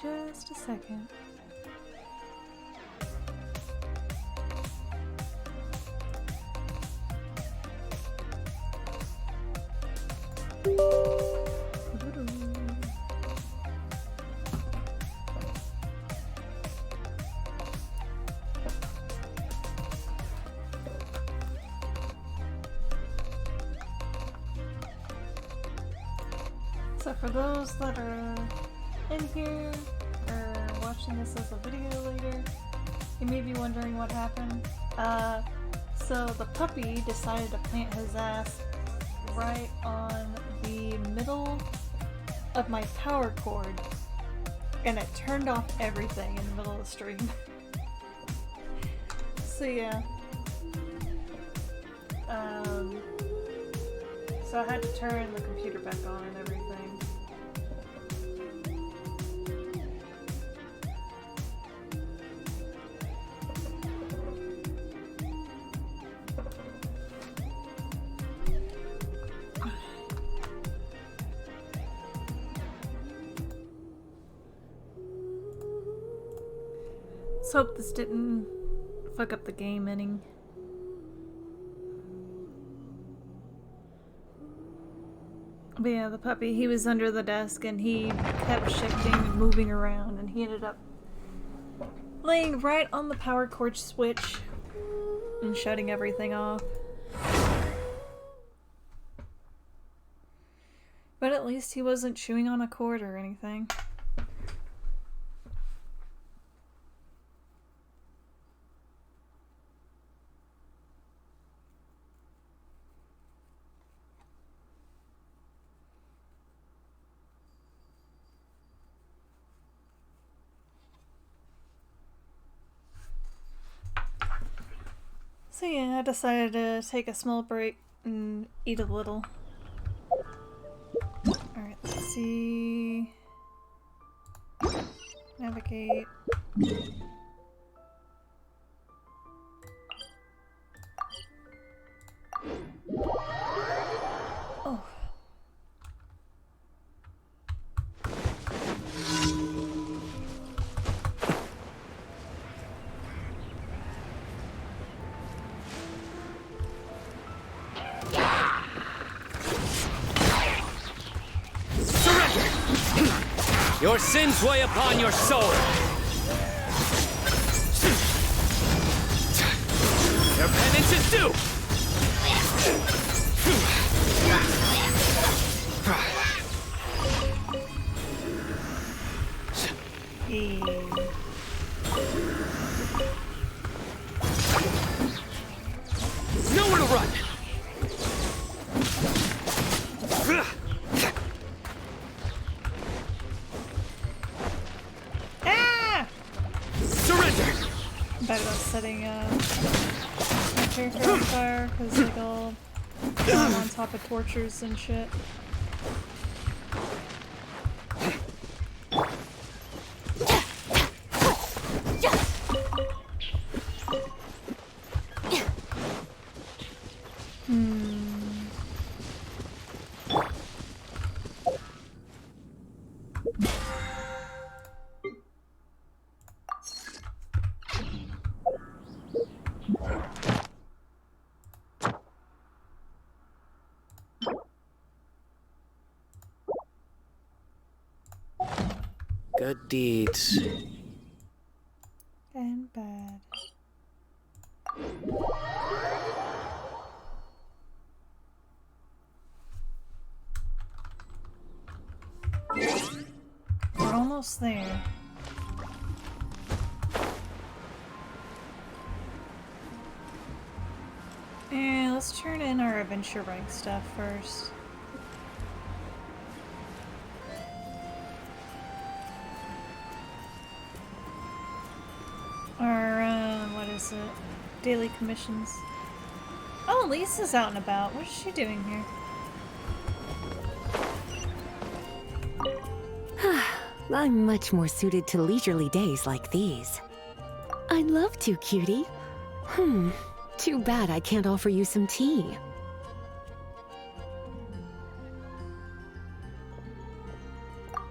just a second. So for those that are in here or watching this as a video later, you may be wondering what happened. So the puppy decided to plant his ass right on the middle of my power cord, and it turned off everything in the middle of the stream. So yeah. So I had to turn the computer back on and everything. Let's hope this didn't fuck up the game ending. But yeah, the puppy, he was under the desk and he kept shifting and moving around, and he ended up laying right on the power cord switch and shutting everything off. But at least he wasn't chewing on a cord or anything. So yeah, I decided to take a small break and eat a little. Alright, let's see. Navigate. Oh. Your sins weigh upon your soul. Your penance is due. Nowhere to run. Better than setting my character on fire, because like I'll climb on top of torches and shit. Good deeds. And bad. We're almost there. And let's turn in our adventure rank stuff first. What is it? Daily commissions. Oh, Lisa's out and about. What is she doing here? I'm much more suited to leisurely days like these. I'd love to, cutie. Too bad I can't offer you some tea.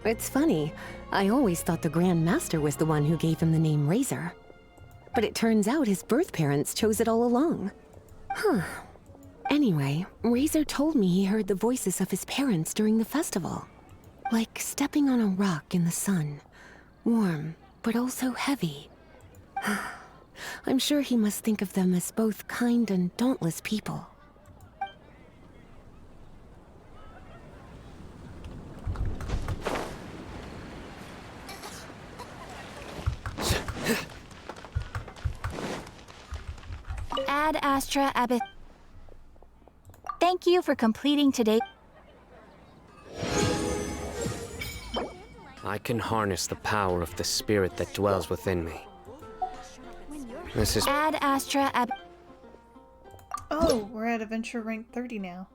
It's funny. I always thought the Grand Master was the one who gave him the name Razor. But it turns out his birth parents chose it all along. Huh. Anyway, Razor told me he heard the voices of his parents during the festival. Like stepping on a rock in the sun. Warm, but also heavy. I'm sure he must think of them as both kind and dauntless people. Ad Astra Abyss. Thank you for completing today. I can harness the power of the spirit that dwells within me. This is... Ad Astra Ab. Oh, we're at adventure rank 30 now.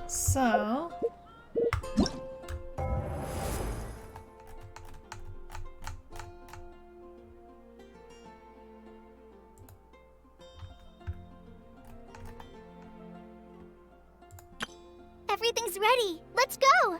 So... Everything's ready. Let's go!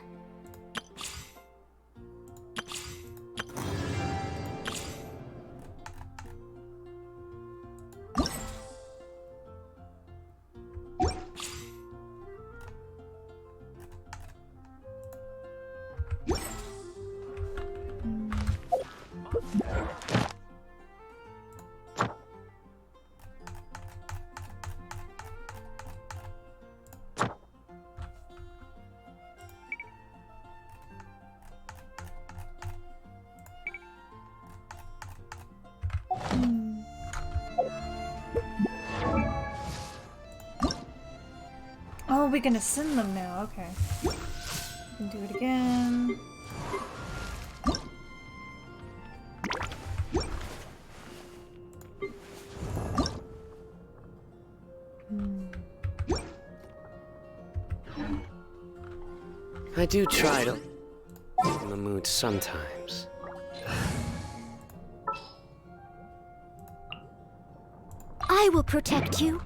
Oh, we're gonna send them now, okay. We can do it again. I do try to... in the mood sometimes. I will protect you.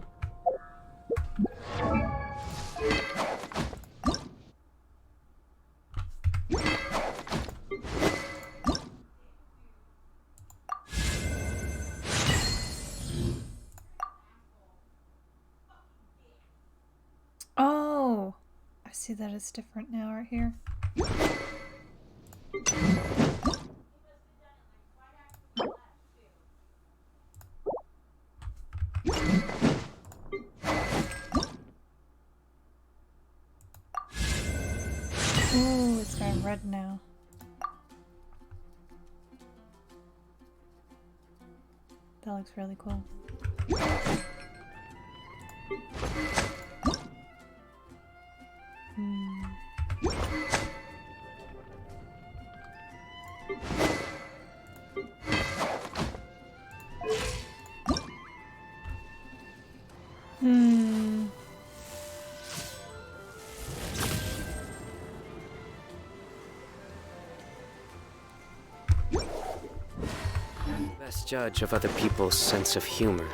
Oh! I see that it's different now right here. Ooh, it's going red now. That looks really cool. Best judge of other people's sense of humor.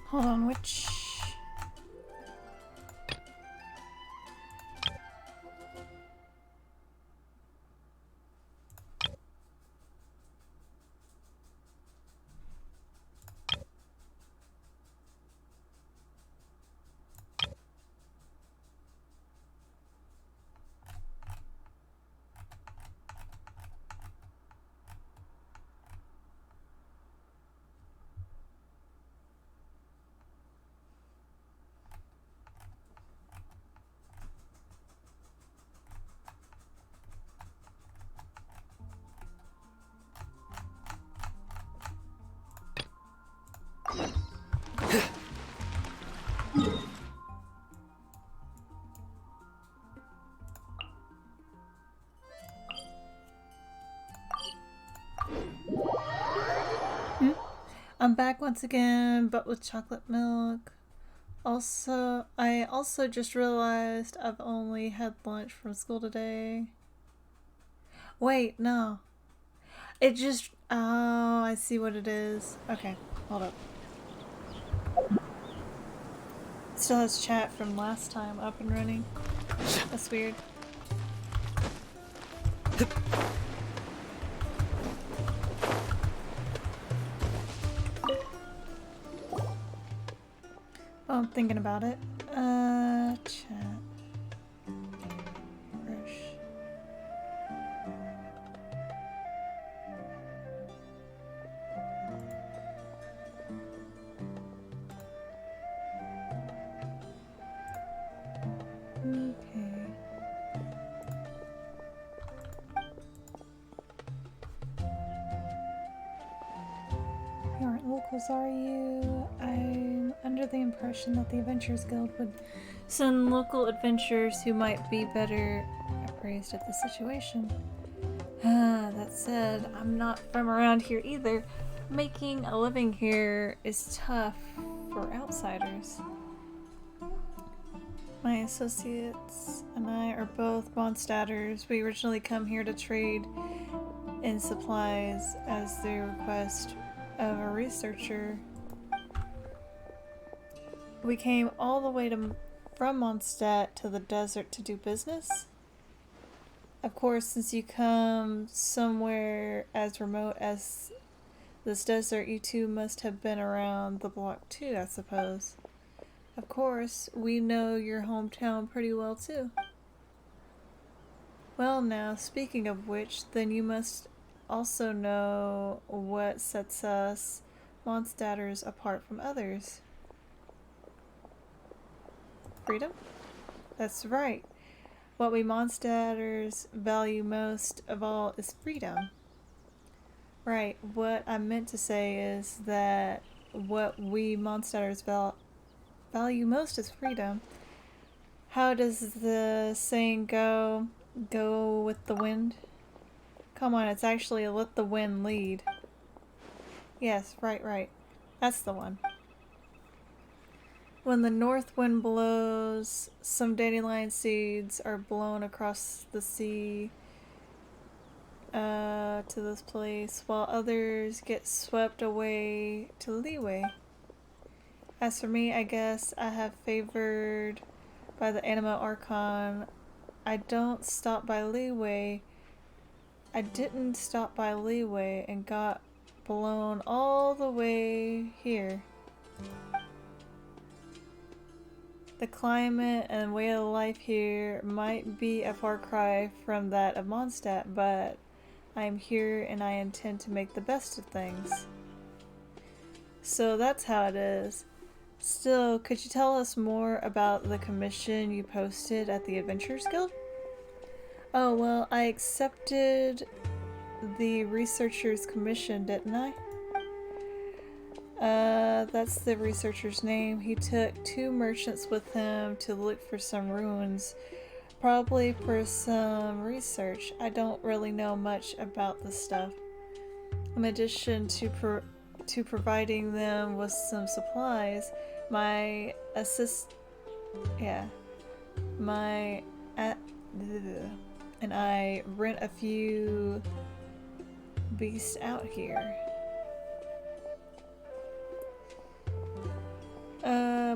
Hold on, which... I'm back once again, but with chocolate milk. Also, I also just realized I've only had lunch from school today. Wait, no. It just... Oh, I see what it is. Okay, hold up. It still has chat from last time up and running. That's weird. Oh, I'm thinking about it. Chat. Fresh. Okay. You aren't locals, are you? I'm under the impression that the Adventurers Guild would send local adventurers who might be better appraised of the situation. That said, I'm not from around here either. Making a living here is tough for outsiders. My associates and I are both Mondstadters. We originally come here to trade in supplies as the request of a researcher. We came all the way from Mondstadt to the desert to do business. Of course, since you come somewhere as remote as this desert, you two must have been around the block too, I suppose. Of course, we know your hometown pretty well too. Well now, speaking of which, then you must also know what sets us Mondstadters apart from others. Freedom? That's right. What we Mondstadters value most of all is freedom. Right, what I meant to say is that what we Mondstadters value most is freedom. How does the saying go? Go with the wind? Come on, it's actually let the wind lead. Yes, right. That's the one. When the north wind blows, some dandelion seeds are blown across the sea to this place, while others get swept away to leeway. As for me, I guess I have favored by the Anima Archon. I didn't stop by leeway and got blown all the way here. The climate and way of life here might be a far cry from that of Mondstadt, but I am here and I intend to make the best of things. So that's how it is. Still, could you tell us more about the commission you posted at the Adventurers Guild? Oh, well, I accepted the researcher's commission, didn't I? That's the researcher's name. He took 2 merchants with him to look for some ruins, probably for some research. I don't really know much about this stuff. In addition to providing them with some supplies, and I rent a few beasts out here.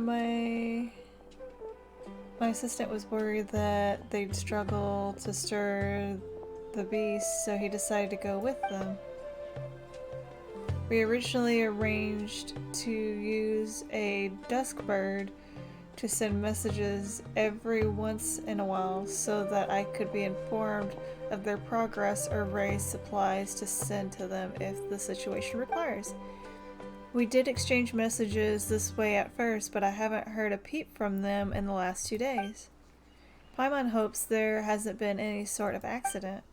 My assistant was worried that they'd struggle to stir the beasts, so he decided to go with them. We originally arranged to use a dusk bird to send messages every once in a while so that I could be informed of their progress or raise supplies to send to them if the situation requires. We did exchange messages this way at first, but I haven't heard a peep from them in the last 2 days. Paimon hopes there hasn't been any sort of accident.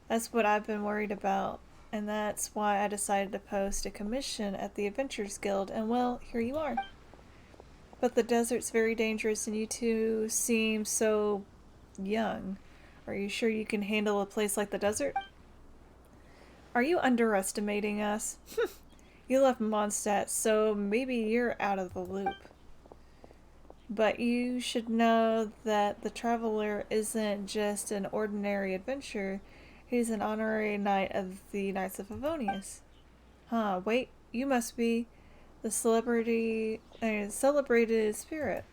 That's what I've been worried about, and that's why I decided to post a commission at the Adventurers Guild, and well, here you are. But the desert's very dangerous and you two seem so young. Are you sure you can handle a place like the desert? Are you underestimating us? You left Mondstadt, so maybe you're out of the loop. But you should know that the traveler isn't just an ordinary adventurer. He's an honorary knight of the Knights of Favonius. Huh, wait, you must be the celebrated spirit.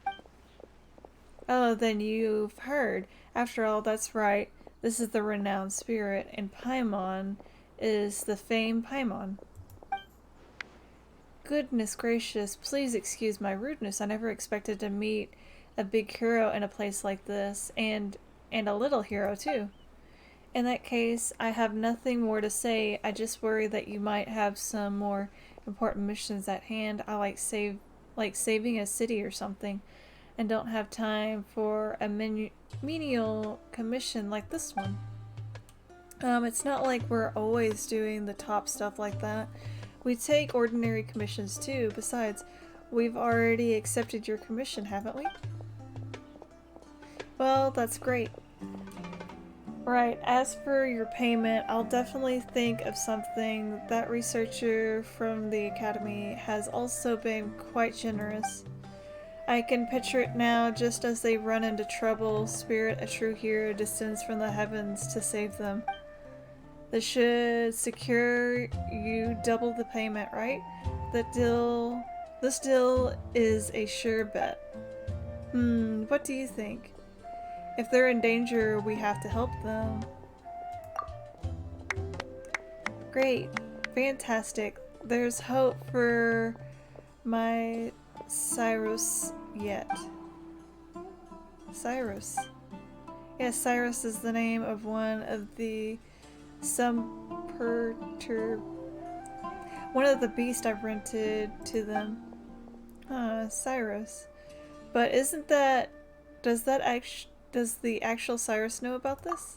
Oh, then you've heard. After all, that's right. This is the renowned spirit, and Paimon is the famed Paimon. Goodness gracious, please excuse my rudeness. I never expected to meet a big hero in a place like this, and a little hero too. In that case, I have nothing more to say. I just worry that you might have some more important missions at hand. I like saving a city or something, and don't have time for a menial commission like this one. It's not like we're always doing the top stuff like that. We take ordinary commissions too. Besides, we've already accepted your commission, haven't we? Well, that's great. Right, as for your payment, I'll definitely think of something. That researcher from the academy has also been quite generous. I can picture it now, just as they run into trouble, Spirit, a true hero, descends from the heavens to save them. This should secure you double the payment, right? This deal is a sure bet. What do you think? If they're in danger, we have to help them. Great. Fantastic. There's hope for my Cyrus yet. Cyrus. Yes, Cyrus is the name of one of the one of the beasts I've rented to them. Cyrus. But isn't that... Does the actual Cyrus know about this?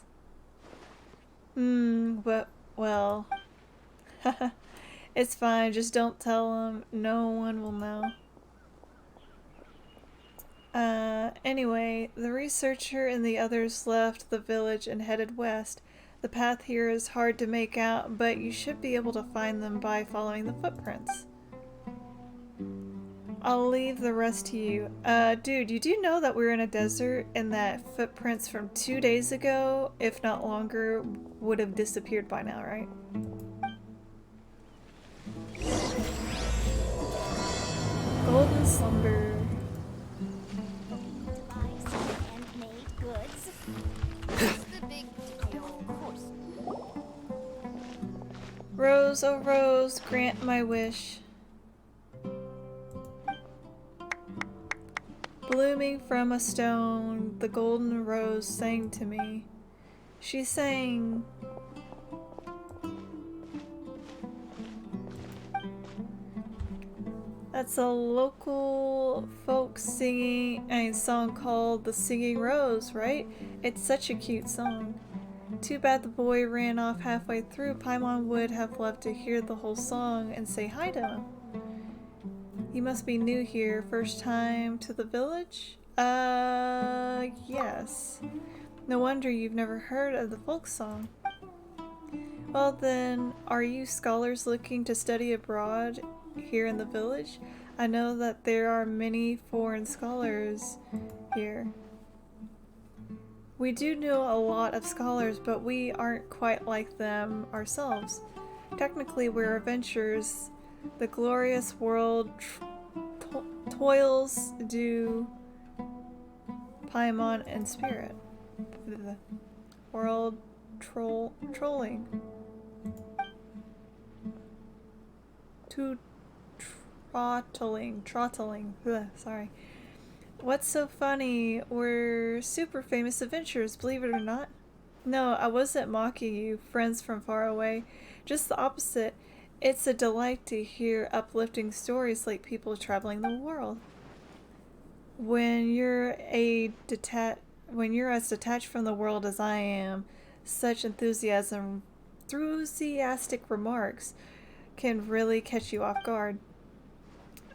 Well... It's fine, just don't tell him. No one will know. Anyway, the researcher and the others left the village and headed west. The path here is hard to make out, but you should be able to find them by following the footprints. I'll leave the rest to you. Dude, you do know that we're in a desert and that footprints from 2 days ago, if not longer, would have disappeared by now, right? Golden Slumber. Rose, oh rose, grant my wish. Blooming from a stone, the golden rose sang to me. She sang... That's a local folk song called The Singing Rose, right? It's such a cute song. Too bad the boy ran off halfway through. Paimon would have loved to hear the whole song and say hi to him. You must be new here. First time to the village? Yes. No wonder you've never heard of the folk song. Well then, are you scholars looking to study abroad here in the village? I know that there are many foreign scholars here. We do know a lot of scholars, but we aren't quite like them ourselves. Technically, we're adventurers. The glorious world toils do Paimon and Spirit. World trolling. Trottling. Sorry. What's so funny? We're super famous adventurers, believe it or not. No, I wasn't mocking you, friends from far away. Just the opposite. It's a delight to hear uplifting stories like people traveling the world. When you're as detached from the world as I am, such enthusiastic remarks can really catch you off guard.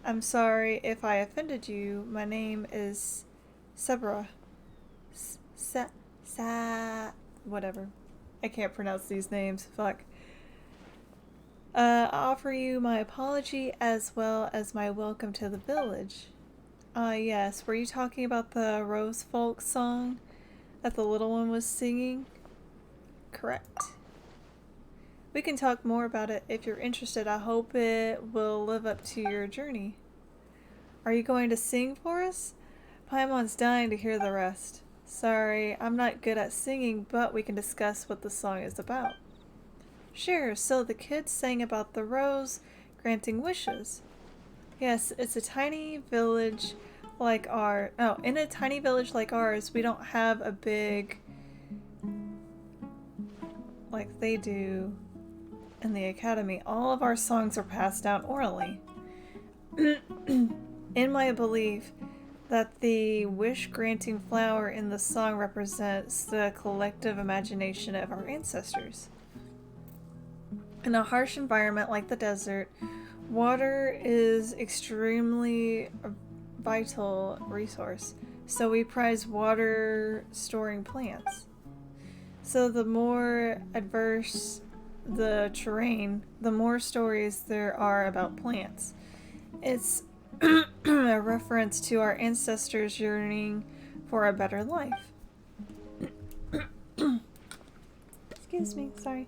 I'm sorry if I offended you. My name is Sebra. Whatever. I can't pronounce these names. Fuck. I offer you my apology as well as my welcome to the village. Yes. Were you talking about the Rose Folk song that the little one was singing? Correct. We can talk more about it if you're interested. I hope it will live up to your journey. Are you going to sing for us? Paimon's dying to hear the rest. Sorry, I'm not good at singing, but we can discuss what the song is about. Sure, so the kids sang about the rose granting wishes. Yes, it's a tiny village like our... Oh, in a tiny village like ours, we don't have a big... like they do in the academy. All of our songs are passed down orally. In my belief that the wish-granting flower in the song represents the collective imagination of our ancestors. In a harsh environment like the desert, water is extremely vital resource, so we prize water-storing plants. So the more adverse the terrain, the more stories there are about plants. It's a reference to our ancestors yearning for a better life. Excuse me, sorry.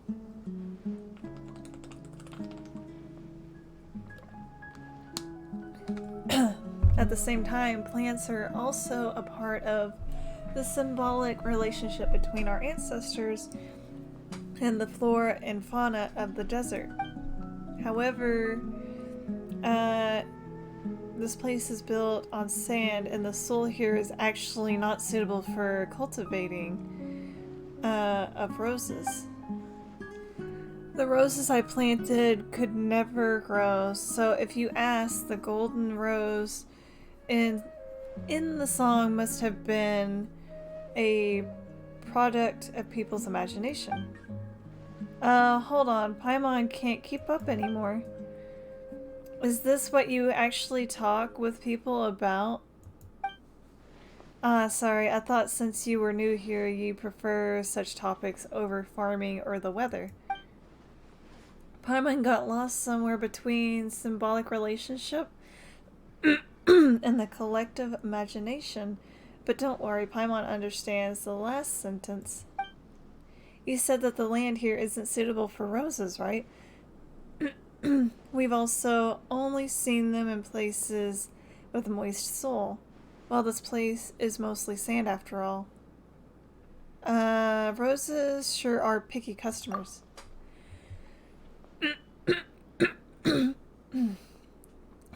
At the same time, plants are also a part of the symbolic relationship between our ancestors and the flora and fauna of the desert. However, this place is built on sand and the soil here is actually not suitable for cultivating of roses. The roses I planted could never grow, so if you ask, the golden rose in the song must have been a product of people's imagination. Hold on, Paimon can't keep up anymore. Is this what you actually talk with people about? Sorry, I thought since you were new here, you prefer such topics over farming or the weather. Paimon got lost somewhere between symbolic relationship and the collective imagination, but don't worry, Paimon understands the last sentence. You said that the land here isn't suitable for roses, right? We've also only seen them in places with moist soil. Well, this place is mostly sand after all. Roses sure are picky customers.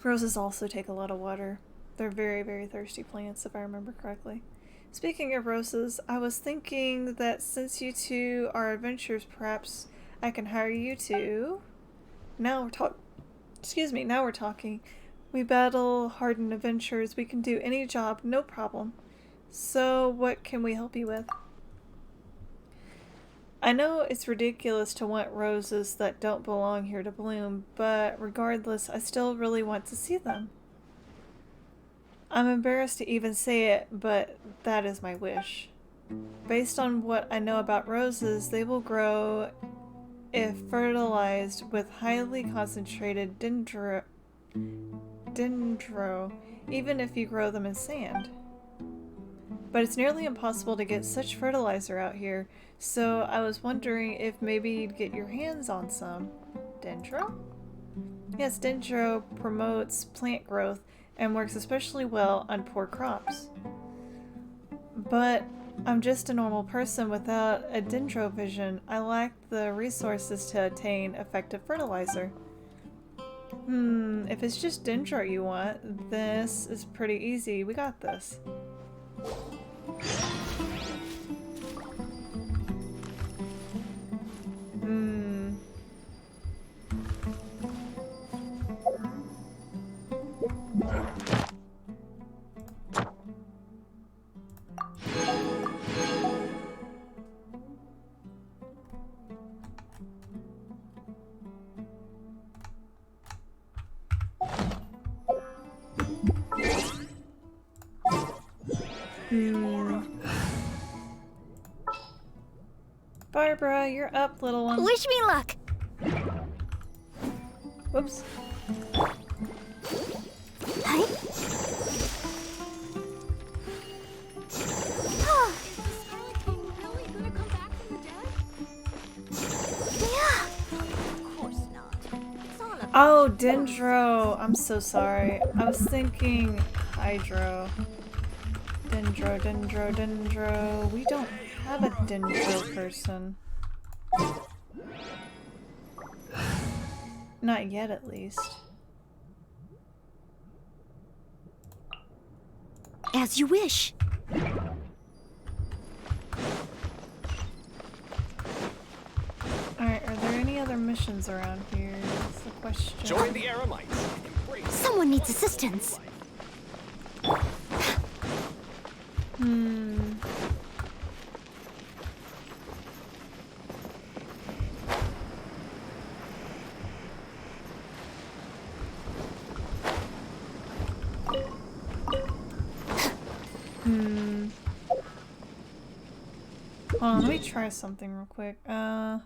Roses also take a lot of water. They're very, very thirsty plants, if I remember correctly. Speaking of roses, I was thinking that since you two are adventurers, perhaps I can hire you two. Now we're talking. We battle-hardened adventurers. We can do any job, no problem. So, what can we help you with? I know it's ridiculous to want roses that don't belong here to bloom, but regardless, I still really want to see them. I'm embarrassed to even say it, but that is my wish. Based on what I know about roses, they will grow if fertilized with highly concentrated dendro, even if you grow them in sand. But it's nearly impossible to get such fertilizer out here, so I was wondering if maybe you'd get your hands on some. Dendro? Yes, dendro promotes plant growth and works especially well on poor crops. But I'm just a normal person without a dendro vision. I lack the resources to attain effective fertilizer. If it's just dendro you want, this is pretty easy. We got this. Barbara, you're up, little one. Wish me luck. Whoops. Hi. Oh, Dendro. I'm so sorry. I was thinking Hydro. Dendro. We don't have a Dendro person. Not yet, at least. As you wish. Alright, are there any other missions around here? That's the question. Join the Aramites. Someone needs assistance. Hold on, let me try something real quick. Let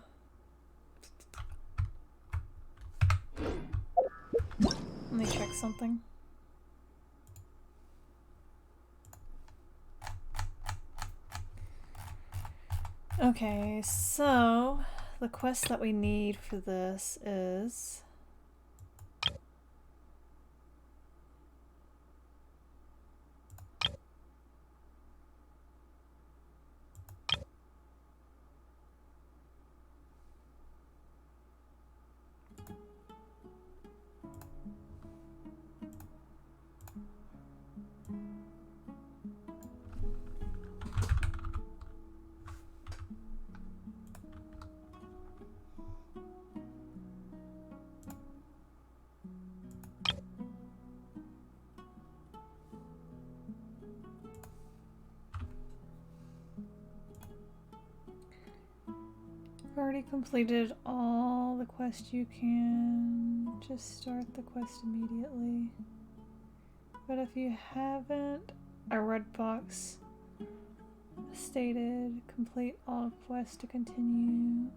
me check something. Okay, so the quest that we need for this is already completed all the quests you can. Just start the quest immediately. But if you haven't, a red box stated complete all quests to continue.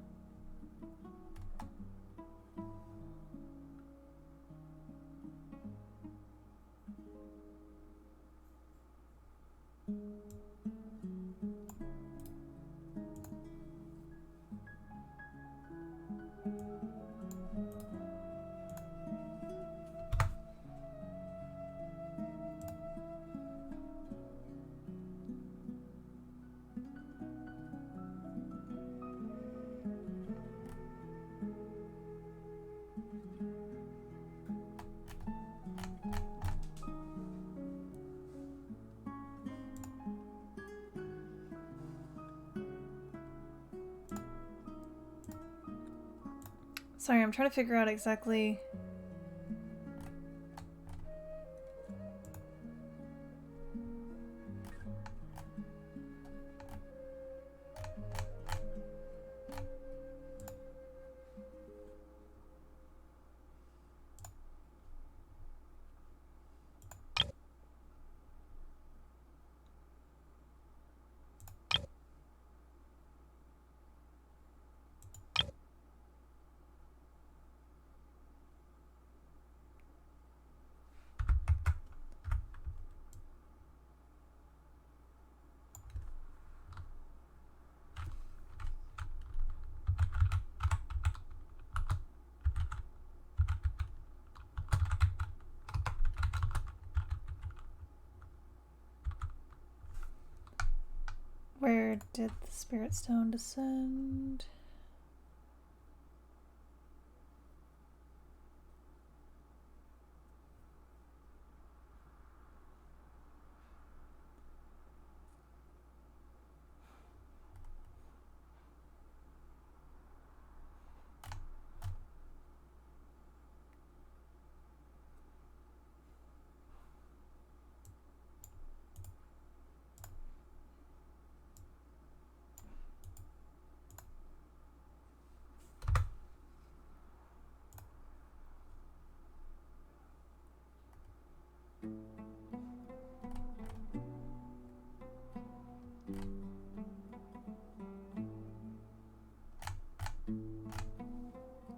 Sorry, I'm trying to figure out exactly. Where did the Spirit Stone descend?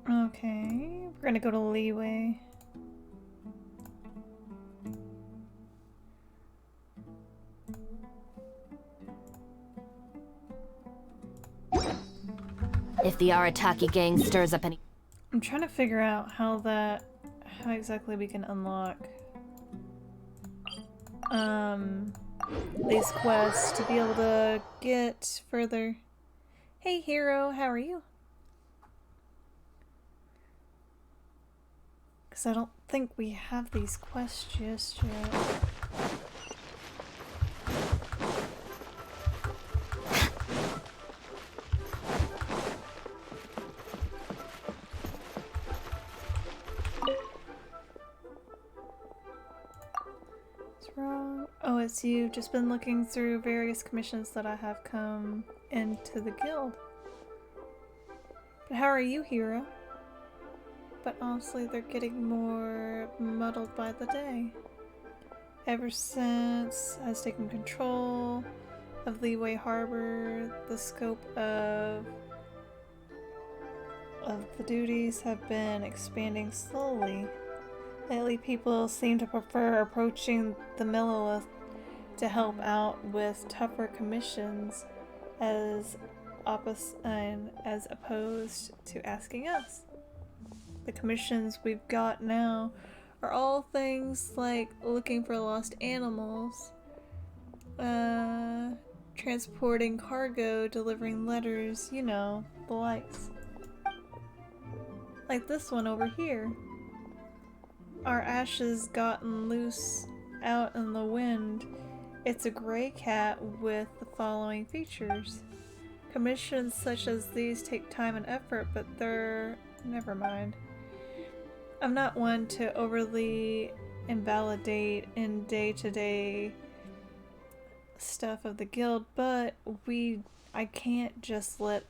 Okay, we're gonna go to Leeway. If the Arataki gang stirs up any... I'm trying to figure out how exactly we can unlock these quests to be able to get further. Hey Hero, how are you? Because I don't think we have these quests just yet. Wrong. Oh, it's you. Just been looking through various commissions that I have come into the guild. But how are you, Hero? But honestly, they're getting more muddled by the day. Ever since I've taken control of Leeway Harbor, the scope of the duties have been expanding slowly. Lately, people seem to prefer approaching the Millilith to help out with tougher commissions as opposed to asking us. The commissions we've got now are all things like looking for lost animals, transporting cargo, delivering letters, you know, the likes. Like this one over here. Our ashes gotten loose out in the wind. It's a gray cat with the following features. Commissions such as these take time and effort, but they're... never mind. I'm not one to overly invalidate in day-to-day stuff of the guild, but I can't just let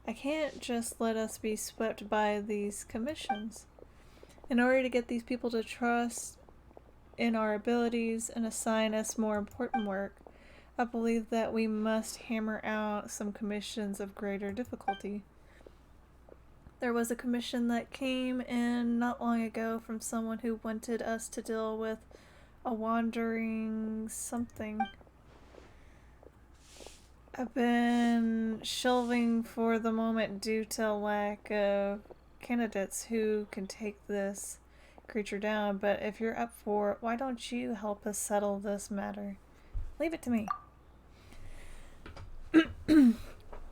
us be swept by these commissions. In order to get these people to trust in our abilities and assign us more important work, I believe that we must hammer out some commissions of greater difficulty. There was a commission that came in not long ago from someone who wanted us to deal with a wandering something. I've been shelving for the moment due to lack of candidates who can take this creature down, but if you're up for it, why don't you help us settle this matter? Leave it to me.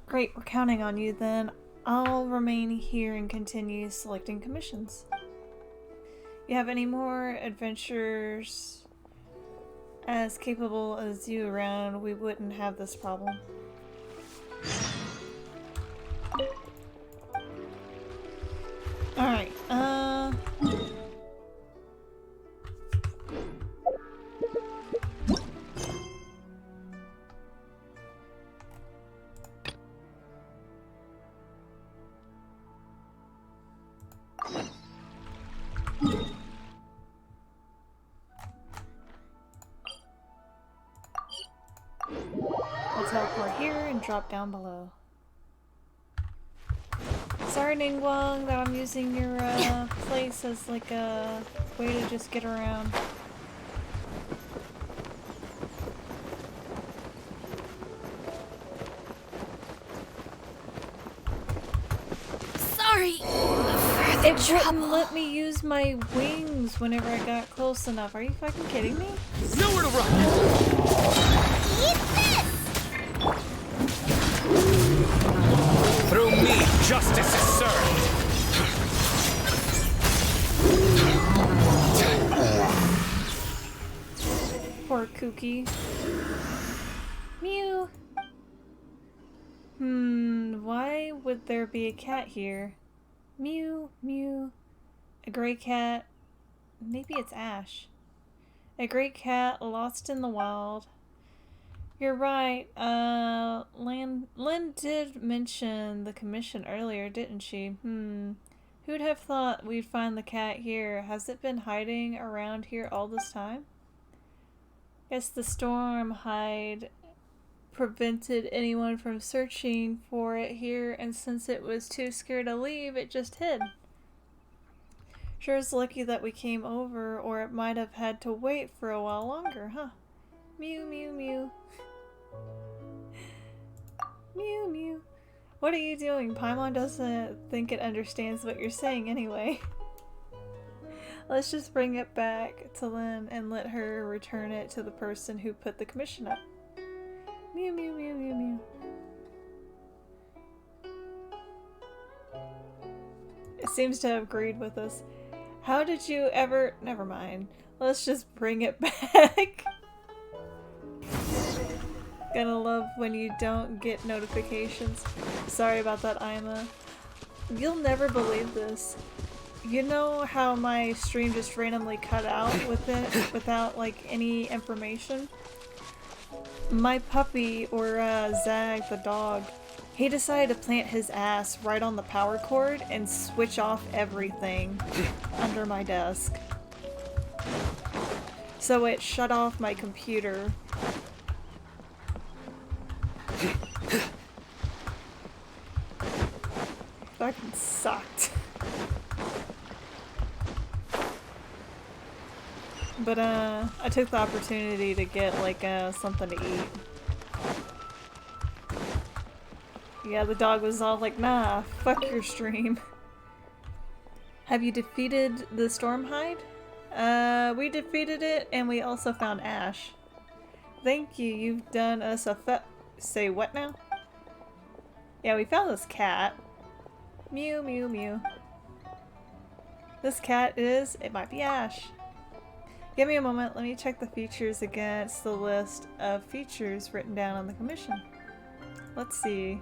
Great, we're counting on you then. I'll remain here and continue selecting commissions. You have any more adventurers as capable as you around, we wouldn't have this problem. Alright, I'll teleport here and drop down below. Sorry, Ningguang, that I'm using your place as like a way to just get around. Sorry! It wouldn't let me use my wings whenever I got close enough. Are you fucking kidding me? Nowhere to run! Eat this! Through me, justice is served! Poor Kooky. Mew! Why would there be a cat here? Mew, mew. A gray cat. Maybe it's Ash. A gray cat lost in the wild. You're right. Lynn did mention the commission earlier, didn't she? Who'd have thought we'd find the cat here? Has it been hiding around here all this time? Guess the storm hide prevented anyone from searching for it here, and since it was too scared to leave, it just hid. Sure is lucky that we came over, or it might have had to wait for a while longer, huh? Mew, mew, mew. Mew, mew. What are you doing? Paimon doesn't think it understands what you're saying anyway. Let's just bring it back to Lynn and let her return it to the person who put the commission up. Mew mew mew mew mew. It seems to have agreed with us. How did you ever... Never mind. Let's just bring it back. Gonna love when you don't get notifications. Sorry about that, Ima. You'll never believe this. You know how my stream just randomly cut out with it without like any information? My puppy, or Zag the dog, he decided to plant his ass right on the power cord and switch off everything under my desk. So it shut off my computer. Fucking sucked. But I took the opportunity to get like something to eat. Yeah, the dog was all like, nah, fuck your stream. Have you defeated the Stormhide? We defeated it and we also found Ash. Thank you, you've done us a say what now? Yeah, we found this cat. Mew mew mew. This cat it might be Ash. Give me a moment, let me check the features against the list of features written down on the commission. Let's see.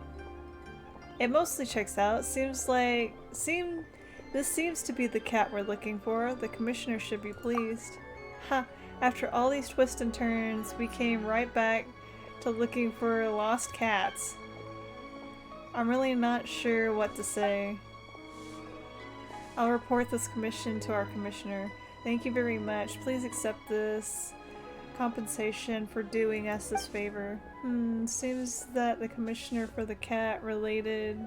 It mostly checks out. This seems to be the cat we're looking for. The commissioner should be pleased. Ha! After all these twists and turns, we came right back to looking for lost cats. I'm really not sure what to say. I'll report this commission to our commissioner. Thank you very much. Please accept this compensation for doing us this favor. Seems that the commissioner for the cat-related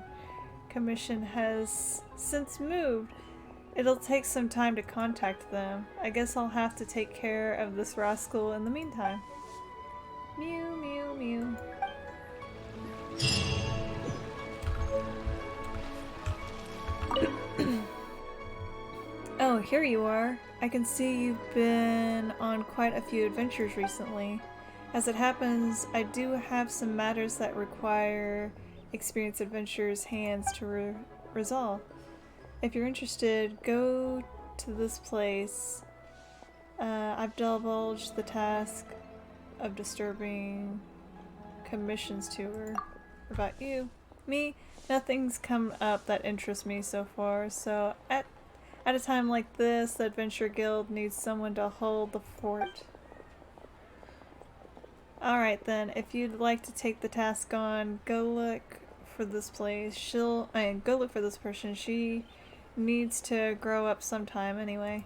commission has since moved. It'll take some time to contact them. I guess I'll have to take care of this rascal in the meantime. Mew mew mew. Oh, here you are. I can see you've been on quite a few adventures recently. As it happens, I do have some matters that require experienced adventurers' hands to resolve. If you're interested, go to this place. I've divulged the task of disturbing commissions to her. About you? Me? Nothing's come up that interests me so far, so at a time like this, the Adventure Guild needs someone to hold the fort. Alright then, if you'd like to take the task on, go look for this place. Go look for this person. She needs to grow up sometime anyway.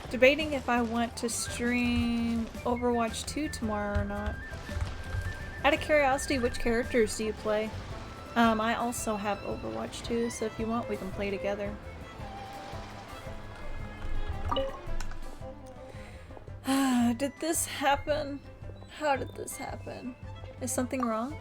Debating if I want to stream Overwatch 2 tomorrow or not. Out of curiosity, which characters do you play? I also have Overwatch 2, so if you want, we can play together. Did this happen? How did this happen? Is something wrong?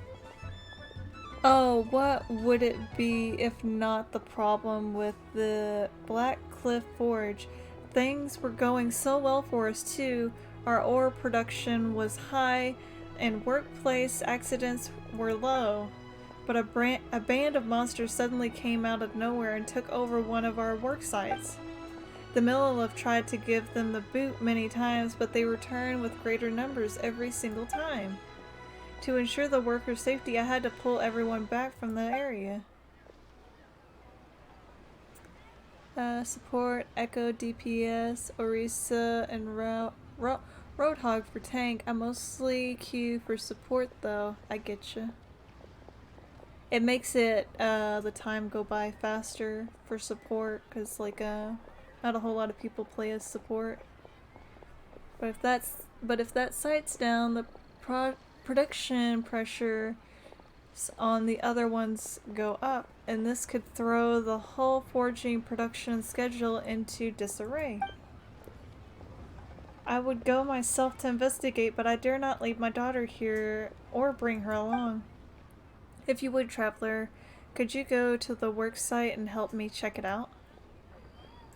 Oh, what would it be if not the problem with the Black Cliff Forge? Things were going so well for us too. Our ore production was high and workplace accidents were low. But a band of monsters suddenly came out of nowhere and took over one of our work sites. The Millelith tried to give them the boot many times, but they returned with greater numbers every single time. To ensure the workers' safety, I had to pull everyone back from the area. Support, Echo, DPS, Orisa, and Roadhog for tank. I mostly queue for support though. I getcha. It makes it the time go by faster for support because like not a whole lot of people play as support. But if that site's down, the production pressure on the other ones go up, and this could throw the whole forging production schedule into disarray. I would go myself to investigate, but I dare not leave my daughter here or bring her along. If you would, traveler, could you go to the work site and help me check it out?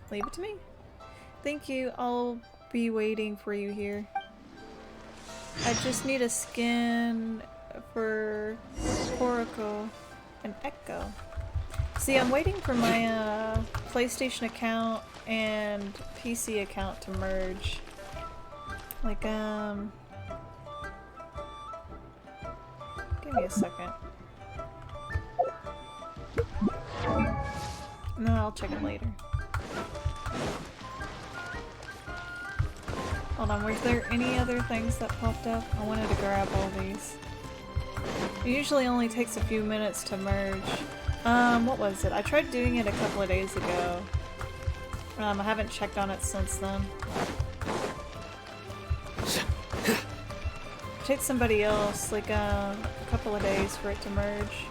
Leave it to me. Thank you, I'll be waiting for you here. I just need a skin for Oracle and Echo. See, I'm waiting for my PlayStation account and PC account to merge. Like, give me a second. No, I'll check it later. Hold on, was there any other things that popped up? I wanted to grab all these. It usually only takes a few minutes to merge. What was it? I tried doing it a couple of days ago. I haven't checked on it since then. It takes somebody else, like, a couple of days for it to merge.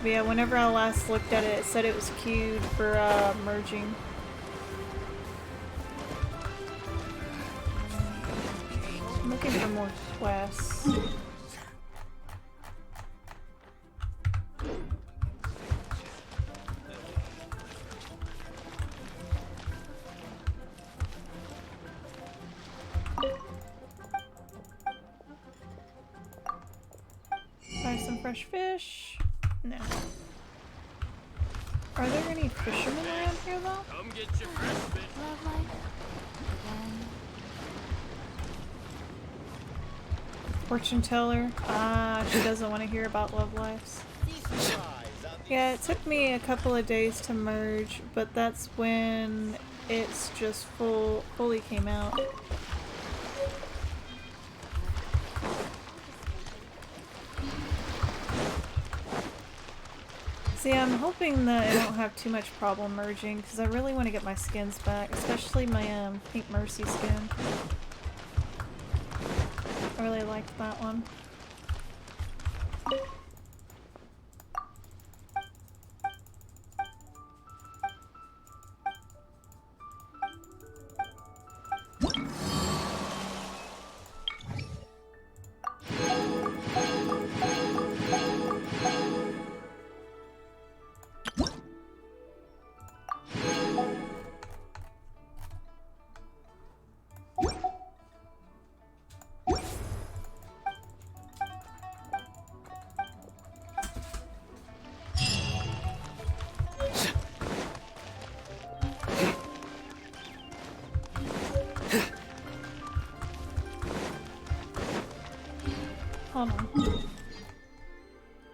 But yeah, whenever I last looked at it, it said it was queued for, merging. I'm looking for more quests. Buy some fresh fish. No. Are there any fishermen around here though? Come get your fresh fish. Love life. Again. Fortune teller. Ah, she doesn't want to hear about love lives. Yeah, it took me a couple of days to merge, but that's when it's just fully came out. See, I'm hoping that I don't have too much problem merging, because I really want to get my skins back, especially my Pink Mercy skin. I really liked that one. Hold on.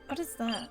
What is that?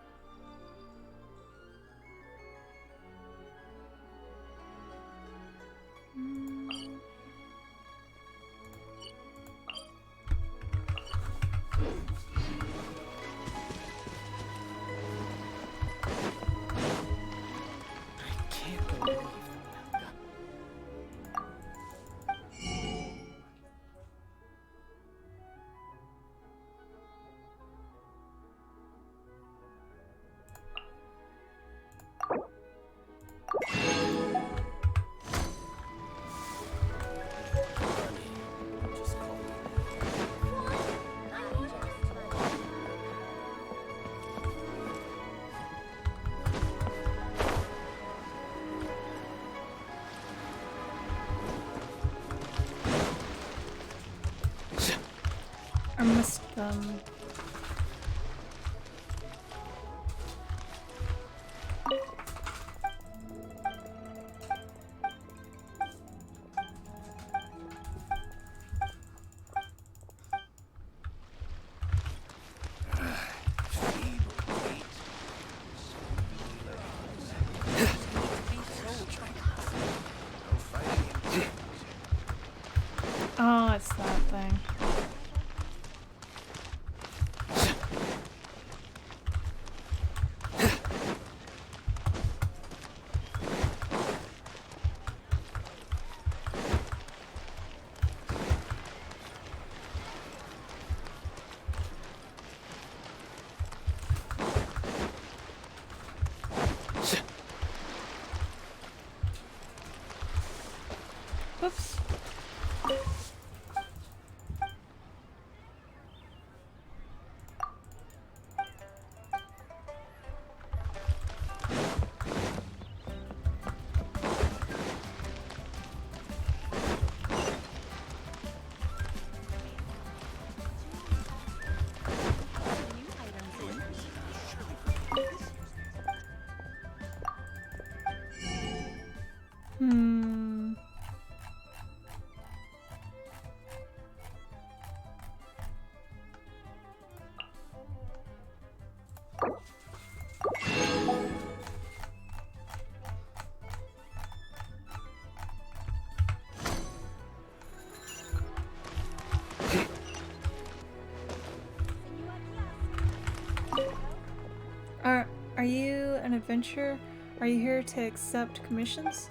Are you an adventurer? Are you here to accept commissions?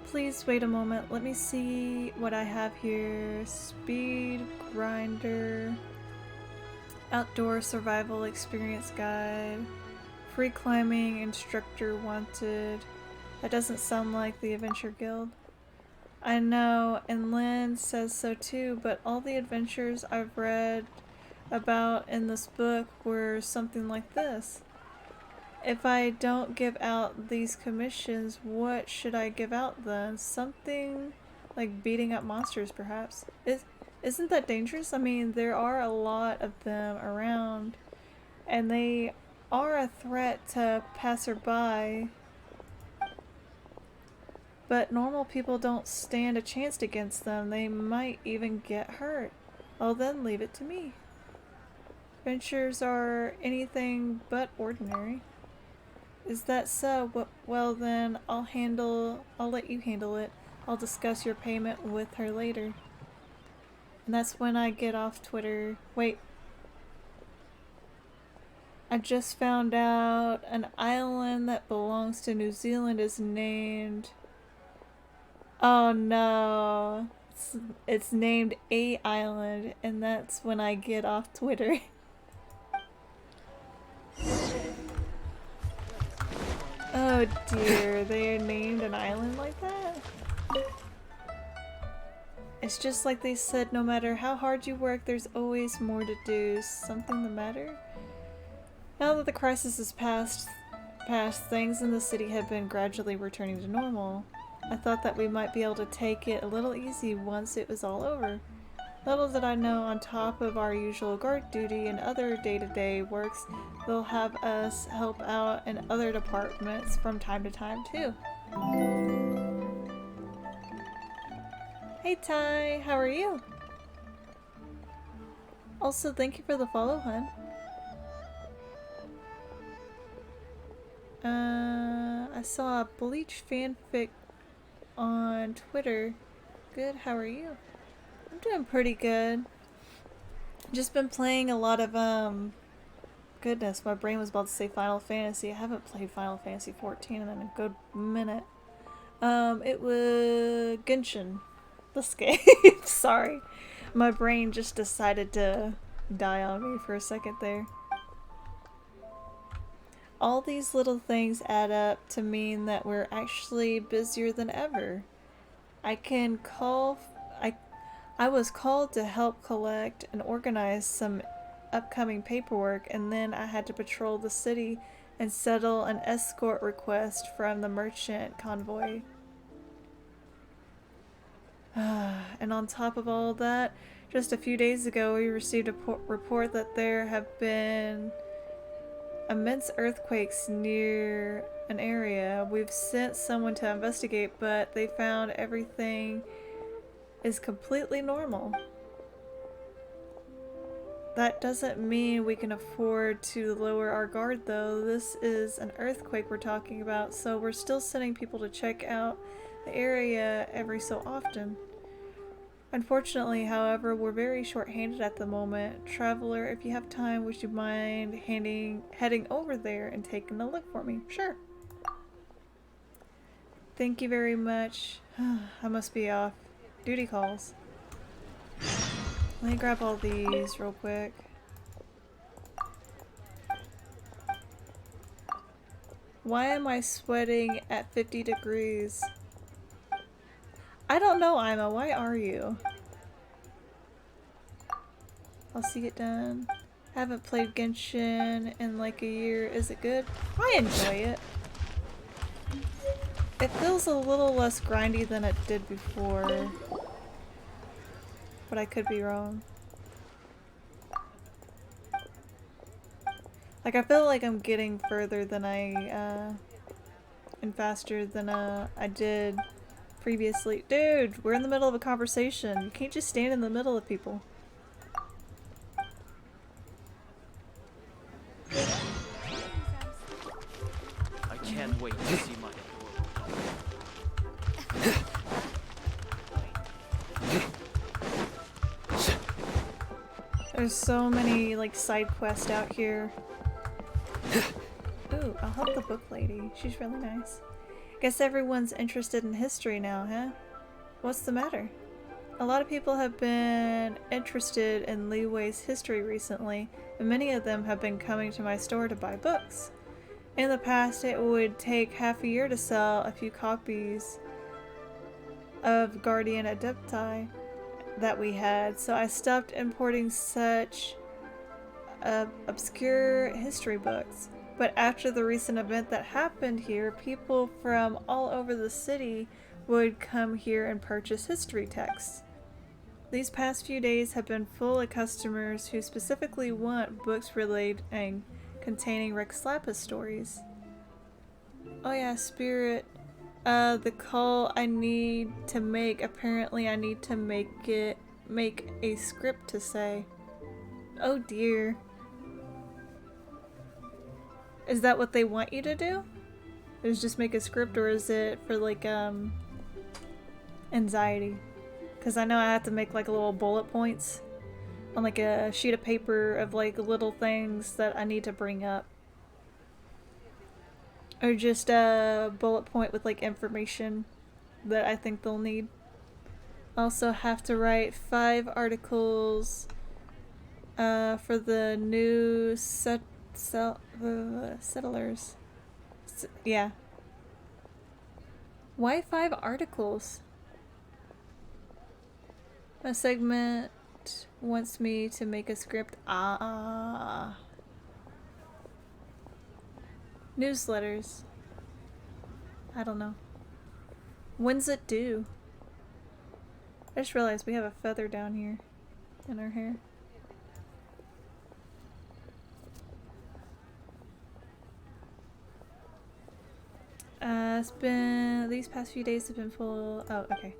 Please wait a moment. Let me see what I have here. Speed grinder. Outdoor survival experience guide. Free climbing instructor wanted. That doesn't sound like the Adventure Guild. I know, and Lynn says so too, but all the adventures I've read about in this book were something like this. If I don't give out these commissions, what should I give out then? Something like beating up monsters, perhaps. Isn't that dangerous? I mean, there are a lot of them around, and they are a threat to passerby. But normal people don't stand a chance against them. They might even get hurt. Well then, leave it to me. Adventures are anything but ordinary. Is that so? Well then, I'll let you handle it. I'll discuss your payment with her later. And that's when I get off Twitter. Wait. I just found out an island that belongs to New Zealand is named... Oh no. It's named A Island, and that's when I get off Twitter. Oh dear, they named an island like that? It's just like they said, no matter how hard you work, there's always more to do. Something the matter? Now that the crisis is past, things in the city have been gradually returning to normal. I thought that we might be able to take it a little easy once it was all over. Little did I know, on top of our usual guard duty and other day-to-day works, they'll have us help out in other departments from time to time too. Hey Ty, how are you? Also, thank you for the follow, hun. I saw a Bleach fanfic on Twitter. Good, how are you? I'm doing pretty good. Just been playing a lot of, goodness, my brain was about to say Final Fantasy. I haven't played Final Fantasy 14 in a good minute. It was Genshin. This game. Sorry. My brain just decided to die on me for a second there. All these little things add up to mean that we're actually busier than ever. I was called to help collect and organize some upcoming paperwork, and then I had to patrol the city and settle an escort request from the merchant convoy. And on top of all of that, just a few days ago we received a report that there have been immense earthquakes near an area. We've sent someone to investigate, but they found everything is completely normal. That doesn't mean we can afford to lower our guard though. This is an earthquake we're talking about, so we're still sending people to check out the area every so often. Unfortunately, however, we're very short-handed at the moment. Traveler, if you have time, would you mind heading over there and taking a look for me? Sure. Thank you very much. I must be off. Duty calls. Let me grab all these real quick. Why am I sweating at 50 degrees? I don't know, Ima. Why are you? I'll see it done. Haven't played Genshin in like a year. Is it good? I enjoy it. It feels a little less grindy than it did before. But I could be wrong. Like, I feel like I'm getting further than and faster than I did previously. Dude, we're in the middle of a conversation. You can't just stand in the middle of people. I can't wait to see my There's so many like side quests out here. Ooh, I'll help the book lady. She's really nice. Guess everyone's interested in history now, huh? What's the matter? A lot of people have been interested in Li Wei's history recently, and many of them have been coming to my store to buy books. In the past, it would take half a year to sell a few copies of Guardian Adepti that we had, so I stopped importing such obscure history books. But after the recent event that happened here, people from all over the city would come here and purchase history texts. These past few days have been full of customers who specifically want books relating containing Rex Lapis stories. Oh yeah, Spirit. The call I need to make, apparently I need to make a script to say. Oh dear. Is that what they want you to do? Is just make a script, or is it for like anxiety? Because I know I have to make like little bullet points on like a sheet of paper of like little things that I need to bring up. Or just a bullet point with like information that I think they'll need. Also have to write 5 articles for the new settlers. Yeah. Why 5 articles? A segment wants me to make a script. Ah. Newsletters. I don't know. When's it due? I just realized we have a feather down here in our hair. It's been, these past few days have been full. Oh, okay.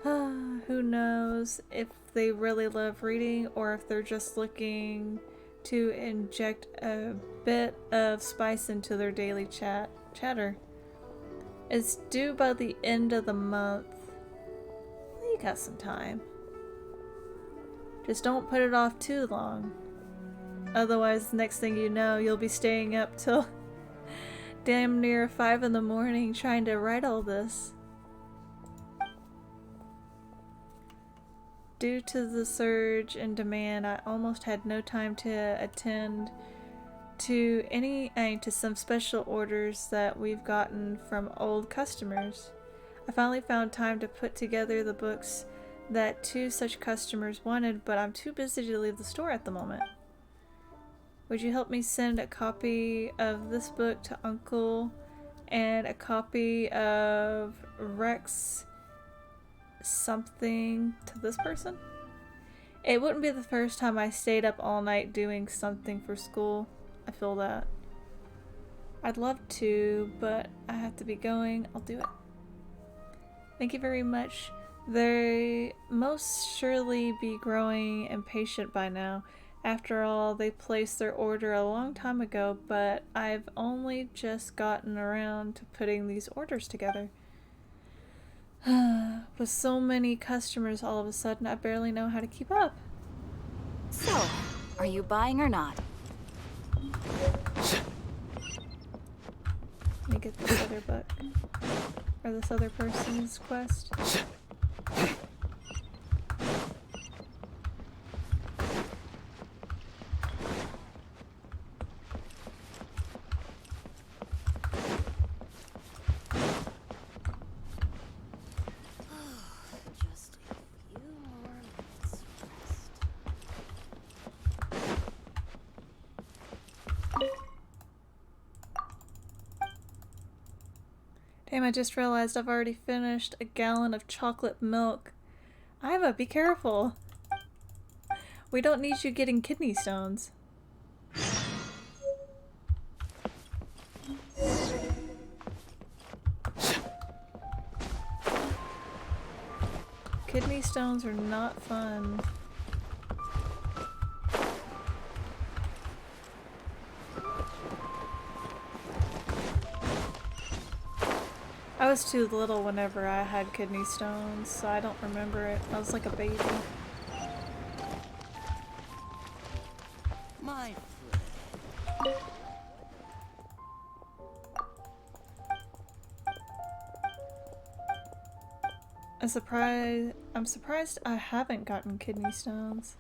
Who knows if they really love reading or if they're just looking to inject a bit of spice into their daily chatter. It's due by the end of the month. You got some time. Just don't put it off too long. Otherwise, next thing you know, you'll be staying up till damn near 5 in the morning trying to write all this. Due to the surge in demand, I almost had no time to attend to some special orders that we've gotten from old customers. I finally found time to put together the books that 2 such customers wanted, but I'm too busy to leave the store at the moment. Would you help me send a copy of this book to Uncle and a copy of Rex something to this person? It wouldn't be the first time I stayed up all night doing something for school. I feel that. I'd love to, but I have to be going. I'll do it. Thank you very much. They most surely be growing impatient by now. After all, they placed their order a long time ago, but I've only just gotten around to putting these orders together. With so many customers all of a sudden, I barely know how to keep up. So, are you buying or not? Let me get this other book. Or this other person's quest. Just a few more minutes rest. Damn, I just realized I've already finished a gallon of chocolate milk. Iva, be careful. We don't need you getting kidney stones. Kidney stones are not fun. I was too little whenever I had kidney stones, so I don't remember it. I was like a baby. My I'm surprised I haven't gotten kidney stones.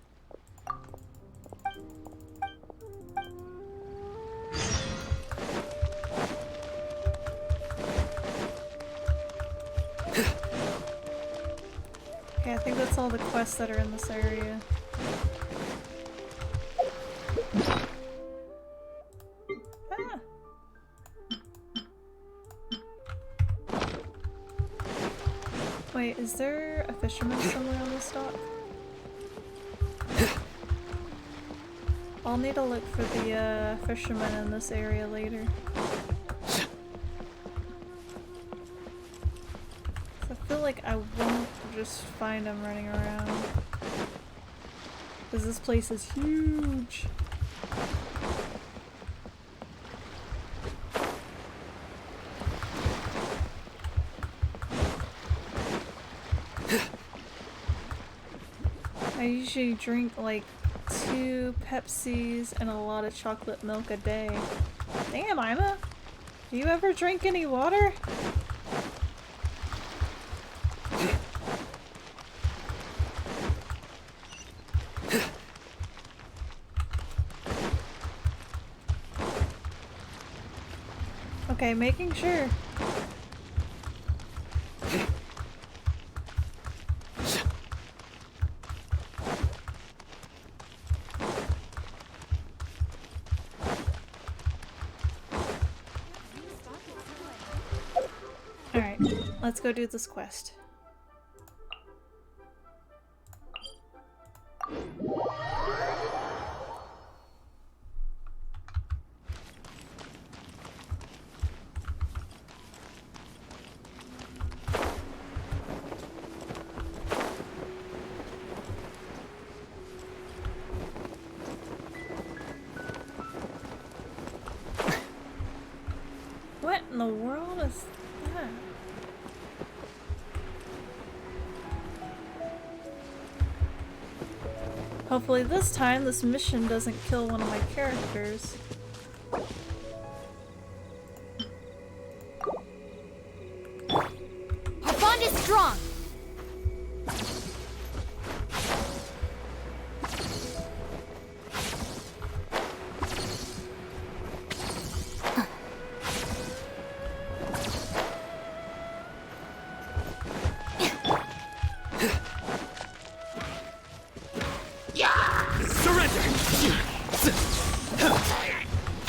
Okay, I think that's all the quests that are in this area. Ah! Wait, is there a fisherman somewhere on this dock? I'll need to look for the fisherman in this area later. I feel like I won't just find him running around. Because this place is huge. I usually drink like 2 Pepsis and a lot of chocolate milk a day. Damn, Ima! Do you ever drink any water? Okay, making sure. Alright, let's go do this quest. What in the world is that? Hopefully this time this mission doesn't kill one of my characters. Our bond is strong.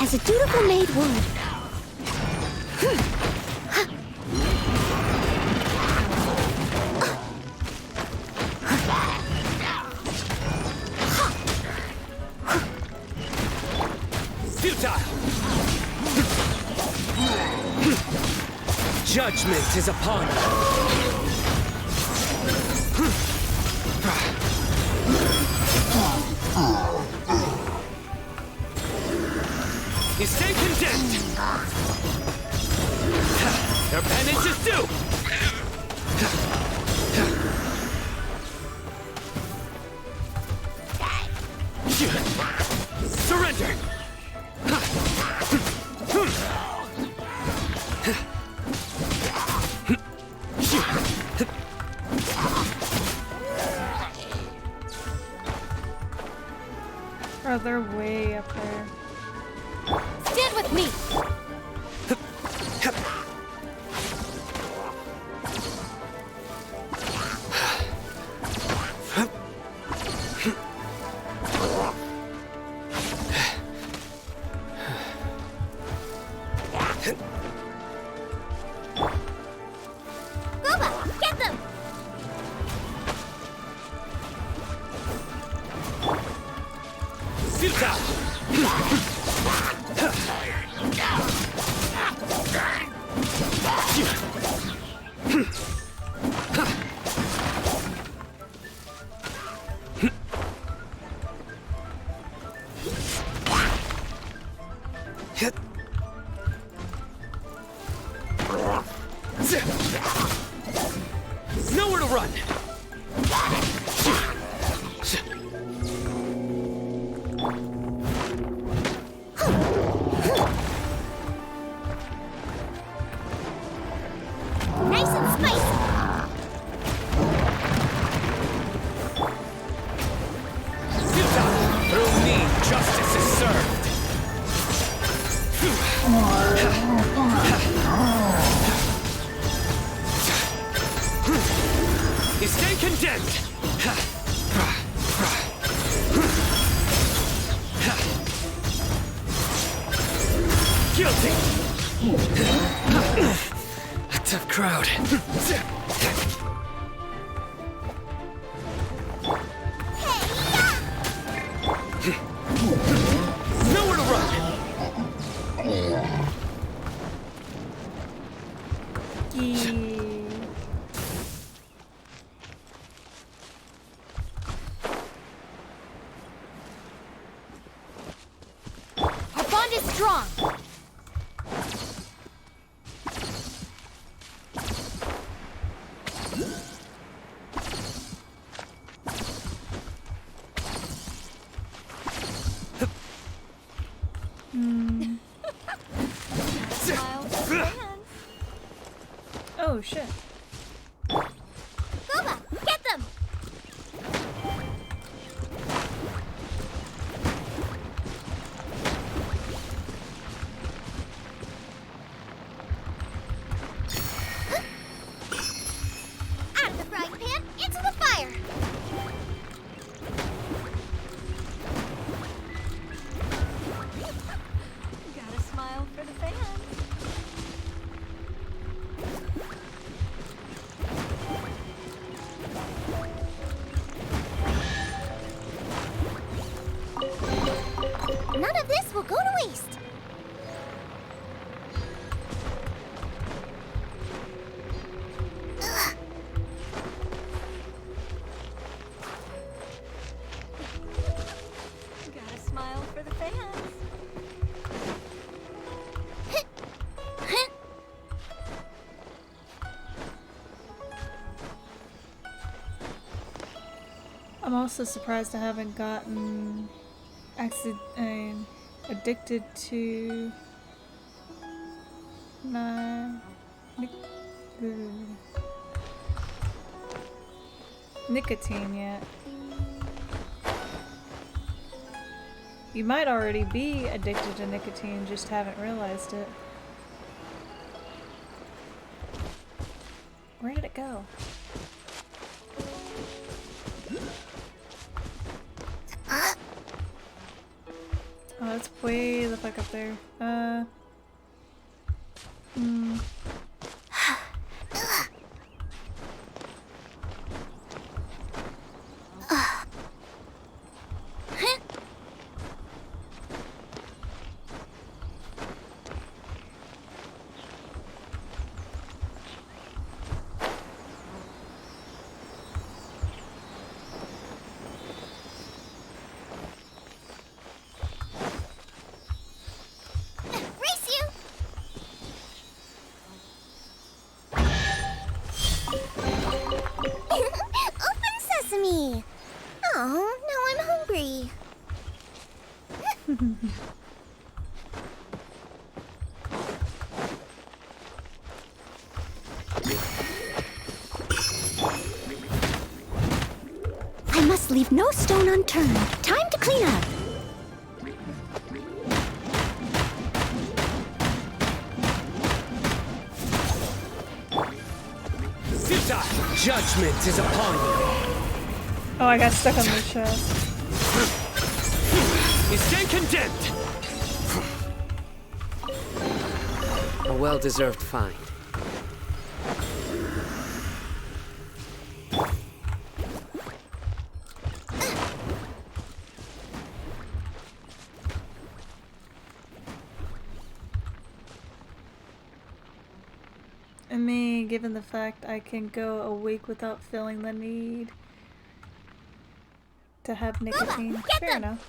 As a dutiful maid would. Futile! Judgment is upon you. You stay condemned! Your penance is due! Surrender! Oh, they're way up there. Stand with me. Gooba, get them! Nowhere to run! Justice is served. You stay condemned. Guilty. A tough crowd. Nowhere to run. Our bond is strong. Smile for the fans. Oh shit. Boba, get them! Out of the frying pan, into the fire! Gotta smile for the fans. None of this will go to waste. Ugh. Gotta smile for the fans. I'm also surprised I haven't gotten addicted to nicotine yet. You might already be addicted to nicotine, just haven't realized it. Where did it go? Oh, it's way the fuck up there. Race you! Open sesame! Oh, now I'm hungry. I must leave no stone unturned. Time to clean up. Futile! Judgment is upon you. Oh, I got stuck on the chest. You stand condemned. A well-deserved find. I mean, given the fact I can go a week without feeling the need to have nicotine, get fair them! enough.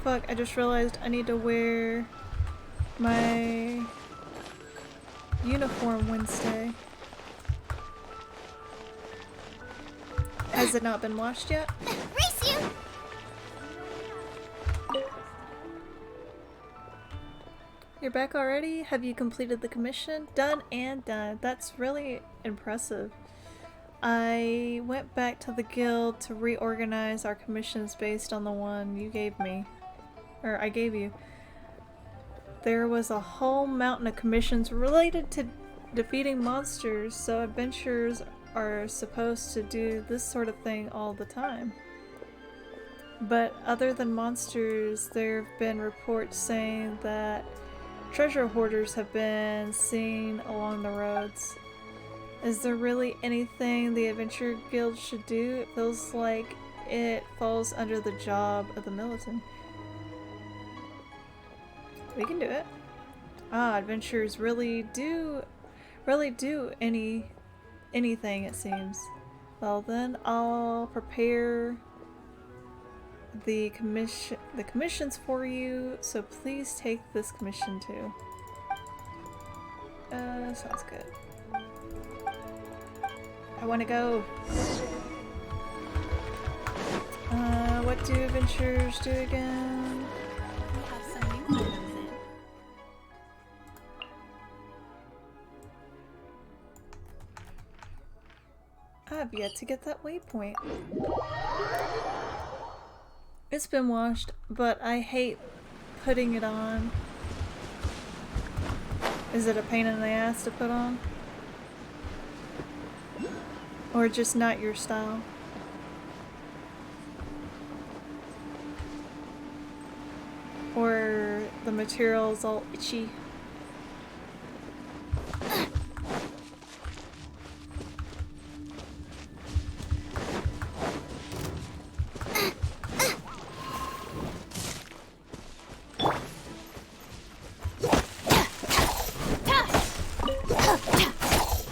fuck, I just realized I need to wear my uniform Wednesday. Has it not been washed yet? Race you! You're back already? Have you completed the commission? Done and done. That's really impressive. I went back to the guild to reorganize our commissions based on the one you gave me. Or I gave you. There was a whole mountain of commissions related to defeating monsters, so adventurers are supposed to do this sort of thing all the time. But other than monsters, there have been reports saying that treasure hoarders have been seen along the roads. Is there really anything the Adventure Guild should do? It feels like it falls under the job of the militant. We can do it. Ah, adventurers really do anything, it seems. Well then, I'll prepare the commissions for you, so please take this commission too. Sounds good. I wanna go. What do adventurers do again? We have some new items in. I've yet to get that waypoint. It's been washed, but I hate putting it on. Is it a pain in the ass to put on? Or just not your style? Or the material's all itchy?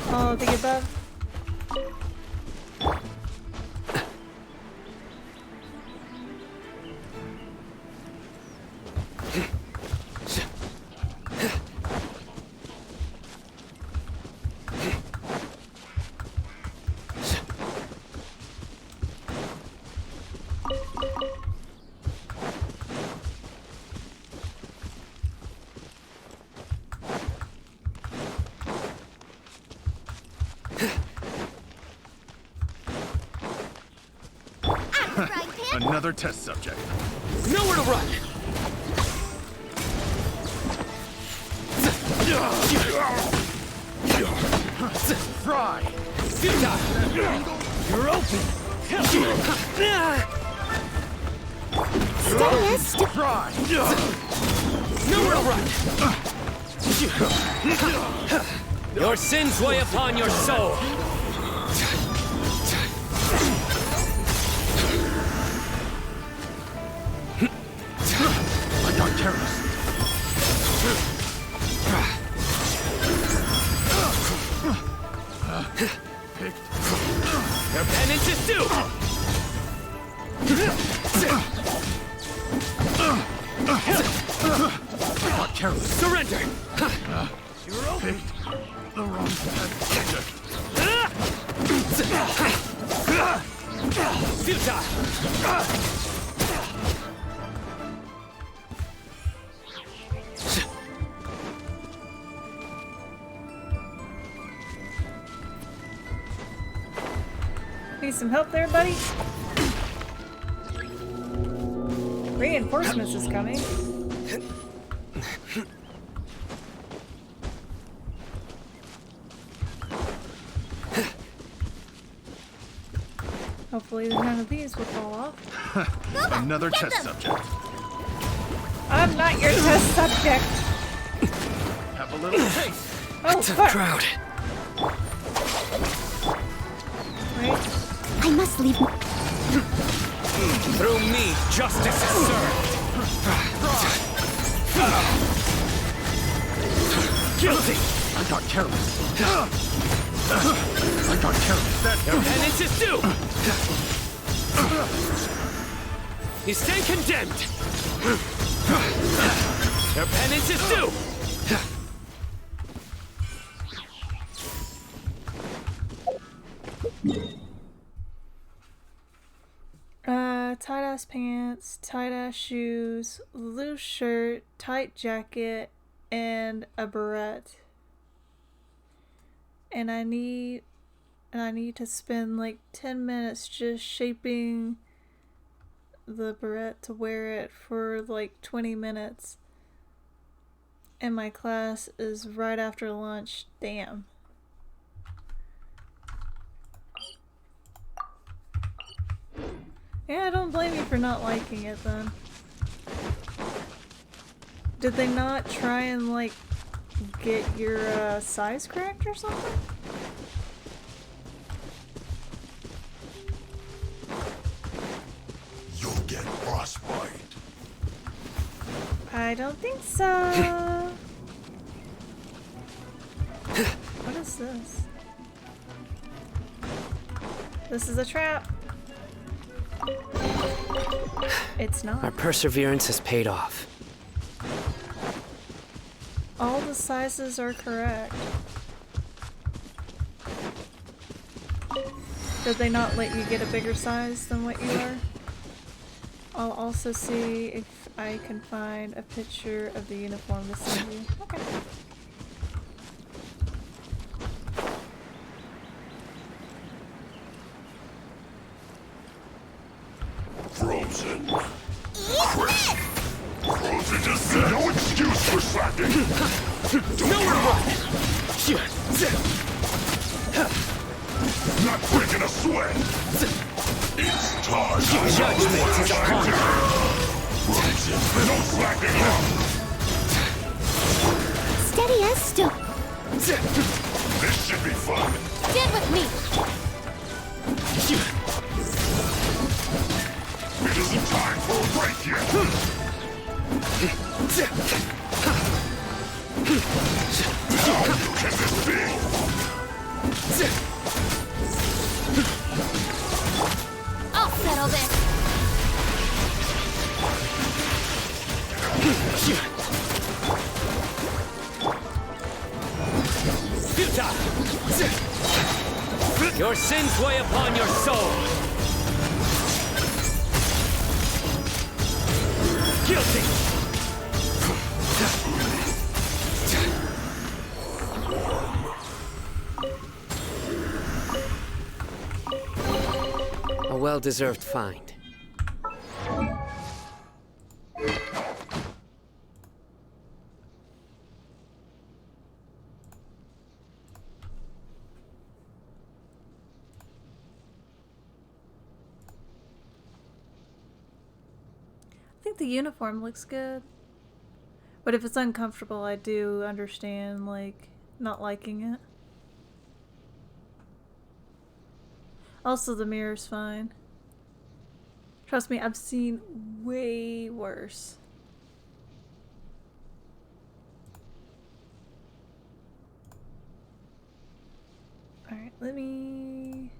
All of the above? Another test subject. Nowhere to run! Fry! You're open! Steadiest! Fry! Nowhere to run! Your sins weigh upon your soul! I got careless. Picked. Your penance is due! I got careless. Surrender! Picked the wrong test subject. Futile! Need some help there, buddy? Reinforcements is coming. Hopefully none of these will fall off. Another test subject. I'm not your test subject! Have a little taste. Oh, To the fuck! crowd. Right? I must leave. Through me, justice is served. Guilty! I got careless. I got careless. That Your penance is due! You stand condemned! Their penance is due! Tight-ass pants, tight-ass shoes, loose shirt, tight jacket, and a beret. And I need to spend like 10 minutes just shaping the beret to wear it for like 20 minutes. And my class is right after lunch. Damn. Yeah, I don't blame you for not liking it then. Did they not try and like get your size correct or something? You'll get frostbite. I don't think so. What is this? This is a trap. It's not. Our perseverance has paid off. All the sizes are correct. Did they not let you get a bigger size than what you are? I'll also see if I can find a picture of the uniform to send you. Okay. Frozen. Crisp. Frozen to set. No excuse for slacking. Nowhere to run! Not breaking a sweat. It's time. Judgment is upon you. Frozen. No slacking off. Steady as stone. This should be fun. Stand with me. It isn't time for a break yet. How new can this be? I'll settle this. Futile! Your sins weigh upon your soul! Guilty! A well-deserved find. I think the uniform looks good. But if it's uncomfortable, I do understand, like, not liking it. Also, the mirror's fine. Trust me, I've seen way worse. Alright, let me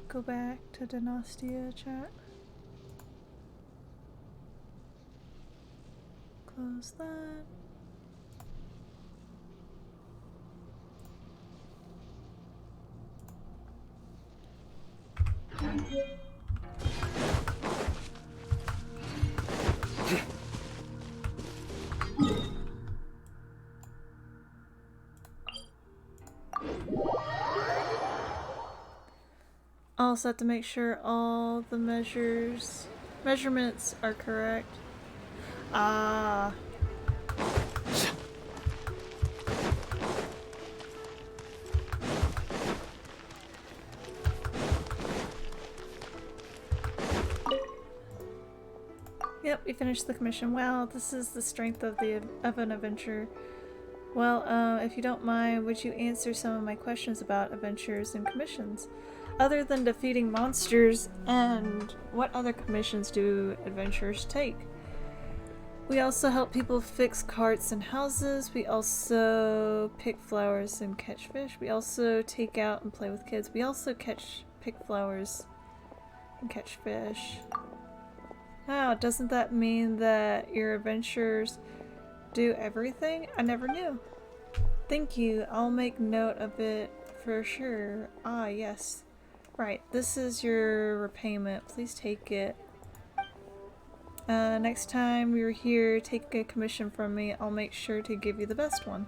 go back to Dynastia chat. Close that. Also have to make sure all the measurements are correct. Ah. Yep, we finished the commission. Wow, this is the strength of an adventure. Well, if you don't mind, would you answer some of my questions about adventures and commissions? Other than defeating monsters, and what other commissions do adventurers take? We also help people fix carts and houses. We also pick flowers and catch fish. We also take out and play with kids. We also pick flowers and catch fish. Wow, doesn't that mean that your adventures do everything? I never knew. Thank you. I'll make note of it for sure. Ah, yes. Right, this is your repayment. Please take it. Next time you're here, take a commission from me. I'll make sure to give you the best one.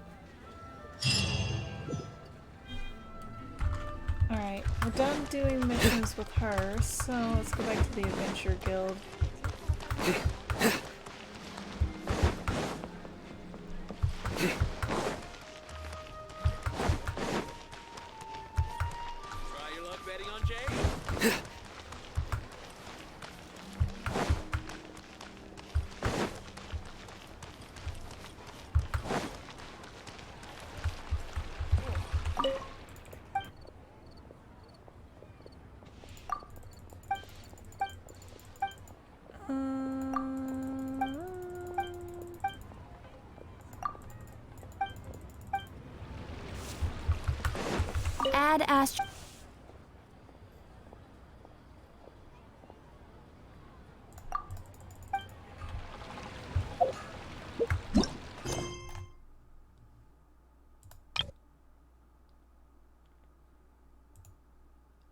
Alright, we're done doing missions with her, so let's go back to the Adventure Guild. Try your luck betting on Jay? Add Astro.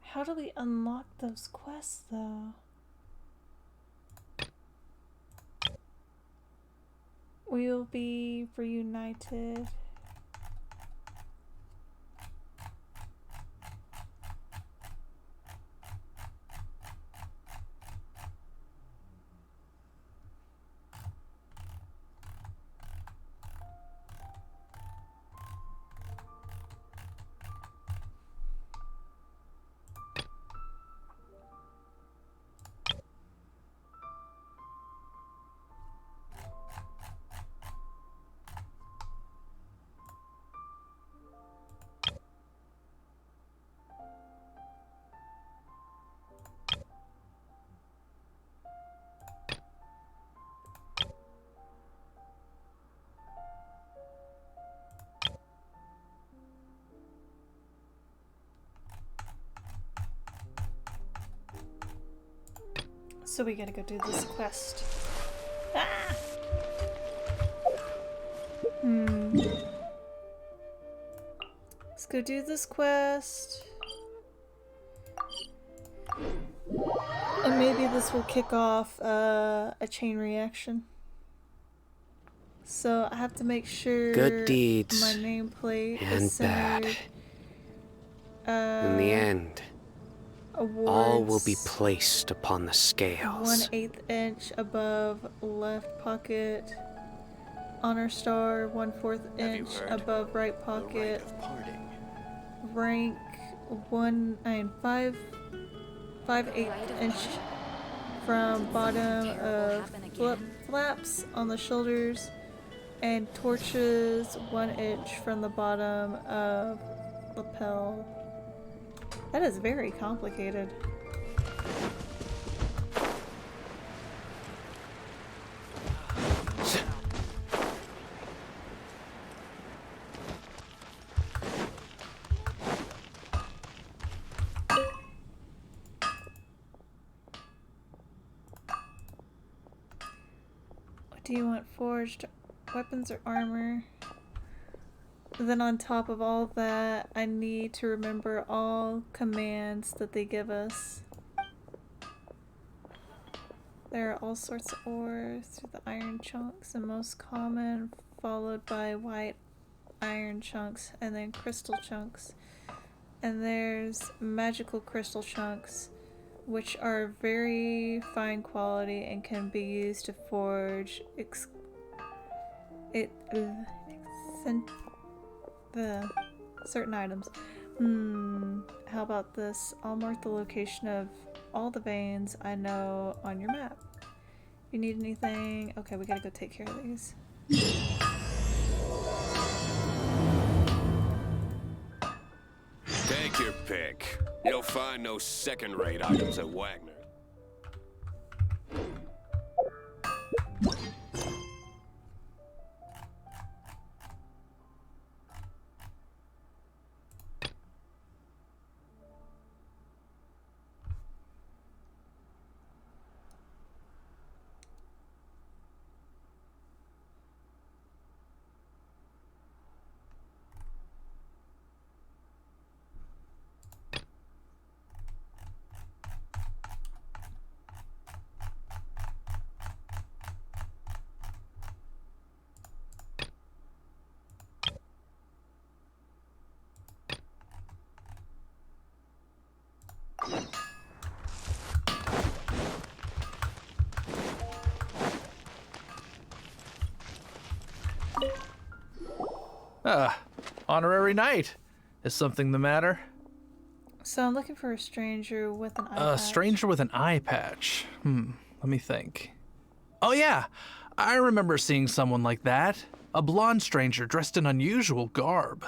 How do we unlock those quests, though? We'll be reunited. So we gotta go do this quest. Ah! Let's go do this quest. And maybe this will kick off a chain reaction. So I have to make sure Good deeds my nameplate and is bad. centered. In the end, all will be Awards. placed upon the scales. 1/8 inch above left pocket. Honor star 1/4 inch heard above right The pocket. rite of parting. Rank 5/8 inch from bottom of flaps on the shoulders, and torches 1 inch from the bottom of lapel. That is very complicated. What do you want? Forged weapons or armor? Then on top of all that, I need to remember all commands that they give us. There are all sorts of ores through the iron chunks, and most common, followed by white iron chunks, and then crystal chunks. And there's magical crystal chunks, which are very fine quality and can be used to forge certain items. How about this? I'll mark the location of all the veins I know on your map. If you need anything... Okay, we gotta go take care of these. Take your pick. You'll find no second-rate items at Wagner. Honorary knight. Is something the matter? So I'm looking for a stranger with an eye A patch. stranger with an eye patch. Let me think. Oh yeah, I remember seeing someone like that. A blonde stranger dressed in unusual garb.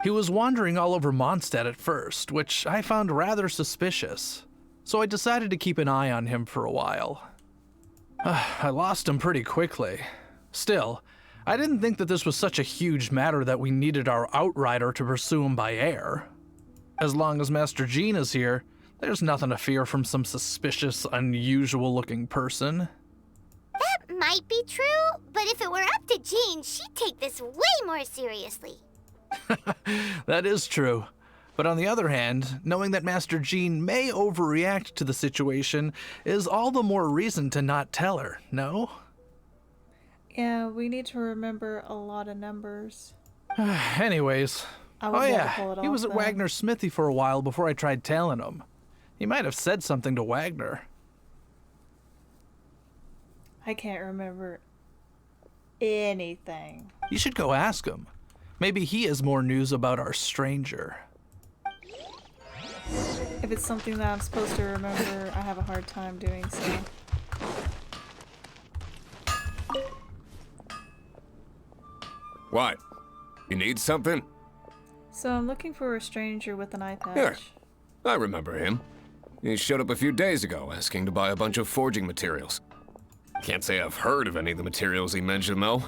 He was wandering all over Mondstadt at first, which I found rather suspicious. So I decided to keep an eye on him for a while. I lost him pretty quickly. Still, I didn't think that this was such a huge matter that we needed our outrider to pursue him by air. As long as Master Jean is here, there's nothing to fear from some suspicious, unusual-looking person. That might be true, but if it were up to Jean, she'd take this way more seriously. That is true. But on the other hand, knowing that Master Jean may overreact to the situation is all the more reason to not tell her, no? Yeah, we need to remember a lot of numbers. Anyways. I would Oh love to yeah, pull it he off, was at though. Wagner's smithy for a while before I tried tailing him. He might have said something to Wagner. I can't remember anything. You should go ask him. Maybe he has more news about our stranger. If it's something that I'm supposed to remember, I have a hard time doing so. What? You need something? So I'm looking for a stranger with an eye patch. Here. I remember him. He showed up a few days ago asking to buy a bunch of forging materials. Can't say I've heard of any of the materials he mentioned, though.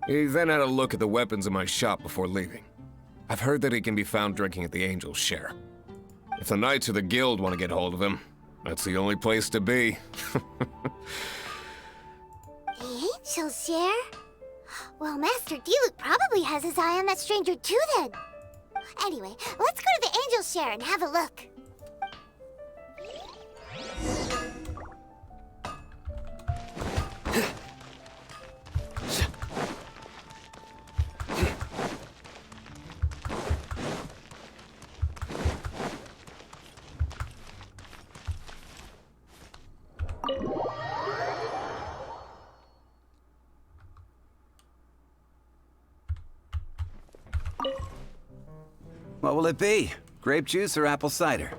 He then had a look at the weapons in my shop before leaving. I've heard that he can be found drinking at the Angel's Share. If the Knights or the Guild want to get hold of him, that's the only place to be. The Angel's Share? Well, Master Diluc probably has his eye on that stranger too then. Anyway, let's go to the Angel's Share and have a look. What will it be? Grape juice or apple cider?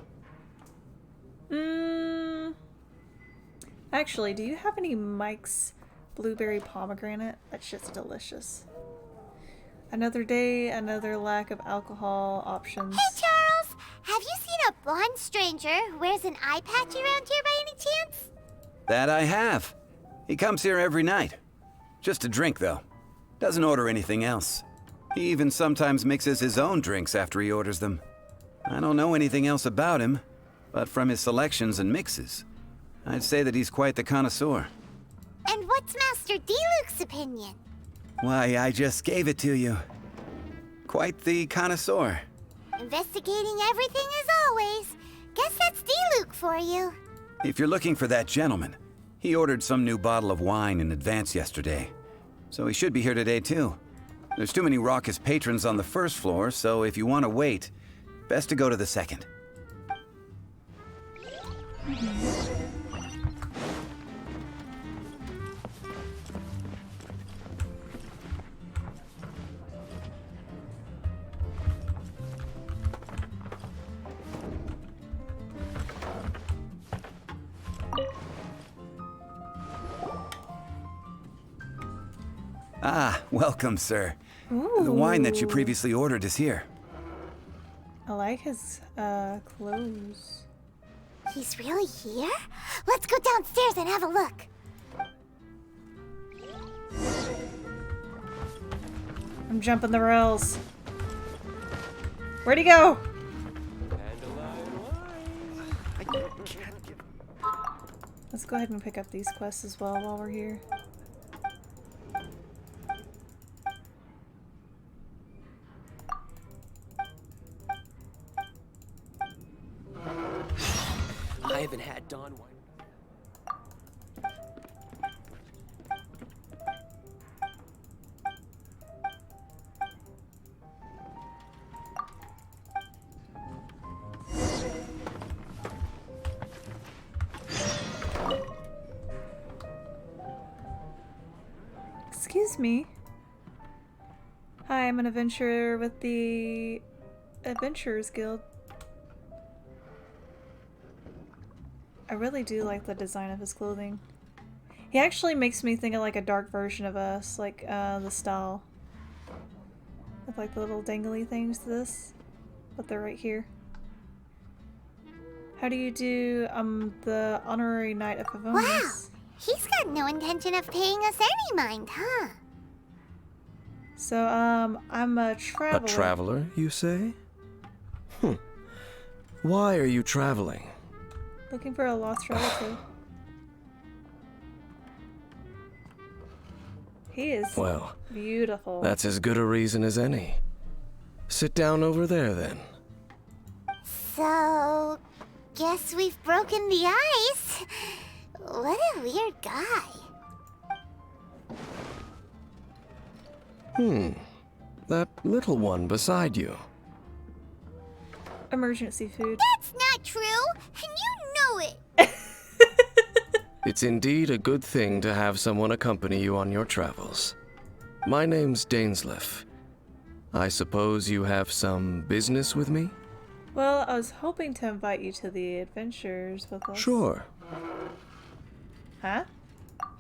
Actually, do you have any Mike's blueberry pomegranate? That shit's delicious. Another day, another lack of alcohol options. Hey, Charles! Have you seen a blonde stranger who wears an eye patch around here by any chance? That I have. He comes here every night. Just to drink, though. Doesn't order anything else. He even sometimes mixes his own drinks after he orders them. I don't know anything else about him, but from his selections and mixes, I'd say that he's quite the connoisseur. And what's Master Diluc's opinion? Why, I just gave it to you. Quite the connoisseur. Investigating everything as always. Guess that's Diluc for you. If you're looking for that gentleman, he ordered some new bottle of wine in advance yesterday. So he should be here today too. There's too many raucous patrons on the first floor, so if you want to wait, best to go to the second. Ah, welcome, sir. The wine that you previously ordered is here. I like his clothes. He's really here? Let's go downstairs and have a look. I'm jumping the rails. Where'd he go? Let's go ahead and pick up these quests as well while we're here. I haven't had Dawn wine. Excuse me. Hi, I'm an adventurer with the Adventurers Guild. I really do like the design of his clothing. He actually makes me think of like a dark version of us, like the style. With like the little dangly things to this, but they're right here. How do you do the honorary knight of Favonius? Wow, he's got no intention of paying us any mind, huh? So I'm a traveler. A traveler, you say? Why are you traveling? Looking for a lost relative. He is beautiful. That's as good a reason as any. Sit down over there, then. So, guess we've broken the ice. What a weird guy. That little one beside you. Emergency food. That's not true, and you know it. It's indeed a good thing to have someone accompany you on your travels. My name's Dainsleif. I suppose you have some business with me? Well, I was hoping to invite you to the adventures with us. Sure. Huh?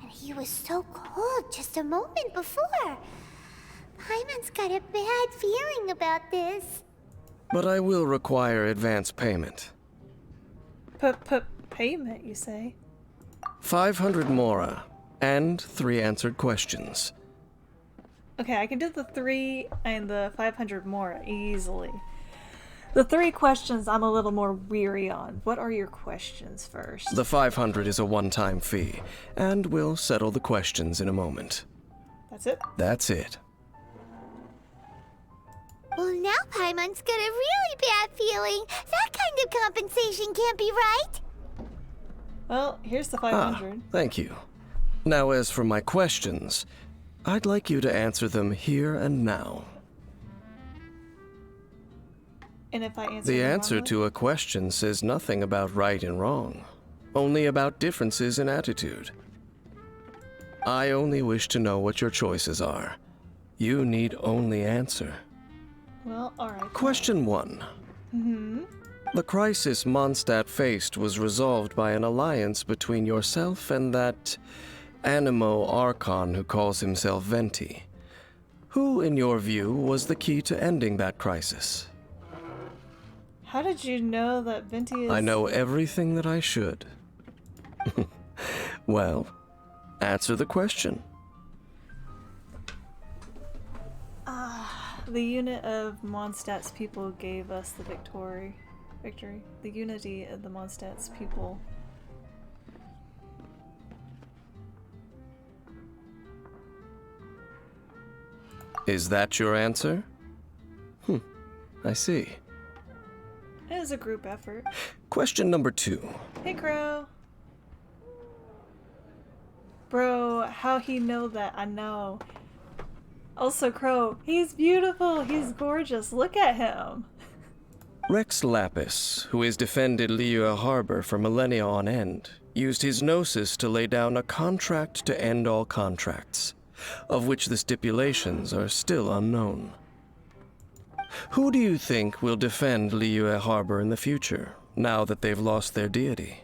And he was so cold just a moment before. Paimon's got a bad feeling about this. But I will require advance payment. Payment, you say? 500 mora, and 3 answered questions. Okay, I can do the 3 and the 500 more easily. The 3 questions I'm a little more weary on. What are your questions first? The 500 is a one-time fee, and we'll settle the questions in a moment. That's it? That's it. Well, now Paimon's got a really bad feeling. That kind of compensation can't be right. Well, here's the 500. Thank you. Now, as for my questions, I'd like you to answer them here and now. And if I answer The them answer wrongly? to a question says nothing about right and wrong, only about differences in attitude. I only wish to know what your choices are. You need only answer. Well, alright. Question 1. The crisis Mondstadt faced was resolved by an alliance between yourself and that Animo Archon who calls himself Venti. Who, in your view, was the key to ending that crisis? How did you know that Venti is... I know everything that I should. Well, answer the question. The unit of Mondstadt's people gave us the victory. The unity of the Mondstadt's people. Is that your answer? I see. It is a group effort. Question number 2. Hey, Crow. Bro, how he know that? I know. Also, Crow, he's beautiful. He's gorgeous. Look at him. Rex Lapis, who has defended Liyue Harbor for millennia on end, used his gnosis to lay down a contract to end all contracts, of which the stipulations are still unknown. Who do you think will defend Liyue Harbor in the future, now that they've lost their deity?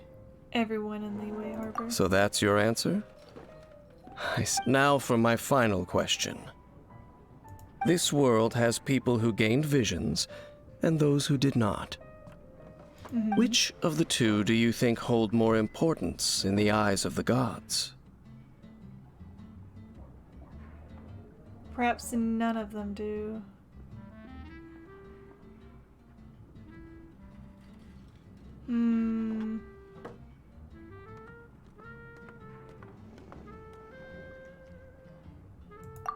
Everyone in Liyue Harbor. So that's your answer? Now for my final question. This world has people who gained visions, and those who did not. Which of the two do you think hold more importance in the eyes of the gods? Perhaps none of them do.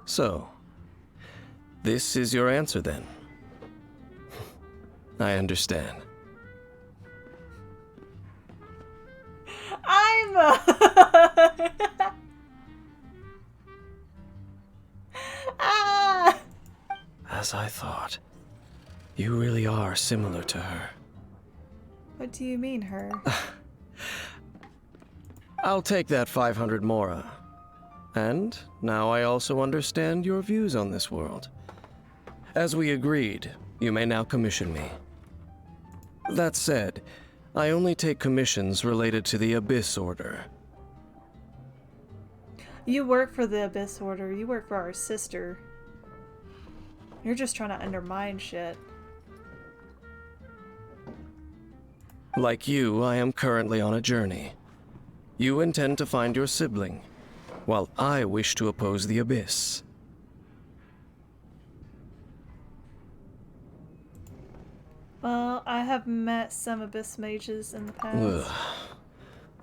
So, this is your answer then? I understand. As I thought. You really are similar to her. What do you mean, her? I'll take that 500 mora. And now I also understand your views on this world. As we agreed, you may now commission me. That said, I only take commissions related to the Abyss Order. You work for the Abyss Order. You work for our sister. You're just trying to undermine shit. Like you, I am currently on a journey. You intend to find your sibling, while I wish to oppose the Abyss. Well, I have met some Abyss mages in the past. Ugh.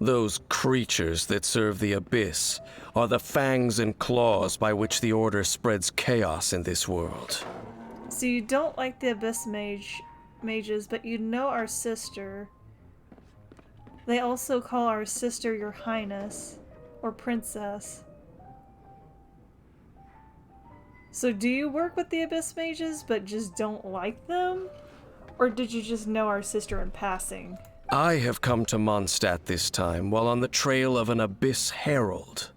Those creatures that serve the Abyss are the fangs and claws by which the Order spreads chaos in this world. So you don't like the Abyss mages, but you know our sister. They also call our sister Your Highness, or Princess. So do you work with the Abyss mages, but just don't like them? Or did you just know our sister in passing? I have come to Mondstadt this time while on the trail of an Abyss Herald.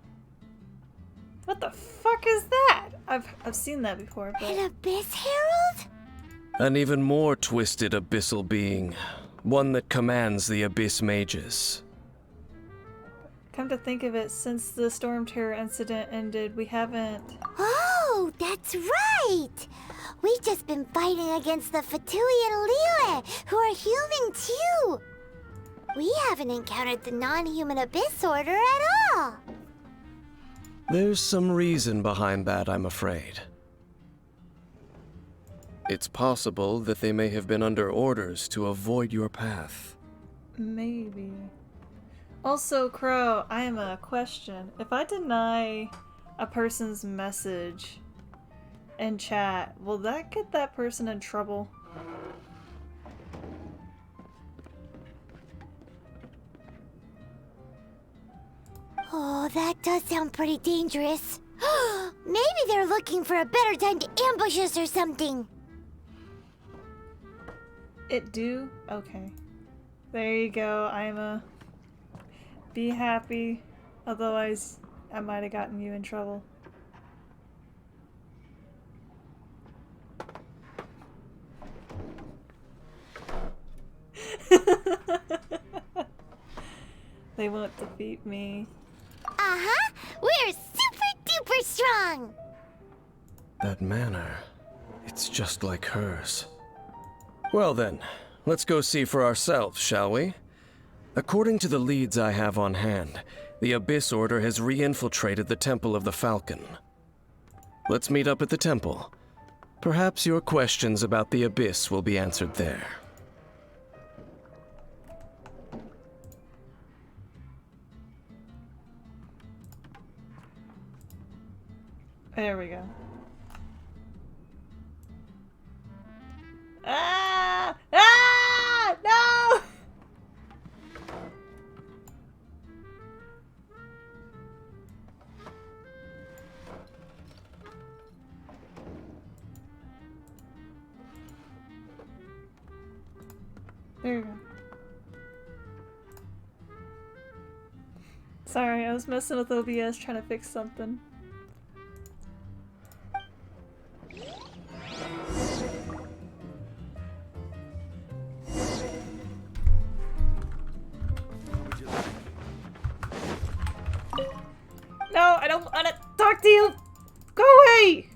What the fuck is that? I've seen that before, but... An Abyss Herald? An even more twisted abyssal being. One that commands the Abyss mages. Come to think of it, since the Storm Terror incident ended, we haven't... Oh, that's right! We've just been fighting against the Fatui and Liyue, who are human too! We haven't encountered the non-human Abyss Order at all! There's some reason behind that, I'm afraid. It's possible that they may have been under orders to avoid your path. Maybe. Also, Crow, I am a question. If I deny a person's message in chat, will that get that person in trouble? Oh, that does sound pretty dangerous. Maybe they're looking for a better time to ambush us or something. It do? Okay. There you go, Ima. Be happy. Otherwise, I might have gotten you in trouble. They won't defeat me. Uh-huh! We're super duper strong! That manner, it's just like hers. Well then, let's go see for ourselves, shall we? According to the leads I have on hand, the Abyss Order has re-infiltrated the Temple of the Falcon. Let's meet up at the temple. Perhaps your questions about the Abyss will be answered there. There we go. Ah! Ah! No! There you go. Sorry, I was messing with OBS trying to fix something. No, I don't want to talk to you! Go away!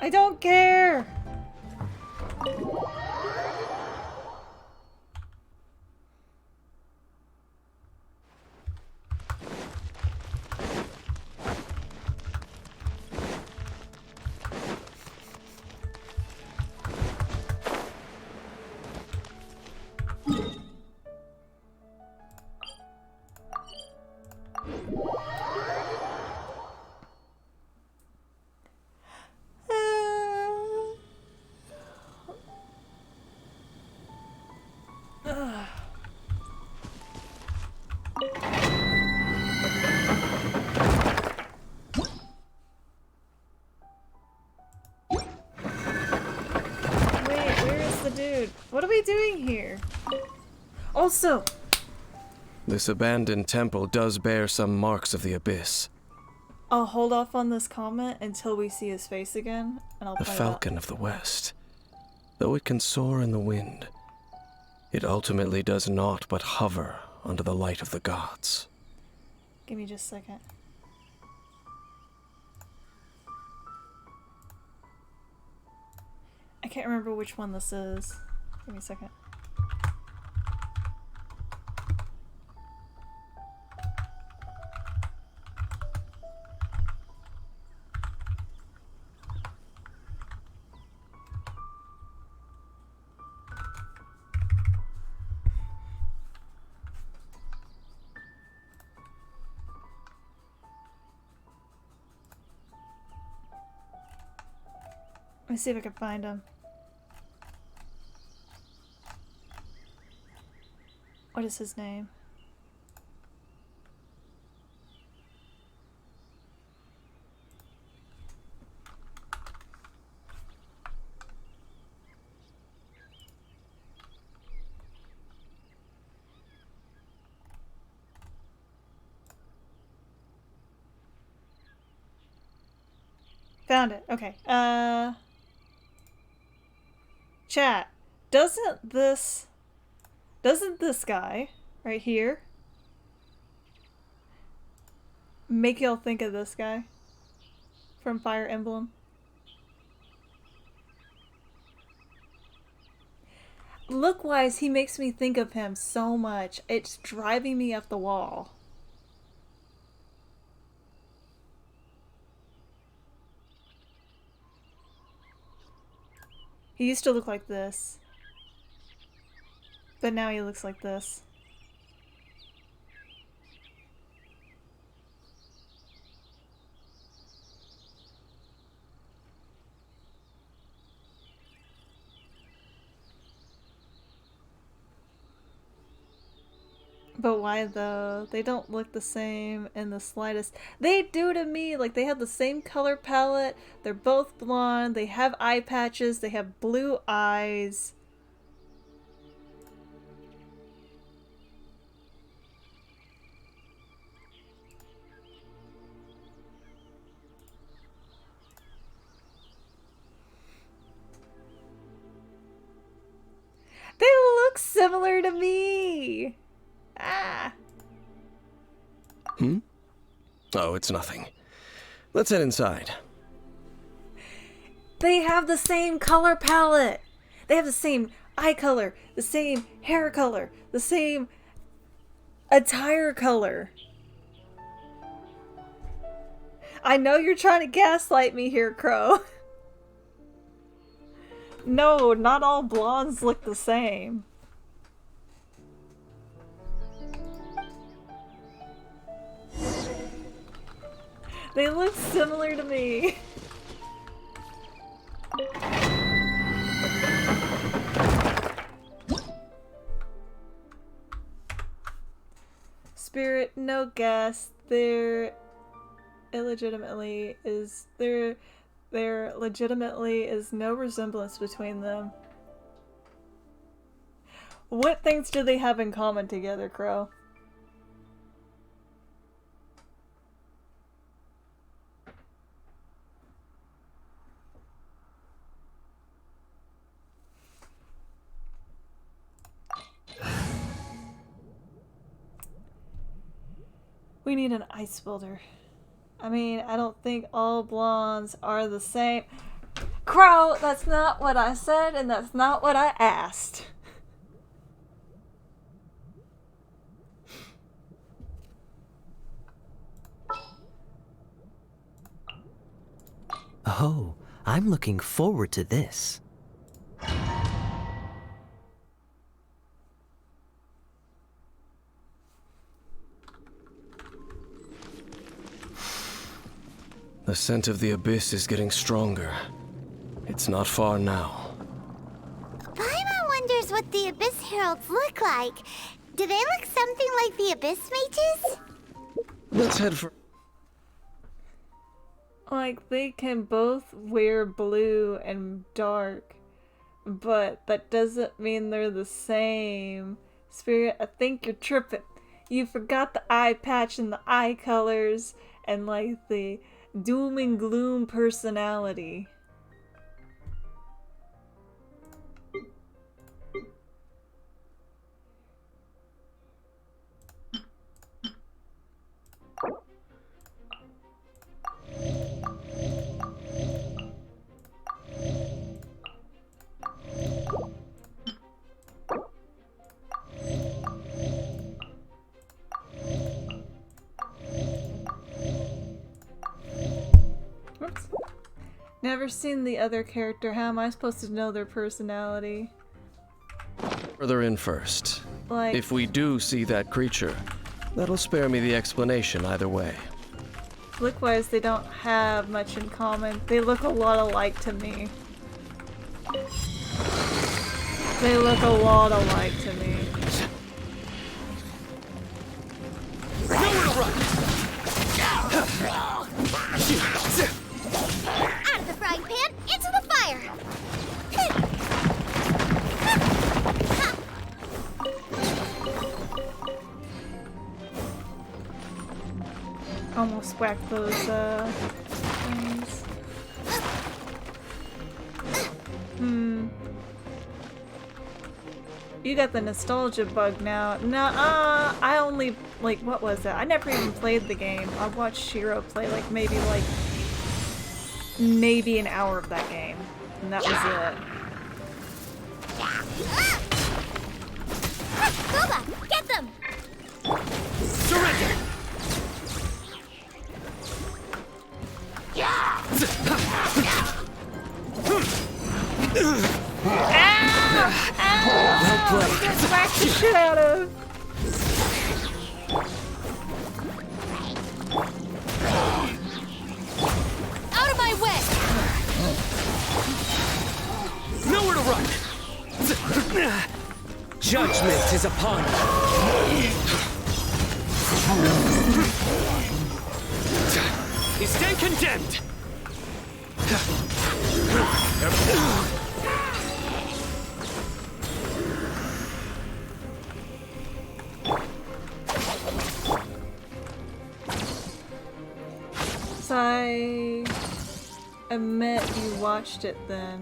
I don't care! What are we doing here? Also, this abandoned temple does bear some marks of the Abyss. I'll hold off on this comment until we see his face again, and I'll The point Falcon of the West. Though it can soar in the wind, it ultimately does naught but hover under the light of the gods. Give me just a second. I can't remember which one this is. Give me a second. Let me see if I can find him. What is his name? Found it. Okay. Chat. Doesn't this guy right here make y'all think of this guy from Fire Emblem? Look-wise, he makes me think of him so much. It's driving me up the wall. He used to look like this. But now he looks like this. But why though? They don't look the same in the slightest. They do to me. Like, they have the same color palette. They're both blonde. They have eye patches. They have blue eyes. They look similar to me. Ah. Oh, it's nothing. Let's head inside. They have the same color palette. They have the same eye color, the same hair color, the same attire color. I know you're trying to gaslight me here, Crow. No, not all blondes look the same. They look similar to me. Spirit, no gas. There legitimately is no resemblance between them. What things do they have in common together, Crow? We need an ice builder. I mean, I don't think all blondes are the same. Crow, that's not what I said, and that's not what I asked. Oh, I'm looking forward to this. The scent of the Abyss is getting stronger. It's not far now. Paimon wonders what the Abyss Heralds look like. Do they look something like the Abyss Mages? Let's head for... Like, they can both wear blue and dark, but that doesn't mean they're the same. Spirit, I think you're tripping. You forgot the eye patch and the eye colors, and like the doom and gloom personality. Whoops. Never seen the other character. How am I supposed to know their personality? Further in first. Like, If we do see that creature, that'll spare me the explanation either way. look-wise, they don't have much in common. They look a lot alike to me. They look a lot alike to me. Nowhere to run! Out of the frying pan, into the fire! Almost whacked those things. You got the nostalgia bug now. Nah, I only, like, what was it? I never even played the game. I watched Shiro play maybe an hour of that game. And that was it. Boba, get them! Surrender! Well played. Get smacked the shit out of. Out of my way! Nowhere to run! Judgment is upon you. You stand condemned! So I admit you watched it then.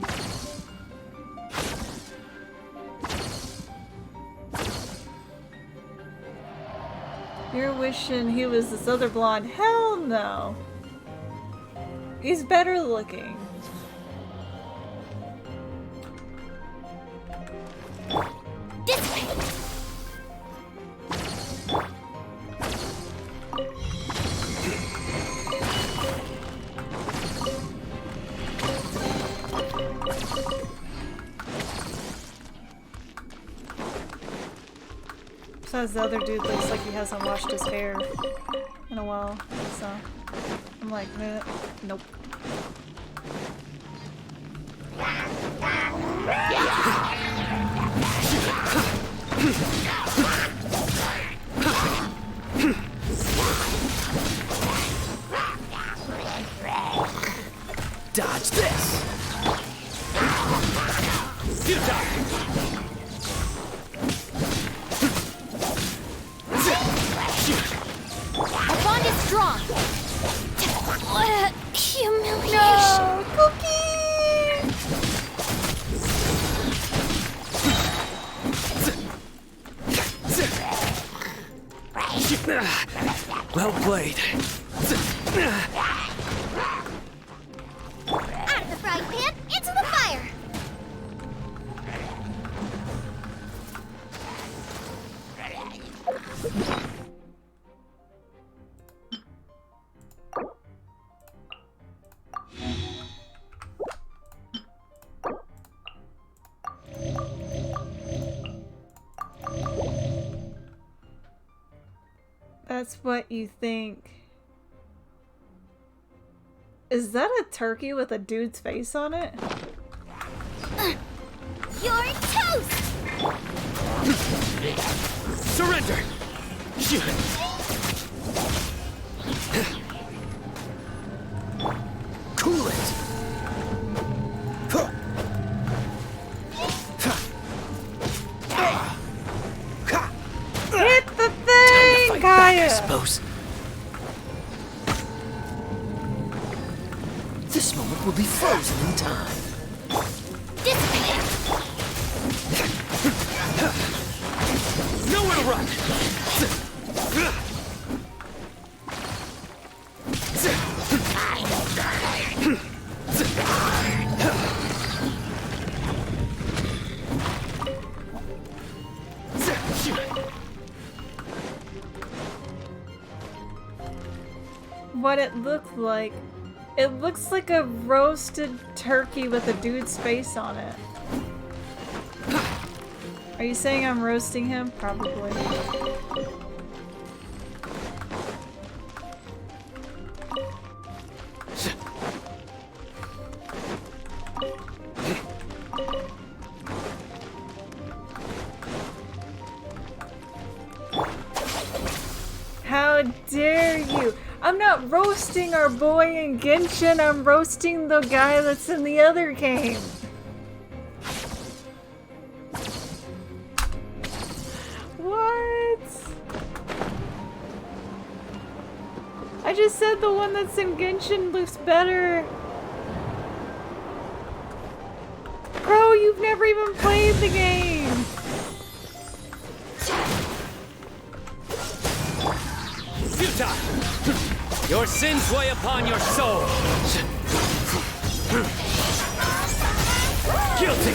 You're wishing he was this other blonde. Hell no. He's better looking. This way! Besides, the other dude looks like he hasn't washed his hair in a while, so I'm like, nope. Dodge this! You die! Our bond is strong! What a humiliation! No, Cookie! Well played. Out of the frying pan, into the fire! That's what you think. Is that a turkey with a dude's face on it? You're toast! Surrender! Cool it! Hit the thing, Kaya! I suppose. This moment will be frozen in time. Nowhere to run! What it looked like. It looks like a roasted turkey with a dude's face on it. Are you saying I'm roasting him? Probably. How dare you! I'm not roasting our boy in Genshin, I'm roasting the guy that's in the other game. What? I just said the one that's in Genshin looks better. Bro, you've never even played the game. Futile! Your sins weigh upon your soul! Guilty!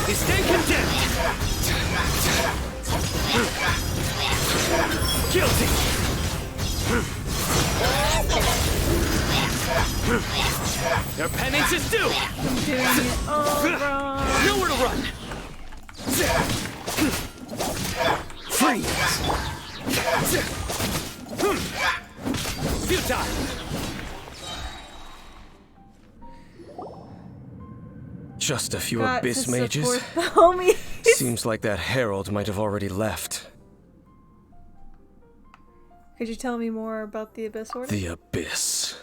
You stay condemned! Guilty! Your penance is due! I'm doing it all wrong. Nowhere to run! Freeze! Futile! Just a few Got Abyss to mages? support the homies. Seems like that herald might have already left. Could you tell me more about the Abyss Order? The Abyss.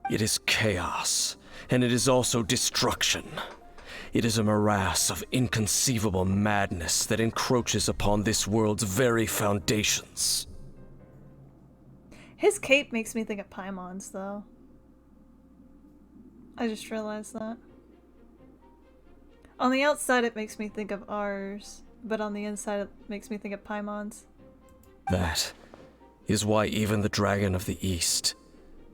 It is chaos, and it is also destruction. It is a morass of inconceivable madness that encroaches upon this world's very foundations. His cape makes me think of Paimon's, though. I just realized that. On the outside, it makes me think of ours, but on the inside, it makes me think of Paimon's. That is why even the Dragon of the East,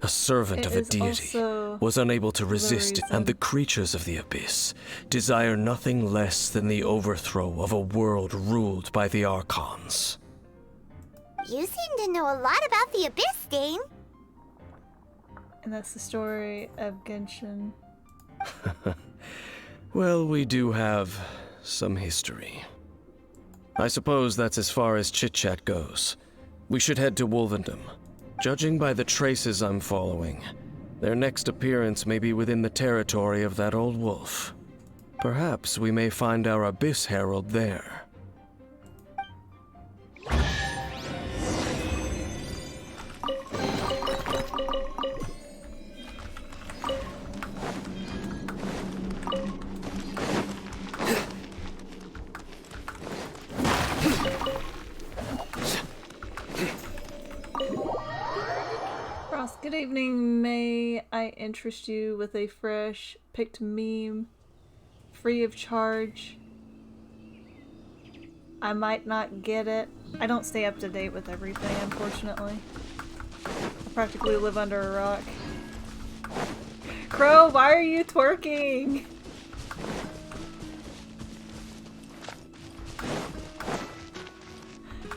a servant of a deity, was unable to resist, and the creatures of the Abyss desire nothing less than the overthrow of a world ruled by the Archons. You seem to know a lot about the Abyss, Dane. And that's the story of Genshin. Well, we do have some history. I suppose that's as far as chit-chat goes. We should head to Wolvendom. Judging by the traces I'm following, their next appearance may be within the territory of that old wolf. Perhaps we may find our Abyss Herald there. Good evening. May I interest you with a fresh picked meme, free of charge? I might not get it. I don't stay up to date with everything, unfortunately. I practically live under a rock. Crow, why are you twerking?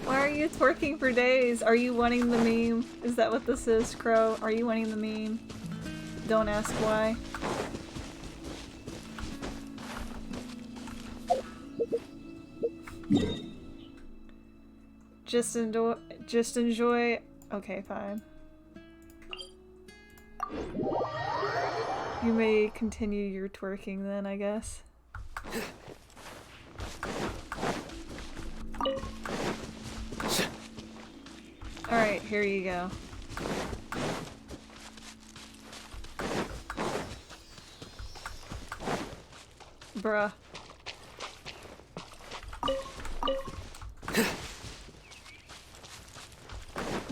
Why are you twerking for days? Are you wanting the meme? Is that what this is, Crow? Are you wanting the meme? Don't ask why. Just enjoy. Okay, fine. You may continue your twerking then, I guess. Alright, here you go. Bruh.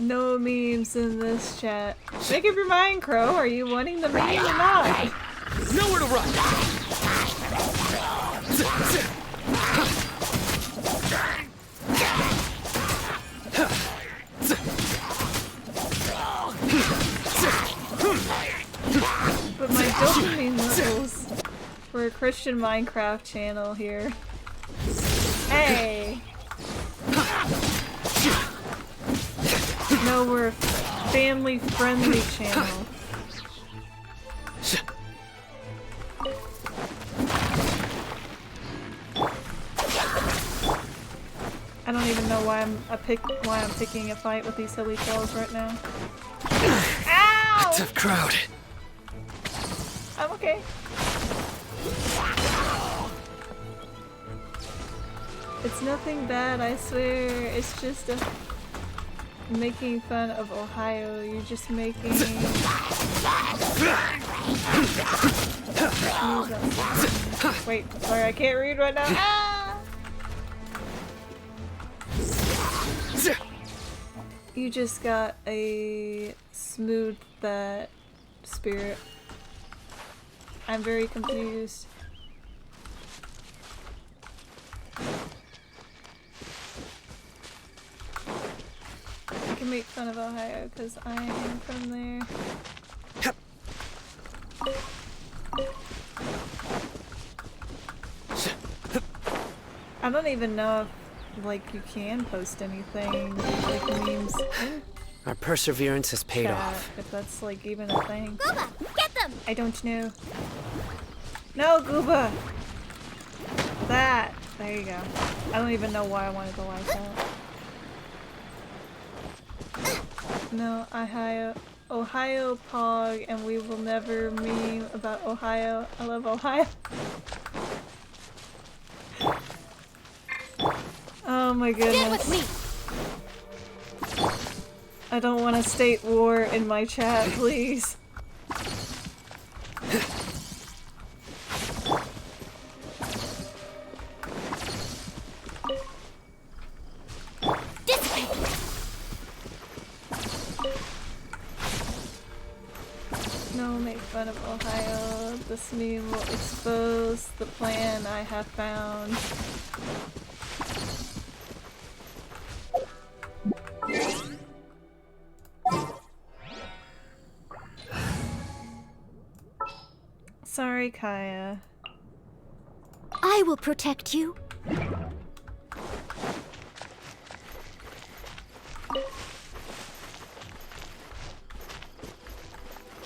No memes in this chat. Make up your mind, Crow. Are you wanting the meme or not? Nowhere to run! But my dopamine levels for a Christian Minecraft channel here. Hey! No, we're a family-friendly channel. I don't even know why I'm picking a fight with these hilly trolls right now. Ow! A tough crowd. I'm okay. It's nothing bad, I swear. It's just making fun of Ohio. You're just making... Wait, sorry, I can't read right now. Ah! You just got a smooth that spirit. I'm very confused. I can make fun of Ohio because I am from there. I don't even know if like you can post anything like memes in Our perseverance has paid chat, off. if that's like even a thing. Gooba, get them! I don't know. No, Gooba! That! There you go. I don't even know why I wanted to like that. No, Ohio Pog, and we will never meme about Ohio. I love Ohio. Oh my goodness. Get with me! I don't want to state war in my chat, please. No, make fun of Ohio. This meme will expose the plan I have found. Sorry, Kaya. I will protect you.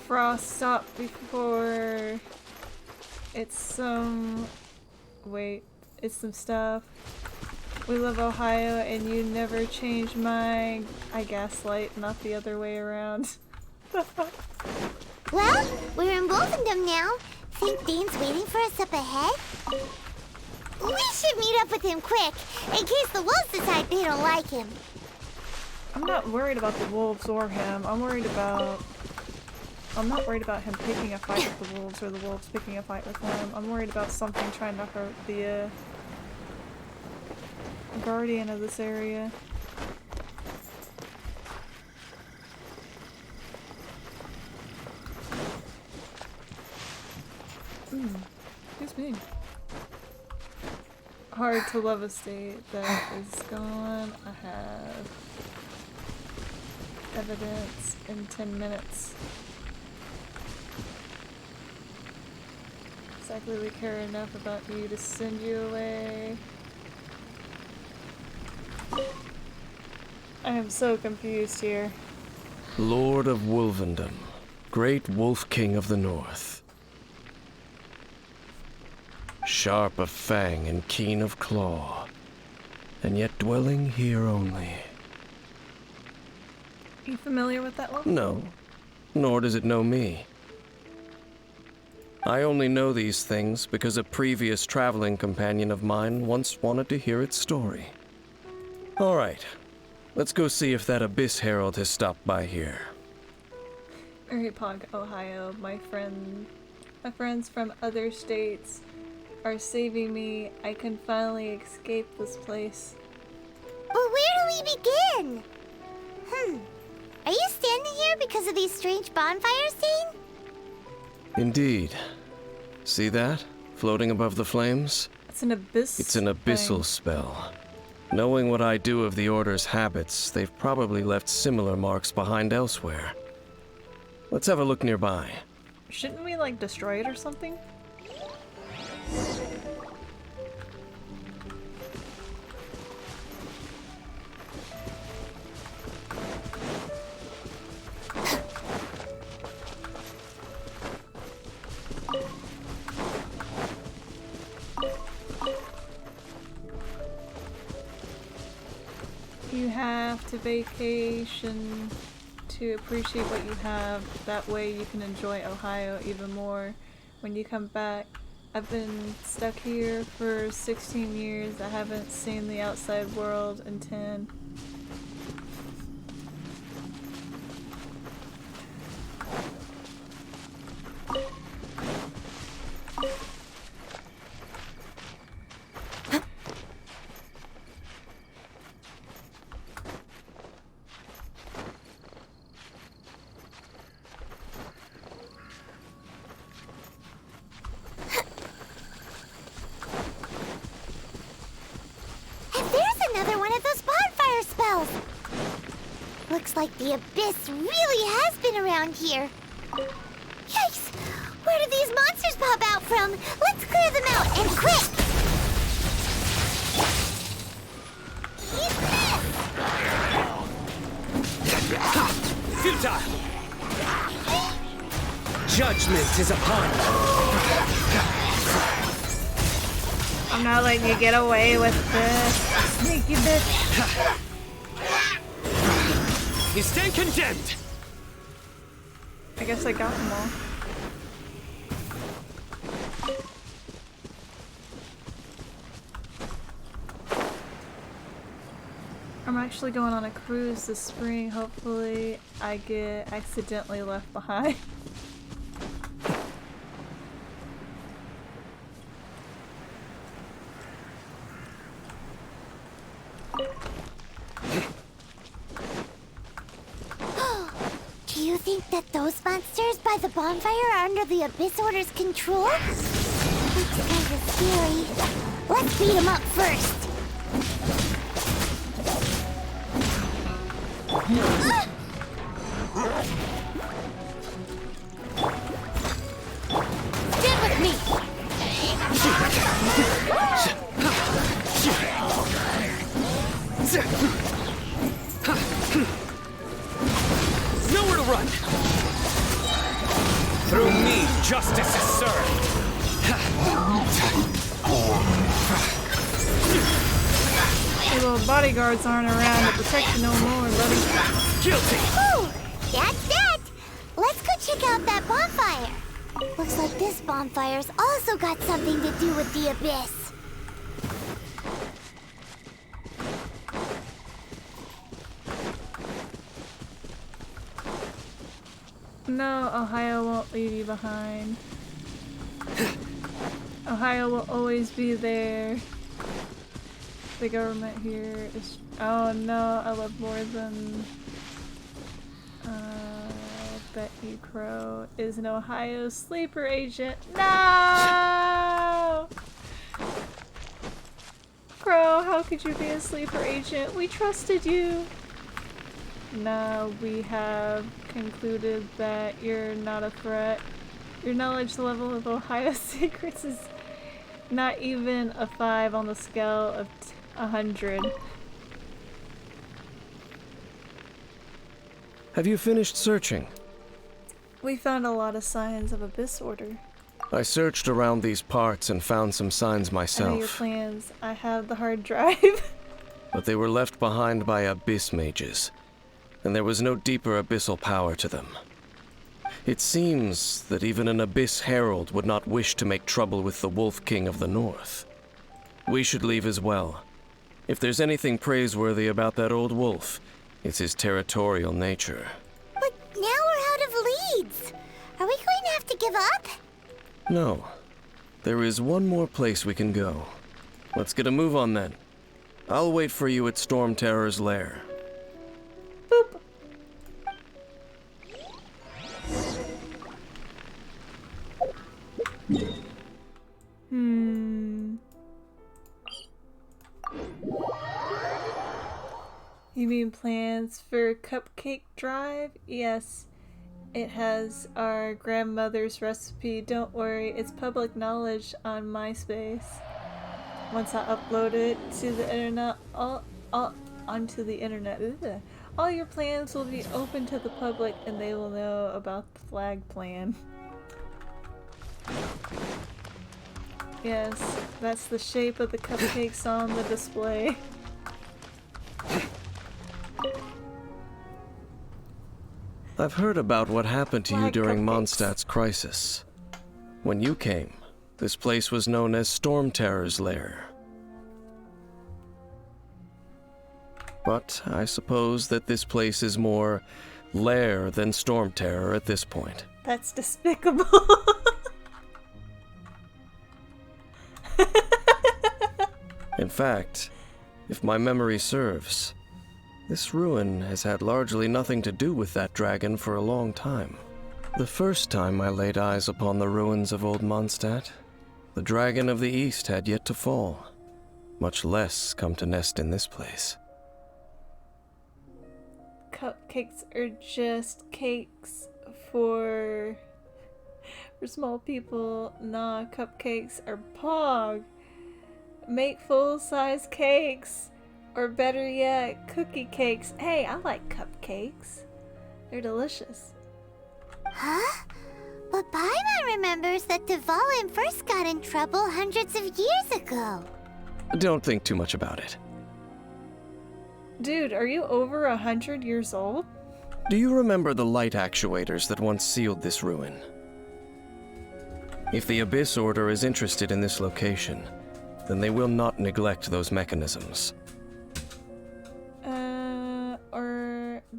Frost, stop before it's some... Wait, it's some stuff. We love Ohio and you never change my... I gaslight, not the other way around. Well, we're in Wolfendom now. Think Dane's waiting for us up ahead? We should meet up with him quick, in case the wolves decide they don't like him. I'm not worried about the wolves or him. I'm not worried about him picking a fight with the wolves or the wolves picking a fight with him. I'm worried about something trying to hurt the guardian of this area. Excuse me. Hard to love a state that is gone. I have evidence in 10 minutes. Exactly, we care enough about you to send you away. I am so confused here. Lord of Wolvendom, great Wolf King of the North. Sharp of fang and keen of claw, and yet dwelling here only. You familiar with that one? No, nor does it know me. I only know these things because a previous traveling companion of mine once wanted to hear its story. All right, let's go see if that Abyss Herald has stopped by here. Alright, Pog, Ohio. My friends from other states are saving me. I can finally escape this place. But where do we begin? Are you standing here because of these strange bonfires, Zane? Indeed. See that? Floating above the flames? It's an abyss. It's an abyssal spell. Knowing what I do of the Order's habits, they've probably left similar marks behind elsewhere. Let's have a look nearby. Shouldn't we, like, destroy it or something? You have to vacation to appreciate what you have. That way you can enjoy Ohio even more when you come back. I've been stuck here for 16 years. I haven't seen the outside world in 10. Like the Abyss really has been around here. Yikes! Where did these monsters pop out from? Let's clear them out, and quick! Futile! Judgment is upon you. I'm not letting you get away with this, sneaky bitch. You stand condemned! I guess I got them all. I'm actually going on a cruise this spring. Hopefully I get accidentally left behind. Do you think that those monsters by the bonfire are under the Abyss Order's control? That's kind of scary. Let's beat them up first. Stand with me. Nowhere to run! Through me, justice is served! Your little bodyguards aren't around to protect you no more, buddy. Guilty! Whew! That's that! Let's go check out that bonfire. Looks like this bonfire's also got something to do with the Abyss. No, Ohio won't leave you behind. Ohio will always be there. The government here is... Oh no, I love more than... Betty Crow is an Ohio sleeper agent. No! Crow, how could you be a sleeper agent? We trusted you! Now we have concluded that you're not a threat. Your knowledge level of Ohio secrets is not even a 5 on the scale of 100. Have you finished searching? We found a lot of signs of Abyss Order. I searched around these parts and found some signs I know your myself, plans. I have the hard drive. but they were left behind by Abyss mages, and there was no deeper abyssal power to them. It seems that even an Abyss Herald would not wish to make trouble with the Wolf King of the North. We should leave as well. If there's anything praiseworthy about that old wolf, it's his territorial nature. But now we're out of leads. Are we going to have to give up? No. There is one more place we can go. Let's get a move on then. I'll wait for you at Storm Terror's lair. Boop. You mean plans for cupcake drive? Yes. It has our grandmother's recipe. Don't worry, it's public knowledge on MySpace. Once I upload it to the internet, onto the internet, all your plans will be open to the public and they will know about the flag plan. Yes, that's the shape of the cupcakes on the display. I've heard about what happened to you Flag during cupcakes. Mondstadt's crisis. When you came, this place was known as Storm Terror's lair. But I suppose that this place is more lair than Storm Terror at this point. That's despicable. In fact, if my memory serves, this ruin has had largely nothing to do with that dragon for a long time. The first time I laid eyes upon the ruins of Old Mondstadt, the dragon of the East had yet to fall, much less come to nest in this place. Cupcakes are just cakes for small people. Nah, cupcakes are pog. Make full-size cakes. Or better yet, cookie cakes. Hey, I like cupcakes. They're delicious. Huh? But Paimon remembers that Dvalin first got in trouble hundreds of years ago. Don't think too much about it. Dude, are you over 100 years old? Do you remember the light actuators that once sealed this ruin? If the Abyss Order is interested in this location, then they will not neglect those mechanisms.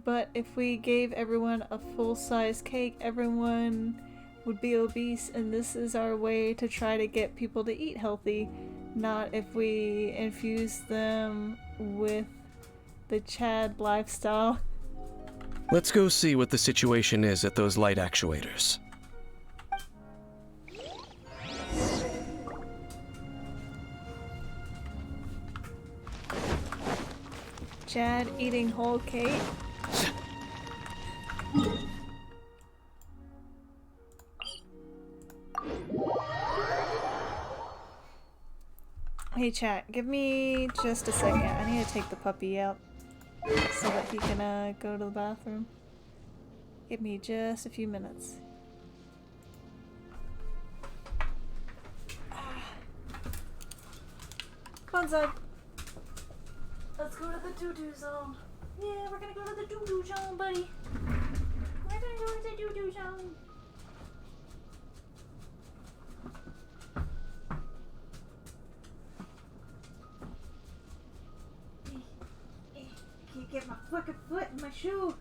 But if we gave everyone a full-size cake, everyone would be obese, and this is our way to try to get people to eat healthy, not if we infuse them with the Chad lifestyle. Let's go see what the situation is at those light actuators. Chad eating whole cake? Hey chat, give me just a second. I need to take the puppy out so that he can go to the bathroom. Give me just a few minutes. Come on, inside. Let's go to the doo-doo zone. Yeah, we're gonna go to the doo-doo zone, buddy. We're gonna go to the doo-doo zone. Can't get my fucking foot in my shoe.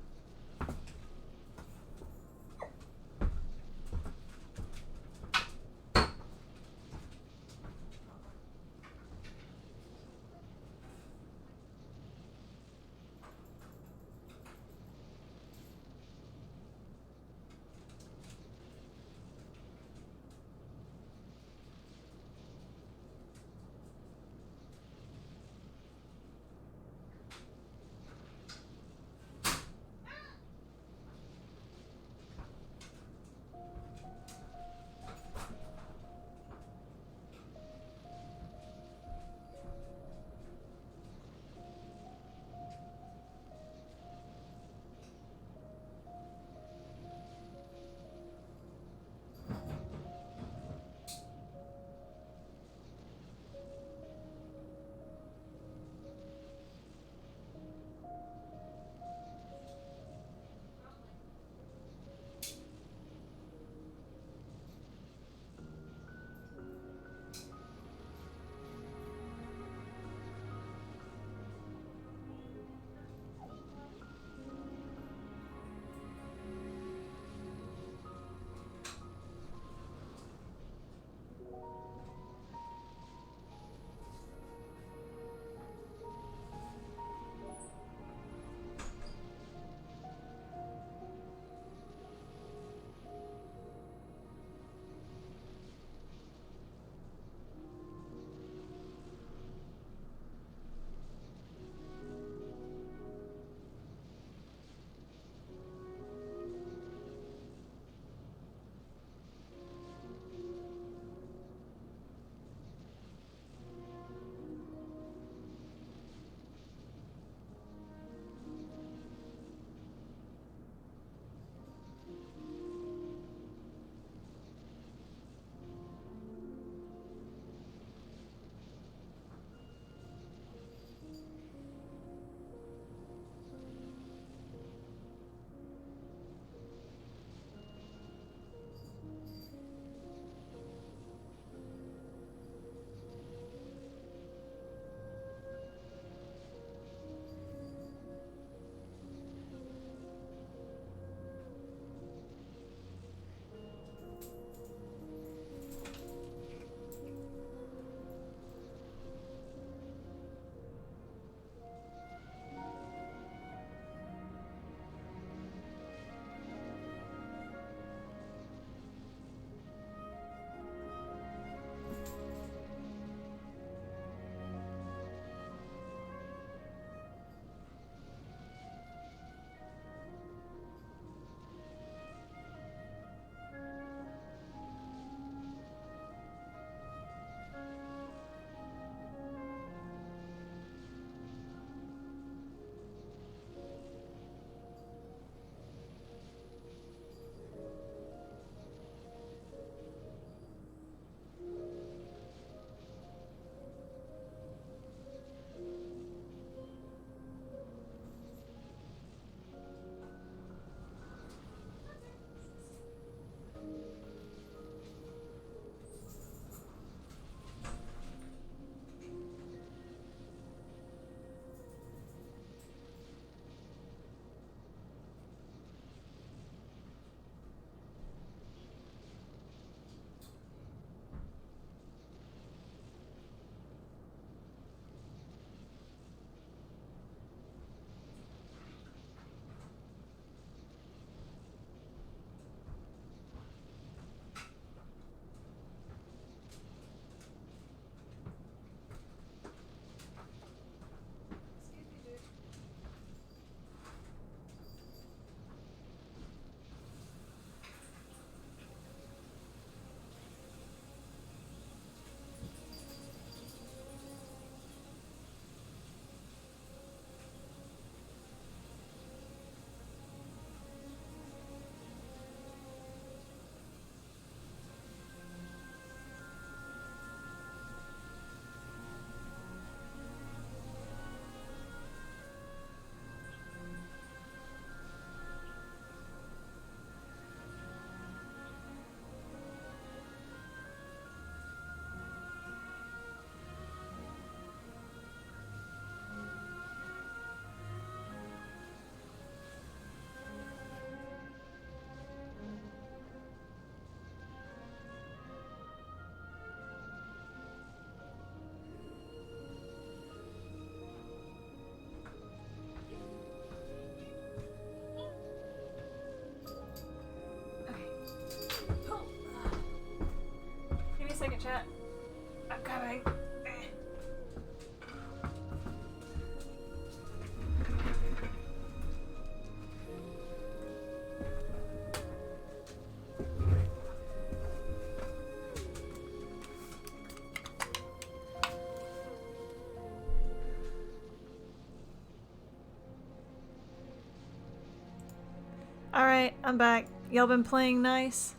Alright, I'm back. Y'all been playing nice?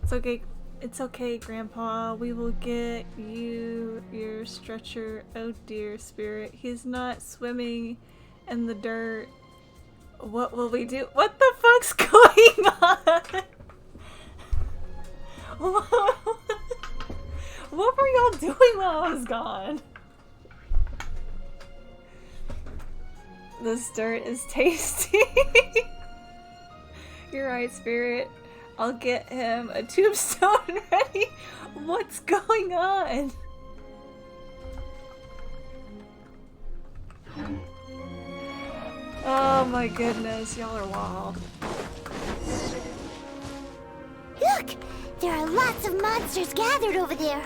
It's okay. It's okay, Grandpa. We will get you your stretcher. Oh dear, Spirit. He's not swimming in the dirt. What will we do? What the fuck's going on? What were y'all doing while I was gone? This dirt is tasty. You're right, Spirit. I'll get him a tombstone ready. What's going on? Oh my goodness, y'all are wild. Look! There are lots of monsters gathered over there.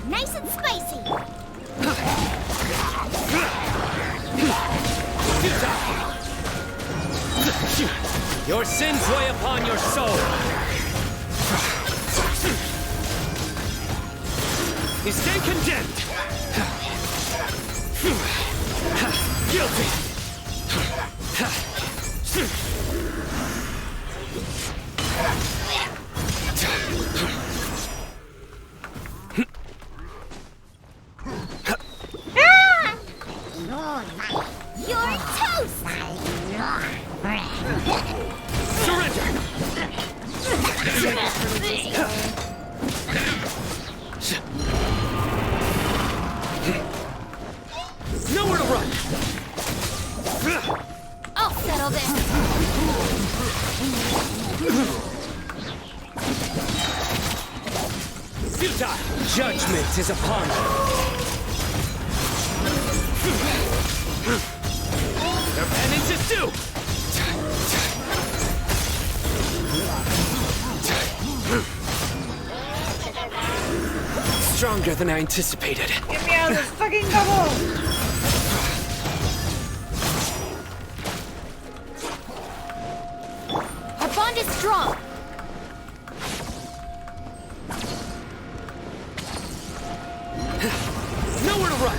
Nice and spicy. Your sins weigh upon your soul. You stand condemned. Guilty. You're toast! Surrender! Nowhere to run! I'll settle this! Futile! Judgment is upon you! Their penance is due! Stronger than I anticipated. Get me out of this fucking bubble! Our bond is strong! Nowhere to run!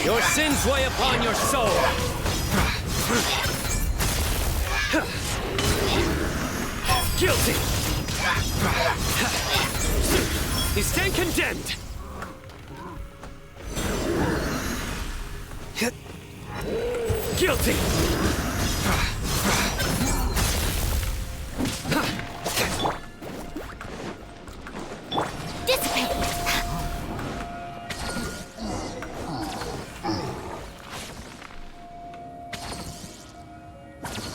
Your sins weigh upon your soul! Guilty! You stand condemned! Guilty! Dissipate!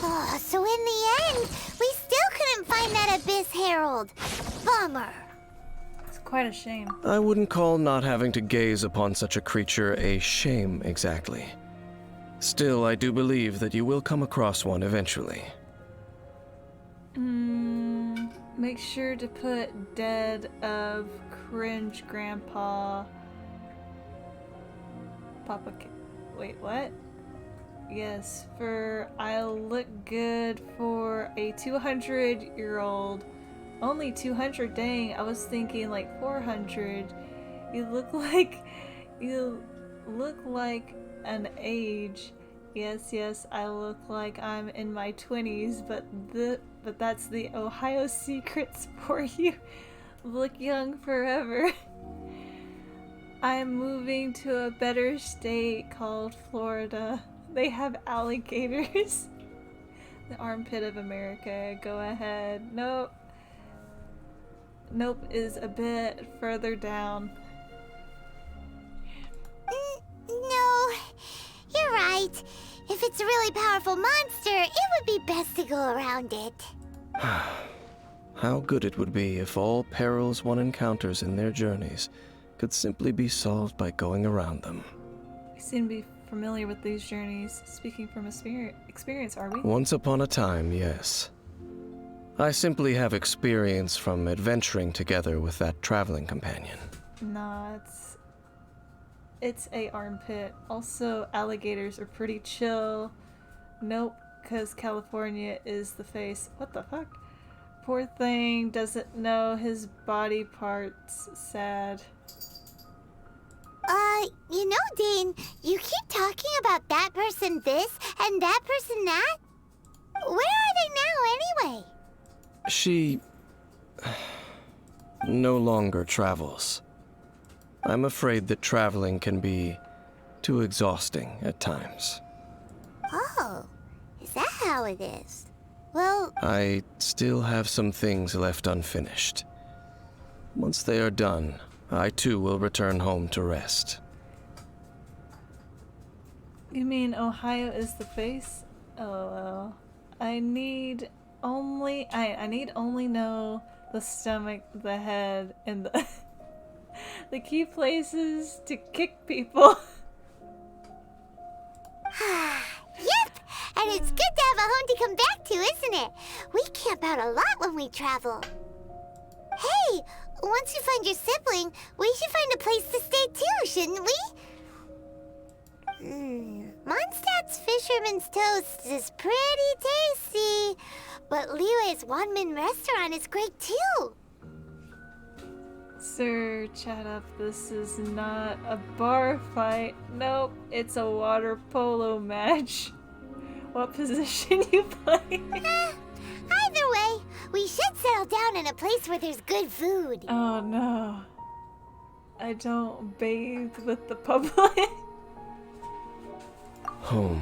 Oh, so in the end, we still couldn't find that Abyss Herald. Bummer. It's quite a shame. I wouldn't call not having to gaze upon such a creature a shame exactly. Still, I do believe that you will come across one eventually. Make sure to put dead of cringe grandpa. Papa. Wait, what? Yes, for I'll look good for a 200-year-old. Only 200, dang. I was thinking like 400. You look like an age. Yes, I look like I'm in my 20s, but that's the Ohio secrets for you. Look young forever. I'm moving to a better state called Florida. They have alligators. The armpit of America. Go ahead. Nope. Nope is a bit further down. No, you're right. If it's a really powerful monster, it would be best to go around it. How good it would be if all perils one encounters in their journeys could simply be solved by going around them. We seem to be familiar with these journeys. Speaking from experience, are we? Once upon a time, yes. I simply have experience from adventuring together with that traveling companion. Nah, it's a armpit. Also, alligators are pretty chill. Nope, because California is the face. What the fuck? poor thing doesn't know his body parts. Sad. You know, Dane, you keep talking about that person this and that person that. Where are they now, anyway? She no longer travels. I'm afraid that traveling can be too exhausting at times. Oh, is that how it is? Well, I still have some things left unfinished. Once they are done, I too will return home to rest. You mean Ohio is the face? LOL. I need only know the stomach, the head, and the the key places to kick people. Yep! And it's good to have a home to come back to, isn't it? We camp out a lot when we travel. Hey, once you find your sibling, we should find a place to stay too, shouldn't we? Mondstadt's Fisherman's Toast is pretty tasty, but Liyue's one-man restaurant is great too. Sir, chat up. This is not a bar fight. Nope, it's a water polo match. What position you play? Either way, we should settle down in a place where there's good food. Oh no. I don't bathe with the public. Home.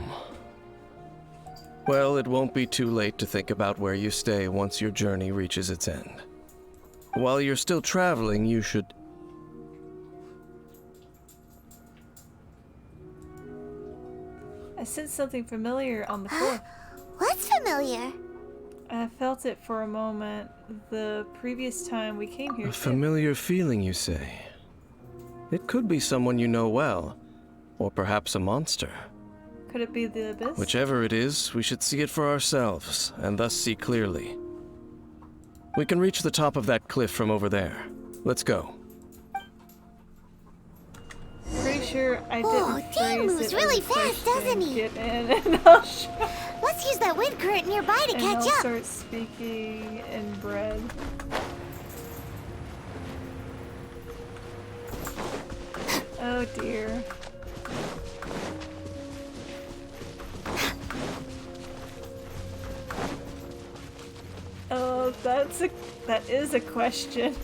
Well, it won't be too late to think about where you stay once your journey reaches its end. While you're still traveling, you should... I sensed something familiar on the floor. What's familiar? I felt it for a moment the previous time we came here. A familiar feeling, you say? It could be someone you know well, or perhaps a monster. Could it be the Abyss? Whichever it is, we should see it for ourselves, and thus see clearly. We can reach the top of that cliff from over there. Let's go. Pretty sure I didn't Dane phrase moves it really as a fast, doesn't he? Get in and I'll show. Let's use that wind current nearby to And catch I'll up. start speaking in bread. Oh dear. Oh, that is a question.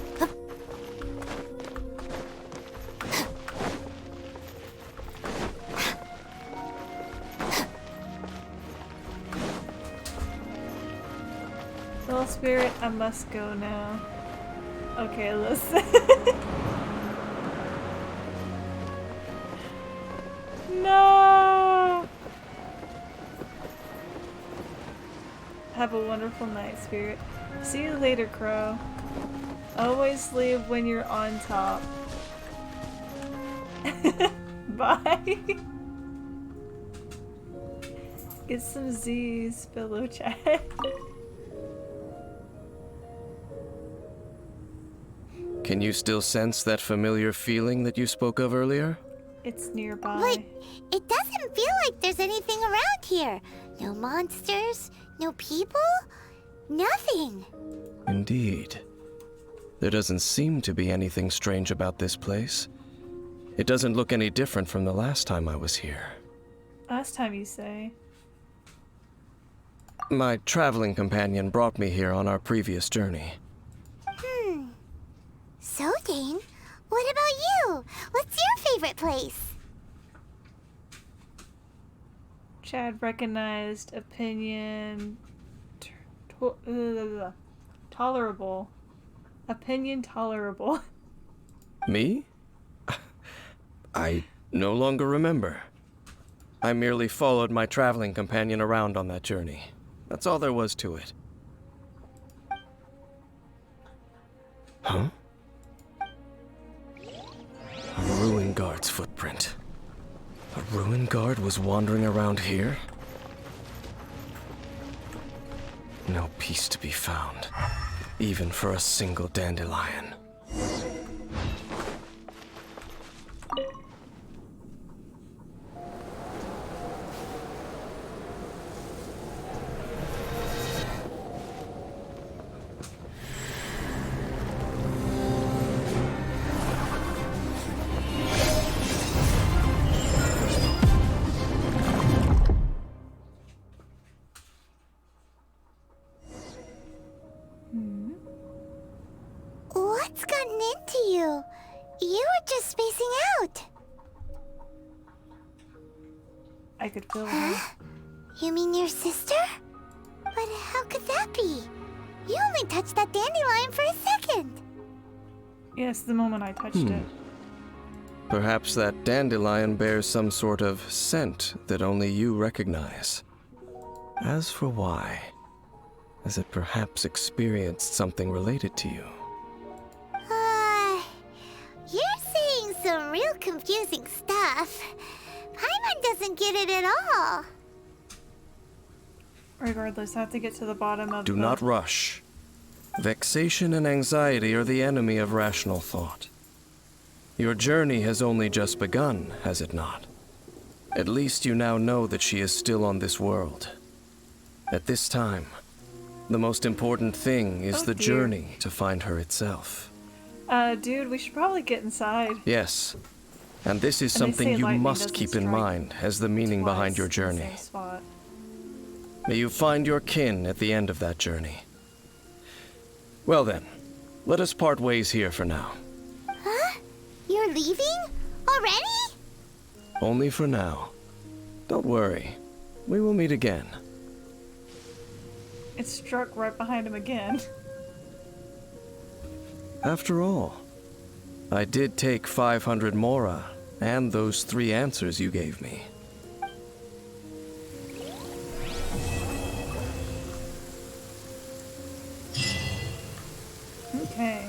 Soul Spirit, I must go now. Okay, listen. No! Have a wonderful night, Spirit. See you later, Crow. Always leave when you're on top. Bye! Get some Z's, pillow chat. Can you still sense that familiar feeling that you spoke of earlier? It's nearby. But it doesn't feel like there's anything around here. No monsters, no people, nothing. Indeed. There doesn't seem to be anything strange about this place. It doesn't look any different from the last time I was here. Last time you say. My traveling companion brought me here on our previous journey. So, Dane, what about you? What's your favorite place? Chad recognized opinion tolerable. Opinion tolerable. Me? I no longer remember. I merely followed my traveling companion around on that journey. That's all there was to it. Huh? A ruin guard's footprint. A ruin guard was wandering around here? No peace to be found, even for a single dandelion. you? You were just spacing out. I could feel her. You mean your sister? But how could that be? You only touched that dandelion for a second. Yes, the moment I touched it. Perhaps that dandelion bears some sort of scent that only you recognize. As for why, has it perhaps experienced something related to you? You're saying some real confusing stuff. Paimon doesn't get it at all. Regardless, I have to get to the bottom of Do not rush. Vexation and anxiety are the enemy of rational thought. Your journey has only just begun, has it not? At least you now know that she is still on this world. At this time, the most important thing is the journey to find her itself. Dude, we should probably get inside. Yes, and this is something you must keep in mind as the meaning behind your journey. May you find your kin at the end of that journey. Well then, let us part ways here for now. Huh? You're leaving? Already? Only for now. Don't worry. We will meet again. It struck right behind him again. After all, I did take 500 mora and those 3 answers you gave me. Okay.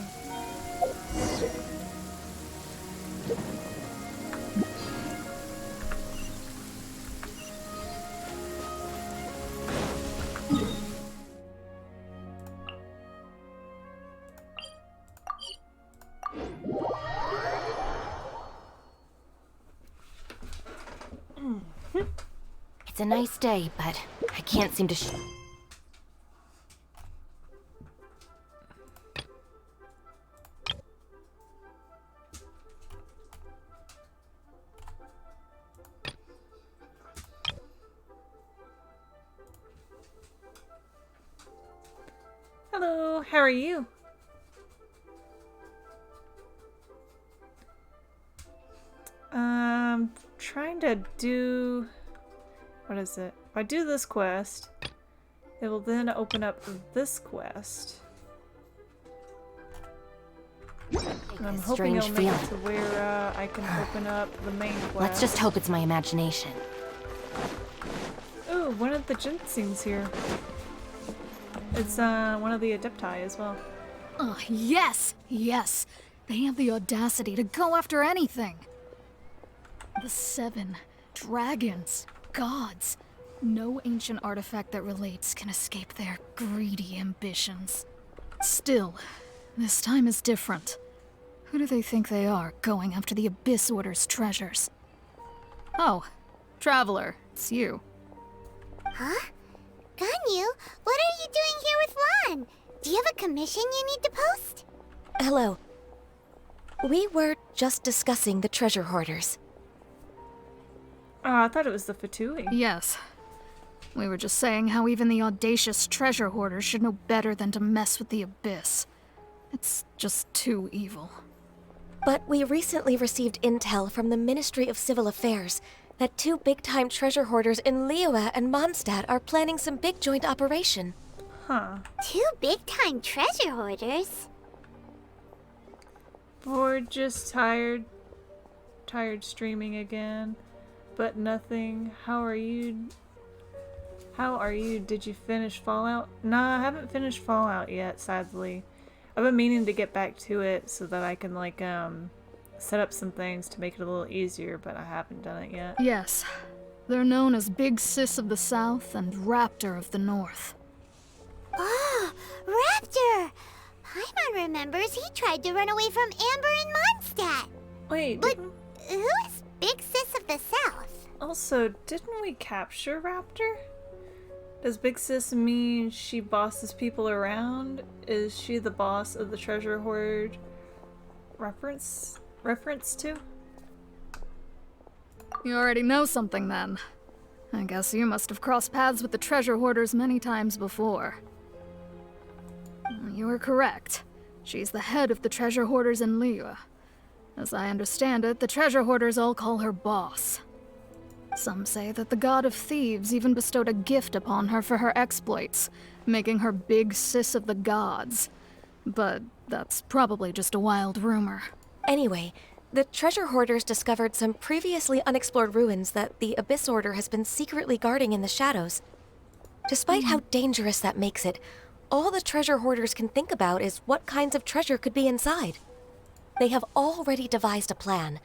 It's a nice day, but I can't seem to Hello, how are you? Trying to do... What is it? If I do this quest, it will then open up this quest. And I'm hoping it'll make it to where I can open up the main quest. Let's just hope it's my imagination. Ooh, one of the Ginseng's here. It's one of the Adepti as well. Oh, yes! Yes! They have the audacity to go after anything! The 7 dragons, gods. No ancient artifact that relates can escape their greedy ambitions. Still, this time is different. Who do they think they are, going after the Abyss Order's treasures? Oh, Traveler, it's you. Huh? Ganyu, what are you doing here with Lan? Do you have a commission you need to post? Hello. We were just discussing the treasure hoarders. Oh, I thought it was the Fatui. Yes. We were just saying how even the audacious treasure hoarders should know better than to mess with the Abyss. It's just too evil. But we recently received intel from the Ministry of Civil Affairs that 2 big-time treasure hoarders in Liyue and Mondstadt are planning some big joint operation. Huh. 2 big-time treasure hoarders? We're just tired streaming again. But nothing. How are you? Did you finish Fallout? Nah, I haven't finished Fallout yet, sadly. I've been meaning to get back to it so that I can, like, set up some things to make it a little easier, but I haven't done it yet. Yes. They're known as Big Sis of the South and Raptor of the North. Oh, Raptor! Paimon remembers he tried to run away from Amber in Mondstadt. Wait, but who is Big Sis of the South? Also, didn't we capture Raptor? Does Big Sis mean she bosses people around? Is she the boss of the treasure hoard? Reference to? You already know something then. I guess you must have crossed paths with the treasure hoarders many times before. You were correct. She's the head of the treasure hoarders in Liyue. As I understand it, the treasure hoarders all call her boss. Some say that the god of thieves even bestowed a gift upon her for her exploits, making her big sis of the gods. But that's probably just a wild rumor. Anyway, the treasure hoarders discovered some previously unexplored ruins that the Abyss Order has been secretly guarding in the shadows. Despite how dangerous that makes it, all the treasure hoarders can think about is what kinds of treasure could be inside. They have already devised a plan.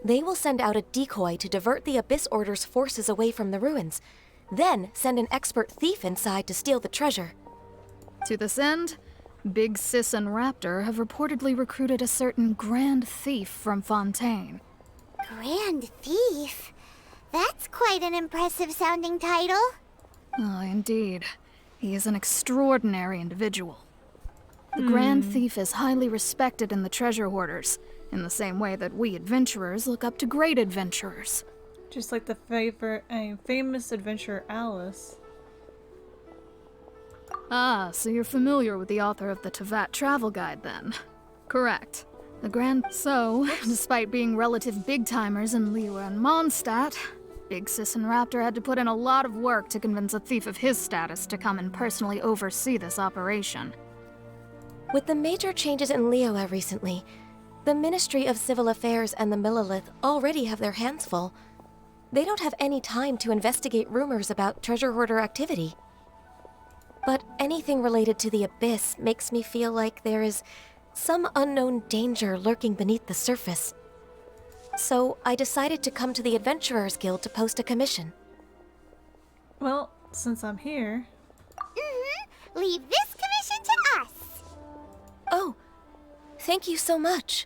They will send out a decoy to divert the Abyss Order's forces away from the ruins, then send an expert thief inside to steal the treasure. To this end, Big Sis and Raptor have reportedly recruited a certain Grand Thief from Fontaine. Grand Thief? That's quite an impressive sounding title. Oh, indeed. He is an extraordinary individual. The Grand Thief is highly respected in the treasure hoarders, in the same way that we adventurers look up to great adventurers. Just like the famous adventurer Alice. Ah, so you're familiar with the author of the Tevat travel guide then? Correct. So, despite being relative big-timers in Liyue and Mondstadt, Big Sis and Raptor had to put in a lot of work to convince a thief of his status to come and personally oversee this operation. With the major changes in Liyue recently, the Ministry of Civil Affairs and the Millelith already have their hands full. They don't have any time to investigate rumors about treasure hoarder activity. But anything related to the Abyss makes me feel like there is some unknown danger lurking beneath the surface. So I decided to come to the Adventurers Guild to post a commission. Well, since I'm here... Leave this commission to us! Oh, thank you so much.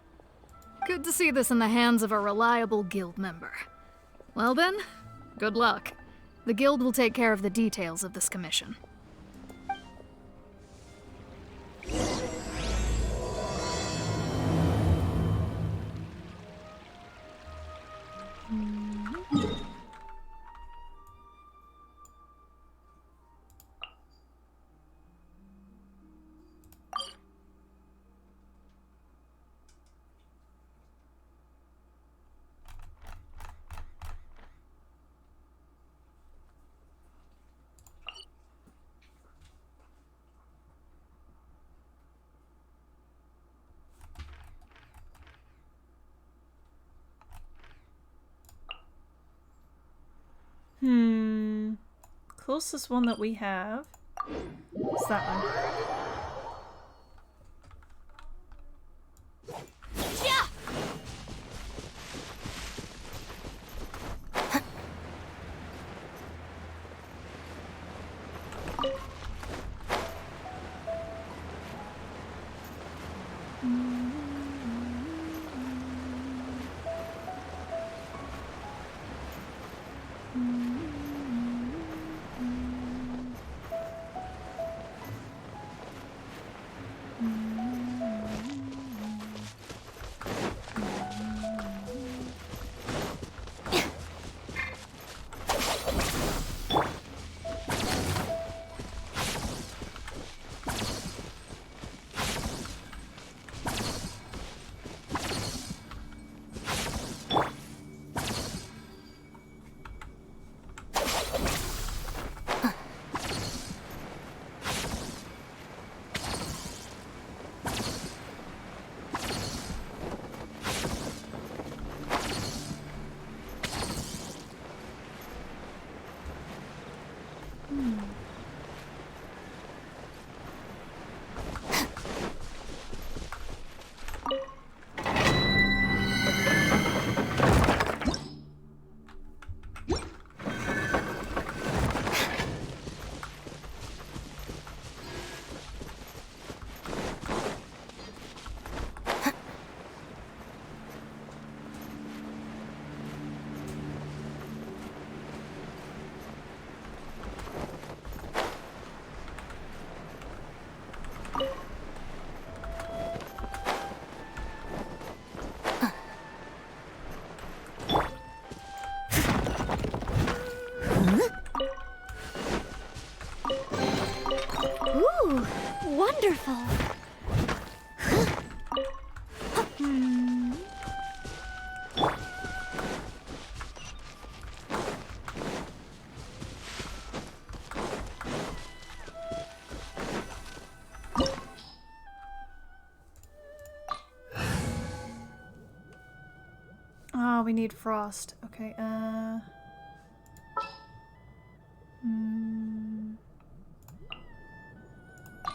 Good to see this in the hands of a reliable guild member. Well then, good luck. The guild will take care of the details of this commission. Closest one that we have is that one. we need frost. Okay,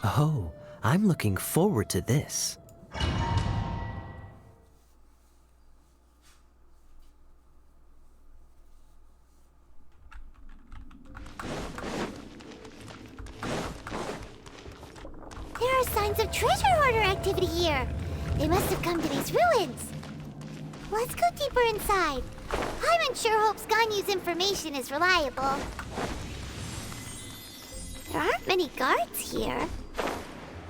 Oh, I'm looking forward to this. There are signs of treasure hoarder activity here. They must have come to these ruins. Let's go deeper inside. Paimon sure hopes Ganyu's information is reliable. There aren't many guards here.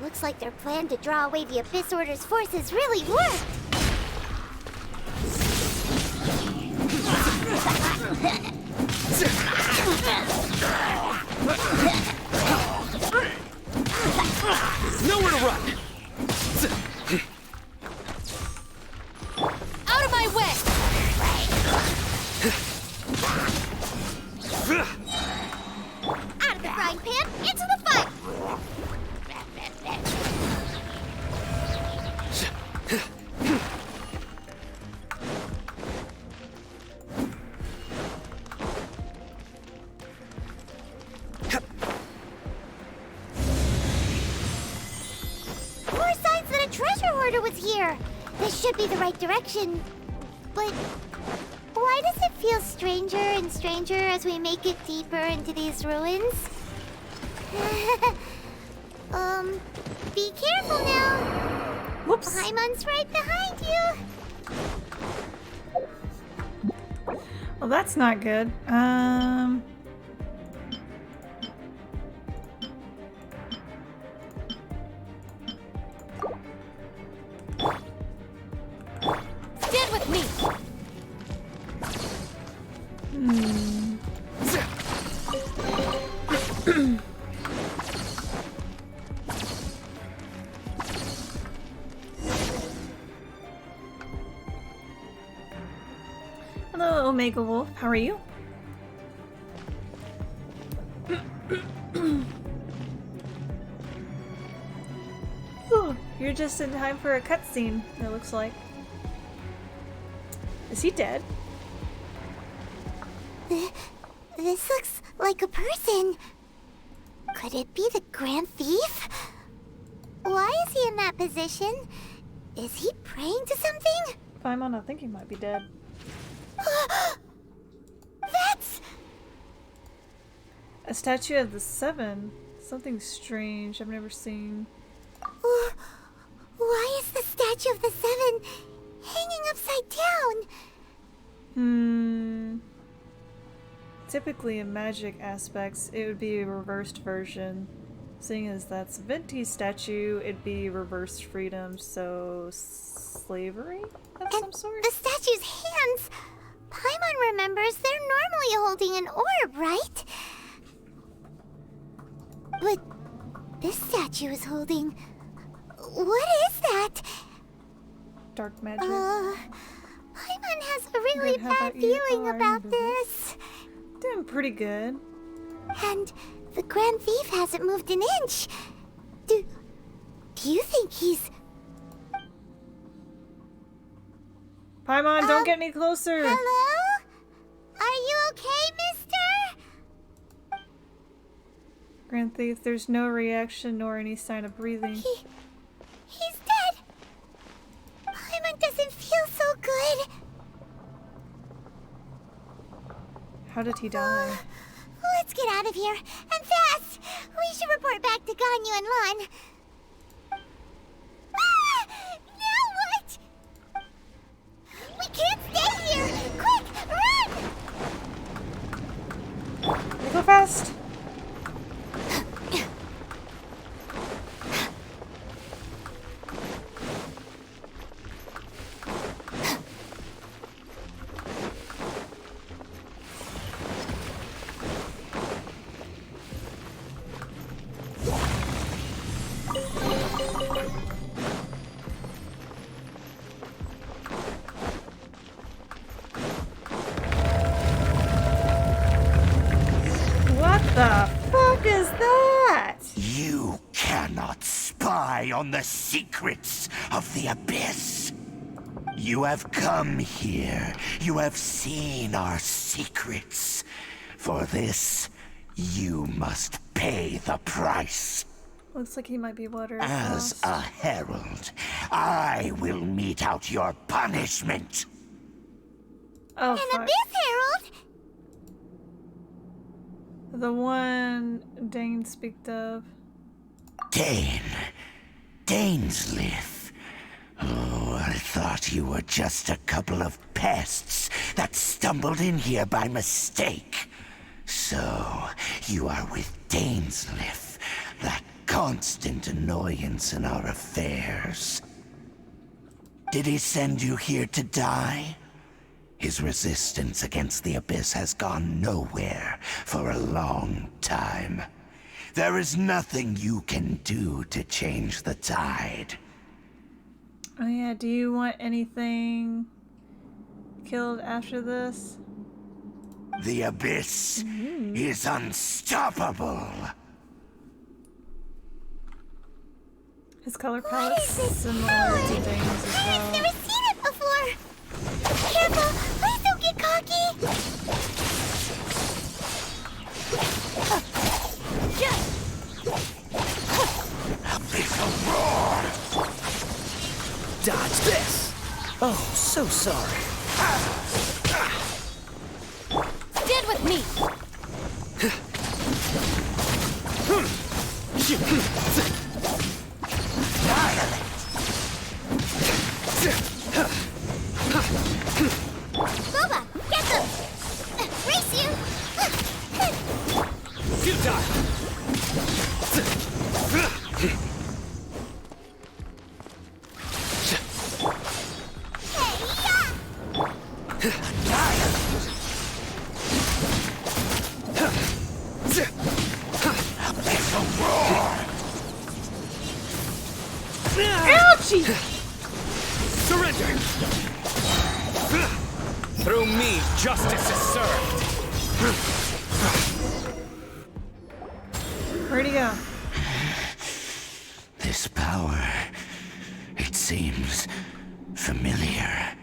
Looks like their plan to draw away the Abyss Order's forces really worked. Nowhere to run! Out of my way! Out of the frying pan, into the fire! More signs that a treasure hoarder was here. This should be the right direction. But why does it feel stranger and stranger as we make it deeper into these ruins? Be careful now. Whoops. Paimon's right behind you. Well, that's not good. Stand with me! Hello, Omega Wolf. How are you? Ooh, you're just in time for a cutscene, it looks like. Is he dead? This looks like a person. Could it be the Grand Thief? Why is he in that position? Is he praying to something? Paimon, I think he might be dead. That's... A statue of the Seven. Something strange I've never seen. Why is the statue of the Seven hanging upside down? Typically in magic aspects, it would be a reversed version. Seeing as that's Venti's statue, it'd be reversed freedom, so slavery of some sort? The statue's hands... Paimon remembers they're normally holding an orb, right? But this statue is holding... What is that? Dark magic. Paimon has a really Good, how bad about you? feeling I about remember this. Doing pretty good. And the Grand Thief hasn't moved an inch. Do you think he's... Paimon, don't get any closer! Hello? Are you okay, mister? Grand Thief, there's no reaction nor any sign of breathing. He's dead. Paimon doesn't feel so good. How did he die? Let's get out of here, and fast! We should report back to Ganyu and Lon. Now what? We can't stay here! Quick, run! Go fast! What the fuck is that? You cannot spy on the secrets of the Abyss. You have come here. You have seen our secrets. For this, you must pay the price. Looks like he might be water. As a herald, I will mete out your punishment. Oh, An fuck. Abyss Herald? The one Dane speaked of. Dainslith. Oh, I thought you were just a couple of pests that stumbled in here by mistake. So, you are with Dainslith, that constant annoyance in our affairs. Did he send you here to die? His resistance against the Abyss has gone nowhere for a long time. There is nothing you can do to change the tide. Oh yeah, do you want anything killed after this? The Abyss is unstoppable. His color palette's similar to Dane's as well. I've never seen it before. Careful, please don't get cocky. Abyssal roar! Dodge this! Oh, so sorry. Stand with me! Boba, get them! Race you! Futile! Ouchie! Surrender! Through me, justice is served! Where'd he go? This power, it seems familiar.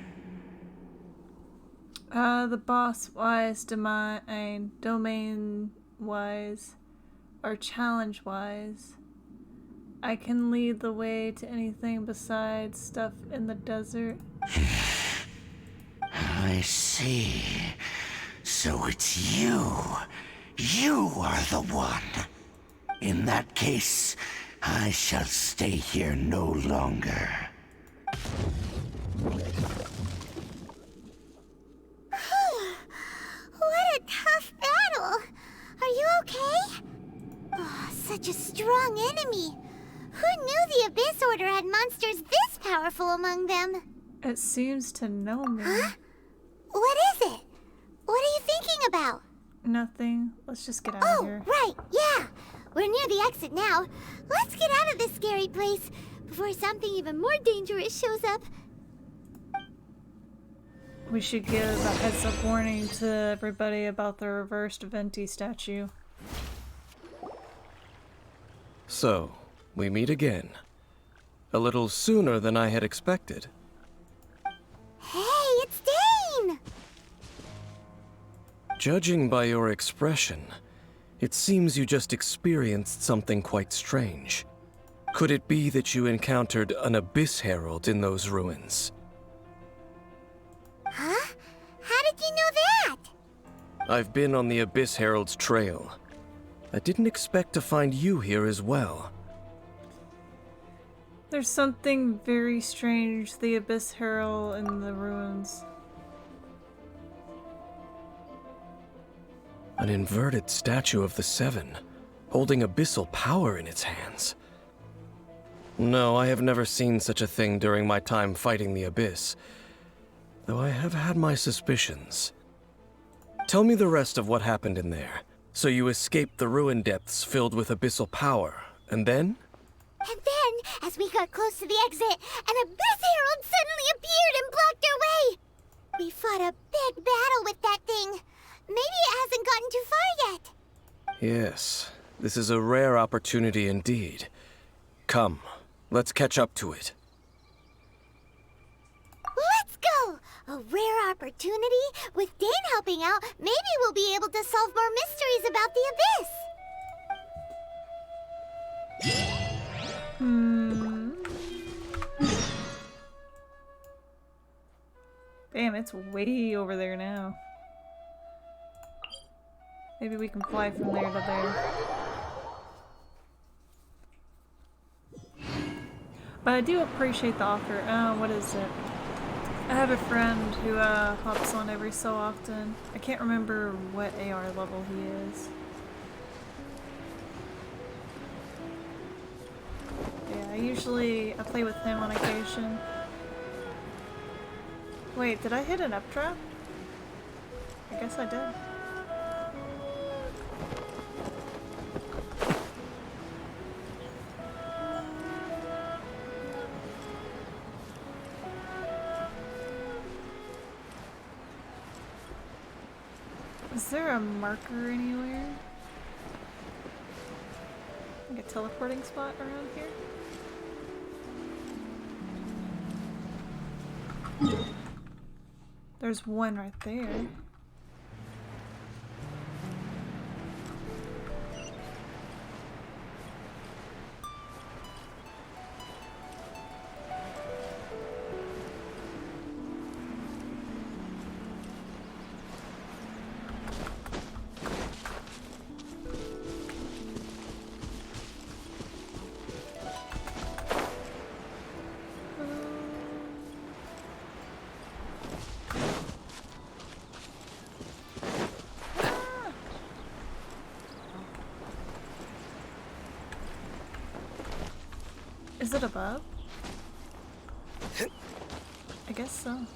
The boss-wise, domain-wise, or challenge-wise. I can lead the way to anything besides stuff in the desert. I see. So it's you. You are the one. In that case, I shall stay here no longer. What a tough battle. Are you okay? Oh, such a strong enemy. Who knew the Abyss Order had monsters this powerful among them? It seems to know me. Huh? What is it? What are you thinking about? Nothing. Let's just get out of here. Right, yeah. We're near the exit now. Let's get out of this scary place before something even more dangerous shows up. We should give a heads-up warning to everybody about the reversed Venti statue. So, we meet again. A little sooner than I had expected. Hey, it's Dane! Judging by your expression, it seems you just experienced something quite strange. Could it be that you encountered an Abyss Herald in those ruins? Huh? How did you know that? I've been on the Abyss Herald's trail. I didn't expect to find you here as well. There's something very strange, the Abyss Herald in the ruins. An inverted statue of the Seven, holding abyssal power in its hands. No, I have never seen such a thing during my time fighting the Abyss, though I have had my suspicions. Tell me the rest of what happened in there. So you escaped the ruin depths filled with abyssal power, and then? And then, as we got close to the exit, an Abyss Herald suddenly appeared and blocked our way! We fought a big battle with that thing. Maybe it hasn't gotten too far yet. Yes, this is a rare opportunity indeed. Come, let's catch up to it. Let's opportunity. With Dane helping out, maybe we'll be able to solve more mysteries about the Abyss. Damn, it's way over there now. Maybe we can fly from there to there. But I do appreciate the offer. What is it? I have a friend who hops on every so often. I can't remember what AR level he is. Yeah, I play with him on occasion. Wait, did I hit an updraft? I guess I did. Is there a marker anywhere? Like a teleporting spot around here? There's one right there. Is it above? I guess so.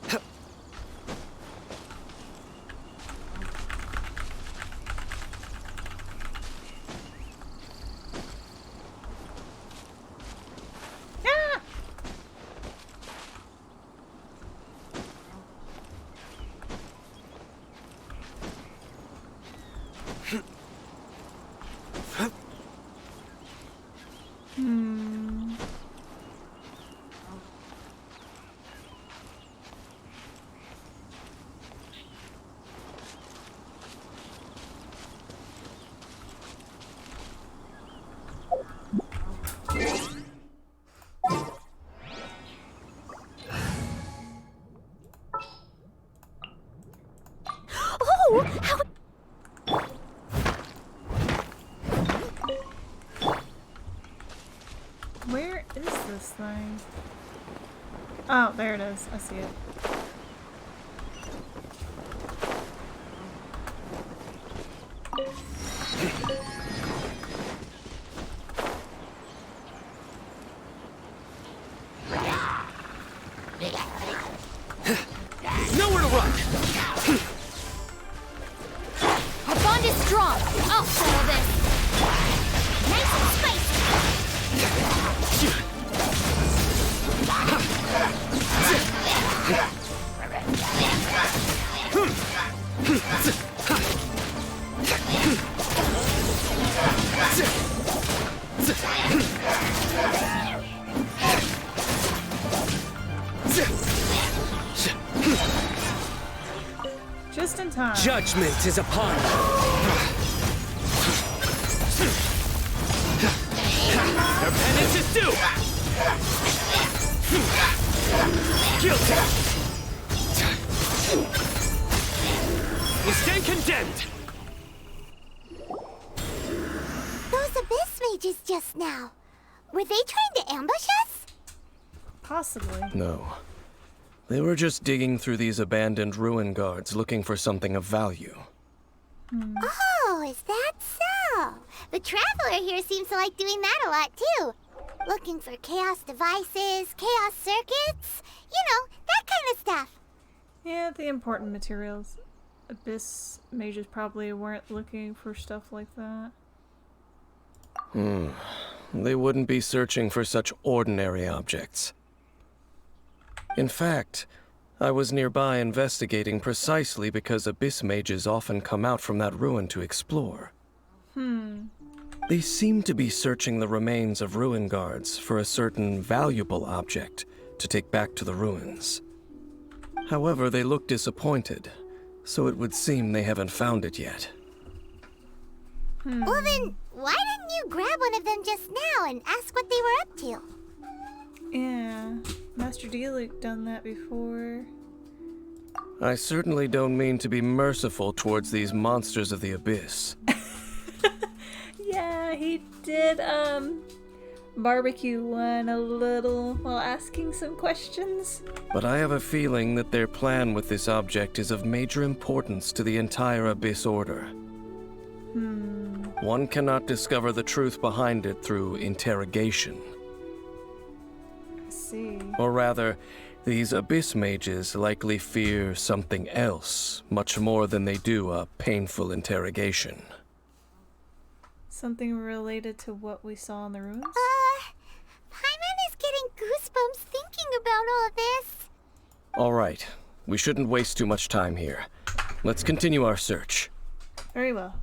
Where is this thing? Oh, there it is. I see it. Nowhere to run! Our bond is strong. I'll settle this. Nice and spicy. Just in time. Judgment is upon you. Their penance is due! Guilty! You stand condemned! Those Abyss mages just now. Were they trying to ambush us? Possibly. No. They were just digging through these abandoned ruin guards looking for something of value. Oh, is that so? The Traveler here seems to like doing that a lot too. Looking for chaos devices, chaos circuits, you know, that kind of stuff. Yeah, the important materials. Abyss mages probably weren't looking for stuff like that. They wouldn't be searching for such ordinary objects. In fact, I was nearby investigating precisely because Abyss mages often come out from that ruin to explore. They seem to be searching the remains of ruin guards for a certain valuable object to take back to the ruins. However, they look disappointed, so it would seem they haven't found it yet. Well then, why didn't you grab one of them just now and ask what they were up to? Yeah, Master Deluc done that before. I certainly don't mean to be merciful towards these monsters of the Abyss. Yeah, he did, barbecue one a little while asking some questions. But I have a feeling that their plan with this object is of major importance to the entire Abyss Order. One cannot discover the truth behind it through interrogation. I see. Or rather, these Abyss mages likely fear something else, much more than they do a painful interrogation. Something related to what we saw in the ruins? Paimon is getting goosebumps thinking about all this. All right, we shouldn't waste too much time here. Let's continue our search. Very well.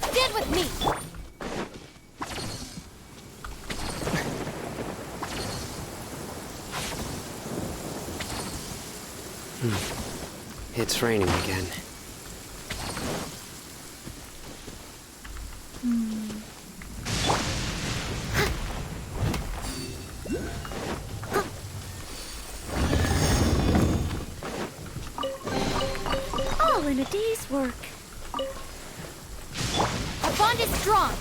Stand with me! It's raining again. All in a day's work. Our bond is strong!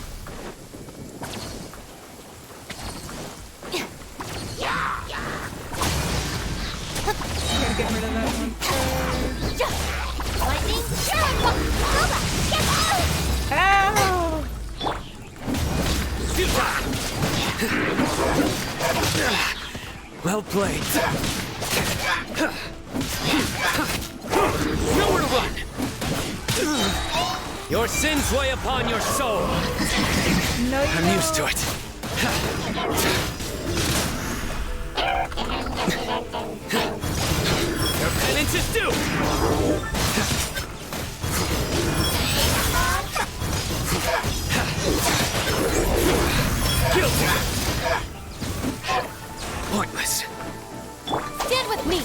Gotta get rid of that one. Lightning, Boba, get out! Ow! Well played. Nowhere to run. Your sins weigh upon your soul. No, I'm used to it. Your penance is due. Guilty. Pointless. Stand with me!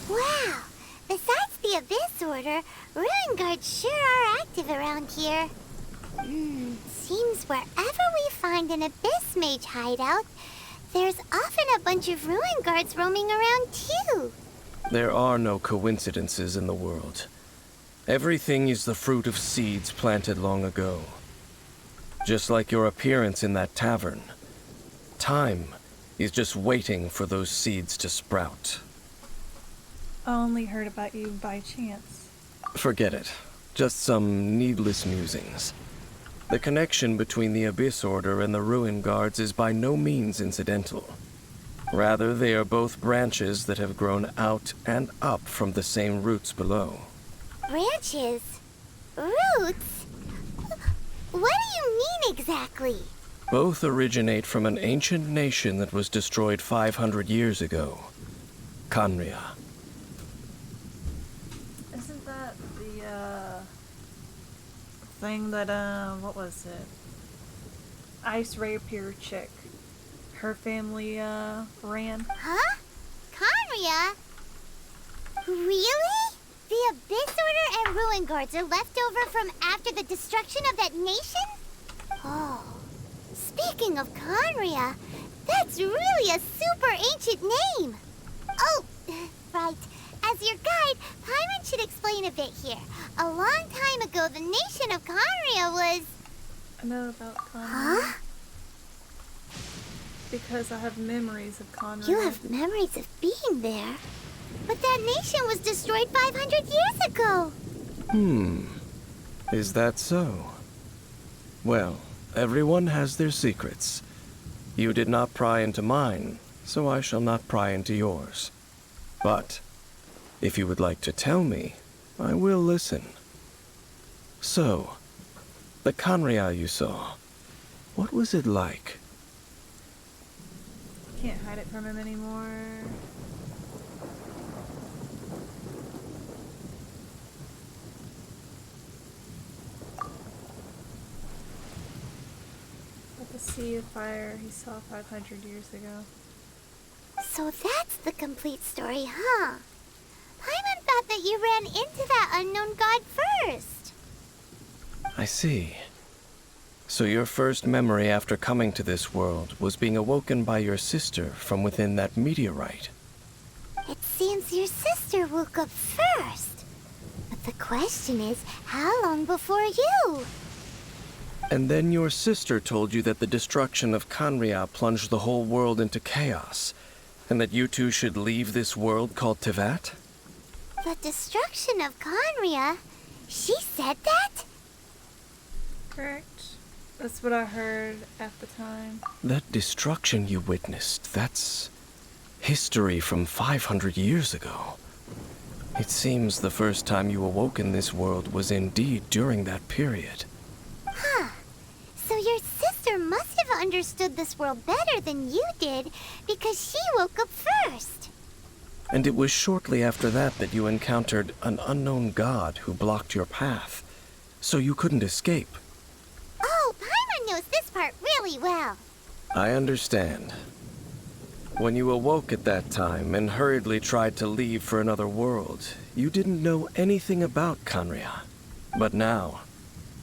Wow! Besides the Abyss Order, Ruin Guards sure are active around here. Seems wherever we find an Abyss Mage hideout, there's often a bunch of Ruin Guards roaming around too. There are no coincidences in the world. Everything is the fruit of seeds planted long ago. Just like your appearance in that tavern. Time is just waiting for those seeds to sprout. I only heard about you by chance. Forget it. Just some needless musings. The connection between the Abyss Order and the Ruin Guards is by no means incidental. Rather, they are both branches that have grown out and up from the same roots below. Branches? Roots? What do you mean exactly? Both originate from an ancient nation that was destroyed 500 years ago. Khaenri'ah. Isn't that the, thing that, what was it? Ice Rapier chick. Her family, ran. Huh? Khaenri'ah? Really? The Abyss Order and Ruin Guards are left over from after the destruction of that nation? Oh. Speaking of Khaenri'ah, that's really a super ancient name. Oh, right. As your guide, Paimon should explain a bit here. A long time ago, the nation of Khaenri'ah was... I know about Khaenri'ah. Huh? Because I have memories of Conrad. You have memories of being there. But that nation was destroyed 500 years ago. Is that so? Well, everyone has their secrets. You did not pry into mine, so I shall not pry into yours. But, if you would like to tell me, I will listen. So, the Khaenri'ah you saw, what was it like? Can't hide it from him anymore. Like the sea of fire he saw 500 years ago. So that's the complete story, huh? Paimon thought that you ran into that unknown god first. I see. So your first memory after coming to this world was being awoken by your sister from within that meteorite. It seems your sister woke up first. But the question is, how long before you? And then your sister told you that the destruction of Khaenri'ah plunged the whole world into chaos, and that you two should leave this world called Teyvat? The destruction of Khaenri'ah? She said that? Correct. That's what I heard at the time. That destruction you witnessed, that's history from 500 years ago. It seems the first time you awoke in this world was indeed during that period. Huh. So your sister must have understood this world better than you did, because she woke up first. And it was shortly after that that you encountered an unknown god who blocked your path, so you couldn't escape. Oh, Paimon knows this part really well. I understand. When you awoke at that time and hurriedly tried to leave for another world, you didn't know anything about Khaenri'ah. But now,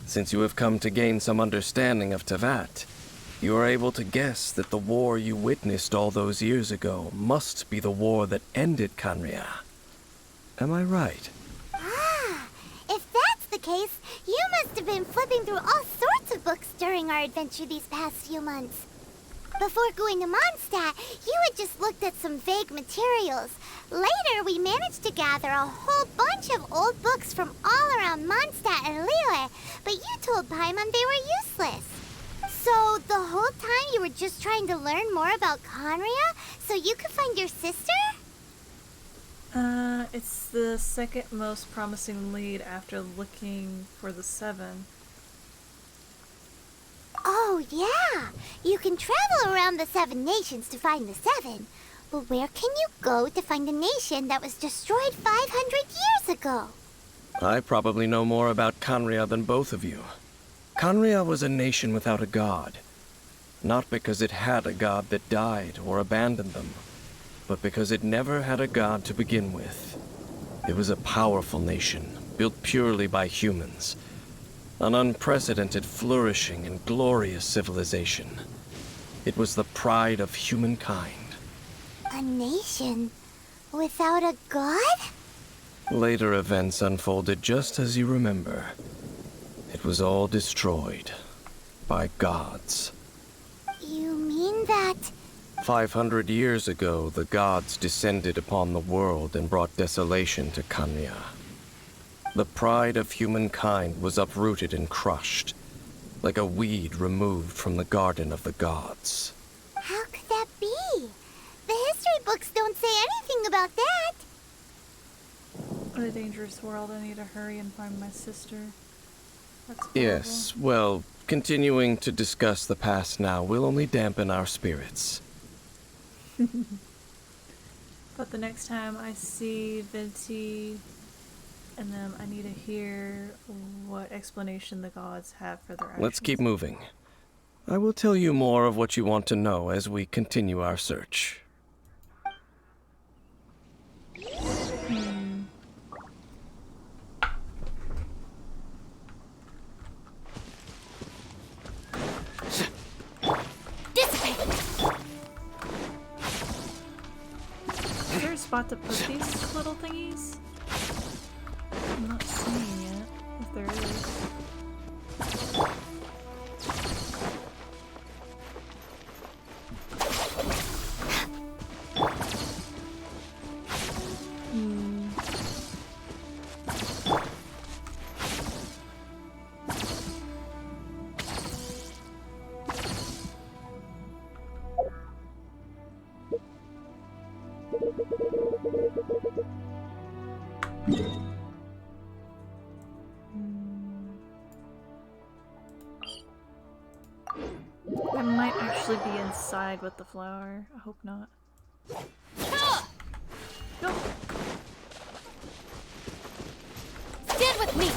since you have come to gain some understanding of Teyvat, you are able to guess that the war you witnessed all those years ago must be the war that ended Khaenri'ah. Am I right? Ah, if that's the case, you must have been flipping through all sorts of books during our adventure these past few months. Before going to Mondstadt, you had just looked at some vague materials. Later, we managed to gather a whole bunch of old books from all around Mondstadt and Liyue, but you told Paimon they were useless. So, the whole time you were just trying to learn more about Khaenri'ah so you could find your sister? It's the second most promising lead after looking for the 7. Oh, yeah! You can travel around the 7 nations to find the 7. But where can you go to find a nation that was destroyed 500 years ago? I probably know more about Khaenri'ah than both of you. Khaenri'ah was a nation without a god. Not because it had a god that died or abandoned them, but because it never had a god to begin with. It was a powerful nation, built purely by humans. An unprecedented, flourishing, and glorious civilization. It was the pride of humankind. A nation without a god? Later events unfolded just as you remember. It was all destroyed by gods. You mean that... 500 years ago, the gods descended upon the world and brought desolation to Khaenri'ah. The pride of humankind was uprooted and crushed, like a weed removed from the garden of the gods. How could that be? The history books don't say anything about that. What a dangerous world. I need to hurry and find my sister. That's horrible. Yes, well, continuing to discuss the past now will only dampen our spirits. But the next time I see Venti and them, I need to hear what explanation the gods have for their actions. Let's keep moving. I will tell you more of what you want to know as we continue our search. Is there a spot to put these little thingies? I'm not seeing it, if there is. I might actually be inside with the flower. I hope not. Go! Stand with me!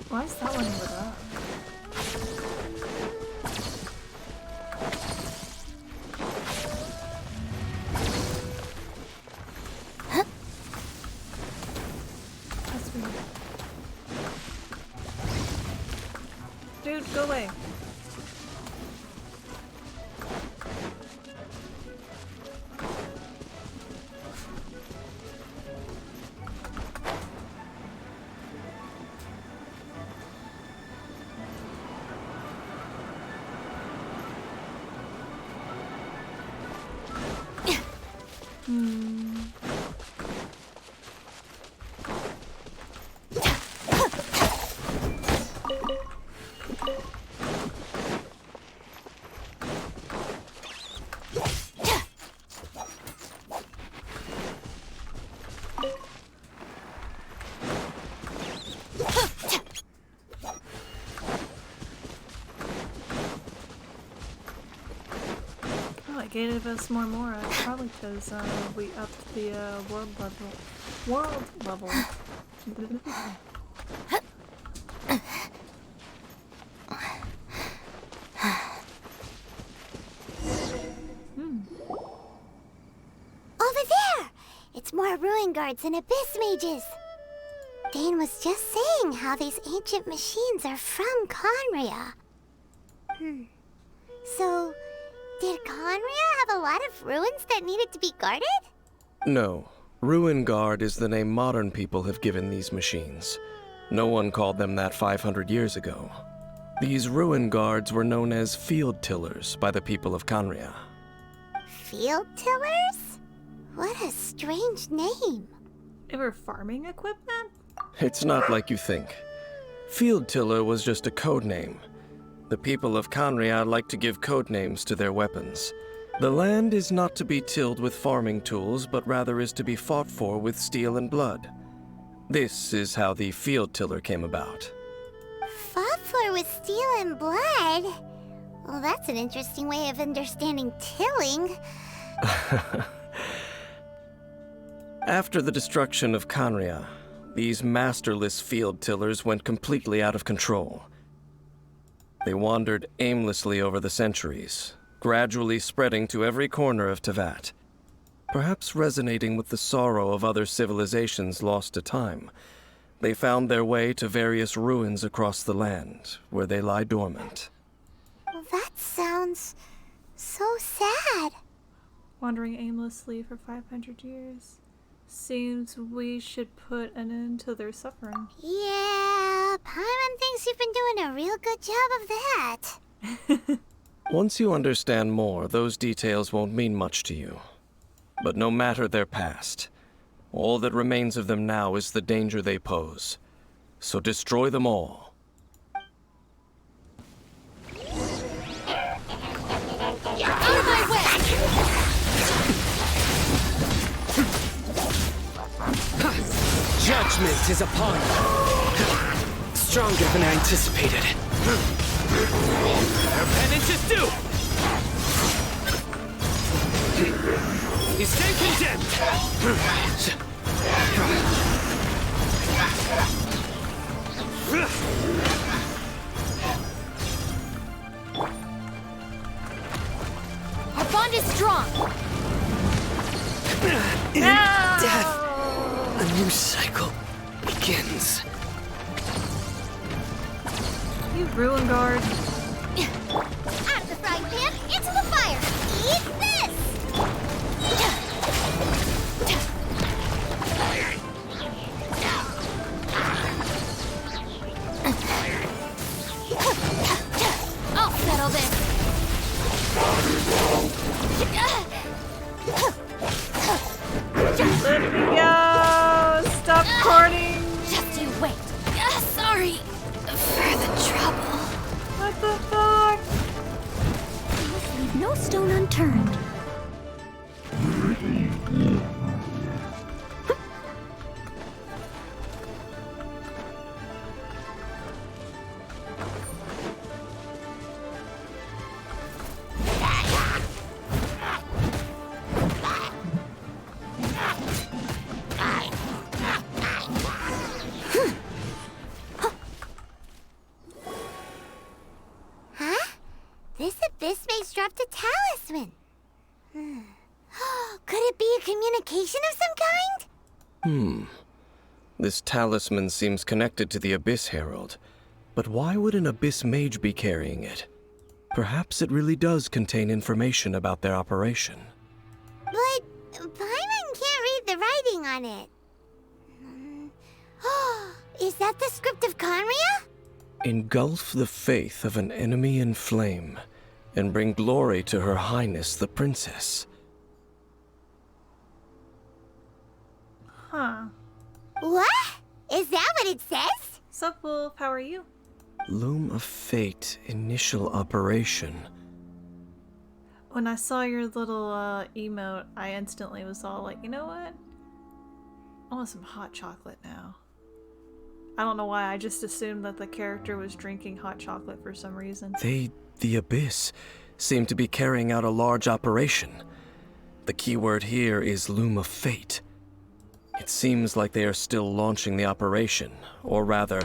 Why is that one lit up? That's weird. Dude, go away. Gave us more Mora, probably because we upped the world level. Over there! It's more ruin guards and abyss mages. Dane was just saying how these ancient machines are from Conria. So, did Conria have a lot of ruins that needed to be guarded? No. Ruin Guard is the name modern people have given these machines. No one called them that 500 years ago. These Ruin Guards were known as Field Tillers by the people of Conria. Field Tillers? What a strange name. They were farming equipment? It's not like you think. Field Tiller was just a code name. The people of Conria like to give code names to their weapons. The land is not to be tilled with farming tools, but rather is to be fought for with steel and blood. This is how the Field Tiller came about. Fought for with steel and blood? Well, that's an interesting way of understanding tilling. After the destruction of Conria, these masterless Field Tillers went completely out of control. They wandered aimlessly over the centuries, gradually spreading to every corner of Teyvat, perhaps resonating with the sorrow of other civilizations lost to time. They found their way to various ruins across the land, where they lie dormant. Well, that sounds so sad. Wandering aimlessly for 500 years. Seems we should put an end to their suffering. Yeah, Paimon thinks you've been doing a real good job of that. Once you understand more, those details won't mean much to you. But no matter their past, all that remains of them now is the danger they pose. So destroy them all. Out of my way! Judgment is upon you. Stronger than I anticipated. Your penance is due! You stand condemned! Our bond is strong! In death, a new cycle begins. You ruin guard. Out of the frying pan, into the fire! Eat this! I'll settle this! Let me go! Stop courting! Just you wait. Sorry for the trouble. What the fuck? Leave no stone unturned. This Abyss Mage dropped a talisman. Could it be a communication of some kind? This talisman seems connected to the Abyss Herald. But why would an Abyss Mage be carrying it? Perhaps it really does contain information about their operation. But Paimon can't read the writing on it. Is that the script of Conria? Engulf the faith of an enemy in flame, and bring glory to Her Highness the Princess. Huh. What? Is that what it says? Sup, Wolf? How are you? Loom of Fate, initial operation. When I saw your little emote, I instantly was all like, you know what? I want some hot chocolate now. I don't know why, I just assumed that the character was drinking hot chocolate for some reason. The Abyss, seem to be carrying out a large operation. The keyword here is Loom of Fate. It seems like they are still launching the operation, or rather,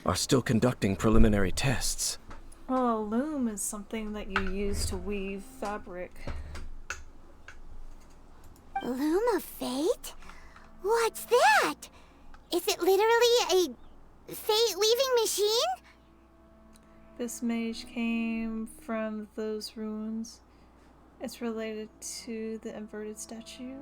are still conducting preliminary tests. Well, a loom is something that you use to weave fabric. Loom of Fate? What's that? Is it literally a fate-weaving machine? This mage came from those ruins. It's related to the inverted statue.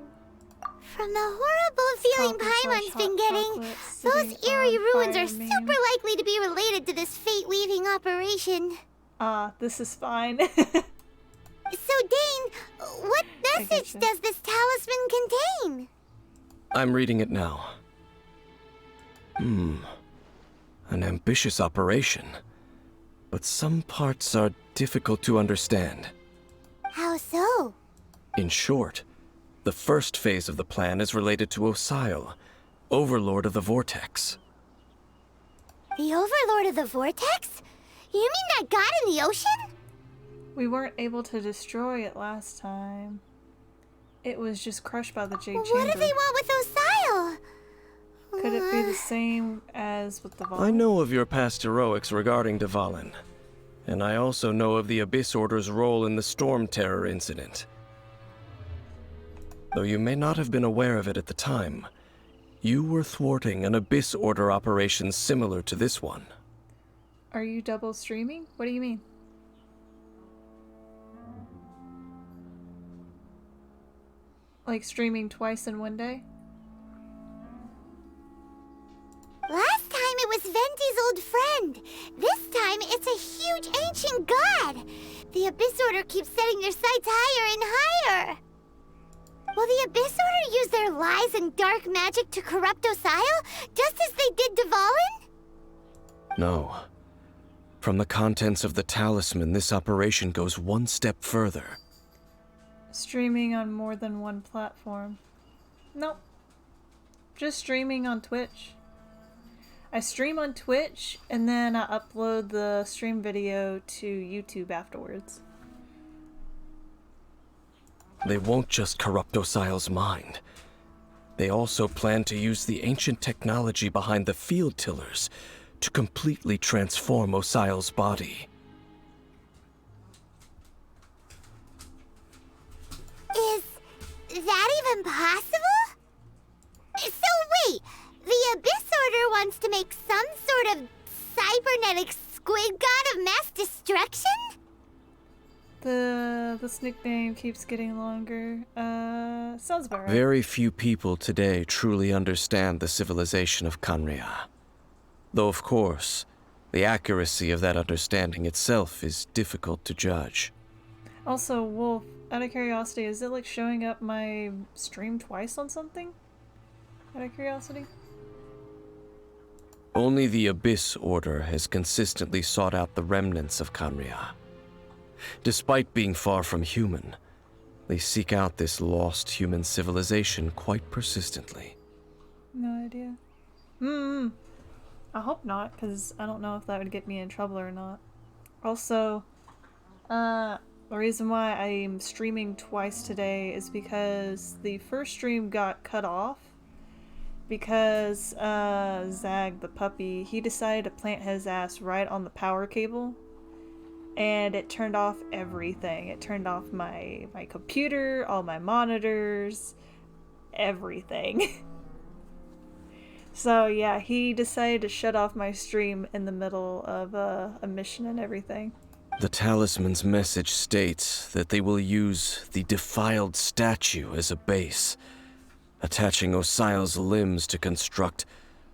From the horrible feeling Paimon's been getting, those eerie ruins are super likely to be related to this fate-weaving operation. This is fine. So, Dane, what message does this talisman contain? I'm reading it now. An ambitious operation. But some parts are difficult to understand. How so? In short, the first phase of the plan is related to Osial, Overlord of the Vortex. The Overlord of the Vortex? You mean that god in the ocean? We weren't able to destroy it last time. It was just crushed by the Jade Chamber. What do they want with Osial? Could it be the same as with Dvalin? I know of your past heroics regarding Dvalin, and I also know of the Abyss Order's role in the Storm Terror incident. Though you may not have been aware of it at the time, you were thwarting an Abyss Order operation similar to this one. Are you double streaming? What do you mean? Like streaming twice in one day? Last time it was Venti's old friend. This time it's a huge ancient god. The Abyss Order keeps setting their sights higher and higher. Will the Abyss Order use their lies and dark magic to corrupt Osial, just as they did Dvalin? No. From the contents of the talisman, this operation goes one step further. Streaming on more than one platform. Nope. Just streaming on Twitch. I stream on Twitch, and then I upload the stream video to YouTube afterwards. They won't just corrupt Osial's mind. They also plan to use the ancient technology behind the field tillers to completely transform Osial's body. Is that even possible? So wait, the Abyss Order wants to make some sort of cybernetic squid god of mass destruction? This nickname keeps getting longer. Sounds about right. Very few people today truly understand the civilization of Conria. Though, of course, the accuracy of that understanding itself is difficult to judge. Also, Wolf, out of curiosity, is it like showing up my stream twice on something? Out of curiosity? Only the Abyss Order has consistently sought out the remnants of Conria. Despite being far from human, they seek out this lost human civilization quite persistently. No idea. I hope not, because I don't know if that would get me in trouble or not. Also, the reason why I'm streaming twice today is because the first stream got cut off because Zag the puppy, he decided to plant his ass right on the power cable. and it turned off everything. It turned off my computer, all my monitors, everything. So yeah, he decided to shut off my stream in the middle of a mission and everything. The talisman's message states that they will use the defiled statue as a base, attaching Osial's limbs to construct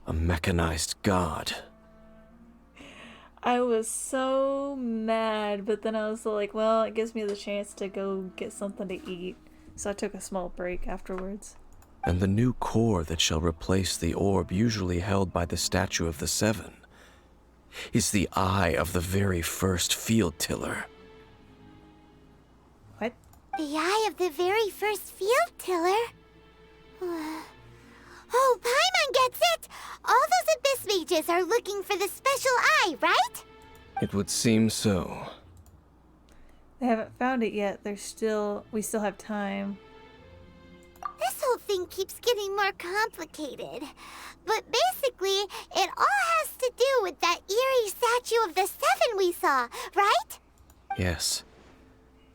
a mechanized god. I was so mad, but then I was like, well, it gives me the chance to go get something to eat. So I took a small break afterwards. And the new core that shall replace the orb usually held by the Statue of the Seven is the eye of the very first field tiller. What? The eye of the very first field tiller? Oh, Paimon gets it! All those Abyss mages are looking for the special eye, right? It would seem so. They haven't found it yet. We still have time. This whole thing keeps getting more complicated. But basically, it all has to do with that eerie statue of the Seven we saw, right? Yes.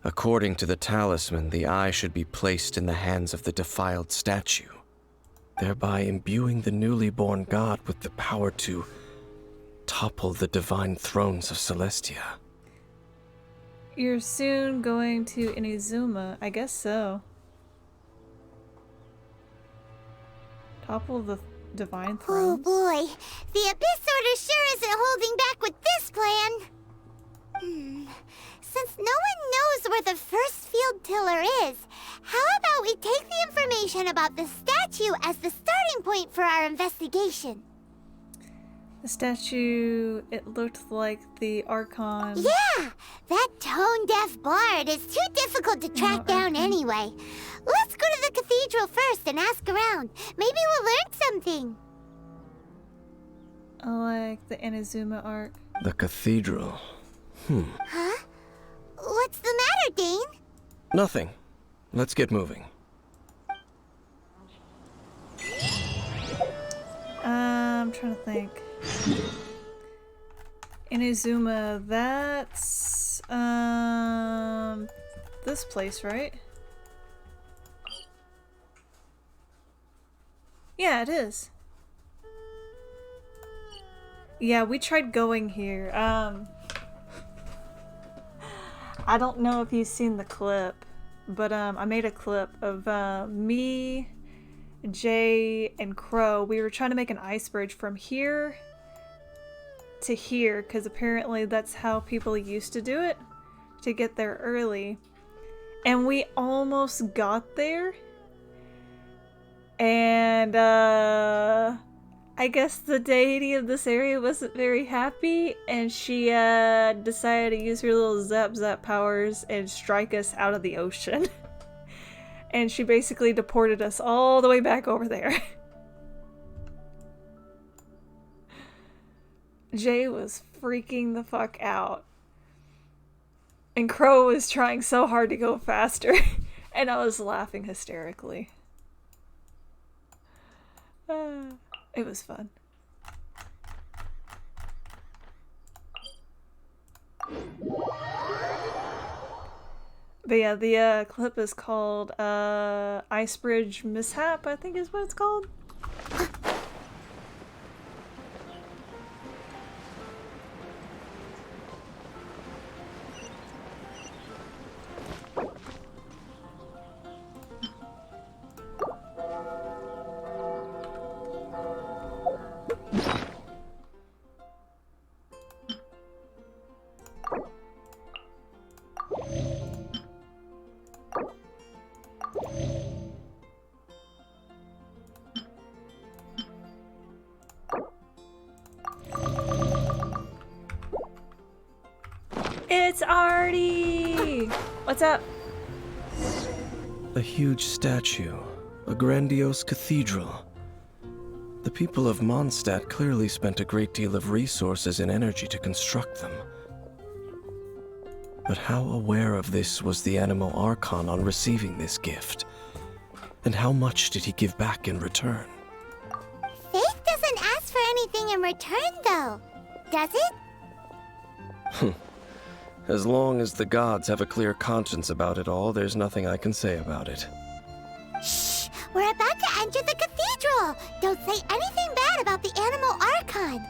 According to the talisman, the eye should be placed in the hands of the defiled statue, thereby imbuing the newly born god with the power to topple the divine thrones of Celestia. You're soon going to Inazuma. I guess so. Topple the divine thrones? Oh boy, the Abyss Order sure isn't holding back with this plan. Since no one knows where the first field tiller is, how about we take the information about the statue as the starting point for our investigation? The statue, it looked like the Archon. Yeah! That tone-deaf bard is too difficult to track down anyway. Let's go to the cathedral first and ask around. Maybe we'll learn something. I like the Inazuma arc. The cathedral. Huh? What's the matter, Dane? Nothing. Let's get moving. I'm trying to think. Inazuma, that's this place, right? Yeah, it is. Yeah, we tried going here. I don't know if you've seen the clip, but I made a clip of me, Jay, and Crow. We were trying to make an ice bridge from here to here, because apparently that's how people used to do it, to get there early. And we almost got there, and I guess the deity of this area wasn't very happy, and she decided to use her little zap powers and strike us out of the ocean. And she basically deported us all the way back over there. Jay was freaking the fuck out. And Crow was trying so hard to go faster. And I was laughing hysterically. It was fun. But yeah, the clip is called Ice Bridge Mishap, I think is what it's called. It's Artie! What's up? A huge statue, a grandiose cathedral. The people of Mondstadt clearly spent a great deal of resources and energy to construct them. But how aware of this was the Animo Archon on receiving this gift? And how much did he give back in return? Faith doesn't ask for anything in return, though, does it? As long as the gods have a clear conscience about it all, there's nothing I can say about it. Shh! We're about to enter the cathedral! Don't say anything bad about the Animal Archon!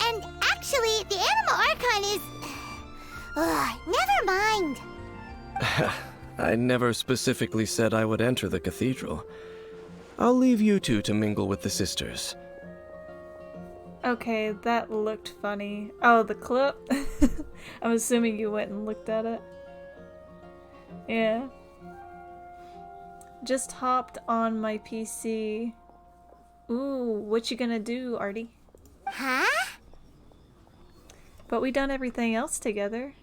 And actually, the Animal Archon is... never mind! I never specifically said I would enter the cathedral. I'll leave you two to mingle with the sisters. Okay, that looked funny. Oh, the clip? I'm assuming you went and looked at it. Yeah. Just hopped on my PC. Ooh, what you gonna do, Artie? Huh? But we done everything else together.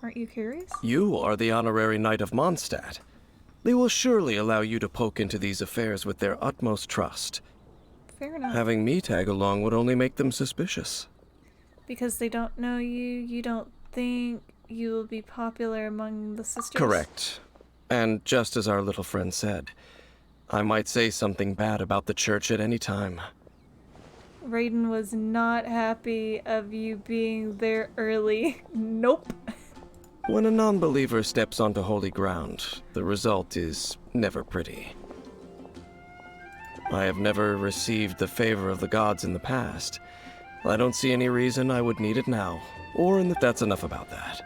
Aren't you curious? You are the honorary knight of Mondstadt. They will surely allow you to poke into these affairs with their utmost trust. Fair enough. Having me tag along would only make them suspicious. Because they don't know you don't think you will be popular among the sisters? Correct. And just as our little friend said, I might say something bad about the church at any time. Raiden was not happy of you being there early. Nope. When a non-believer steps onto holy ground, the result is never pretty. I have never received the favor of the gods in the past. I don't see any reason I would need it now, or that's enough about that.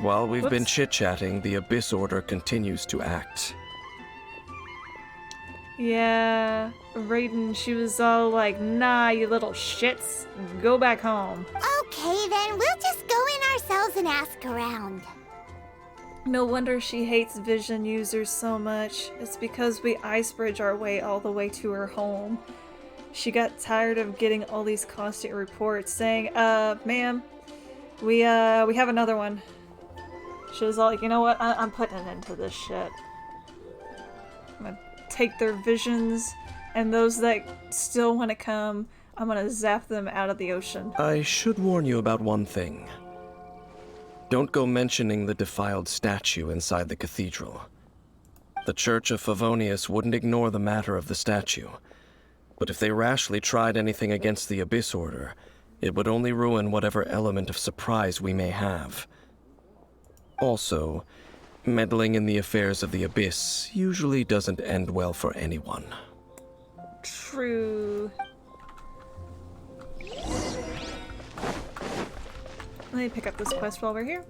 While we've been chit-chatting, the Abyss Order continues to act. Yeah, Raiden, she was all like, nah, you little shits, go back home. Okay, then we'll just go in ourselves and ask around. No wonder she hates vision users so much. It's because we ice bridge our way all the way to her home. She got tired of getting all these constant reports saying, ma'am, we have another one. She was all like, you know what, I'm putting an end to this shit. I'm gonna take their visions, and those that still want to come, I'm gonna zap them out of the ocean. I should warn you about one thing. Don't go mentioning the defiled statue inside the cathedral. The Church of Favonius wouldn't ignore the matter of the statue, but if they rashly tried anything against the Abyss Order, it would only ruin whatever element of surprise we may have. Also, meddling in the affairs of the Abyss usually doesn't end well for anyone. True. Let me pick up this quest while we're here.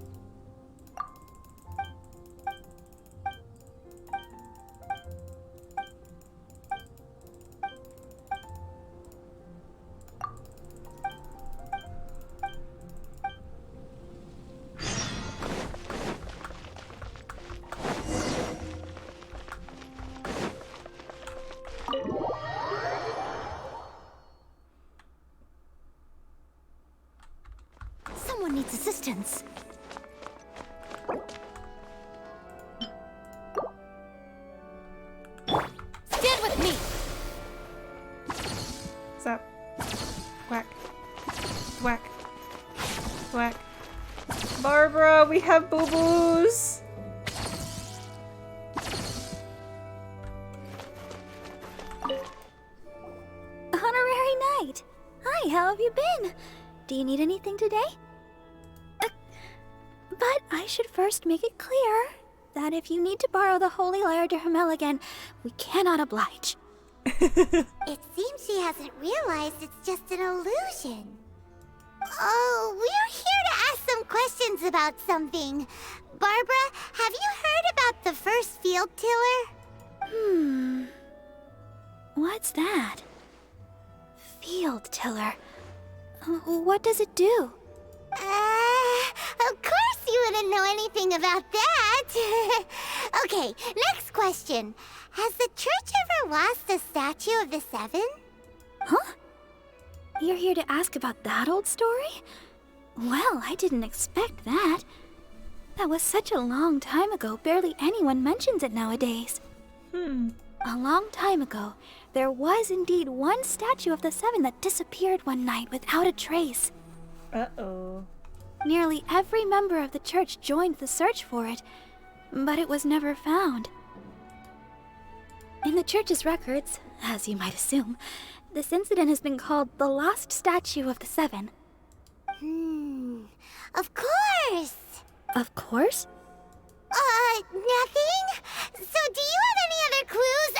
Someone needs assistance. Stand with me! Zap. Whack. Whack. Whack. Barbara, we have boo-boos! Honorary Knight! Hi, how have you been? Do you need anything today? But I should first make it clear that if you need to borrow the Holy Lyre to Hermel again, we cannot oblige. It seems she hasn't realized it's just an illusion. Oh, we're here to ask some questions about something. Barbara, have you heard about the first field tiller? What's that? Field tiller. What does it do? Of course you wouldn't know anything about that. Okay, next question. Has the church ever lost a statue of the Seven? Huh? You're here to ask about that old story? Well, I didn't expect that. That was such a long time ago, barely anyone mentions it nowadays. A long time ago, there was indeed one statue of the Seven that disappeared one night without a trace. Uh-oh. Nearly every member of the church joined the search for it, but it was never found. In the church's records, as you might assume, this incident has been called the Lost Statue of the Seven. Of course! Of course. Nothing? So do you have any other clues?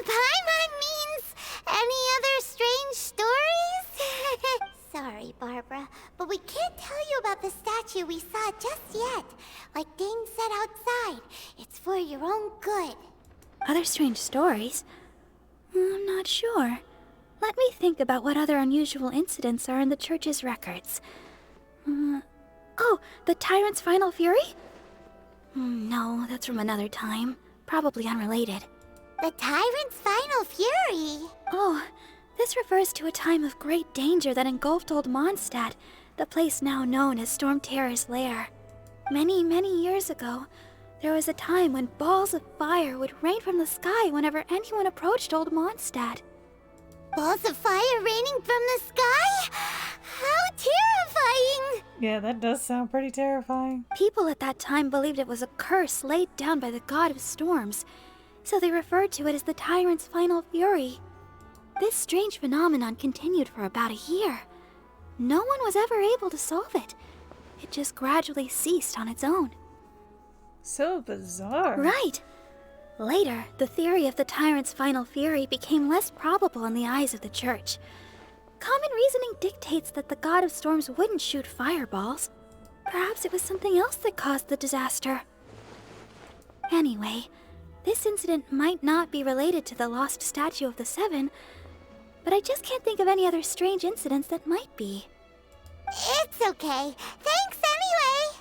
Paimon means any other strange stories? Sorry, Barbara, but we can't tell you about the statue we saw just yet. Like Dane said outside, it's for your own good. Other strange stories? I'm not sure. Let me think about what other unusual incidents are in the church's records. Oh, the Tyrant's final fury? No, that's from another time. Probably unrelated. The Tyrant's final fury? Oh, this refers to a time of great danger that engulfed Old Mondstadt, the place now known as Storm Terror's lair. Many, many years ago, there was a time when balls of fire would rain from the sky whenever anyone approached Old Mondstadt. Balls of fire raining from the sky? How terrifying! Yeah, that does sound pretty terrifying. People at that time believed it was a curse laid down by the god of storms, so they referred to it as the Tyrant's final fury. This strange phenomenon continued for about a year. No one was ever able to solve it. It just gradually ceased on its own. So bizarre. Right. Later, the theory of the Tyrant's final fury became less probable in the eyes of the church. Common reasoning dictates that the god of storms wouldn't shoot fireballs. Perhaps it was something else that caused the disaster. Anyway, this incident might not be related to the lost statue of the Seven, but I just can't think of any other strange incidents that might be. It's okay. Thanks anyway.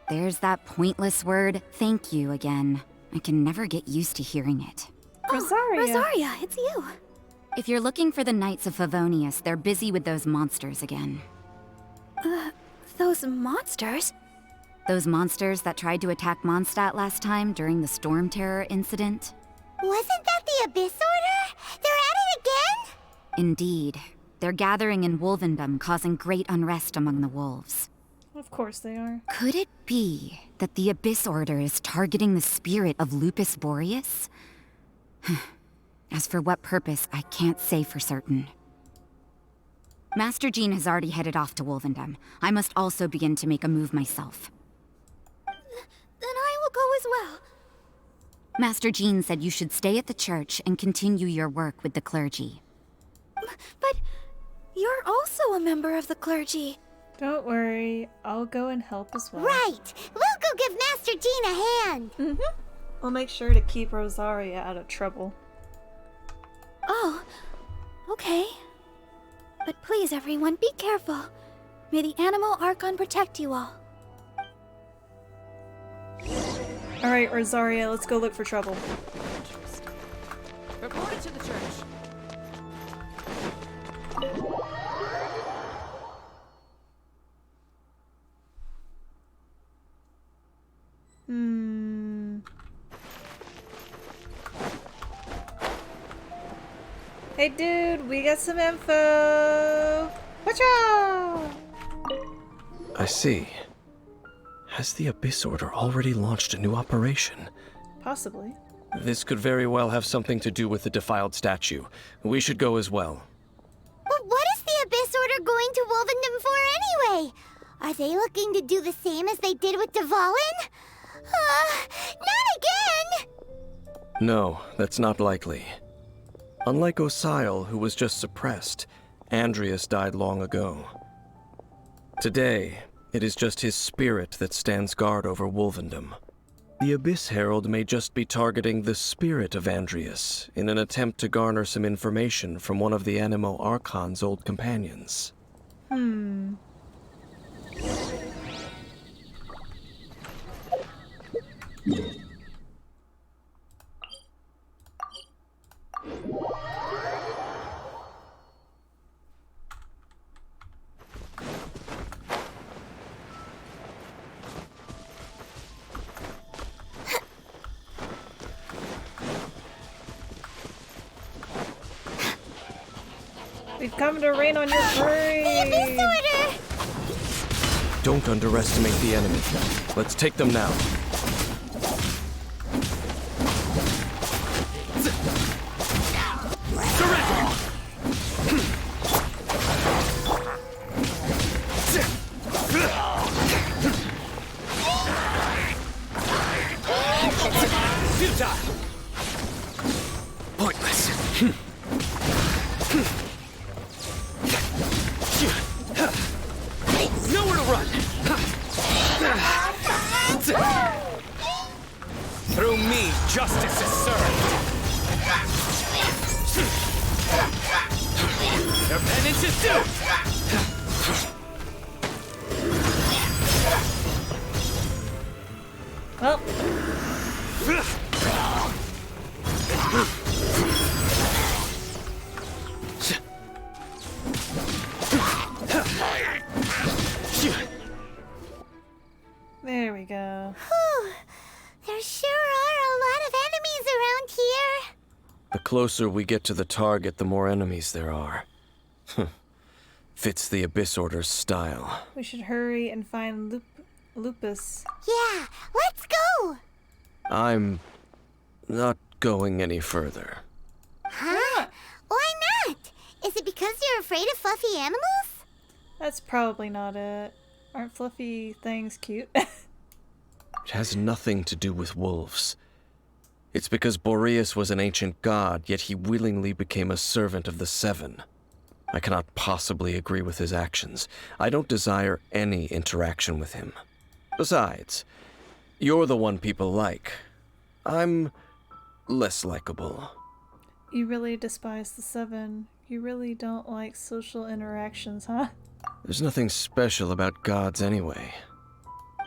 There's that pointless word, thank you, again. I can never get used to hearing it. Rosaria. Rosaria, it's you. If you're looking for the Knights of Favonius, they're busy with those monsters again. Those monsters? Those monsters that tried to attack Mondstadt last time during the Storm Terror incident? Wasn't that the Abyss Order? They're at it again? Indeed. They're gathering in Wolvendom, causing great unrest among the wolves. Of course they are. Could it be that the Abyss Order is targeting the spirit of Lupus Boreas? As for what purpose, I can't say for certain. Master Jean has already headed off to Wolvendom. I must also begin to make a move myself. Then I will go as well. Master Jean said you should stay at the church and continue your work with the clergy. But you're also a member of the clergy. Don't worry, I'll go and help as well. Right! We'll go give Master Jean a hand! We'll make sure to keep Rosaria out of trouble. Oh, okay. But please, everyone, be careful. May the Animal Archon protect you all. Alright, Rosaria, let's go look for trouble. Report it to the church. Hey dude, we got some info! Watch out! I see. Has the Abyss Order already launched a new operation? Possibly. This could very well have something to do with the defiled statue. We should go as well. But what is the Abyss Order going to Wolvendom for anyway? Are they looking to do the same as they did with Dvalin? Not again! No, that's not likely. Unlike Osile, who was just suppressed, Andrias died long ago. Today, it is just his spirit that stands guard over Wolvendom. The Abyss Herald may just be targeting the spirit of Andrias in an attempt to garner some information from one of the Animo Archon's old companions. We've come to rain on your parade! The Abyss Order! Don't underestimate the enemy. Let's take them now. justice is served. Their penance is due. Well. There we go. Whew. There sure are a lot of enemies around here. The closer we get to the target, the more enemies there are. Fits the Abyss Order's style. We should hurry and find Lupus. Yeah, let's go! I'm not going any further. Huh? Why not? Is it because you're afraid of fluffy animals? That's probably not it. Aren't fluffy things cute? It has nothing to do with wolves. It's because Boreas was an ancient god, yet he willingly became a servant of the Seven. I cannot possibly agree with his actions. I don't desire any interaction with him. Besides, you're the one people like. I'm less likable. You really despise the Seven. You really don't like social interactions, huh? There's nothing special about gods anyway.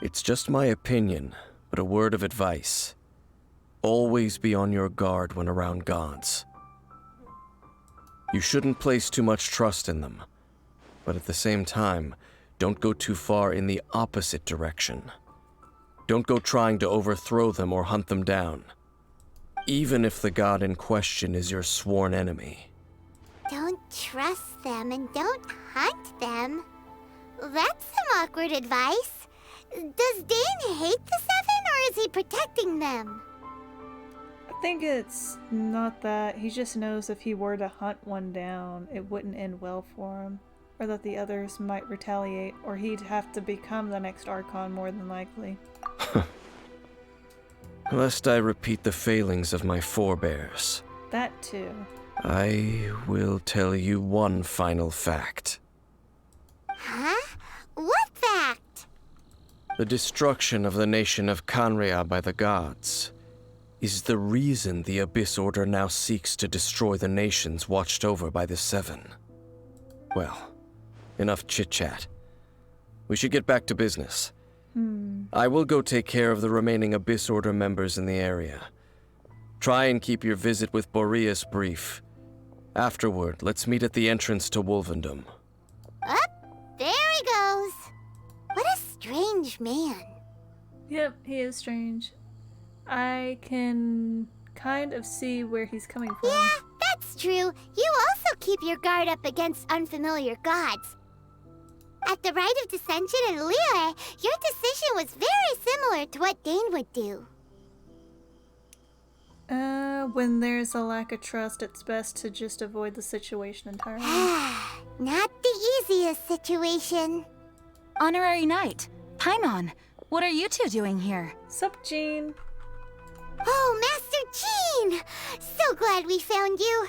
It's just my opinion, but a word of advice. Always be on your guard when around gods. You shouldn't place too much trust in them, but at the same time, don't go too far in the opposite direction. Don't go trying to overthrow them or hunt them down, even if the god in question is your sworn enemy. Don't trust them and don't hunt them. That's some awkward advice. Does Dane hate the Seven, or is he protecting them? I think it's not that. He just knows if he were to hunt one down, it wouldn't end well for him. Or that the others might retaliate, or he'd have to become the next Archon more than likely. Lest I repeat the failings of my forebears. That too. I will tell you one final fact. Huh? What fact? The destruction of the nation of Canria by the gods is the reason the Abyss Order now seeks to destroy the nations watched over by the Seven. Well, enough chit-chat. We should get back to business. I will go take care of the remaining Abyss Order members in the area. Try and keep your visit with Boreas brief. Afterward, let's meet at the entrance to Wolvendom. Up, there he goes. What a strange man. Yep, he is strange. I can kind of see where he's coming from. Yeah, that's true. You also keep your guard up against unfamiliar gods. At the Rite of Dissension in Liyue, your decision was very similar to what Dane would do. When there's a lack of trust, it's best to just avoid the situation entirely. Not the easiest situation. Honorary Knight, Paimon, what are you two doing here? Sup, Jean? Oh, Master Jean! So glad we found you.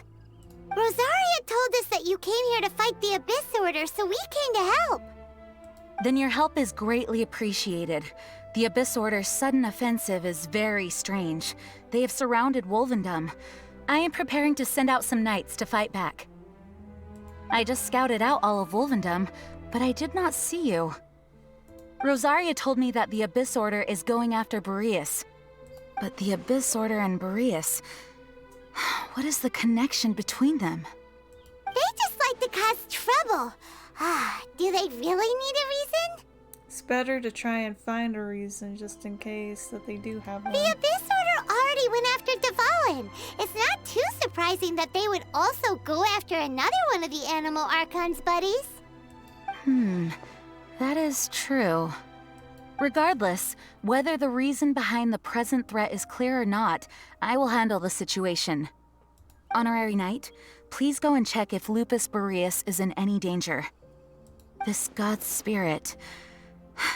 Rosaria told us that you came here to fight the Abyss Order, so we came to help. Then your help is greatly appreciated. The Abyss Order's sudden offensive is very strange. They have surrounded Wolvendom. I am preparing to send out some knights to fight back. I just scouted out all of Wolvendom, but I did not see you. Rosaria told me that the Abyss Order is going after Boreas. But the Abyss Order and Boreas... what is the connection between them? They just like to cause trouble. Do they really need a reason? It's better to try and find a reason just in case that they do have one. The Abyss Order already went after Dvalin. It's not too surprising that they would also go after another one of the Animal Archon's buddies. That is true. Regardless, whether the reason behind the present threat is clear or not, I will handle the situation. Honorary Knight, please go and check if Lupus Boreas is in any danger. This god's spirit...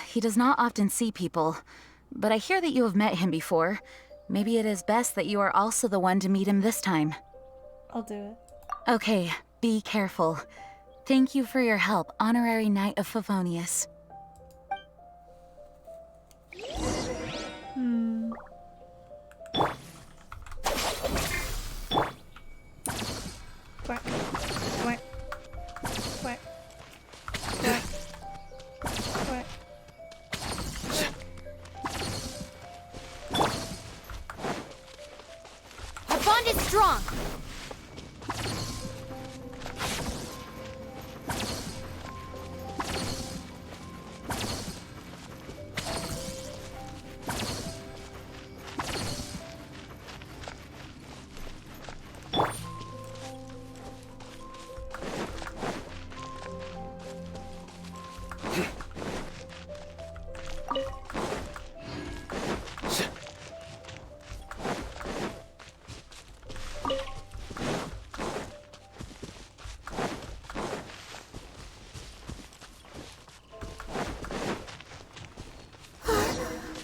he does not often see people, but I hear that you have met him before. Maybe it is best that you are also the one to meet him this time. I'll do it. Okay, be careful. Thank you for your help, Honorary Knight of Favonius. strong!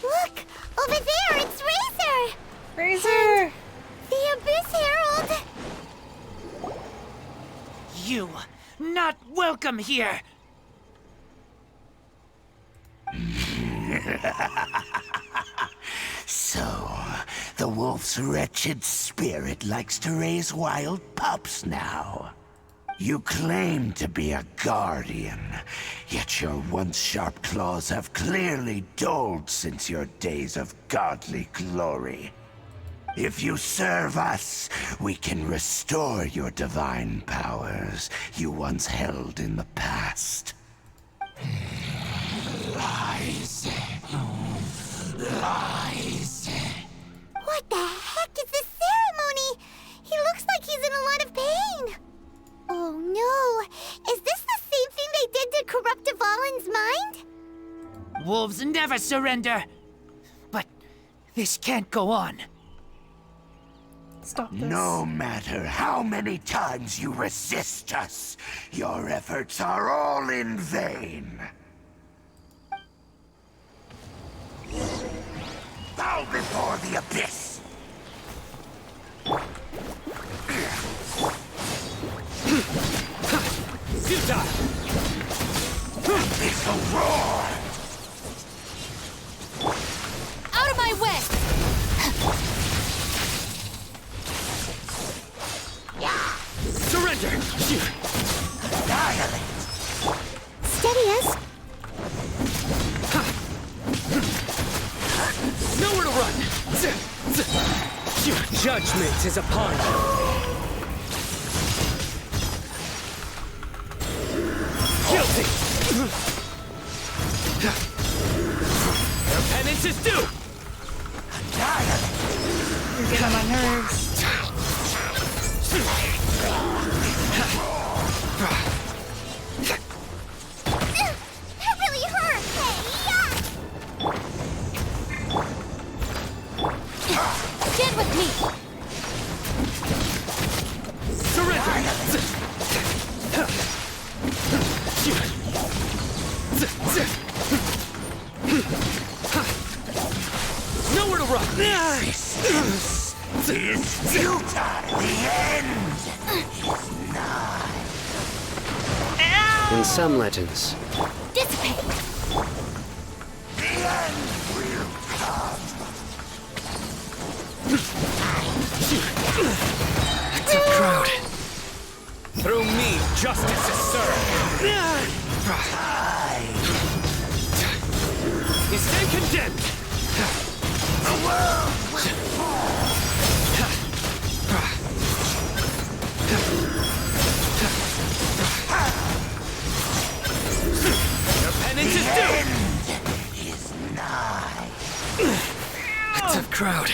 Look! Over there, it's Razor! Razor! The Abyss Herald! You, not welcome here! So, the wolf's wretched spirit likes to raise wild pups now. You claim to be a guardian, yet your once sharp claws have clearly dulled since your days of godly glory. If you serve us, we can restore your divine powers you once held in the past. Lies. Lies. What the heck is this ceremony? He looks like he's in a lot of pain. Oh no! Is this the same thing they did to corrupt Dvalin's mind? Wolves never surrender! But this can't go on. Stop this. No matter how many times you resist us, your efforts are all in vain. Bow before the Abyss! Futile! Abyssal roar! Out of my way! Surrender! Annihilate! Steady us. Nowhere to run! Judgment is upon you! Guilty! Your penance is due! You're getting on my nerves. That really hurt! Stand with me! Surrender! Nowhere to run! Resistance is futile. The end is nigh. In some legends, Dissipate! The end will come. It's a crowd. Through me, justice is served. You stand condemned. The world will fall. Your penance is due. End is nigh. A tough crowd.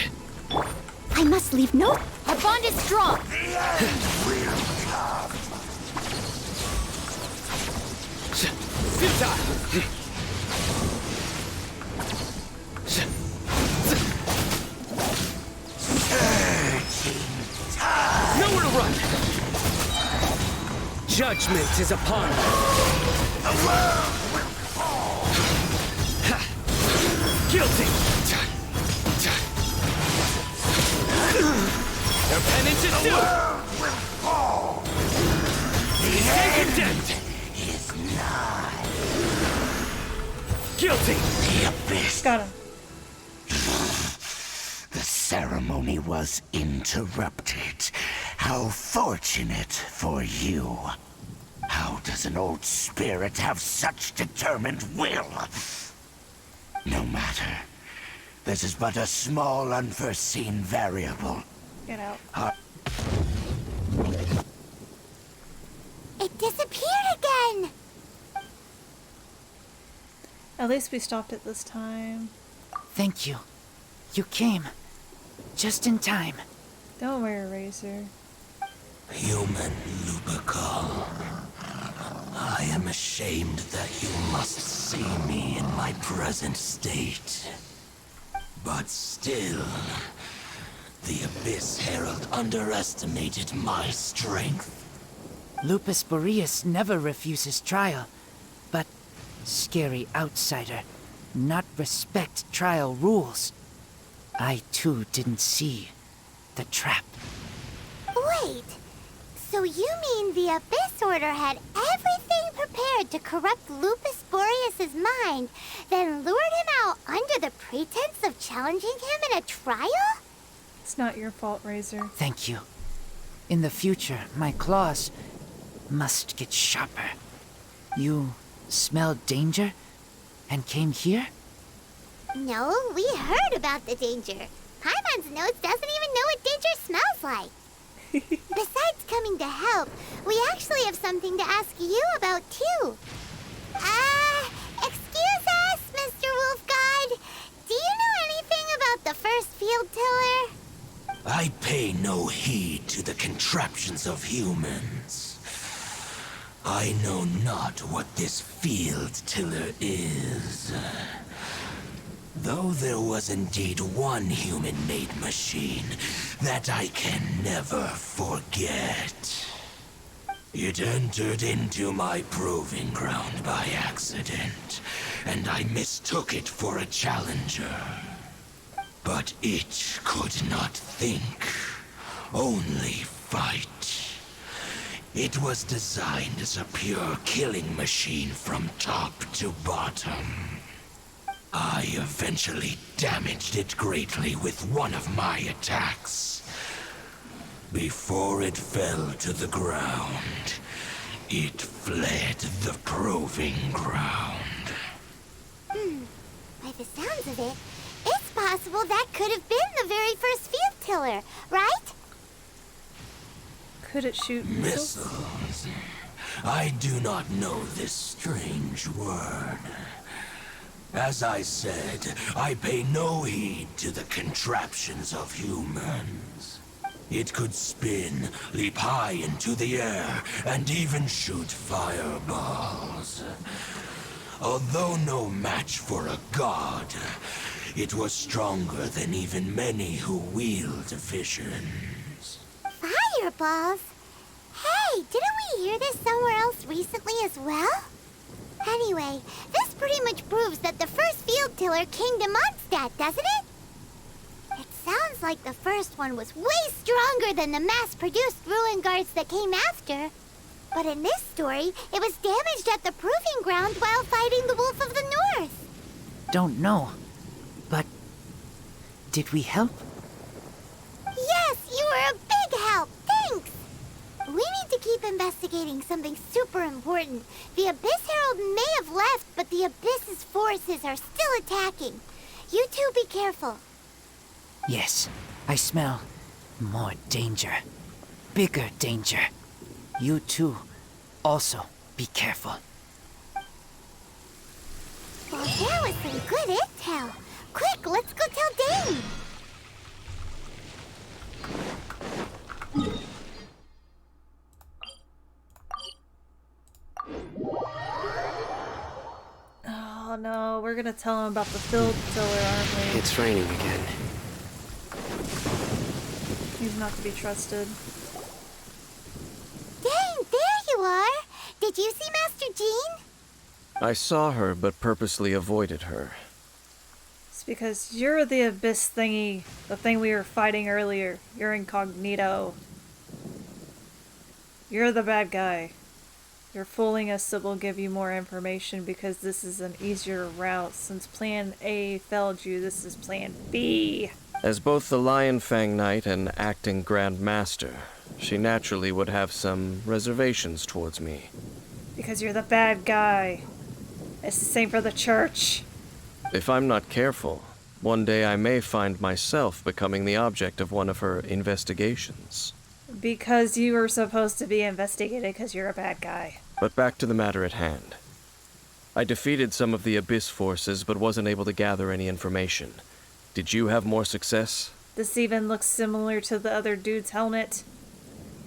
I must leave no... Our bond is strong! The end will come. Futile! Nowhere to run! Judgment is upon you! The world will fall! Guilty! Your penance is due! The world will fall! You stand condemned! Is nigh. Guilty! The Abyss. Got him. The ceremony was interrupted. How fortunate for you. How does an old spirit have such determined will? No matter. This is but a small, unforeseen variable. Get out. It disappeared again! At least we stopped it this time. Thank you. You came. Just in time. Don't worry, Razor. Human Lupical. I am ashamed that you must see me in my present state. But still, the Abyss Herald underestimated my strength. Lupus Boreas never refuses trial, but scary outsider, not respect trial rules. I too didn't see the trap. Wait, so you mean the Abyss Order had everything prepared to corrupt Lupus Boreas' mind, then lured him out under the pretense of challenging him in a trial? It's not your fault, Razor. Thank you. In the future, my claws must get sharper. You smelled danger and came here? No, we heard about the danger. Paimon's notes doesn't even know what danger smells like. Besides coming to help, we actually have something to ask you about too. Excuse us, Mr. Wolf God. Do you know anything about the first field tiller? I pay no heed to the contraptions of humans. I know not what this field tiller is. Though there was indeed one human-made machine that I can never forget. It entered into my proving ground by accident, and I mistook it for a challenger. But it could not think, only fight. It was designed as a pure killing machine from top to bottom. I eventually damaged it greatly with one of my attacks. Before it fell to the ground, it fled the proving ground. By the sounds of it, it's possible that could have been the very first field tiller, right? Could it shoot missiles? Missiles? I do not know this strange word. As I said, I pay no heed to the contraptions of humans. It could spin, leap high into the air, and even shoot fireballs. Although no match for a god, it was stronger than even many who wield visions. Fireballs? Hey, didn't we hear this somewhere else recently as well? Anyway, this pretty much proves that the first field tiller came to Mondstadt, doesn't it? It sounds like the first one was way stronger than the mass-produced ruin guards that came after. But in this story, it was damaged at the proving ground while fighting the Wolf of the North. Don't know, but did we help? Yes, you were a big help. Thanks. We need to keep investigating something super important. The Abyss Herald may have left, but the Abyss's forces are still attacking. You two be careful. Yes, I smell more danger. Bigger danger. You too, also be careful. Well, there was some good intel. Quick, let's go tell Dane. Oh no, we're gonna tell him about the field tiller, aren't we? It's raining again. He's not to be trusted. Dane, there you are. Did you see Master Jean? I saw her, but purposely avoided her. It's because you're the abyss thingy, the thing we were fighting earlier. You're incognito. You're the bad guy. You're fooling us so we'll give you more information because this is an easier route. Since Plan A failed you, this is Plan B. As both the Lion Fang Knight and acting Grand Master, she naturally would have some reservations towards me. Because you're the bad guy. It's the same for the church. If I'm not careful, one day I may find myself becoming the object of one of her investigations. Because you were supposed to be investigated because you're a bad guy. But back to the matter at hand. I defeated some of the Abyss forces, but wasn't able to gather any information. Did you have more success? This even looks similar to the other dude's helmet.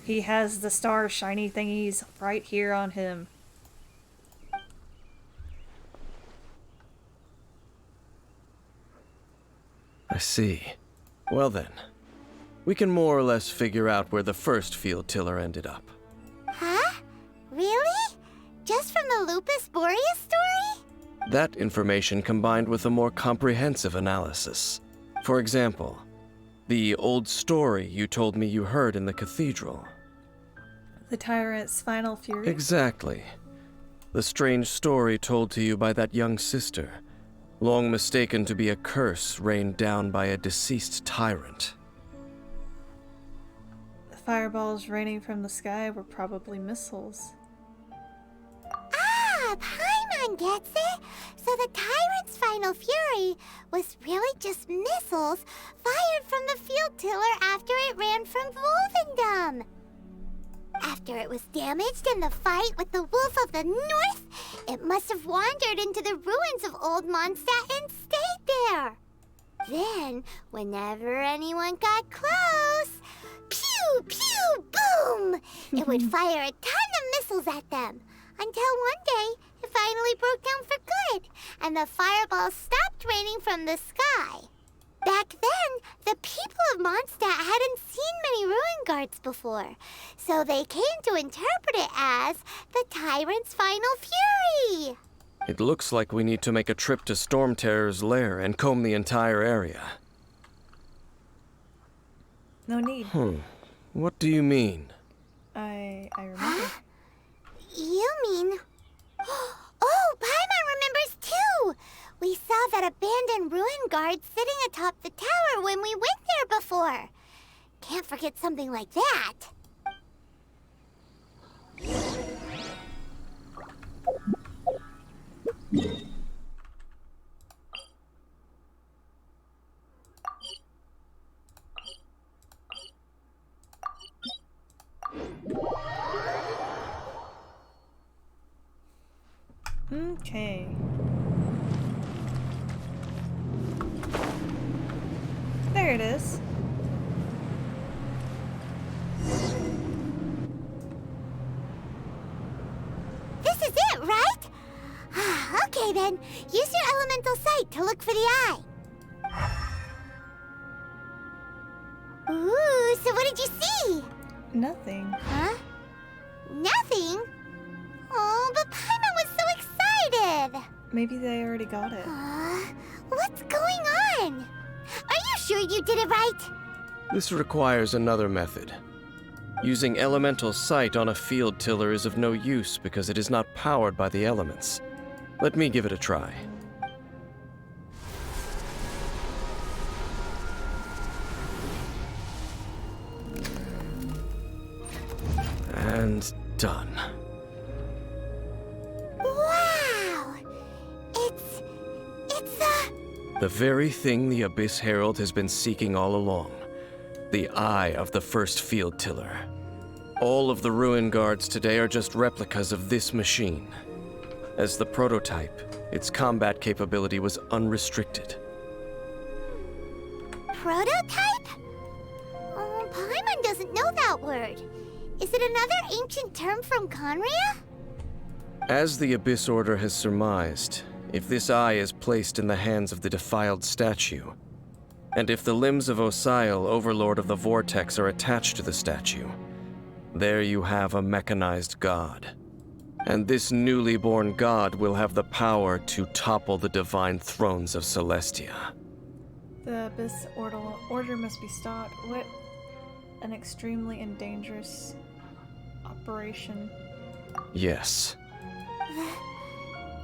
He has the star shiny thingies right here on him. I see. Well then, we can more or less figure out where the first field tiller ended up. Huh? Really? Just from the Lupus Boreas story? That information combined with a more comprehensive analysis. For example, the old story you told me you heard in the cathedral. The Tyrant's final fury? Exactly. The strange story told to you by that young sister, long mistaken to be a curse rained down by a deceased tyrant. The fireballs raining from the sky were probably missiles. Ah, Paimon gets it! So the Tyrant's final fury was really just missiles fired from the field tiller after it ran from Wolvendom. After it was damaged in the fight with the Wolf of the North, it must have wandered into the ruins of Old Mondstadt and stayed there. Then, whenever anyone got close, pew, pew, boom! It would fire a ton of missiles at them, until one day it finally broke down for good, and the fireballs stopped raining from the sky. Back then, the people of Mondstadt hadn't seen many ruin guards before, so they came to interpret it as the Tyrant's final fury. It looks like we need to make a trip to Storm Terror's lair and comb the entire area. No need. What do you mean? I remember. You mean... Oh, Paimon remembers too! We saw that abandoned ruin guard sitting atop the tower when we went there before. Can't forget something like that. Okay. There it is. This is it, right? Okay then, use your elemental sight to look for the eye. Ooh, so what did you see? Nothing. Huh? Nothing? Oh, but Paimon was so excited! Maybe they already got it. What's going on? Are you sure you did it right? This requires another method. Using elemental sight on a field tiller is of no use because it is not powered by the elements. Let me give it a try. And done. Wow! It's The very thing the Abyss Herald has been seeking all along. The eye of the first field tiller. All of the ruin guards today are just replicas of this machine. As the prototype, its combat capability was unrestricted. Prototype? Oh, Paimon doesn't know that word. Is it another ancient term from Conria? As the Abyss Order has surmised, if this eye is placed in the hands of the defiled statue, and if the limbs of Osial, Overlord of the Vortex, are attached to the statue, there you have a mechanized god. And this newly born god will have the power to topple the divine thrones of Celestia. The Abyss Order must be stopped. What an extremely and dangerous operation. Yes.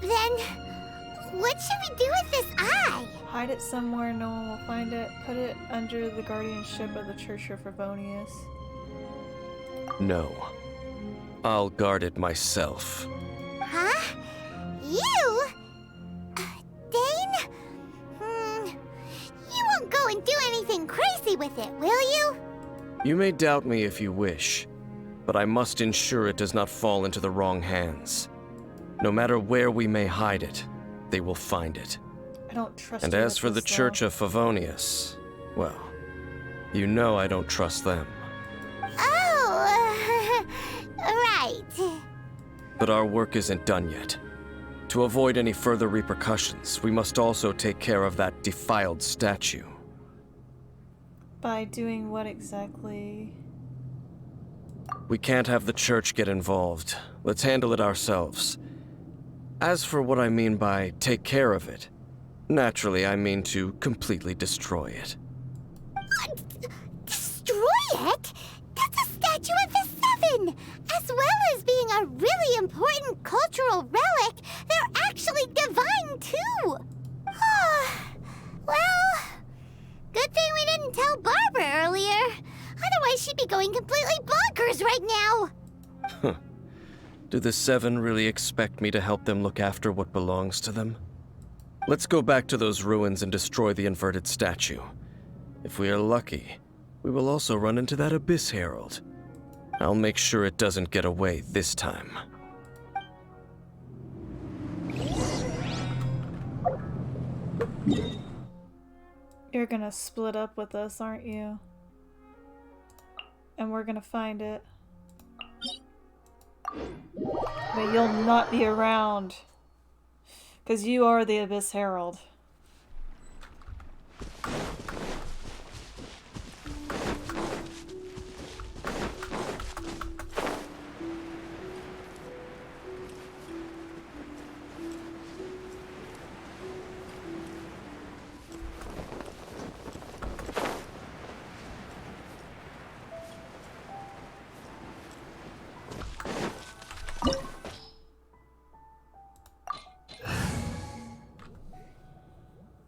Then, what should we do with this eye? Hide it somewhere no one will find it. Put it under the guardianship of the Church of Favonius. No. I'll guard it myself. Huh? You? Dane? You won't go and do anything crazy with it, will you? You may doubt me if you wish, but I must ensure it does not fall into the wrong hands. No matter where we may hide it, they will find it. I don't trust And you as with for the this, Church though. of Favonius, well, you know I don't trust them. Oh, right. But our work isn't done yet. To avoid any further repercussions, we must also take care of that defiled statue. By doing what exactly? We can't have the church get involved. Let's handle it ourselves. As for what I mean by take care of it, naturally I mean to completely destroy it. Destroy it? That's a statue of the Seven! As well as being a really important cultural relic, they're actually divine too! Well, good thing we didn't tell Barbara earlier. Otherwise she'd be going completely bonkers right now! Do the Seven really expect me to help them look after what belongs to them? Let's go back to those ruins and destroy the inverted statue. If we are lucky, we will also run into that Abyss Herald. I'll make sure it doesn't get away this time. You're gonna split up with us, aren't you? And we're gonna find it. But you'll not be around. Because you are the Abyss Herald.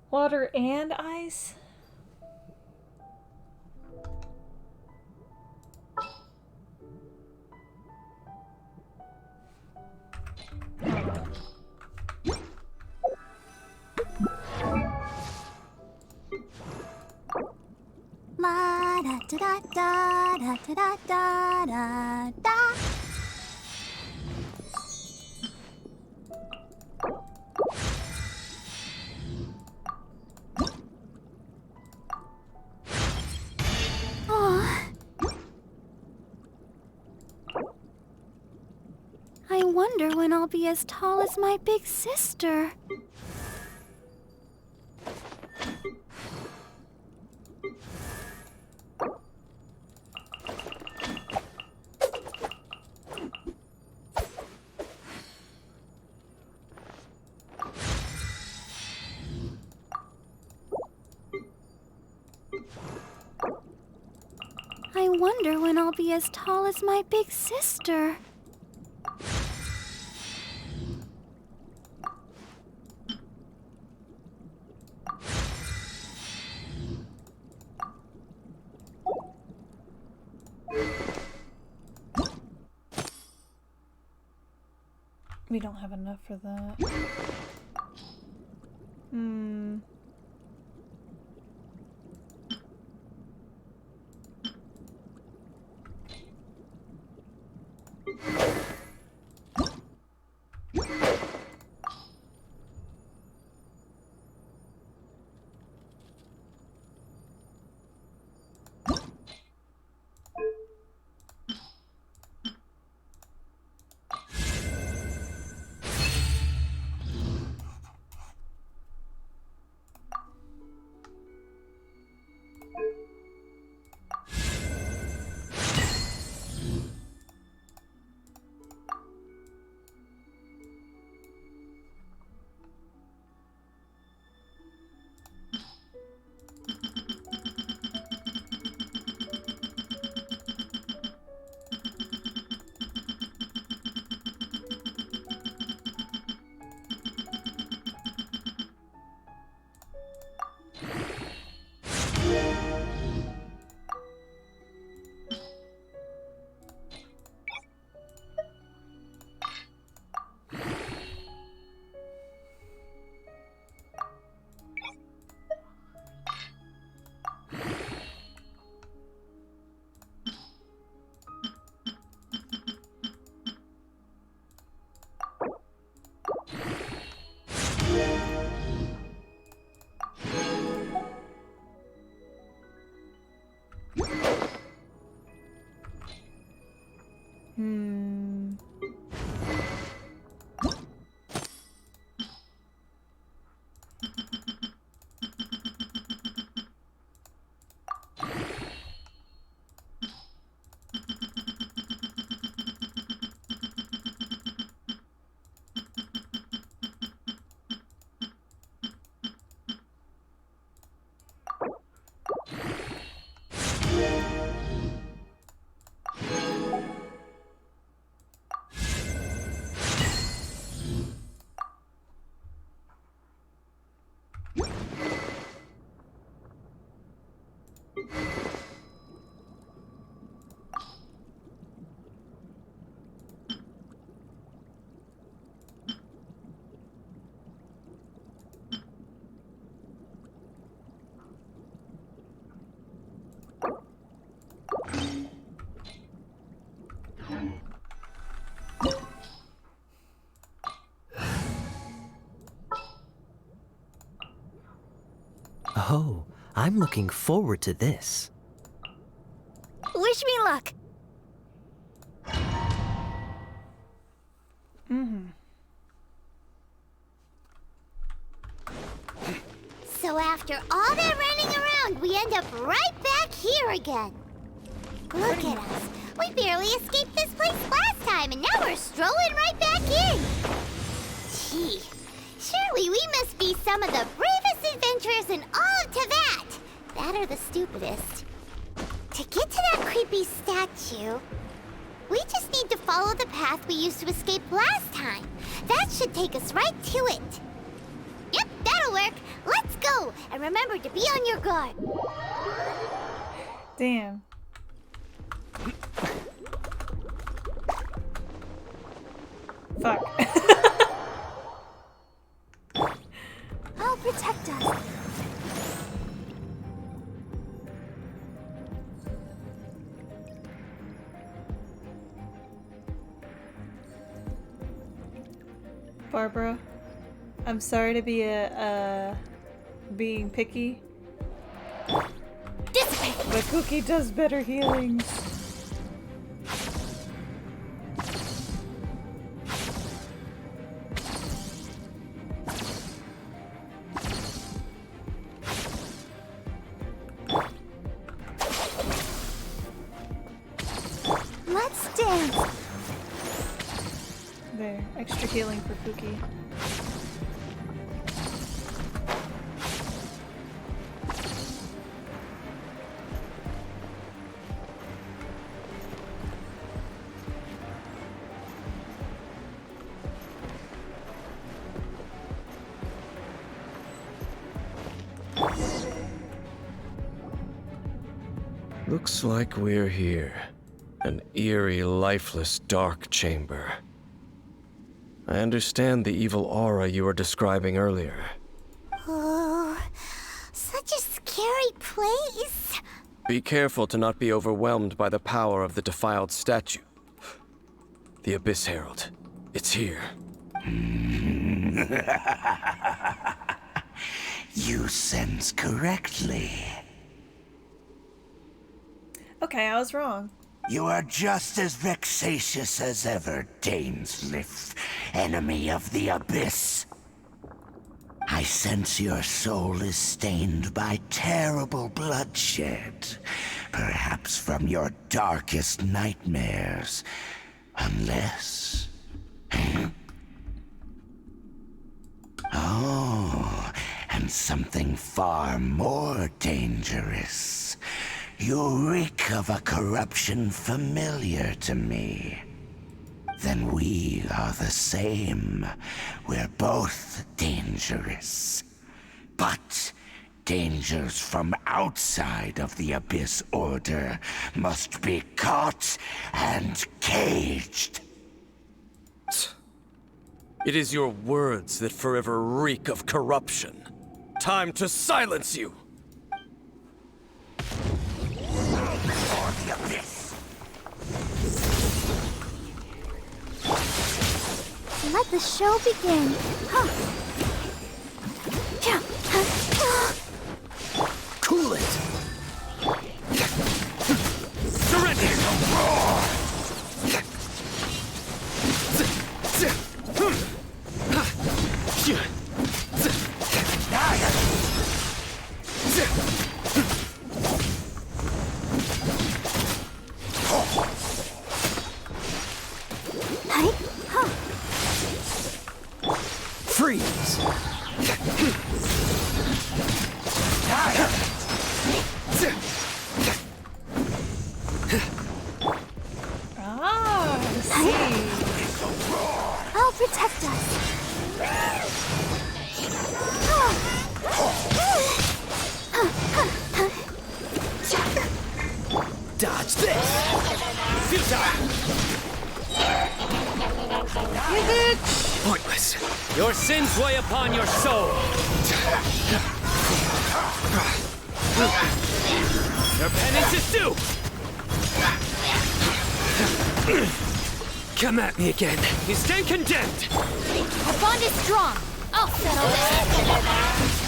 Water and ice? La da da da da da da da da da. I wonder when I'll be as tall as my big sister. I wonder when I'll be as tall as my big sister. We don't have enough for that. Oh, I'm looking forward to this. Wish me luck. So after all that running around, we end up right back here again. Look at us. We barely escaped this place last time, and now we're strolling right back in. Gee, surely we must be some of the bravest adventurers in all of Teyvat. That or the stupidest. To get to that creepy statue, we just need to follow the path we used to escape last time. That should take us right to it. Yep, that'll work. Let's go. And remember to be on your guard. Damn. Fuck. I'll protect us. Barbara, I'm sorry to be being picky, but Cookie does better healing. Let's dance. There, extra healing for Cookie. Looks like we're here. An eerie, lifeless, dark chamber. I understand the evil aura you were describing earlier. Oh, such a scary place. Be careful to not be overwhelmed by the power of the defiled statue. The Abyss Herald. It's here. You sense correctly. Okay, I was wrong. You are just as vexatious as ever, Dainsleif, enemy of the Abyss. I sense your soul is stained by terrible bloodshed, perhaps from your darkest nightmares, unless... Oh, and something far more dangerous. You reek of a corruption familiar to me. Then we are the same. We're both dangerous. But dangers from outside of the Abyss Order must be caught and caged. It is your words that forever reek of corruption. Time to silence you! For the Abyss. Let the show begin. Huh. Cool it! Surrender! Freeze! Ah, I see. I'll protect us. Dodge this! Futile! Pointless. Your sins weigh upon your soul. Your penance is due! Come at me again. You stand condemned! Our bond is strong. I'll settle this.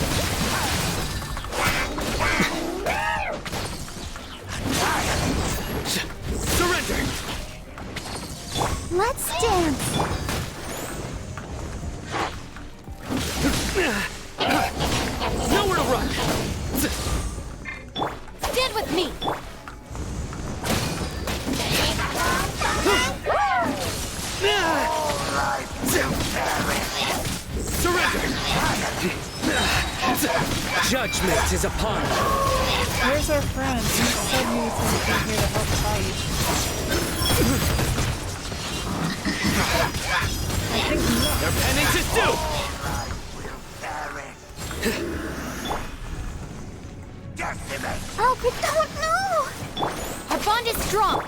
dance! Nowhere to run! Stand with me! Surrender! Judgment is upon you. Where's our friend? He said he was going to be here to help fight. I think not. Their penance is due! Falcon, don't know! Our bond is strong!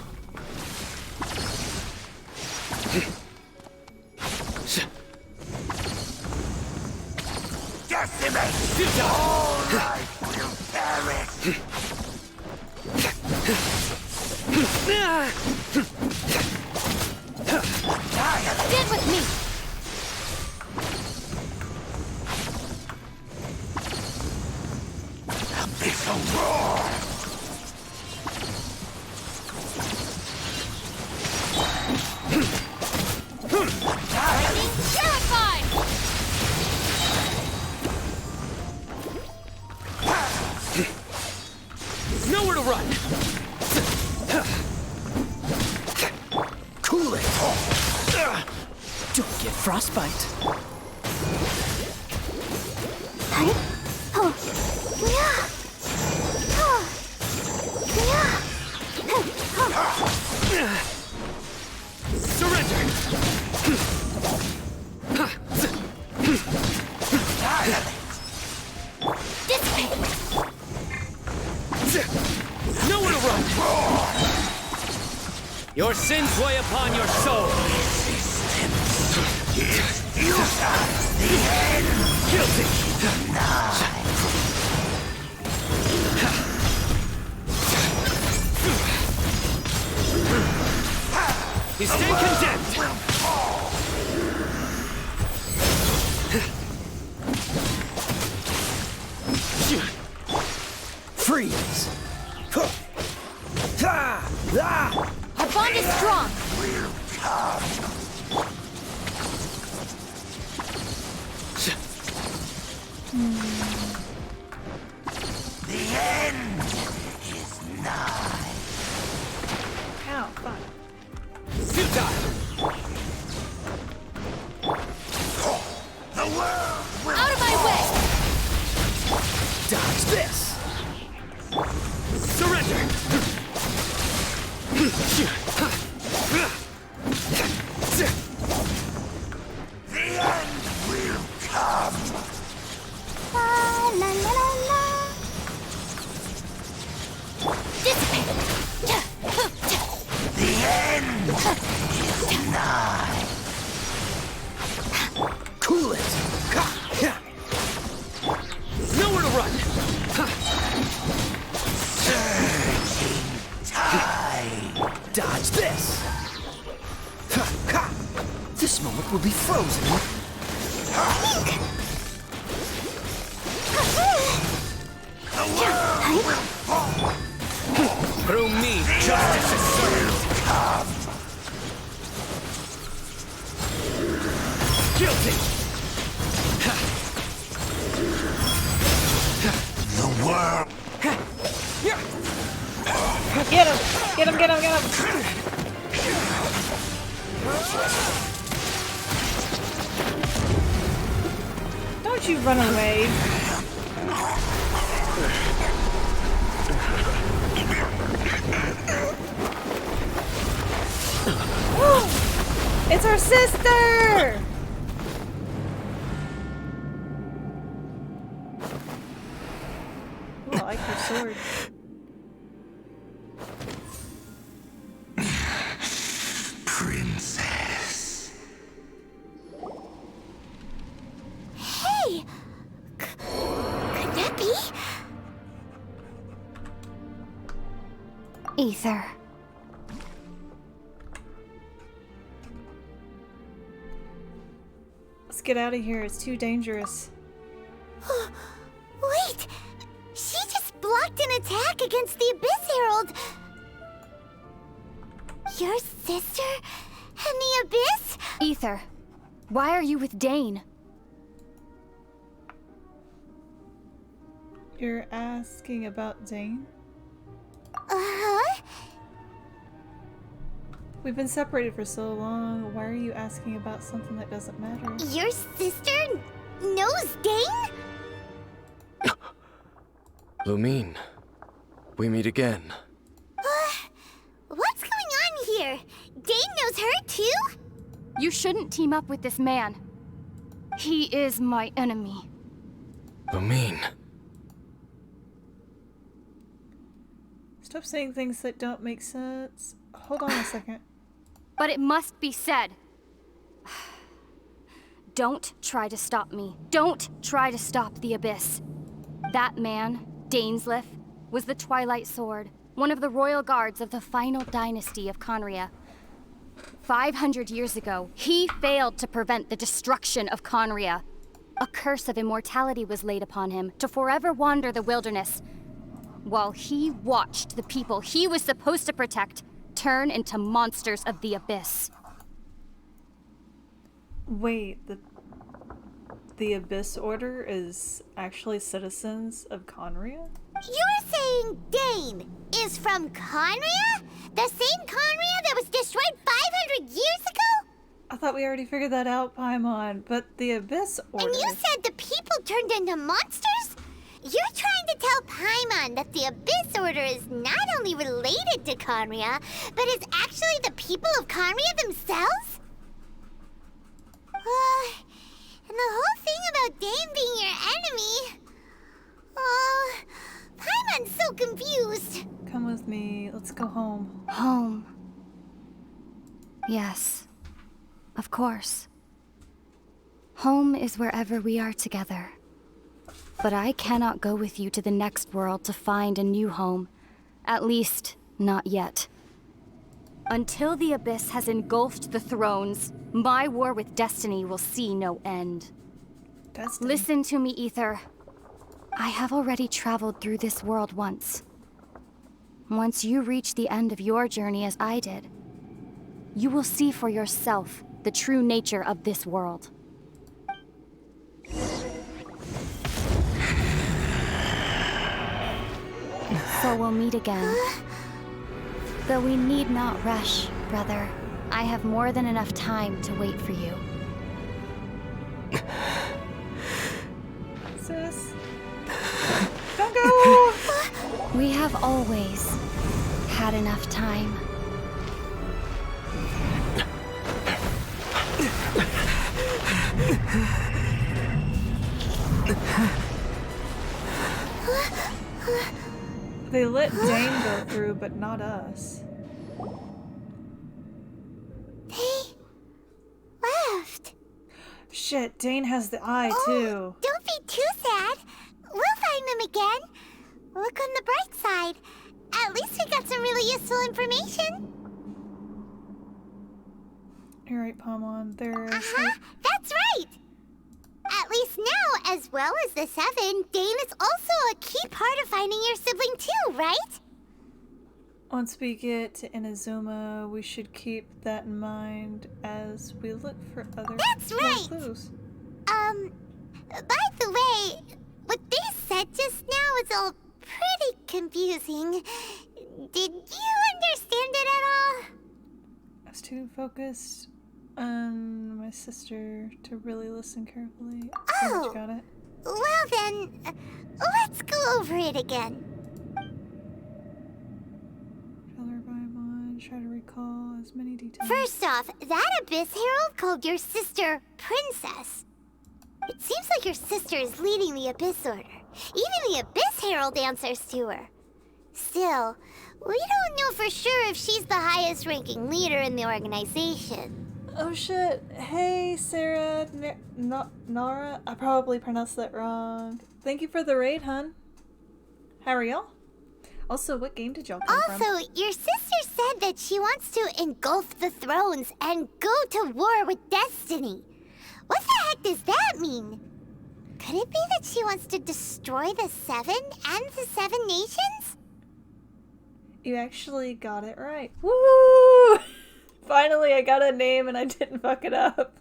Stand with me! Abyssal roar! Terrified! Nowhere to run! Cool it! Don't get frostbite. Surrender! Dissipate! Nowhere to run! Your sins weigh upon your soul! Guilty! You stand condemned! Freeze! Our bond is strong! The end is nigh. Ow, fuck. Futile! The world will Out of my way! Dodge this! Surrender! The end will come. La la la la la. Dissipate! The end is nigh. Cool it! Nowhere to run! Surging tide. Dodge this! This moment will be frozen. The world will fall. Through me, justice is served! Guilty! The world. Get him! Get him, get him, get him! Don't you run away. It's our sister! Ooh, I like her sword. Princess. Hey! Could that be? Ether. Let's get out of here. It's too dangerous. Wait! She just blocked an attack against the Abyss Herald! Your sister and the the Abyss? Ether, why are you with Dane? You're asking about Dane? Uh-huh. We've been separated for so long. Why are you asking about something that doesn't matter? Your sister knows Dane? Lumine, we meet again. What's going on here? Dane knows her too? You shouldn't team up with this man. He is my enemy. Lumine. Stop saying things that don't make sense. Hold on a second. But it must be said. Don't try to stop me. Don't try to stop the Abyss. That man, Dainsleif, was the Twilight Sword, one of the royal guards of the final dynasty of Conria. 500 years ago, he failed to prevent the destruction of Conria. A curse of immortality was laid upon him to forever wander the wilderness, while he watched the people he was supposed to protect turn into monsters of the Abyss. Wait, the Abyss Order is actually citizens of Conria? You're saying Dane is from Conria? The same Conria that was destroyed 500 years ago? I thought we already figured that out, Paimon, but the Abyss Order... And you said the people turned into monsters? You're trying to tell Paimon that the Abyss Order is not only related to Conria, but is actually the people of Conria themselves? And the whole thing about Dane being your enemy... Paimon's so confused. Come with me, let's go home. Home. Yes, of course. Home is wherever we are together. But I cannot go with you to the next world to find a new home. At least, not yet. Until the Abyss has engulfed the thrones, my war with Destiny will see no end. Destiny? Listen to me, Ether. I have already traveled through this world once. Once you reach the end of your journey as I did, you will see for yourself the true nature of this world. So we'll meet again. Though we need not rush, brother. I have more than enough time to wait for you. Sis. Don't go! We have always had enough time. They let Dane go through, but not us. They left. Shit, Dane has the eye, too. Don't be too sad. We'll find them again. Look on the bright side. At least we got some really useful information. You're right, Paimon. There's... That's right. At least now, as well as the Seven, Dane is also a key part of finding your sibling too, right? Once we get to Inazuma, we should keep that in mind as we look for other clues. By the way, what they said just now is all pretty confusing. Did you understand it at all? I was too focused on my sister to really listen carefully. Oh, got it. Well then, let's go over it again. Try to recall as many details. First off, that Abyss Herald called your sister Princess. It seems like your sister is leading the Abyss Order. Even the Abyss Herald answers to her. Still, we don't know for sure if she's the highest ranking leader in the organization. Oh shit. Hey, Sarah, Nara. I probably pronounced that wrong. Thank you for the raid, hun. How are y'all? Also, what game did y'all come from? Also, your sister said that she wants to engulf the thrones and go to war with Destiny. What the heck does that mean? Could it be that she wants to destroy the Seven and the Seven Nations? You actually got it right. Woo! Finally, I got a name and I didn't fuck it up.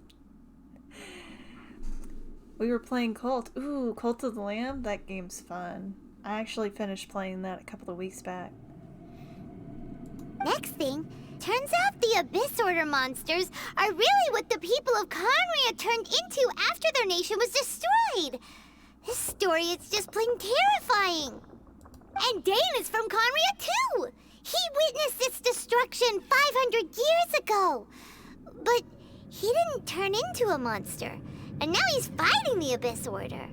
We were playing Cult. Ooh, Cult of the Lamb? That game's fun. I actually finished playing that a couple of weeks back. Next thing, turns out the Abyss Order monsters are really what the people of Conria turned into after their nation was destroyed. This story is just plain terrifying. And Dane is from Conria too. He witnessed its destruction 500 years ago. But he didn't turn into a monster. And now he's fighting the Abyss Order.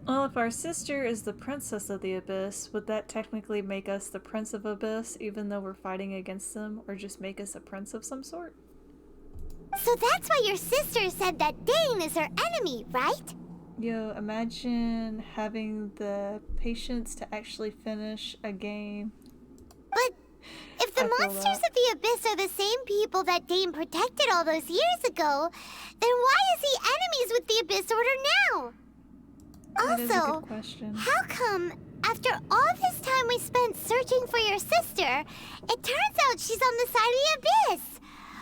Well, if our sister is the princess of the Abyss, would that technically make us the prince of Abyss, even though we're fighting against them, or just make us a prince of some sort? So that's why your sister said that Dane is her enemy, right? Yo, imagine having the patience to actually finish a game. But if the monsters of the Abyss are the same people that Dane protected all those years ago, then why is he enemies with the Abyss Order now? That is a Also, good question. how come, after all this time we spent searching for your sister, it turns out she's on the side of the Abyss?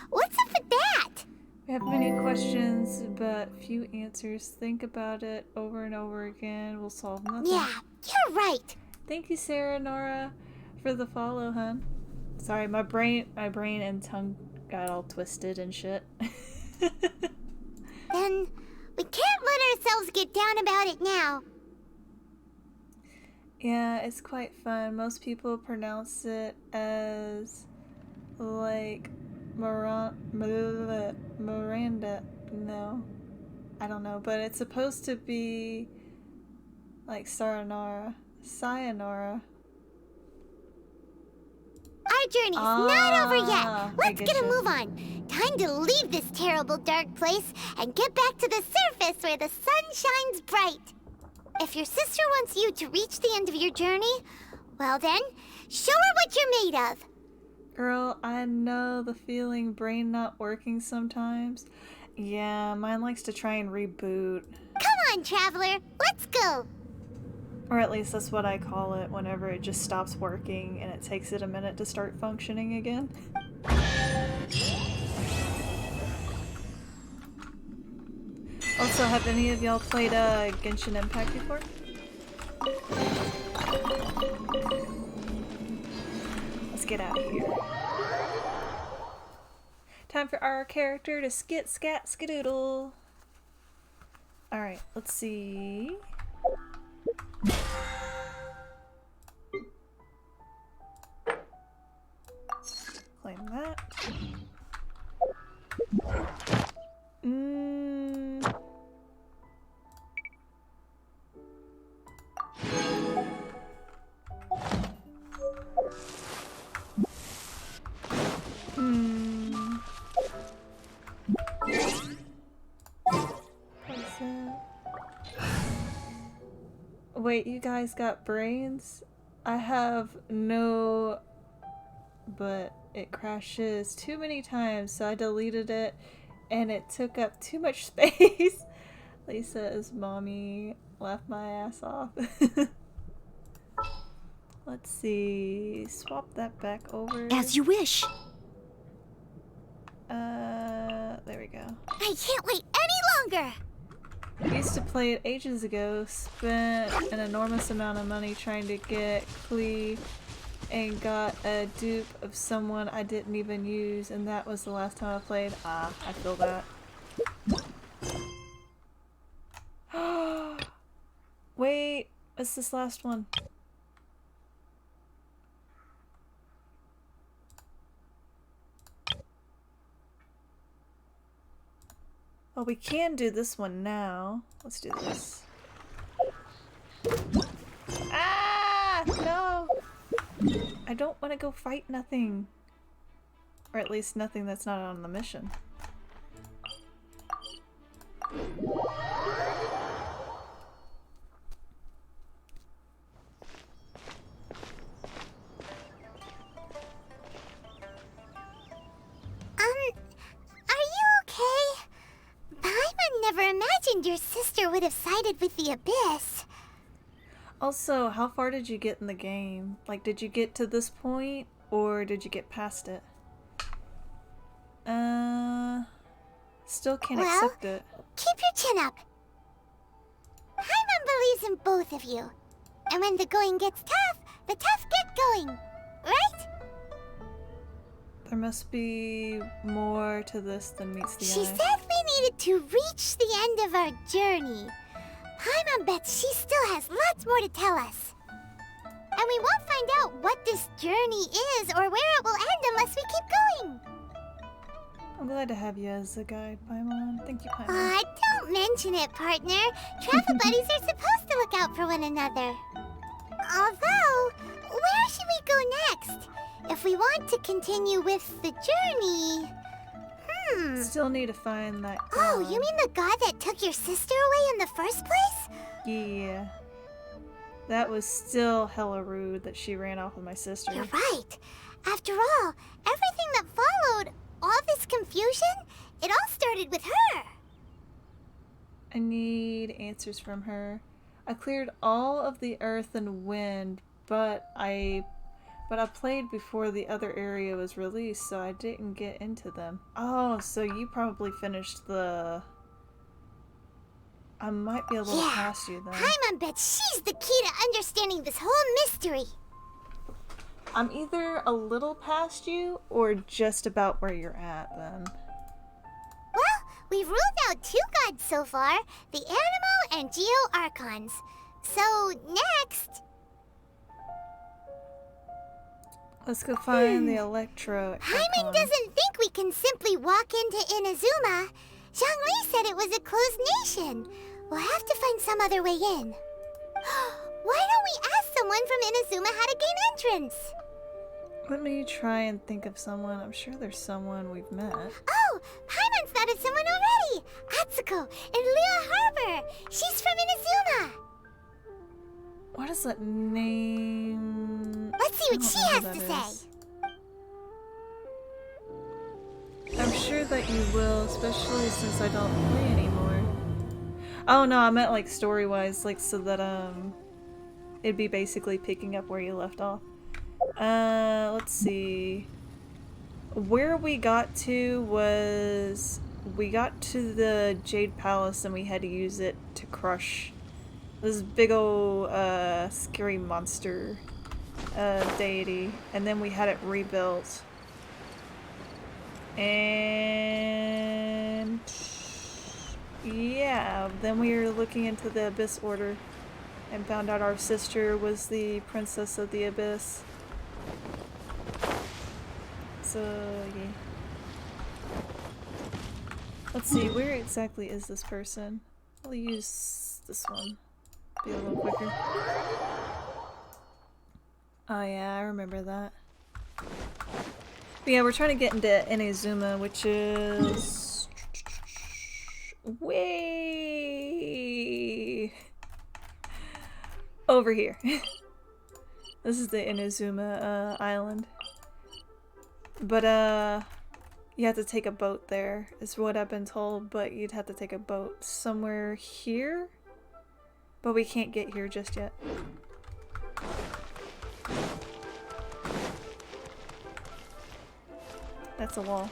What's up with that? We have many questions, but few answers. Think about it over and over again. We'll solve nothing. Yeah, you're right. Thank you, Sarah Nora, for the follow, hun. Sorry, my brain and tongue got all twisted and shit. Then we can't let ourselves get down about it now. Yeah, it's quite fun. Most people pronounce it as like Miranda. No, I don't know, but it's supposed to be like Sayonara. Our journey's not over yet. Let's I get a getcha. move on. Time to leave this terrible dark place and get back to the surface where the sun shines bright. If your sister wants you to reach the end of your journey, well then, show her what you're made of. Girl, I know the feeling, brain not working sometimes. Yeah, mine likes to try and reboot. Come on, traveler, let's go. Or at least that's what I call it whenever it just stops working and it takes it a minute to start functioning again. Also, have any of y'all played Genshin Impact before? Let's get out of here. Time for our character to skit, scat, skadoodle. Alright, let's see. Claim that. What's that? Wait, you guys got brains? I have no, but it crashes too many times, so I deleted it and it took up too much space. Lisa is mommy. Laughed my ass off. Let's see. Swap that back over. As you wish. There we go. I can't wait any longer. I used to play it ages ago, spent an enormous amount of money trying to get Klee, and got a dupe of someone I didn't even use, and that was the last time I played. I feel that. Wait, what's this last one? Well, we can do this one now. Let's do this. Ah! No! I don't want to go fight nothing. Or at least nothing that's not on the mission. Are you okay? Paimon never imagined your sister would have sided with the Abyss. Also, how far did you get in the game? Like, did you get to this point, or did you get past it? Still can't Well, accept it. keep your chin up. Paimon believes in both of you. And when the going gets tough, the tough get going. Right? There must be more to this than meets the She eye. said we needed to reach the end of our journey. Paimon bets she still has lots more to tell us. And we won't find out what this journey is or where it will end unless we keep going. I'm glad to have you as a guide, Paimon. Thank you, Paimon. Don't mention it, partner. Travel buddies are supposed to look out for one another. Although, where should we go next? If we want to continue with the journey... Still need to find that god. Oh, you mean the god that took your sister away in the first place? Yeah. That was still hella rude that she ran off with my sister. You're right. After all, everything that followed, all this confusion, it all started with her. I need answers from her. I cleared all of the earth and wind, but I played before the other area was released, so I didn't get into them. Oh, so you probably finished the... I might be a little past you then. Paimon bets she's the key to understanding this whole mystery. I'm either a little past you or just about where you're at then. Well, we've ruled out 2 gods so far, the Animo and Geo Archons. So, next... Let's go find the Electro Paimon doesn't think we can simply walk into Inazuma. Zhongli said it was a closed nation. We'll have to find some other way in. Why don't we ask someone from Inazuma how to gain entrance? Let me try and think of someone. I'm sure there's someone we've met. Oh, Paimon's thought of someone already. Atsuko in Liyue Harbor. She's from Inazuma. What is that name? Let's see what she has to say. I'm sure that you will, especially since I don't play anymore. Oh no, I meant like story-wise, like so that it'd be basically picking up where you left off. Let's see. Where we got to was we got to the Jade Palace and we had to use it to crush this big ol' scary monster deity, and then we had it rebuilt. And yeah, then we were looking into the Abyss Order and found out our sister was the Princess of the Abyss. So, yeah. Let's see, where exactly is this person? I'll use this one. Be a little quicker. Oh yeah, I remember that. But yeah, we're trying to get into Inazuma, which is... way... over here. This is the Inazuma island. But you have to take a boat there, is what I've been told, but you'd have to take a boat somewhere here? But we can't get here just yet. That's a wall.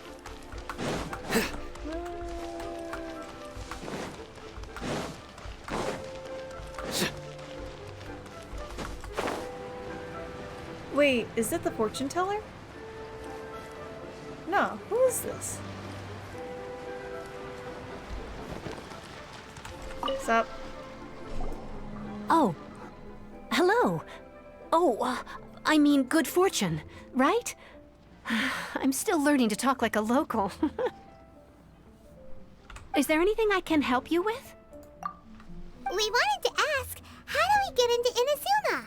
Wait, is it the fortune teller? No, who is this? What's up? Oh. Hello. Oh, I mean good fortune, right? I'm still learning to talk like a local. Is there anything I can help you with? We wanted to ask, how do we get into Inazuma?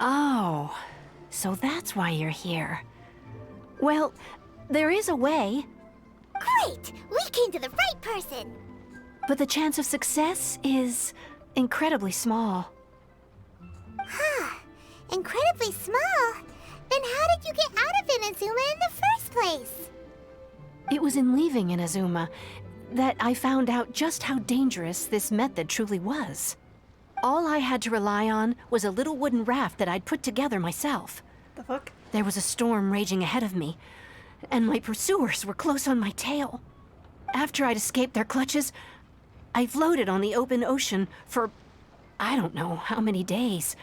Oh, so that's why you're here. Well, there is a way. Great! We came to the right person! But the chance of success is incredibly small. Huh. Incredibly small? Then how did you get out of Inazuma in the first place? It was in leaving Inazuma that I found out just how dangerous this method truly was. All I had to rely on was a little wooden raft that I'd put together myself. The fuck? There was a storm raging ahead of me, and my pursuers were close on my tail. After I'd escaped their clutches, I floated on the open ocean for I don't know how many days.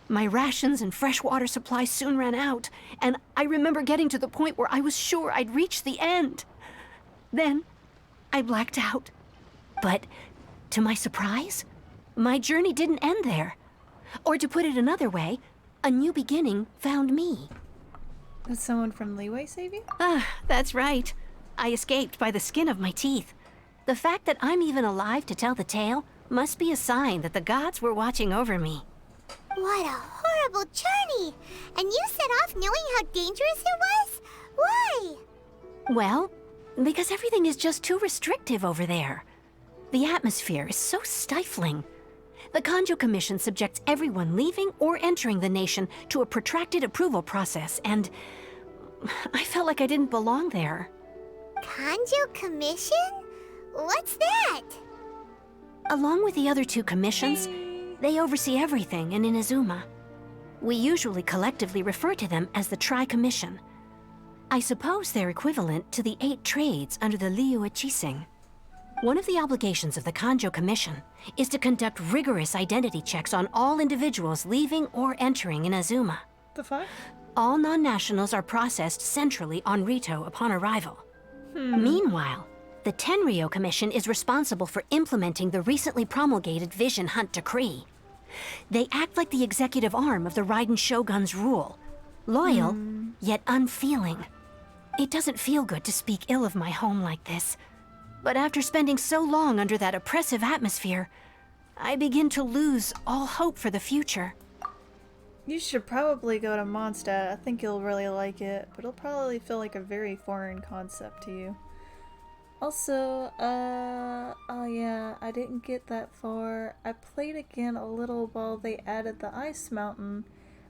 My rations and freshwater supply soon ran out, and I remember getting to the point where I was sure I'd reached the end. Then, I blacked out. But, to my surprise, my journey didn't end there. Or to put it another way, a new beginning found me. Did someone from Leeway save you? That's right. I escaped by the skin of my teeth. The fact that I'm even alive to tell the tale must be a sign that the gods were watching over me. What a horrible journey! And you set off knowing how dangerous it was? Why? Well, because everything is just too restrictive over there. The atmosphere is so stifling. The Kanjo Commission subjects everyone leaving or entering the nation to a protracted approval process, and I felt like I didn't belong there. Kanjo Commission? What's that? Along with the other two commissions, they oversee everything in Inazuma. We usually collectively refer to them as the Tri-Commission. I suppose they're equivalent to the 8 trades under the Liyue Chising. One of the obligations of the Kanjo Commission is to conduct rigorous identity checks on all individuals leaving or entering Inazuma. The fuck? All non-nationals are processed centrally on Rito upon arrival. Meanwhile, the Tenryo Commission is responsible for implementing the recently promulgated Vision Hunt Decree. They act like the executive arm of the Raiden Shogun's rule. Loyal, yet unfeeling. It doesn't feel good to speak ill of my home like this. But after spending so long under that oppressive atmosphere, I begin to lose all hope for the future. You should probably go to Mondstadt. I think you'll really like it, but it'll probably feel like a very foreign concept to you. Also, oh yeah, I didn't get that far. I played again a little while they added the Ice Mountain,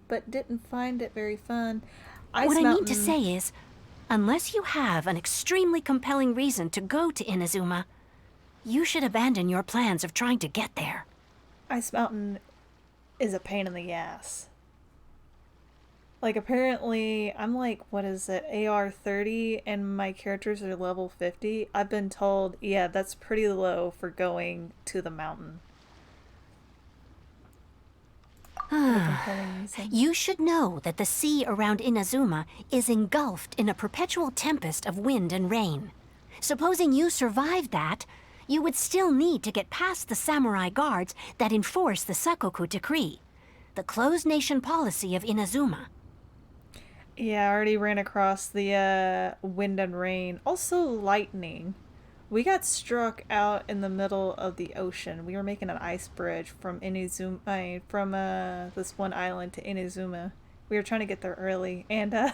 but didn't find it very fun. What I mean to say is, unless you have an extremely compelling reason to go to Inazuma, you should abandon your plans of trying to get there. Ice Mountain is a pain in the ass. Like, apparently, I'm like, what is it, AR 30, and my characters are level 50. I've been told, yeah, that's pretty low for going to the mountain. You should know that the sea around Inazuma is engulfed in a perpetual tempest of wind and rain. Supposing you survived that, you would still need to get past the samurai guards that enforce the Sakoku Decree, the closed nation policy of Inazuma. Yeah, I already ran across the wind and rain. Also lightning. We got struck out in the middle of the ocean. We were making an ice bridge from Inazuma, from this one island to Inazuma. We were trying to get there early, and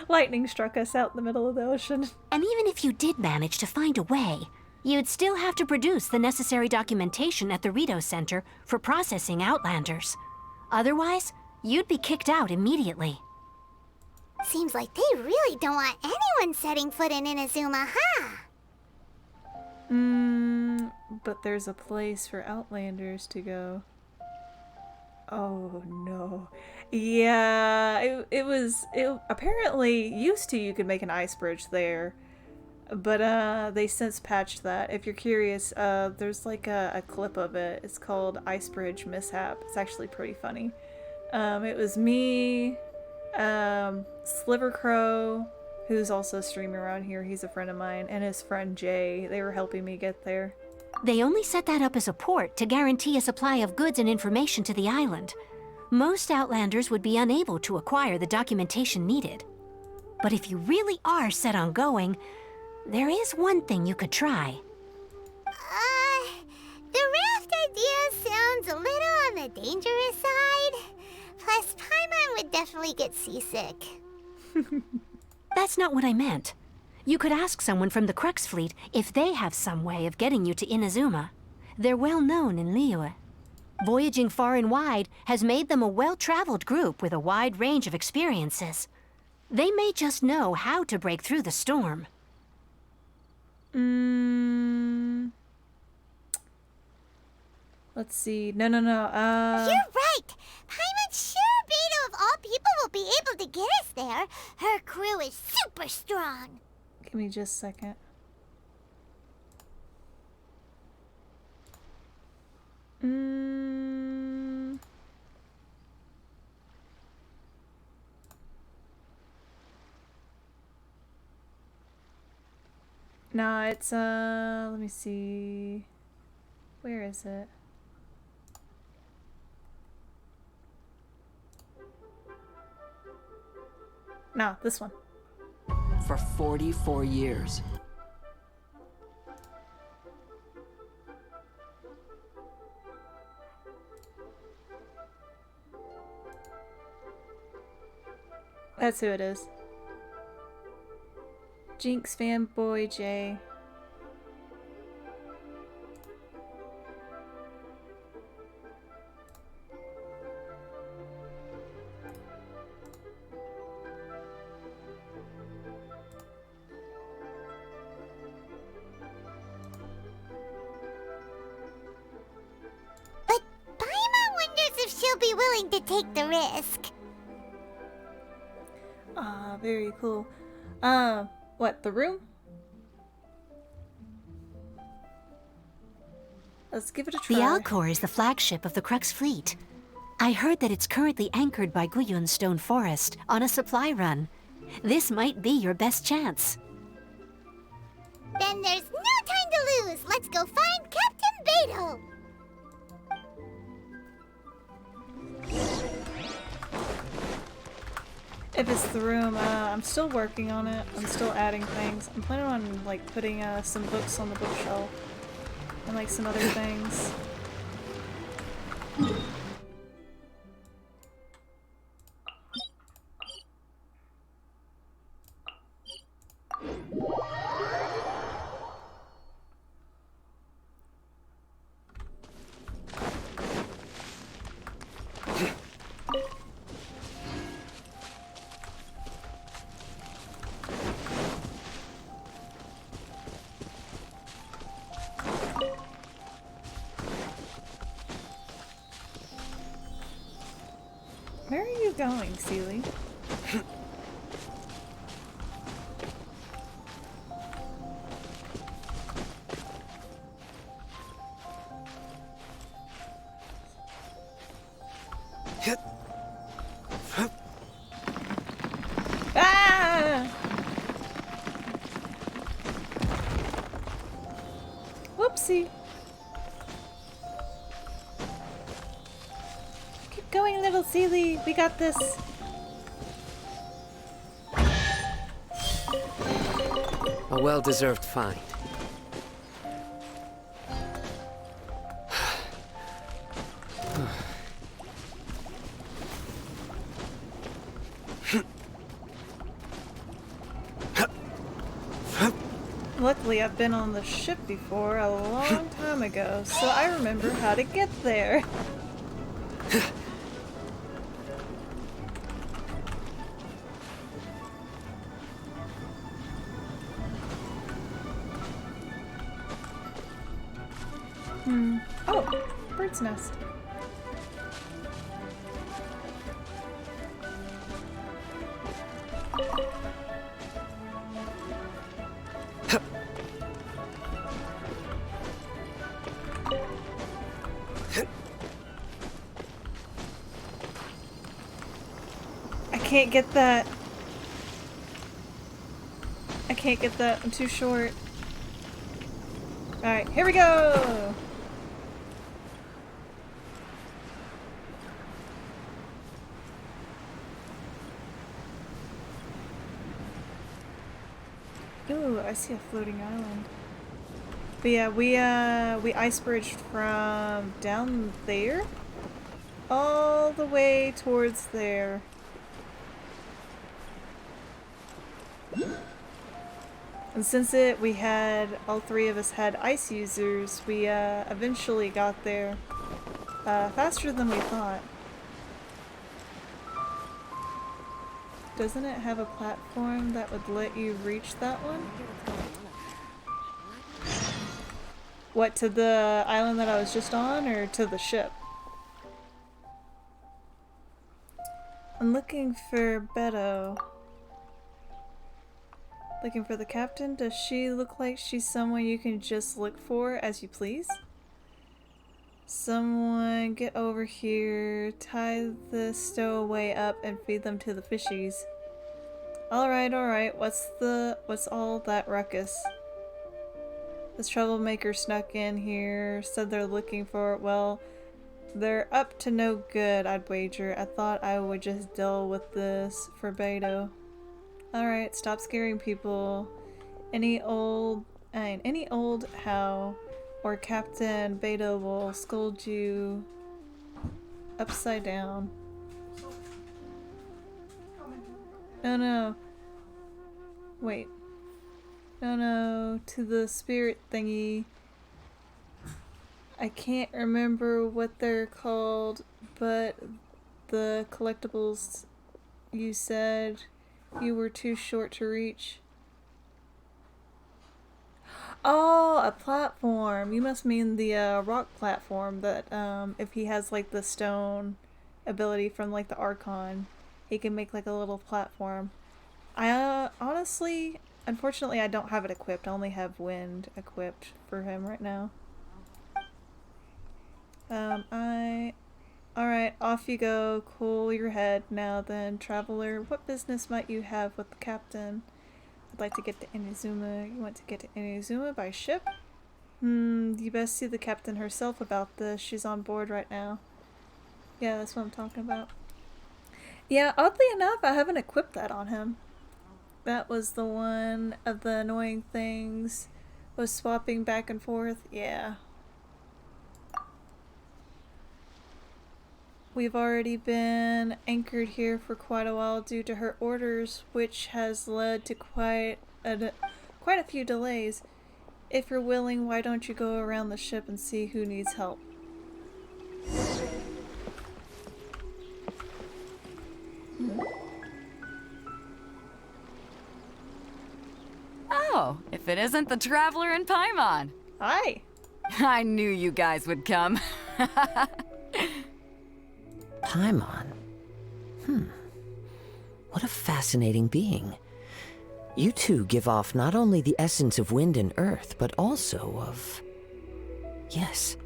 lightning struck us out in the middle of the ocean. And even if you did manage to find a way, you'd still have to produce the necessary documentation at the Rito Center for processing Outlanders. Otherwise, you'd be kicked out immediately. Seems like they really don't want anyone setting foot in Inazuma, huh? But there's a place for Outlanders to go. Oh no. Yeah, it apparently used to you could make an ice bridge there. But they since patched that. If you're curious, there's like a clip of it. It's called Ice Bridge Mishap. It's actually pretty funny. It was me, Slivercrow, who's also streaming around here, he's a friend of mine, and his friend Jay. They were helping me get there. They only set that up as a port to guarantee a supply of goods and information to the island. Most Outlanders would be unable to acquire the documentation needed. But if you really are set on going, there is one thing you could try. The raft idea sounds a little on the dangerous side. Plus, Paimon would definitely get seasick. That's not what I meant. You could ask someone from the Crux Fleet if they have some way of getting you to Inazuma. They're well known in Liyue. Voyaging far and wide has made them a well-traveled group with a wide range of experiences. They may just know how to break through the storm. Let's see. No. You're right! Paimon sure Beto of all people will be able to get us there. swear, her crew is super strong. Give me just a second. No, it's let me see. Where is it? No, this one. For 44 years. That's who it is. Jinx fanboy J. But Paimon wonders if she'll be willing to take the risk. Ah, very cool. What, the room? Let's give it a try. The Alcor is the flagship of the Crux fleet. I heard that it's currently anchored by Guyun's Stone Forest on a supply run. This might be your best chance. Then there's no time to lose. Let's go find Captain Beidou. If it's the room, I'm still working on it. I'm still adding things. I'm planning on like putting some books on the bookshelf and like some other things. Where are you going, Seely? Ah! Whoopsie. Keep going, little Seely. We got this. A well-deserved find. Luckily, I've been on the ship before a long time ago, so I remember how to get there. Oh, bird's nest. I can't get that. I can't get that. I'm too short. Alright, here we go! Ooh, I see a floating island. But yeah, we ice bridged from down there all the way towards there. And since we had, all three of us had ice users, we eventually got there faster than we thought. Doesn't it have a platform that would let you reach that one? What, to the island that I was just on, or to the ship? I'm looking for Beto. Looking for the captain? Does she look like she's someone you can just look for as you please? Someone get over here, tie the stowaway up and feed them to the fishies. Alright, what's all that ruckus? This troublemaker snuck in here, said they're looking for, well, they're up to no good, I'd wager. I thought I would just deal with this for Beto. Alright, stop scaring people. Any old how or Captain Beto will scold you upside down. No. Wait. No, to the spirit thingy. I can't remember what they're called, but the collectibles you said you were too short to reach. Oh, a platform. You must mean the rock platform that if he has like the stone ability from like the Archon, he can make like a little platform. I honestly, unfortunately, I don't have it equipped. I only have wind equipped for him right now. Alright, off you go. Cool your head now then, traveler. What business might you have with the captain? I'd like to get to Inazuma. You want to get to Inazuma by ship? You best see the captain herself about this. She's on board right now. Yeah, that's what I'm talking about. Yeah, oddly enough, I haven't equipped that on him. That was the one of the annoying things. Was swapping back and forth. Yeah. We've already been anchored here for quite a while due to her orders, which has led to quite a few delays. If you're willing, why don't you go around the ship and see who needs help? Oh, if it isn't the Traveler in Paimon. Hi. I knew you guys would come. Paimon? What a fascinating being. You two give off not only the essence of wind and earth, but also of... yes,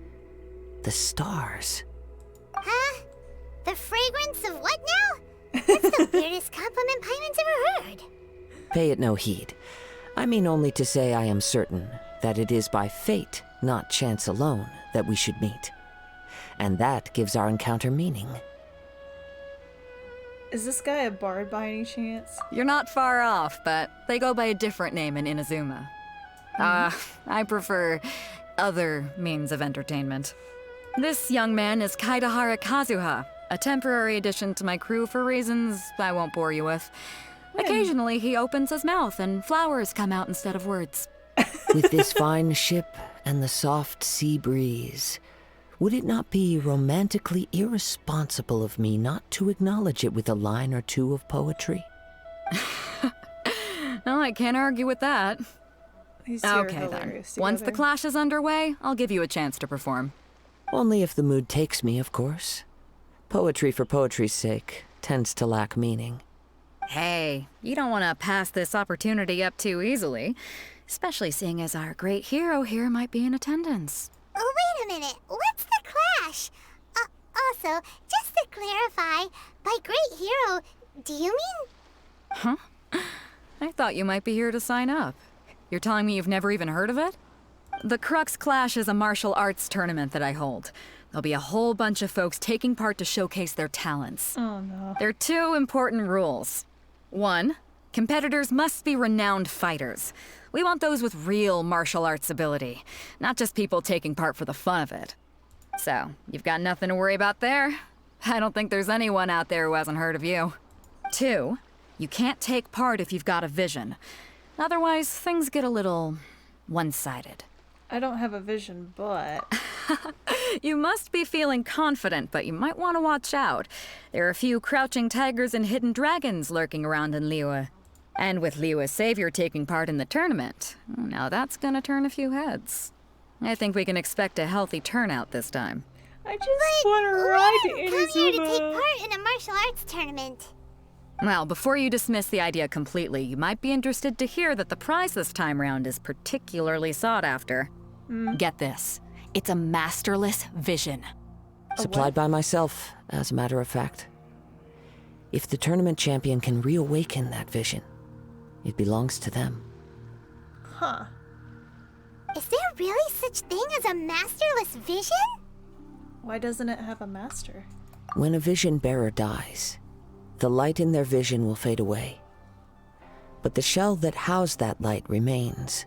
the stars. Huh? The fragrance of what now? That's the weirdest compliment Paimon's ever heard. Pay it no heed. I mean only to say I am certain that it is by fate, not chance alone, that we should meet. And that gives our encounter meaning. Is this guy a bard by any chance? You're not far off, but they go by a different name in Inazuma. I prefer other means of entertainment. This young man is Kaidahara Kazuha, a temporary addition to my crew for reasons I won't bore you with. Occasionally he opens his mouth and flowers come out instead of words. With this fine ship and the soft sea breeze, would it not be romantically irresponsible of me not to acknowledge it with a line or two of poetry? No, I can't argue with that. Okay then. Once the clash is underway, I'll give you a chance to perform. Only if the mood takes me, of course. Poetry for poetry's sake tends to lack meaning. Hey, you don't want to pass this opportunity up too easily, especially seeing as our great hero here might be in attendance. Oh, wait a minute. What's the clash? Also, just to clarify, by great hero, do you mean... Huh? I thought you might be here to sign up. You're telling me you've never even heard of it? The Crux Clash is a martial arts tournament that I hold. There'll be a whole bunch of folks taking part to showcase their talents. Oh no. There are 2 important rules. 1, competitors must be renowned fighters. We want those with real martial arts ability, not just people taking part for the fun of it. So, you've got nothing to worry about there. I don't think there's anyone out there who hasn't heard of you. 2, you can't take part if you've got a vision. Otherwise, things get a little one-sided. I don't have a vision, but... You must be feeling confident, but you might want to watch out. There are a few crouching tigers and hidden dragons lurking around in Liyue. And with Liyue's savior taking part in the tournament, now that's gonna turn a few heads. I think we can expect a healthy turnout this time. I just want to ride to Inazuma. Come here to take Inazuma. part in a martial arts tournament. Well, before you dismiss the idea completely, you might be interested to hear that the prize this time round is particularly sought after. Get this. It's a masterless vision. Supplied by myself, as a matter of fact. If the tournament champion can reawaken that vision, it belongs to them. Huh. Is there really such thing as a masterless vision? Why doesn't it have a master? When a vision bearer dies, the light in their vision will fade away. But the shell that housed that light remains.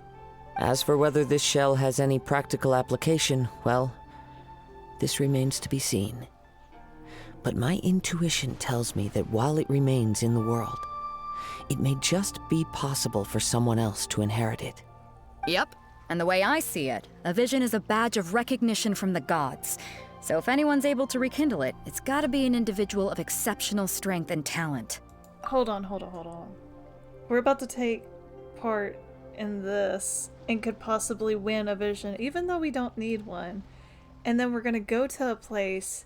As for whether this shell has any practical application, well, this remains to be seen. But my intuition tells me that while it remains in the world, it may just be possible for someone else to inherit it. Yep, and the way I see it, a vision is a badge of recognition from the gods. So if anyone's able to rekindle it, it's gotta be an individual of exceptional strength and talent. Hold on. We're about to take part in this and could possibly win a vision, even though we don't need one. And then we're gonna go to a place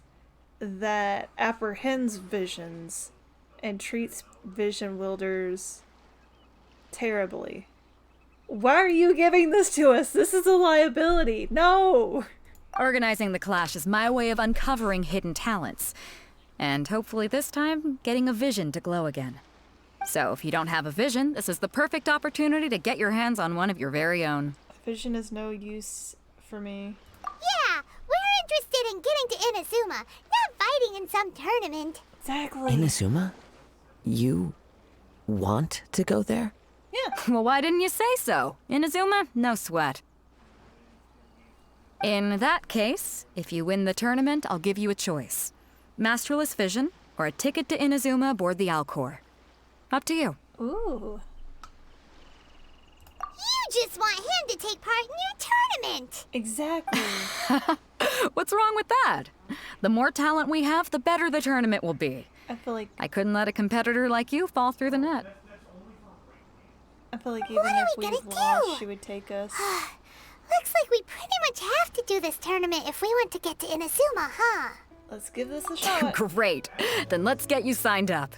that apprehends visions and treats vision wielders terribly. Why are you giving this to us? This is a liability. No! Organizing the clash is my way of uncovering hidden talents. And hopefully this time, getting a vision to glow again. So if you don't have a vision, this is the perfect opportunity to get your hands on one of your very own. Vision is no use for me. Yeah, we're interested in getting to Inazuma, not fighting in some tournament. Exactly. Inazuma? You want to go there? Yeah. Well, why didn't you say so? Inazuma, no sweat. In that case, if you win the tournament, I'll give you a choice. Masterless Vision, or a ticket to Inazuma aboard the Alcor. Up to you. Ooh. You just want him to take part in your tournament! Exactly. What's wrong with that? The more talent we have, the better the tournament will be. I feel like couldn't let a competitor like you fall through the net. I feel like even if we lost, she would take us. Looks like we pretty much have to do this tournament if we want to get to Inazuma, huh? Let's give this a shot. Great. Then let's get you signed up.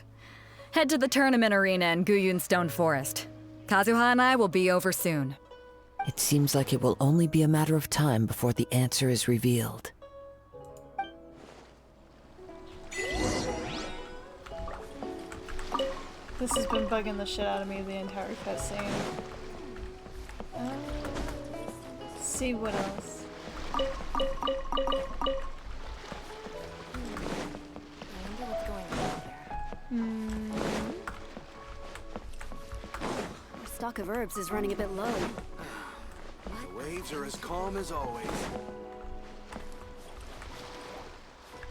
Head to the tournament arena in Guyun Stone Forest. Kazuha and I will be over soon. It seems like it will only be a matter of time before the answer is revealed. This has been bugging the shit out of me the entire cutscene. Let's see what else. Our stock of herbs is running a bit low. The waves are as calm as always.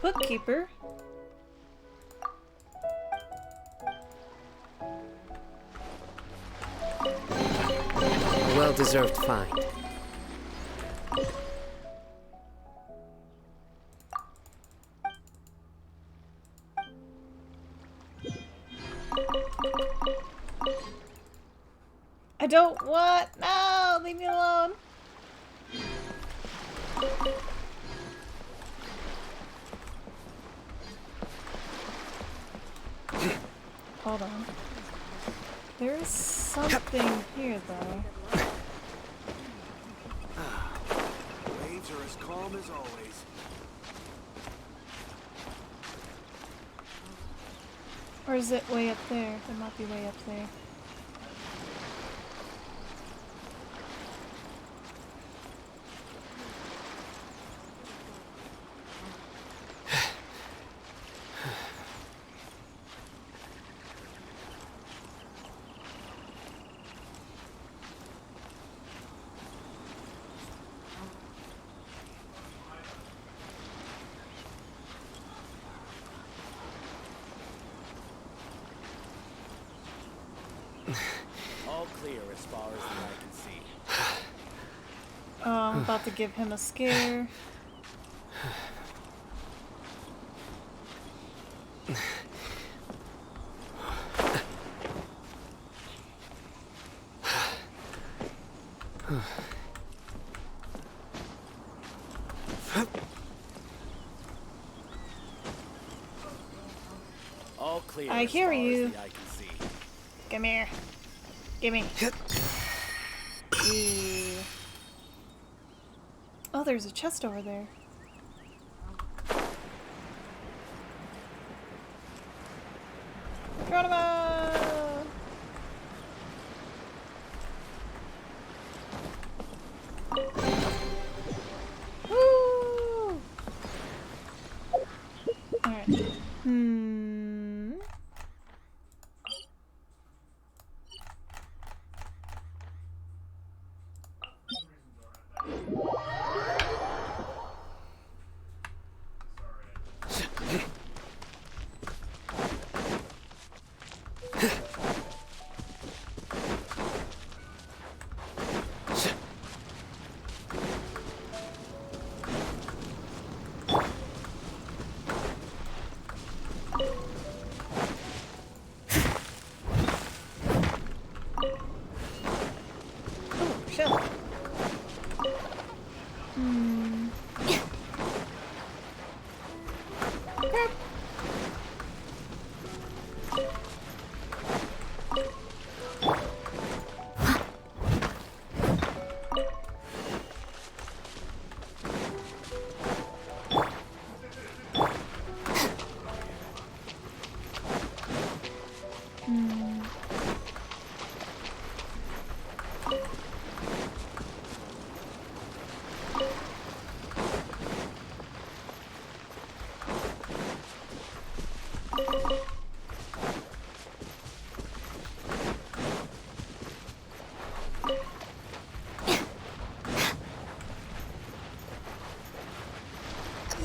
Bookkeeper? A well-deserved find. I don't want. No, leave me alone. Hold on. There is something here, though. Waves are as calm as always. Or is it way up there? It might be way up there. All clear as far as the eye can see. Oh, I'm about to give him a scare. All clear. I as hear far as you. the eye can see. Come here. Gimme. Yeah. Oh, there's a chest over there. Geronimo! Woo! Alright.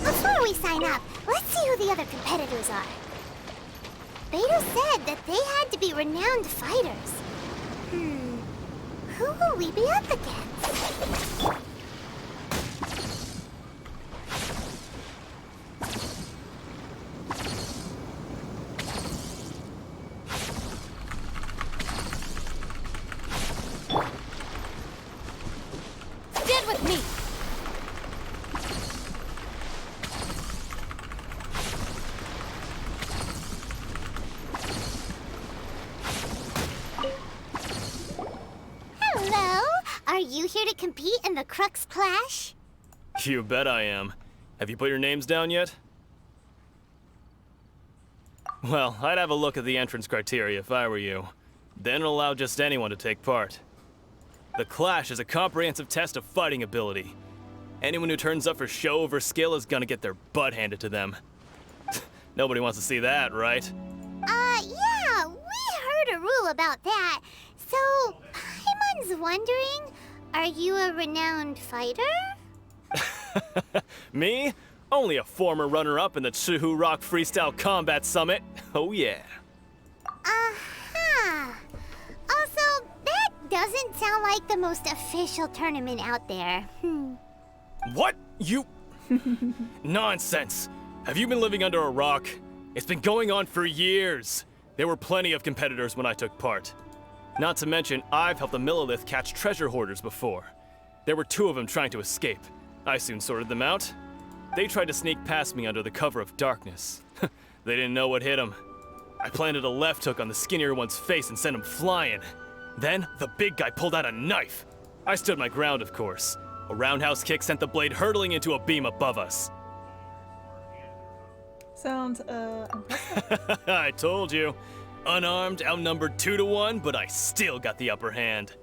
Before we sign up, let's see who the other competitors are. Beto said that they had to be renowned fighters. Who will we be up against? Stand with me! Hello? Are you here to compete in the Crux Clash? You bet I am. Have you put your names down yet? Well, I'd have a look at the entrance criteria if I were you. Then it'll allow just anyone to take part. The Clash is a comprehensive test of fighting ability. Anyone who turns up for show over skill is gonna get their butt handed to them. Nobody wants to see that, right? Yeah, we heard a rule about that. So, Paimon's wondering, are you a renowned fighter? Me? Only a former runner-up in the Chihu Rock Freestyle Combat Summit. Oh yeah. Also, that doesn't sound like the most official tournament out there. What? You... Nonsense. Have you been living under a rock? It's been going on for years. There were plenty of competitors when I took part. Not to mention, I've helped the Millilith catch treasure hoarders before. There were 2 of them trying to escape. I soon sorted them out. They tried to sneak past me under the cover of darkness. They didn't know what hit them. I planted a left hook on the skinnier one's face and sent him flying. Then, the big guy pulled out a knife. I stood my ground, of course. A roundhouse kick sent the blade hurtling into a beam above us. Sounds, impressive. I told you. Unarmed, outnumbered 2 to 1, but I still got the upper hand.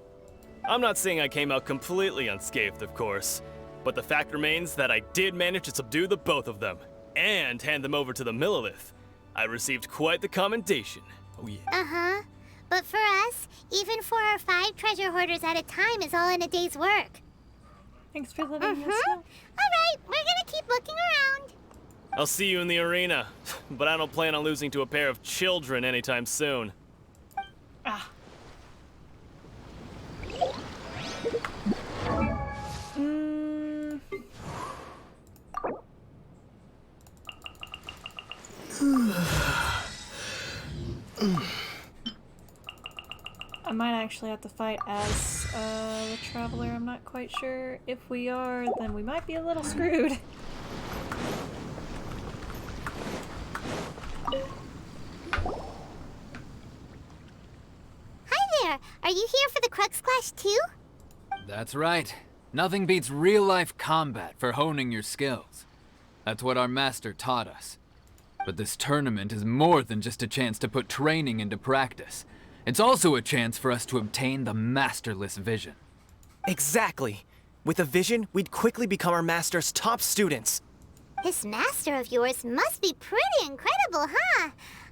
I'm not saying I came out completely unscathed, of course, but the fact remains that I did manage to subdue the both of them, and hand them over to the Millilith. I received quite the commendation. Oh yeah. But for us, even 4 or 5 treasure hoarders at a time is all in a day's work. Thanks for letting us know. Alright, we're gonna keep looking around. I'll see you in the arena, but I don't plan on losing to a pair of children anytime soon. I might actually have to fight as the Traveler. I'm not quite sure. If we are, then we might be a little screwed. you here for the Crux Clash too? That's right. Nothing beats real-life combat for honing your skills. That's what our master taught us. But this tournament is more than just a chance to put training into practice. It's also a chance for us to obtain the masterless vision. Exactly. With a vision, we'd quickly become our master's top students. This master of yours must be pretty incredible, huh?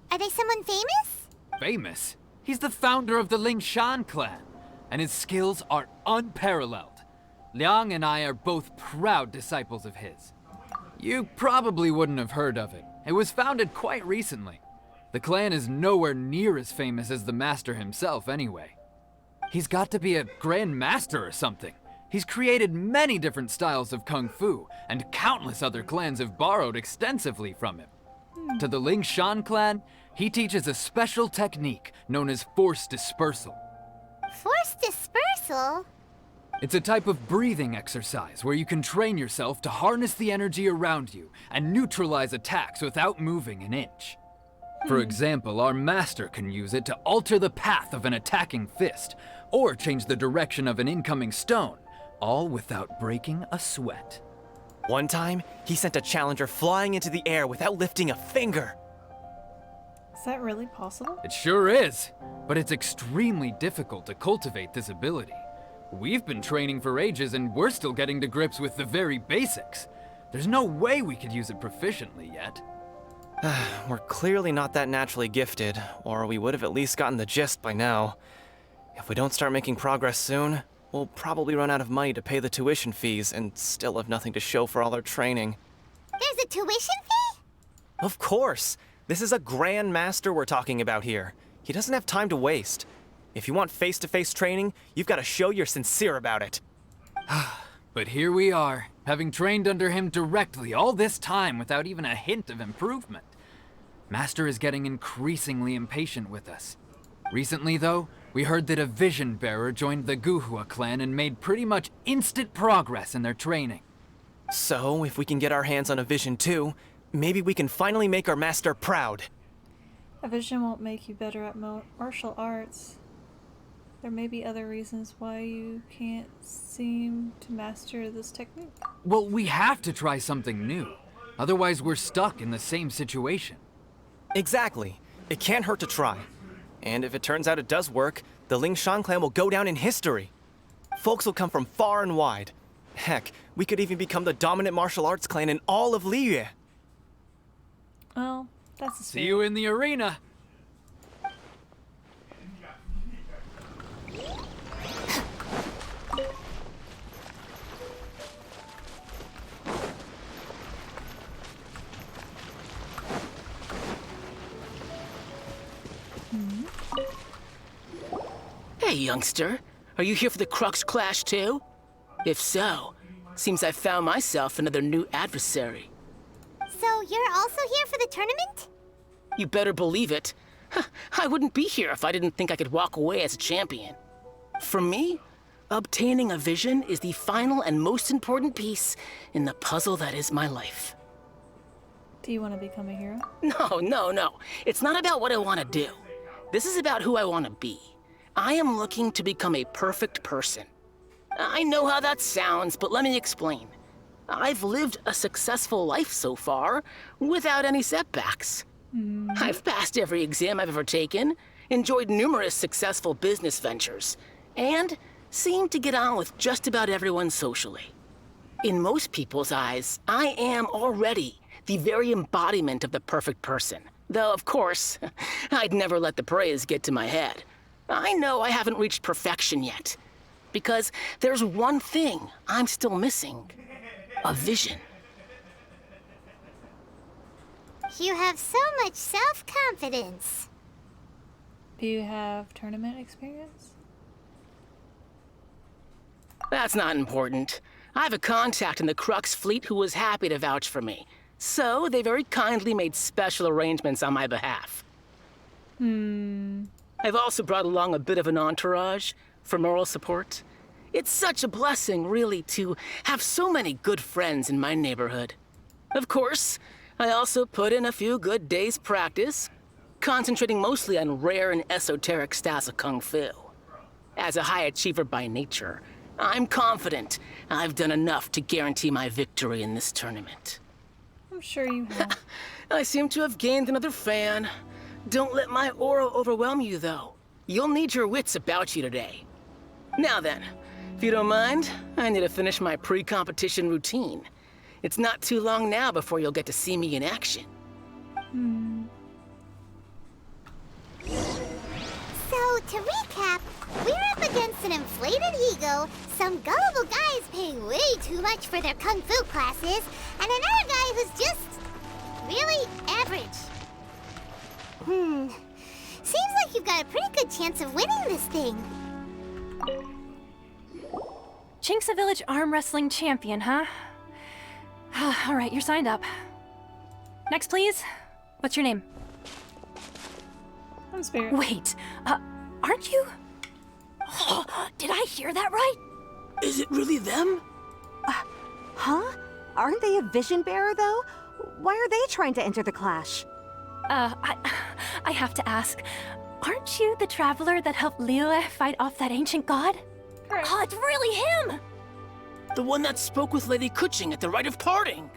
Are they someone famous? Famous? He's the founder of the Lingshan clan, and his skills are unparalleled. Liang and I are both proud disciples of his. You probably wouldn't have heard of it. It was founded quite recently. The clan is nowhere near as famous as the master himself anyway. He's got to be a grand master or something. He's created many different styles of kung fu, and countless other clans have borrowed extensively from him. To the Lingshan clan, he teaches a special technique known as force dispersal. Force dispersal? It's a type of breathing exercise where you can train yourself to harness the energy around you and neutralize attacks without moving an inch. For example, our master can use it to alter the path of an attacking fist, or change the direction of an incoming stone, all without breaking a sweat. One time, he sent a challenger flying into the air without lifting a finger. Is that really possible? It sure is, but it's extremely difficult to cultivate this ability. We've been training for ages and we're still getting to grips with the very basics. There's no way we could use it proficiently yet. We're clearly not that naturally gifted, or we would have at least gotten the gist by now. If we don't start making progress soon, we'll probably run out of money to pay the tuition fees and still have nothing to show for all our training. There's a tuition fee? Of course! This is a Grand Master we're talking about here. He doesn't have time to waste. If you want face-to-face training, you've got to show you're sincere about it. But here we are, having trained under him directly all this time without even a hint of improvement. Master is getting increasingly impatient with us. Recently, though, we heard that a vision bearer joined the Guhua clan and made pretty much instant progress in their training. So, if we can get our hands on a vision too, maybe we can finally make our master proud. A vision won't make you better at martial arts. There may be other reasons why you can't seem to master this technique. Well, we have to try something new. Otherwise, we're stuck in the same situation. Exactly. It can't hurt to try. And if it turns out it does work, the Lingshan clan will go down in history. Folks will come from far and wide. Heck, we could even become the dominant martial arts clan in all of Liyue. Well, that's a See you in the arena. Hey, youngster. Are you here for the Crux Clash too? If so, seems I found myself another new adversary. So you're also here for the tournament? You better believe it. I wouldn't be here if I didn't think I could walk away as a champion. For me, obtaining a vision is the final and most important piece in the puzzle that is my life. Do you want to become a hero? No. It's not about what I want to do. This is about who I want to be. I am looking to become a perfect person. I know how that sounds, but let me explain. I've lived a successful life so far, without any setbacks. I've passed every exam I've ever taken, enjoyed numerous successful business ventures, and seemed to get on with just about everyone socially. In most people's eyes, I am already the very embodiment of the perfect person. Though, of course, I'd never let the praise get to my head. I know I haven't reached perfection yet, because there's one thing I'm still missing. A vision. You have so much self-confidence. Do you have tournament experience? That's not important. I have a contact in the Crux fleet who was happy to vouch for me. So they very kindly made special arrangements on my behalf. I've also brought along a bit of an entourage for moral support. It's such a blessing, really, to have so many good friends in my neighborhood. Of course, I also put in a few good days' practice, concentrating mostly on rare and esoteric styles of kung fu. As a high achiever by nature, I'm confident I've done enough to guarantee my victory in this tournament. I'm sure you have. I seem to have gained another fan. Don't let my aura overwhelm you, though. You'll need your wits about you today. Now then, if you don't mind, I need to finish my pre-competition routine. It's not too long now before you'll get to see me in action. So, to recap, we're up against an inflated ego, some gullible guys paying way too much for their kung fu classes, and another guy who's just really average. Seems like you've got a pretty good chance of winning this thing. Chinksa Village arm wrestling champion, huh? All right, you're signed up. Next, please. What's your name? I'm Spirit. Wait, aren't you? Did I hear that right? Is it really them? Huh? Aren't they a vision bearer, though? Why are they trying to enter the clash? I have to ask, aren't you the traveler that helped Liyue fight off that ancient god? Correct. Oh, it's really him! The one that spoke with Lady Kuching at the rite of parting.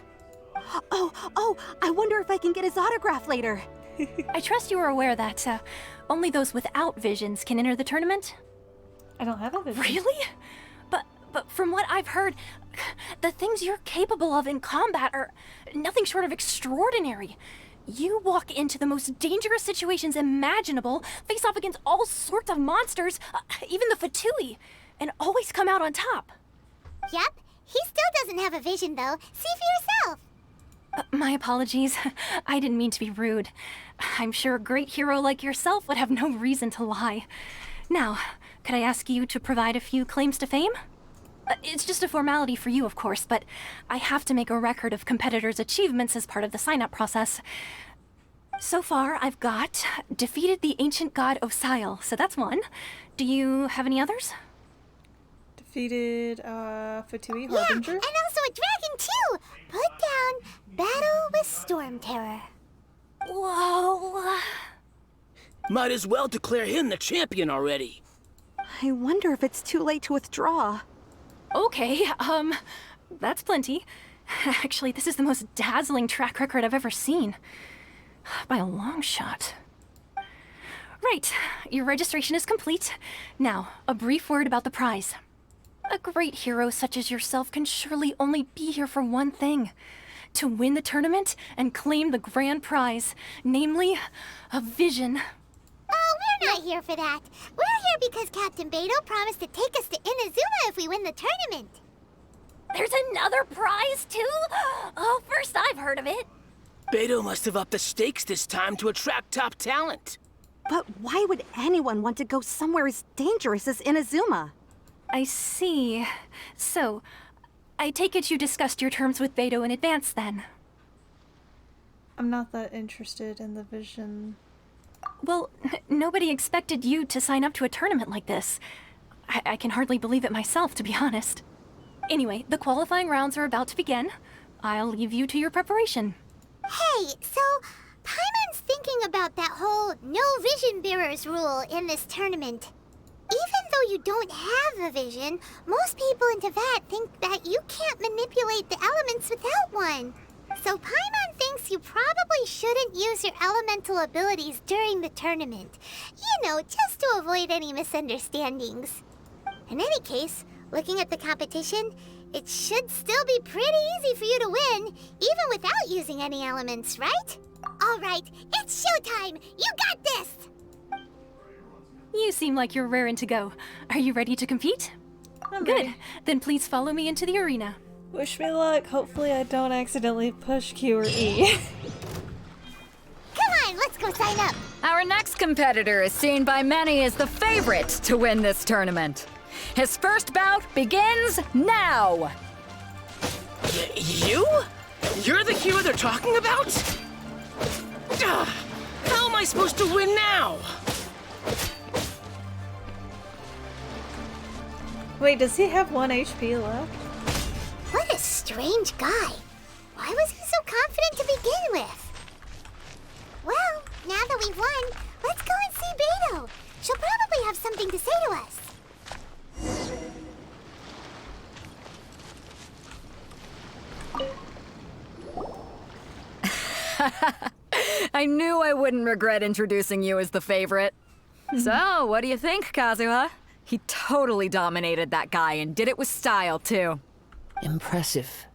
Oh, I wonder if I can get his autograph later. I trust you are aware that only those without visions can enter the tournament? I don't have a vision. Really? But from what I've heard, the things you're capable of in combat are nothing short of extraordinary. You walk into the most dangerous situations imaginable, face off against all sorts of monsters, even the Fatui, and always come out on top. Yep, he still doesn't have a vision, though. See for yourself. My apologies. I didn't mean to be rude. I'm sure a great hero like yourself would have no reason to lie. Now, could I ask you to provide a few claims to fame? It's just a formality for you, of course, but I have to make a record of competitors' achievements as part of the sign-up process. So far, I've got defeated the ancient god Osile, so that's one. Do you have any others? Defeated Fatui Yeah, Harbinger. and also a dragon, too! Put down Battle with Storm Terror. Whoa! Might as well declare him the champion already. I wonder if it's too late to withdraw. Okay, that's plenty. Actually, this is the most dazzling track record I've ever seen. By a long shot. Right, your registration is complete. Now, a brief word about the prize. A great hero such as yourself can surely only be here for one thing. To win the tournament and claim the grand prize, namely, a vision. Oh, we're not here for that. We're here because Captain Beto promised to take us to Inazuma if we win the tournament. There's another prize, too? Oh, first I've heard of it. Beto must have upped the stakes this time to attract top talent. But why would anyone want to go somewhere as dangerous as Inazuma? I see. So, I take it you discussed your terms with Beto in advance, then? I'm not that interested in the vision. Well, nobody expected you to sign up to a tournament like this. I can hardly believe it myself, to be honest. Anyway, the qualifying rounds are about to begin. I'll leave you to your preparation. Hey, so Paimon's thinking about that whole no vision bearers rule in this tournament. Even though you don't have a vision, most people in Teyvat think that you can't manipulate the elements without one. So Paimon thinks you probably shouldn't use your elemental abilities during the tournament. You know, just to avoid any misunderstandings. In any case, looking at the competition, it should still be pretty easy for you to win, even without using any elements, right? All right, it's showtime! You got this! You seem like you're raring to go. Are you ready to compete? I'm Good. ready. Then please follow me into the arena. Wish me luck. Hopefully I don't accidentally push Q or E. Come on, let's go sign up! Our next competitor is seen by many as the favorite to win this tournament. His first bout begins now! You? You're the hero they're talking about? How am I supposed to win now? Wait, does he have 1 HP left? What a strange guy. Why was he so confident to begin with? Well, now that we've won, let's go and see Beto. She'll probably have something to say to us. I knew I wouldn't regret introducing you as the favorite. So, what do you think, Kazuha? He totally dominated that guy and did it with style, too. Impressive.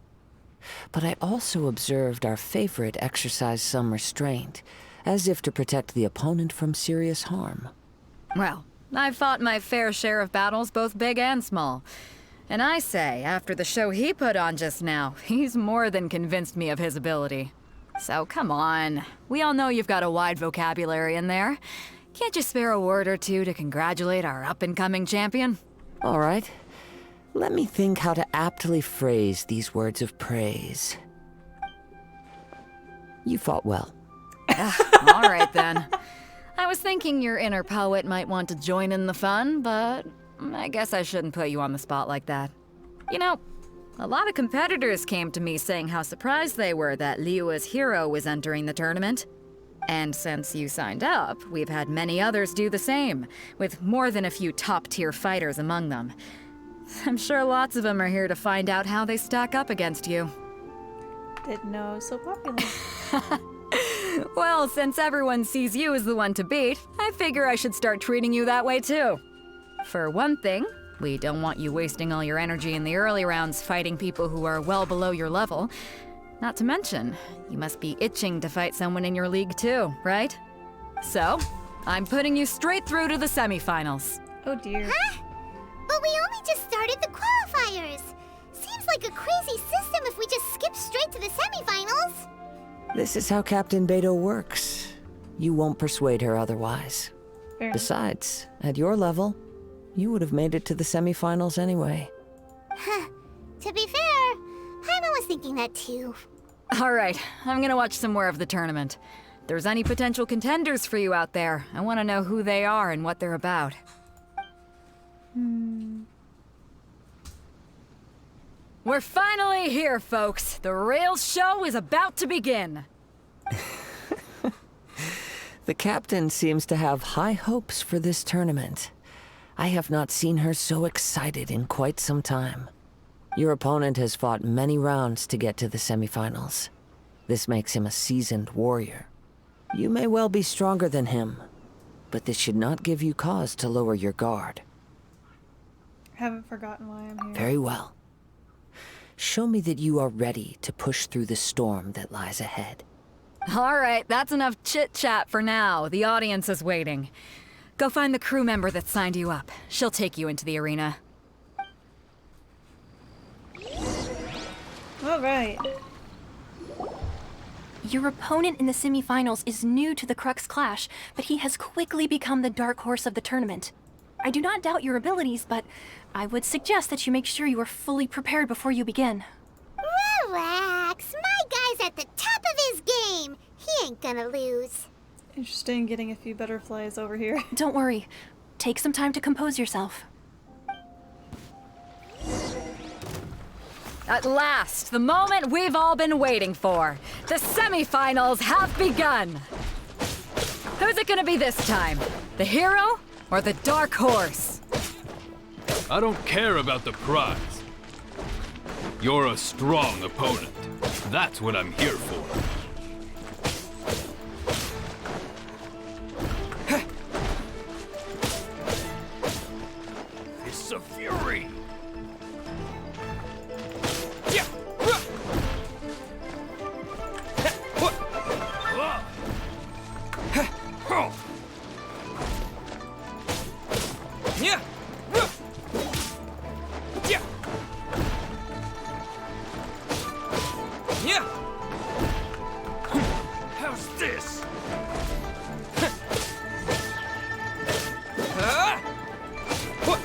But I also observed our favorite exercise some restraint, as if to protect the opponent from serious harm. Well, I've fought my fair share of battles, both big and small. And I say, after the show he put on just now, he's more than convinced me of his ability. So come on, we all know you've got a wide vocabulary in there. Can't you spare a word or two to congratulate our up-and-coming champion? All right. Let me think how to aptly phrase these words of praise. You fought well. All right, then. I was thinking your inner poet might want to join in the fun, but I guess I shouldn't put you on the spot like that. You know, a lot of competitors came to me saying how surprised they were that Liyue's hero was entering the tournament. And since you signed up, we've had many others do the same, with more than a few top-tier fighters among them. I'm sure lots of them are here to find out how they stack up against you. Didn't know I was so popular. Well, since everyone sees you as the one to beat, I figure I should start treating you that way too. For one thing, we don't want you wasting all your energy in the early rounds fighting people who are well below your level. Not to mention, you must be itching to fight someone in your league too, right? So, I'm putting you straight through to the semifinals. Oh dear. Huh? But we only just started the qualifiers. Seems like a crazy system if we just skip straight to the semifinals. This is how Captain Beto works. You won't persuade her otherwise. Fair. Besides, at your level, you would have made it to the semifinals anyway. To be fair, Paimon was thinking that too. All right, I'm gonna watch some more of the tournament. If there's any potential contenders for you out there, I want to know who they are and what they're about. We're finally here, folks. The real show is about to begin. The captain seems to have high hopes for this tournament. I have not seen her so excited in quite some time. Your opponent has fought many rounds to get to the semifinals. This makes him a seasoned warrior. You may well be stronger than him, but this should not give you cause to lower your guard. Haven't forgotten why I'm here. Very well. Show me that you are ready to push through the storm that lies ahead. All right, that's enough chit-chat for now. The audience is waiting. Go find the crew member that signed you up. She'll take you into the arena. All right. Your opponent in the semifinals is new to the Crux Clash, but he has quickly become the dark horse of the tournament. I do not doubt your abilities, but I would suggest that you make sure you are fully prepared before you begin. Relax, my guy's at the top of his game. He ain't gonna lose. Interesting getting a few butterflies over here. Don't worry. Take some time to compose yourself. At last, the moment we've all been waiting for. The semifinals have begun. Who's it gonna be this time? The hero or the dark horse? I don't care about the prize. You're a strong opponent. That's what I'm here for. Fists of Fury! Yeah! Yeah! Yeah! How's this?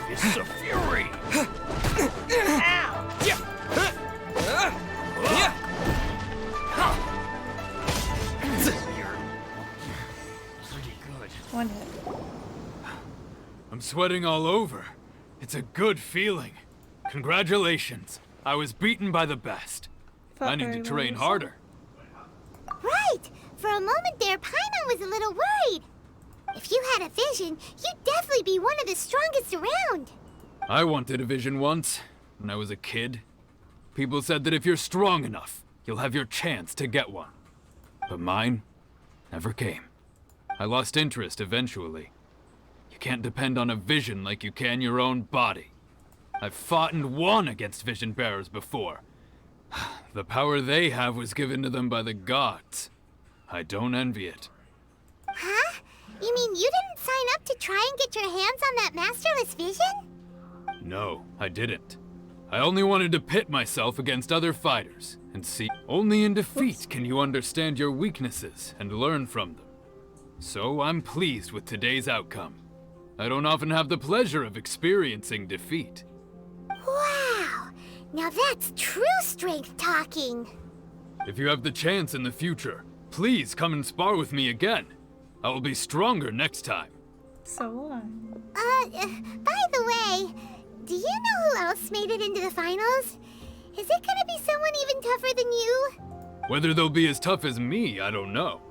Fists of Fury! Ow! Yeah! Yeah! Pretty good. One hit. I'm sweating all over. It's a good feeling. Congratulations. I was beaten by the best. I need to train harder. Right! For a moment there, Paimon was a little worried. If you had a vision, you'd definitely be one of the strongest around. I wanted a vision once, when I was a kid. People said that if you're strong enough, you'll have your chance to get one. But mine never came. I lost interest eventually. You can't depend on a vision like you can your own body. I've fought and won against vision bearers before. The power they have was given to them by the gods. I don't envy it. Huh? You mean you didn't sign up to try and get your hands on that masterless vision? No, I didn't. I only wanted to pit myself against other fighters and see. Only in defeat can you understand your weaknesses and learn from them. So I'm pleased with today's outcome. I don't often have the pleasure of experiencing defeat. Wow! Now that's true strength talking. If you have the chance in the future, please come and spar with me again. I will be stronger next time. So what? By the way, do you know who else made it into the finals? Is it gonna be someone even tougher than you? Whether they'll be as tough as me, I don't know.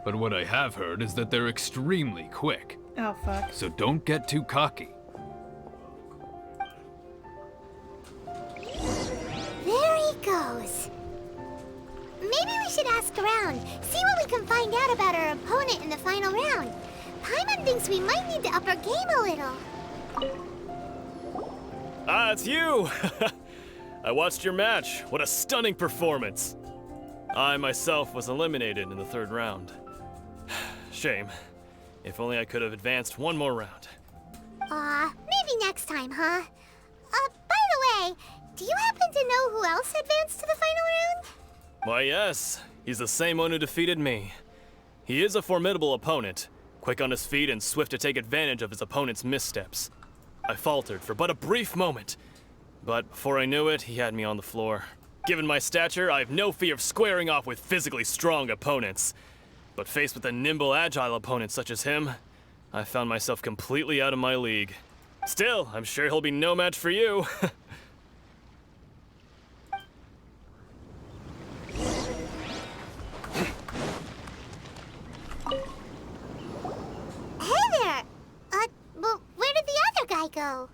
But what I have heard is that they're extremely quick. Oh, fuck. So don't get too cocky. There he goes. Maybe we should ask around, see what we can find out about our opponent in the final round. Paimon thinks we might need to up our game a little. Ah, it's you! I watched your match. What a stunning performance. I myself was eliminated in the third round. Shame. If only I could have advanced one more round. Maybe next time, huh? By the way, do you happen to know who else advanced to the final round? Why, yes. He's the same one who defeated me. He is a formidable opponent, quick on his feet and swift to take advantage of his opponent's missteps. I faltered for but a brief moment, but before I knew it, he had me on the floor. Given my stature, I have no fear of squaring off with physically strong opponents. But faced with a nimble, agile opponent such as him, I found myself completely out of my league. Still, I'm sure he'll be no match for you. Hey there! Well, where did the other guy go?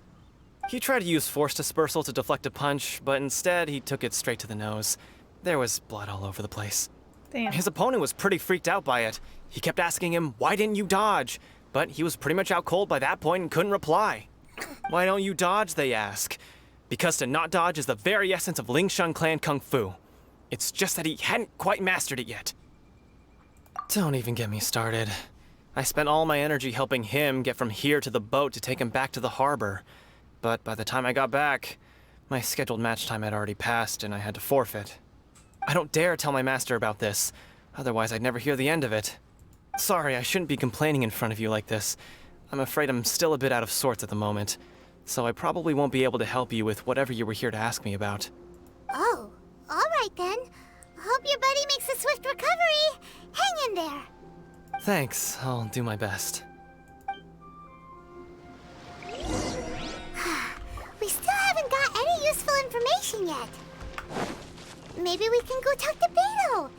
He tried to use force dispersal to deflect a punch, but instead he took it straight to the nose. There was blood all over the place. Damn. His opponent was pretty freaked out by it. He kept asking him, "Why didn't you dodge?" But he was pretty much out cold by that point and couldn't reply. "Why don't you dodge?" they ask. Because to not dodge is the very essence of Lingshan clan kung fu. It's just that he hadn't quite mastered it yet. Don't even get me started. I spent all my energy helping him get from here to the boat to take him back to the harbor. But by the time I got back, my scheduled match time had already passed and I had to forfeit. I don't dare tell my master about this, otherwise I'd never hear the end of it. Sorry, I shouldn't be complaining in front of you like this. I'm afraid I'm still a bit out of sorts at the moment, so I probably won't be able to help you with whatever you were here to ask me about. Oh, alright then. Hope your buddy makes a swift recovery. Hang in there. Thanks, I'll do my best. We still haven't got any useful information yet. Maybe we can go talk to Beto.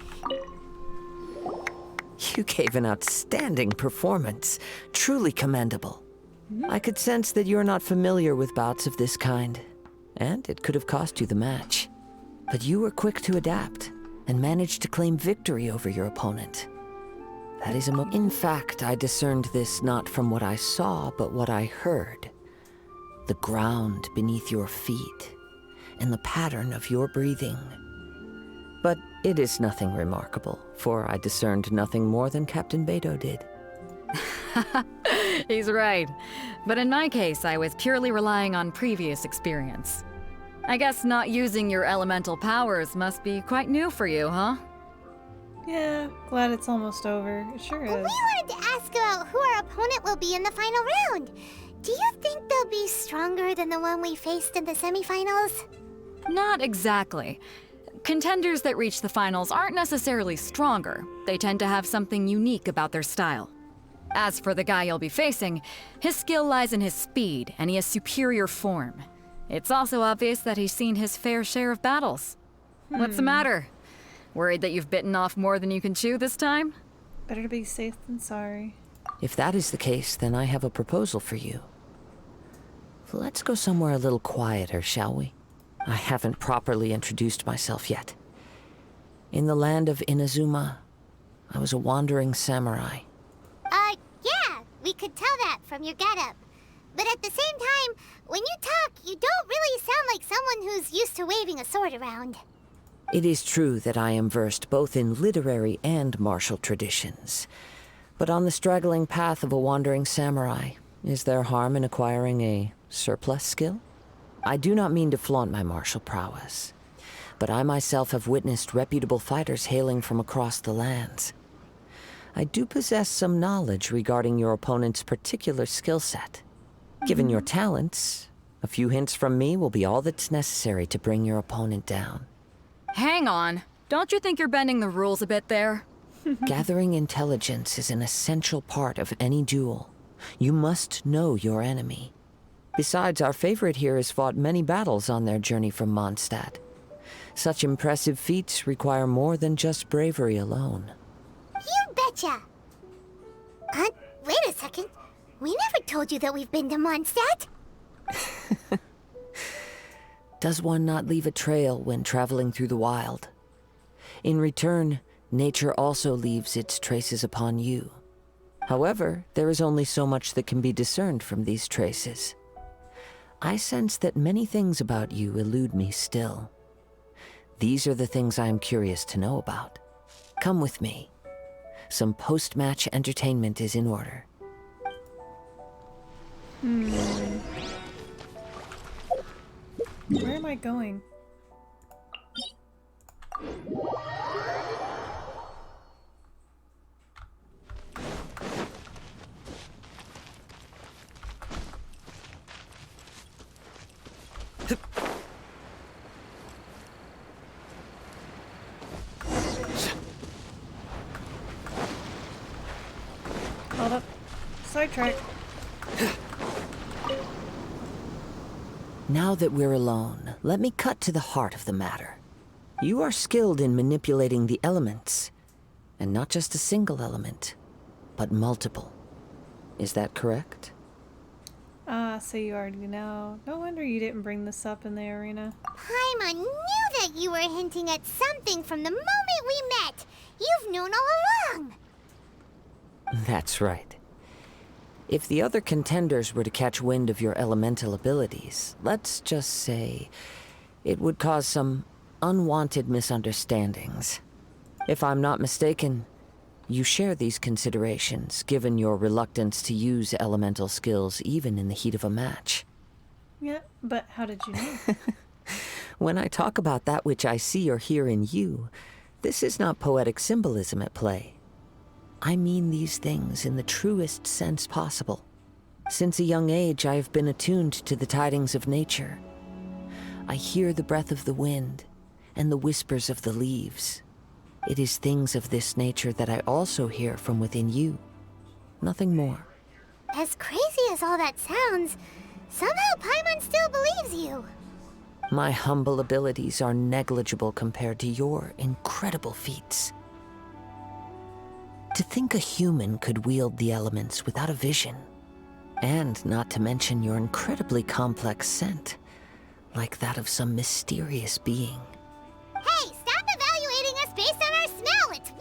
You gave an outstanding performance. Truly commendable. I could sense that you're not familiar with bouts of this kind, and it could have cost you the match. But you were quick to adapt, and managed to claim victory over your opponent. That is In fact, I discerned this not from what I saw, but what I heard. The ground beneath your feet, and the pattern of your breathing. But it is nothing remarkable, for I discerned nothing more than Captain Beto did. He's right. But in my case, I was purely relying on previous experience. I guess not using your elemental powers must be quite new for you, huh? Yeah, glad it's almost over. It sure is. We wanted to ask about who our opponent will be in the final round. Do you think they'll be stronger than the one we faced in the semifinals? Not exactly. Contenders that reach the finals aren't necessarily stronger. They tend to have something unique about their style. As for the guy you'll be facing, his skill lies in his speed, and he has superior form. It's also obvious that he's seen his fair share of battles. What's the matter? Worried that you've bitten off more than you can chew this time? Better to be safe than sorry. If that is the case, then I have a proposal for you. Let's go somewhere a little quieter, shall we? I haven't properly introduced myself yet. In the land of Inazuma, I was a wandering samurai. Yeah, we could tell that from your getup. But at the same time, when you talk, you don't really sound like someone who's used to waving a sword around. It is true that I am versed both in literary and martial traditions. But on the straggling path of a wandering samurai, is there harm in acquiring a surplus skill? I do not mean to flaunt my martial prowess, but I myself have witnessed reputable fighters hailing from across the lands. I do possess some knowledge regarding your opponent's particular skill set. Given your talents, a few hints from me will be all that's necessary to bring your opponent down. Hang on. Don't you think you're bending the rules a bit there? Gathering intelligence is an essential part of any duel. You must know your enemy. Besides, our favorite here has fought many battles on their journey from Mondstadt. Such impressive feats require more than just bravery alone. You betcha! Wait a second. We never told you that we've been to Mondstadt. Does one not leave a trail when traveling through the wild? In return, nature also leaves its traces upon you. However, there is only so much that can be discerned from these traces. I sense that many things about you elude me still. These are the things I am curious to know about. Come with me. Some post-match entertainment is in order. Where am I going? Hold up. Sidetrack. Now that we're alone, let me cut to the heart of the matter. You are skilled in manipulating the elements, and not just a single element, but multiple. Is that correct? So you already know. No wonder you didn't bring this up in the arena. Paimon knew that you were hinting at something from the moment we met. You've known all along. That's right. If the other contenders were to catch wind of your elemental abilities, let's just say, it would cause some unwanted misunderstandings. If I'm not mistaken, you share these considerations, given your reluctance to use elemental skills even in the heat of a match. Yeah, but how did you know? When I talk about that which I see or hear in you, this is not poetic symbolism at play. I mean these things in the truest sense possible. Since a young age, I have been attuned to the tidings of nature. I hear the breath of the wind and the whispers of the leaves. It is things of this nature that I also hear from within you. Nothing more. As crazy as all that sounds, somehow Paimon still believes you. My humble abilities are negligible compared to your incredible feats. To think a human could wield the elements without a vision, and not to mention your incredibly complex scent, like that of some mysterious being. Hey, stop evaluating us based on our smell! It's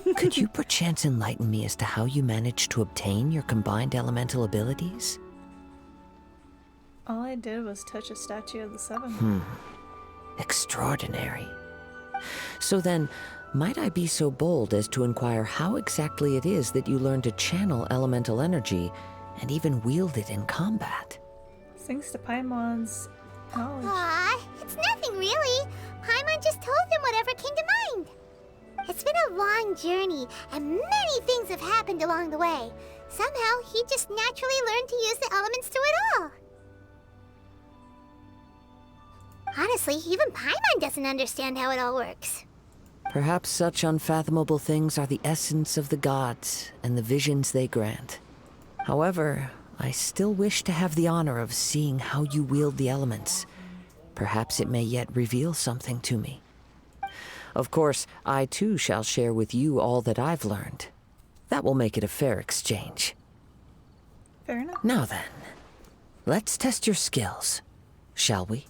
weird! Could you perchance enlighten me as to how you managed to obtain your combined elemental abilities? All I did was touch a statue of the Seven. Extraordinary. So then, might I be so bold as to inquire how exactly it is that you learned to channel elemental energy and even wield it in combat? Thanks to Paimon's knowledge. It's nothing really. Paimon just told him whatever came to mind. It's been a long journey, and many things have happened along the way. Somehow, he just naturally learned to use the elements through it all. Honestly, even Paimon doesn't understand how it all works. Perhaps such unfathomable things are the essence of the gods and the visions they grant. However, I still wish to have the honor of seeing how you wield the elements. Perhaps it may yet reveal something to me. Of course, I too shall share with you all that I've learned. That will make it a fair exchange. Fair enough. Now then, let's test your skills, shall we?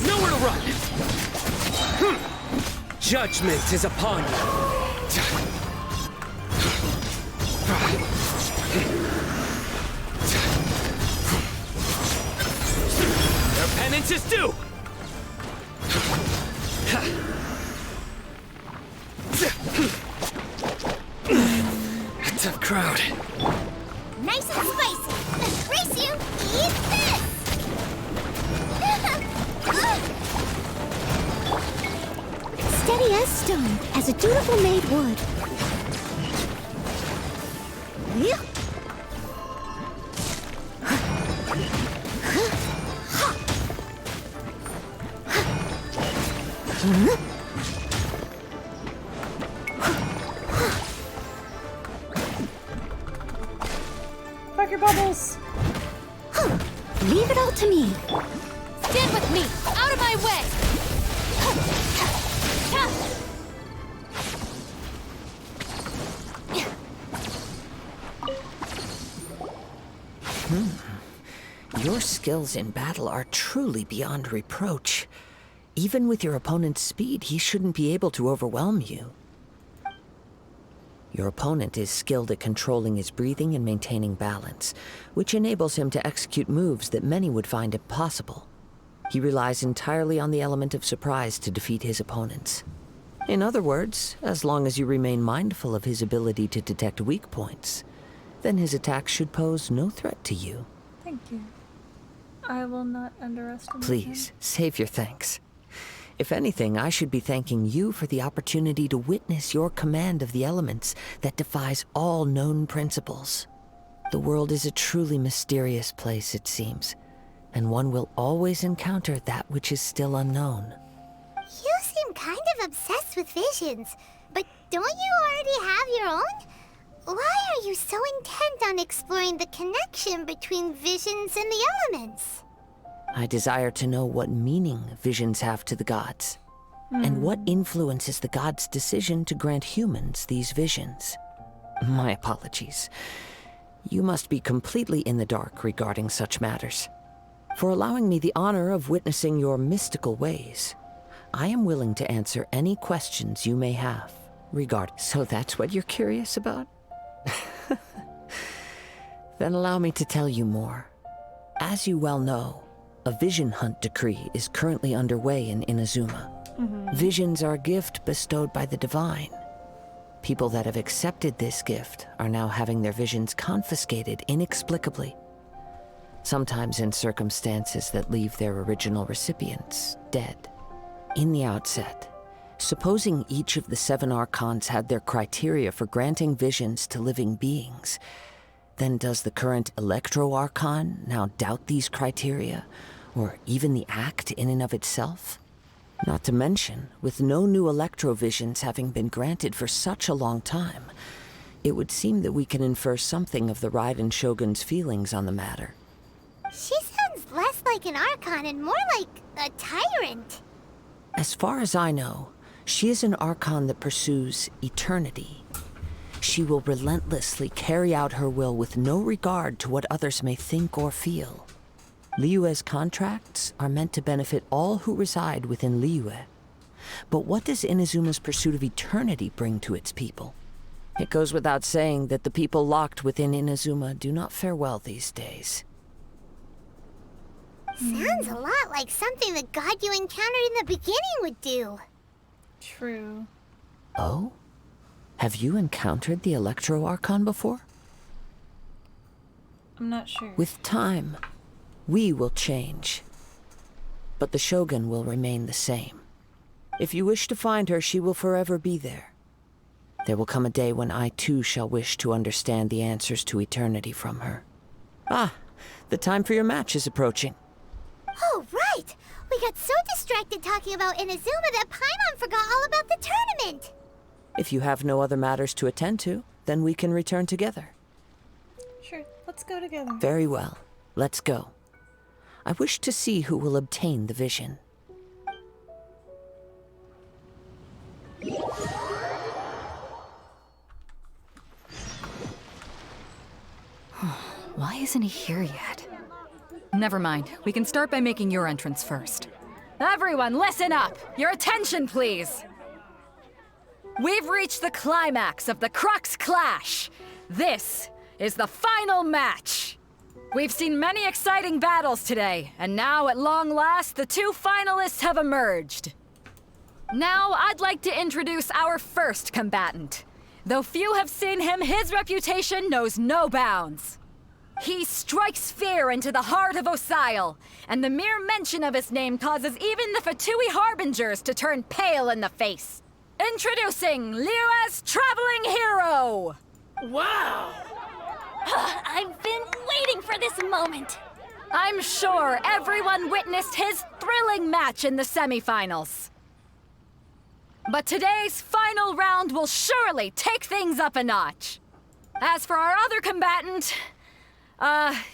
Nowhere to run! Judgment is upon you. Their penance is due! A tough crowd. Nice and spicy. Race you, eat this! Steady as stone, as a dutiful maid would. Fuck your bubbles! Leave it all to me. Stand with me! Out of my way! Your skills in battle are truly beyond reproach. Even with your opponent's speed, he shouldn't be able to overwhelm you. Your opponent is skilled at controlling his breathing and maintaining balance, which enables him to execute moves that many would find impossible. He relies entirely on the element of surprise to defeat his opponents. In other words, as long as you remain mindful of his ability to detect weak points, then his attacks should pose no threat to you. Thank you. I will not underestimate Please, save your thanks. If anything, I should be thanking you for the opportunity to witness your command of the elements that defies all known principles. The world is a truly mysterious place, it seems, and one will always encounter that which is still unknown. You seem kind of obsessed with visions, but don't you already have your own? Why are you so intent on exploring the connection between visions and the elements? I desire to know what meaning visions have to the gods, and what influences the gods' decision to grant humans these visions. My apologies. You must be completely in the dark regarding such matters. For allowing me the honor of witnessing your mystical ways, I am willing to answer any questions you may have regarding. So that's what you're curious about? Then allow me to tell you more. As you well know, a vision hunt decree is currently underway in Inazuma. Visions are a gift bestowed by the divine. People that have accepted this gift are now having their visions confiscated inexplicably, sometimes in circumstances that leave their original recipients dead. In the outset, supposing each of the 7 archons had their criteria for granting visions to living beings, then does the current Electro-Archon now doubt these criteria, or even the act in and of itself? Not to mention, with no new Electro-Visions having been granted for such a long time, it would seem that we can infer something of the Raiden Shogun's feelings on the matter. She sounds less like an Archon and more like a Tyrant. As far as I know, she is an Archon that pursues eternity. She will relentlessly carry out her will with no regard to what others may think or feel. Liyue's contracts are meant to benefit all who reside within Liyue. But what does Inazuma's pursuit of eternity bring to its people? It goes without saying that the people locked within Inazuma do not fare well these days. Sounds a lot like something the god you encountered in the beginning would do. True. Oh? Have you encountered the Electro-Archon before? I'm not sure. With time, we will change. But the Shogun will remain the same. If you wish to find her, she will forever be there. There will come a day when I too shall wish to understand the answers to eternity from her. Ah, the time for your match is approaching. Oh, right! We got so distracted talking about Inazuma that Paimon forgot all about the tournament! If you have no other matters to attend to, then we can return together. Sure, let's go together. Very well. Let's go. I wish to see who will obtain the vision. Why isn't he here yet? Never mind. We can start by making your entrance first. Everyone, listen up! Your attention, please! We've reached the climax of the Crux Clash! This is the final match! We've seen many exciting battles today, and now, at long last, the two finalists have emerged. Now, I'd like to introduce our first combatant. Though few have seen him, his reputation knows no bounds. He strikes fear into the heart of Osile, and the mere mention of his name causes even the Fatui Harbingers to turn pale in the face. Introducing Liyue's Traveling Hero! Wow! I've been waiting for this moment! I'm sure everyone witnessed his thrilling match in the semifinals. But today's final round will surely take things up a notch. As for our other combatant,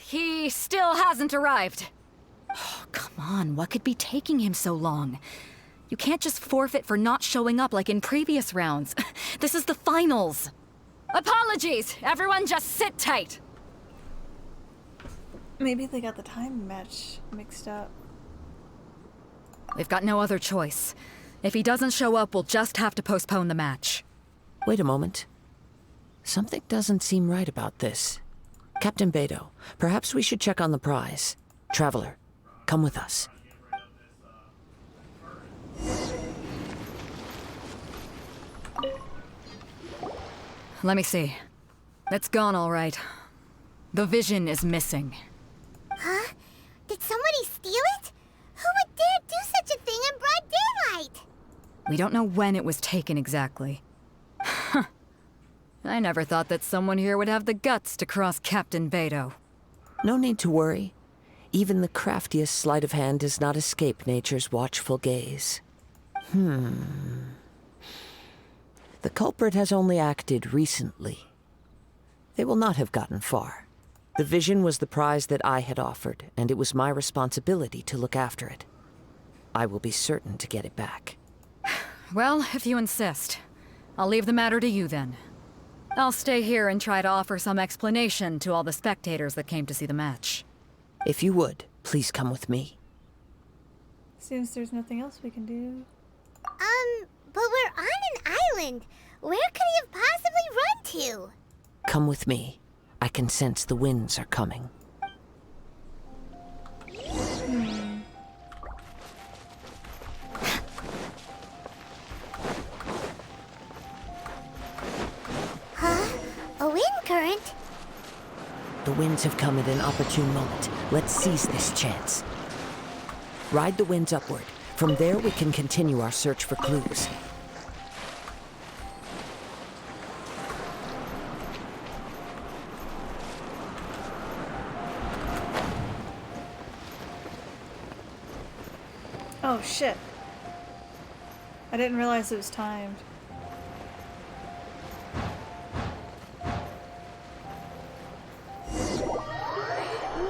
he still hasn't arrived. Oh, come on, what could be taking him so long? You can't just forfeit for not showing up like in previous rounds. This is the finals. Apologies, everyone just sit tight. Maybe they got the time match mixed up. We've got no other choice. If he doesn't show up, we'll just have to postpone the match. Wait a moment. Something doesn't seem right about this. Captain Beidou, perhaps we should check on the prize. Traveler, come with us. Let me see. It's gone all right. The vision is missing. Huh? Did somebody steal it? Who would dare do such a thing in broad daylight? We don't know when it was taken exactly. I never thought that someone here would have the guts to cross Captain Beidou. No need to worry. Even the craftiest sleight of hand does not escape nature's watchful gaze. The culprit has only acted recently. They will not have gotten far. The vision was the prize that I had offered, and it was my responsibility to look after it. I will be certain to get it back. Well, if you insist. I'll leave the matter to you then. I'll stay here and try to offer some explanation to all the spectators that came to see the match. If you would, please come with me. Seems there's nothing else we can do. But we're on an island. Where could he have possibly run to? Come with me. I can sense the winds are coming. Huh? A wind current? The winds have come at an opportune moment. Let's seize this chance. Ride the winds upward. From there, we can continue our search for clues. Oh shit. I didn't realize it was timed.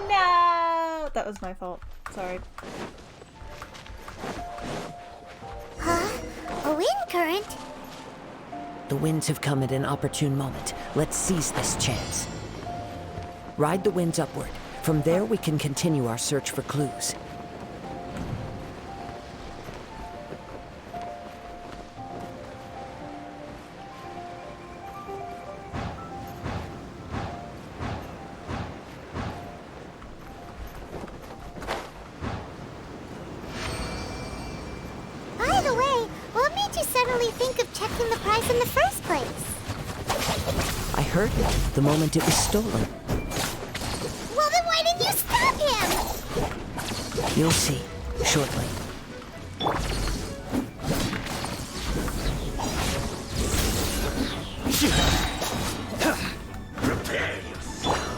No! That was my fault. Sorry. Huh? A wind current? The winds have come at an opportune moment. Let's seize this chance. Ride the winds upward. From there, we can continue our search for clues. By the way, what made you suddenly think of checking the prize in the first place? I heard it the moment it was stolen. Well, then why didn't you stop him? You'll see, shortly.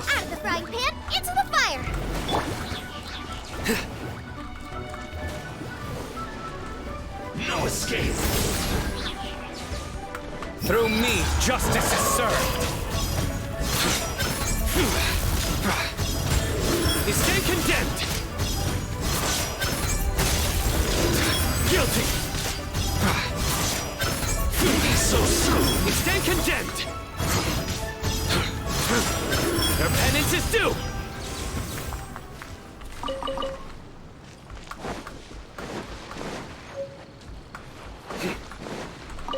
Out of the frying pan, into the fire! No escape! Through me, justice is served! You stay condemned! Guilty! this do?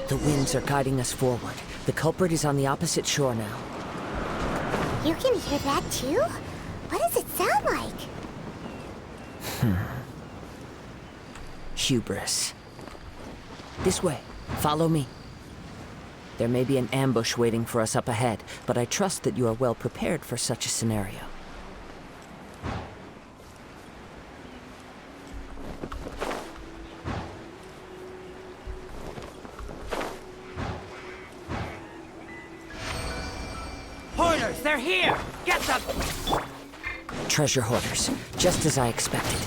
The winds are guiding us forward. The culprit is on the opposite shore now. You can hear that too? What does it sound like? Hubris. This way. Follow me. There may be an ambush waiting for us up ahead, but I trust that you are well prepared for such a scenario. Hoarders, they're here! Get them! Treasure hoarders, just as I expected.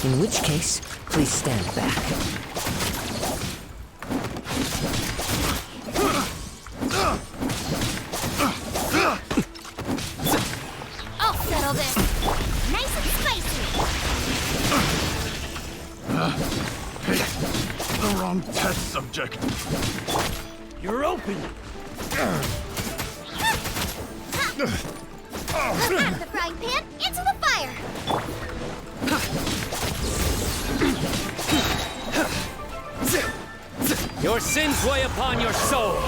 In which case, please stand back. I'll settle this. Nice and spicy. The wrong test subject. You're open! Out of the frying pan, into the fire! Your sins weigh upon your soul.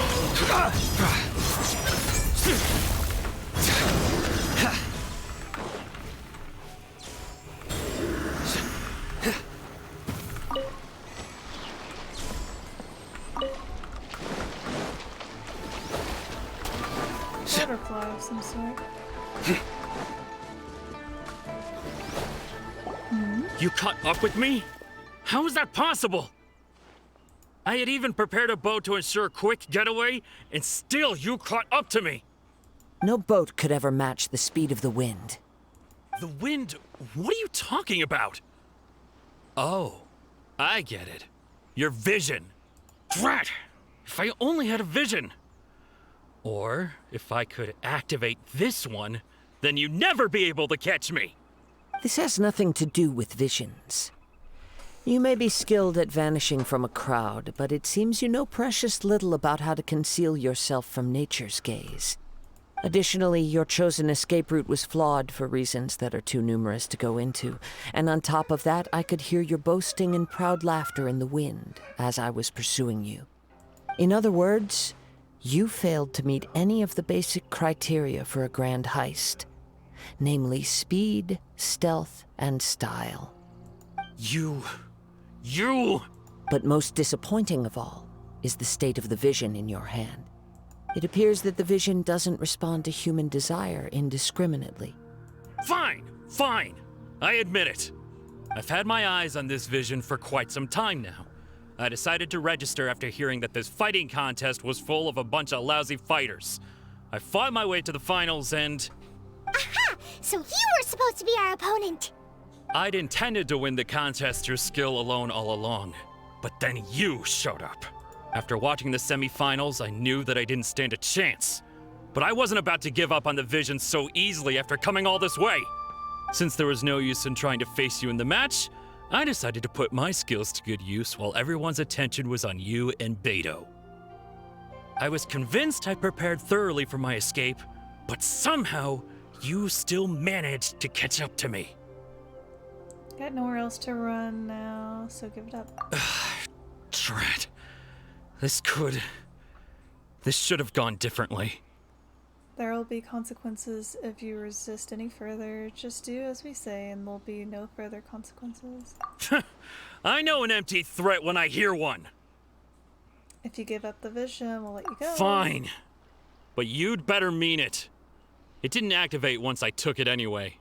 Butterfly of some sort. You caught up with me? How is that possible? I had even prepared a boat to ensure a quick getaway, and still you caught up to me. No boat could ever match the speed of the wind. The wind? What are you talking about? Oh, I get it. Your vision. Drat! If I only had a vision. Or if I could activate this one, then you'd never be able to catch me. This has nothing to do with visions. You may be skilled at vanishing from a crowd, but it seems you know precious little about how to conceal yourself from nature's gaze. Additionally, your chosen escape route was flawed for reasons that are too numerous to go into, and on top of that, I could hear your boasting and proud laughter in the wind as I was pursuing you. In other words, you failed to meet any of the basic criteria for a grand heist, namely speed, stealth, and style. You... But most disappointing of all is the state of the vision in your hand. It appears that the vision doesn't respond to human desire indiscriminately. Fine. I admit it. I've had my eyes on this vision for quite some time now. I decided to register after hearing that this fighting contest was full of a bunch of lousy fighters. I fought my way to the finals and... Aha! So you were supposed to be our opponent! I'd intended to win the contest through skill alone all along. But then you showed up. After watching the semifinals, I knew that I didn't stand a chance. But I wasn't about to give up on the vision so easily after coming all this way. Since there was no use in trying to face you in the match, I decided to put my skills to good use while everyone's attention was on you and Beto. I was convinced I prepared thoroughly for my escape, but somehow you still managed to catch up to me. Got nowhere else to run now, so give it up. Drat. This should have gone differently. There will be consequences if you resist any further. Just do as we say, and there'll be no further consequences. I know an empty threat when I hear one. If you give up the vision, we'll let you go. Fine. But you'd better mean it. It didn't activate once I took it anyway.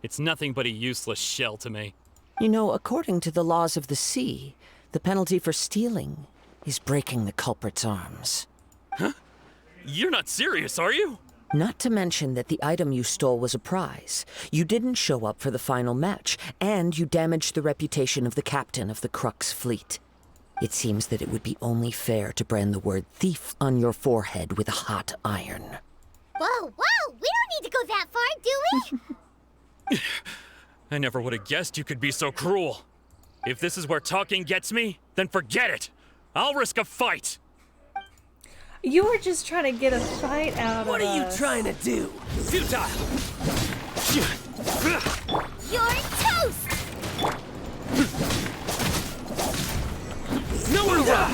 It's nothing but a useless shell to me. You know, according to the laws of the sea, the penalty for stealing is breaking the culprit's arms. Huh? You're not serious, are you? Not to mention that the item you stole was a prize. You didn't show up for the final match, and you damaged the reputation of the captain of the Crux fleet. It seems that it would be only fair to brand the word thief on your forehead with a hot iron. Whoa, we don't need to go that far, do we? I never would have guessed you could be so cruel. If this is where talking gets me, then forget it. I'll risk a fight. You were just trying to get a fight out What of are you us. trying to do? Futile! You're toast! Nowhere to run!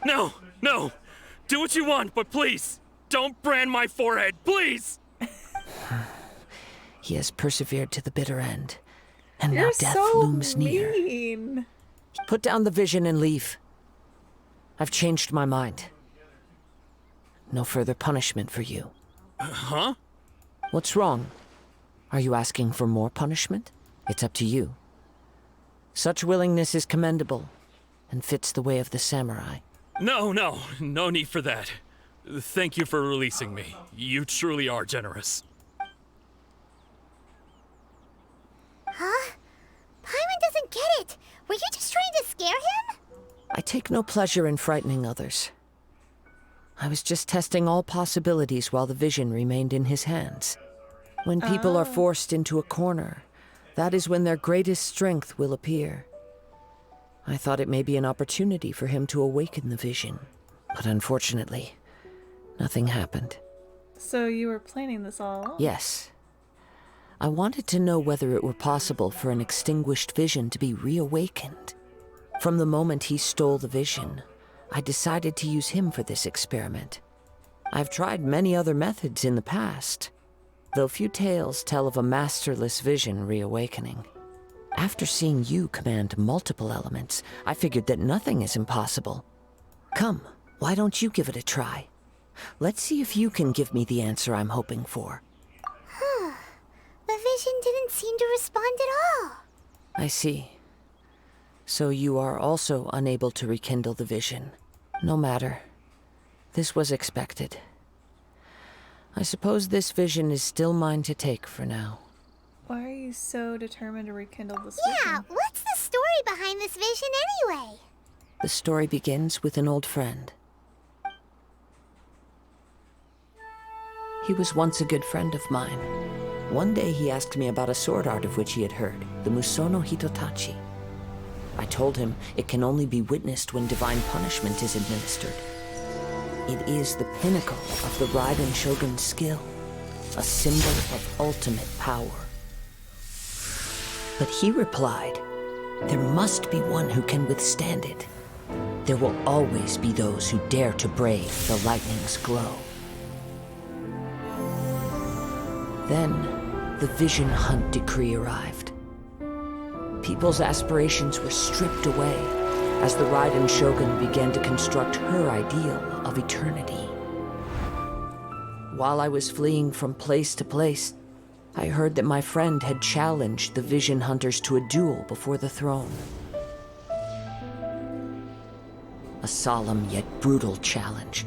No, no! Do what you want, but please, don't brand my forehead, please! He has persevered to the bitter end, and You're now death so looms near. mean. Put down the vision and leave. I've changed my mind. No further punishment for you. Huh? What's wrong? Are you asking for more punishment? It's up to you. Such willingness is commendable, and fits the way of the samurai. No need for that. Thank you for releasing me. You truly are generous. Huh? Paimon doesn't get it. Were you just trying to scare him? I take no pleasure in frightening others. I was just testing all possibilities while the vision remained in his hands. When people are forced into a corner, that is when their greatest strength will appear. I thought it may be an opportunity for him to awaken the vision, but unfortunately, nothing happened. So you were planning this all along? Yes. I wanted to know whether it were possible for an extinguished vision to be reawakened. From the moment he stole the vision, I decided to use him for this experiment. I've tried many other methods in the past, though few tales tell of a masterless vision reawakening. After seeing you command multiple elements, I figured that nothing is impossible. Come, why don't you give it a try? Let's see if you can give me the answer I'm hoping for. The vision didn't seem to respond at all. I see. So you are also unable to rekindle the vision. No matter. This was expected. I suppose this vision is still mine to take for now. Why are you so determined to rekindle this Yeah, vision? what's the story behind this vision anyway? The story begins with an old friend. He was once a good friend of mine. One day he asked me about a sword art of which he had heard, the Musono Hitotachi. I told him it can only be witnessed when divine punishment is administered. It is the pinnacle of the Raiden Shogun's skill, a symbol of ultimate power. But he replied, there must be one who can withstand it. There will always be those who dare to brave the lightning's glow. Then, the Vision Hunt decree arrived. People's aspirations were stripped away as the Raiden Shogun began to construct her ideal of eternity. While I was fleeing from place to place, I heard that my friend had challenged the Vision Hunters to a duel before the throne. A solemn yet brutal challenge.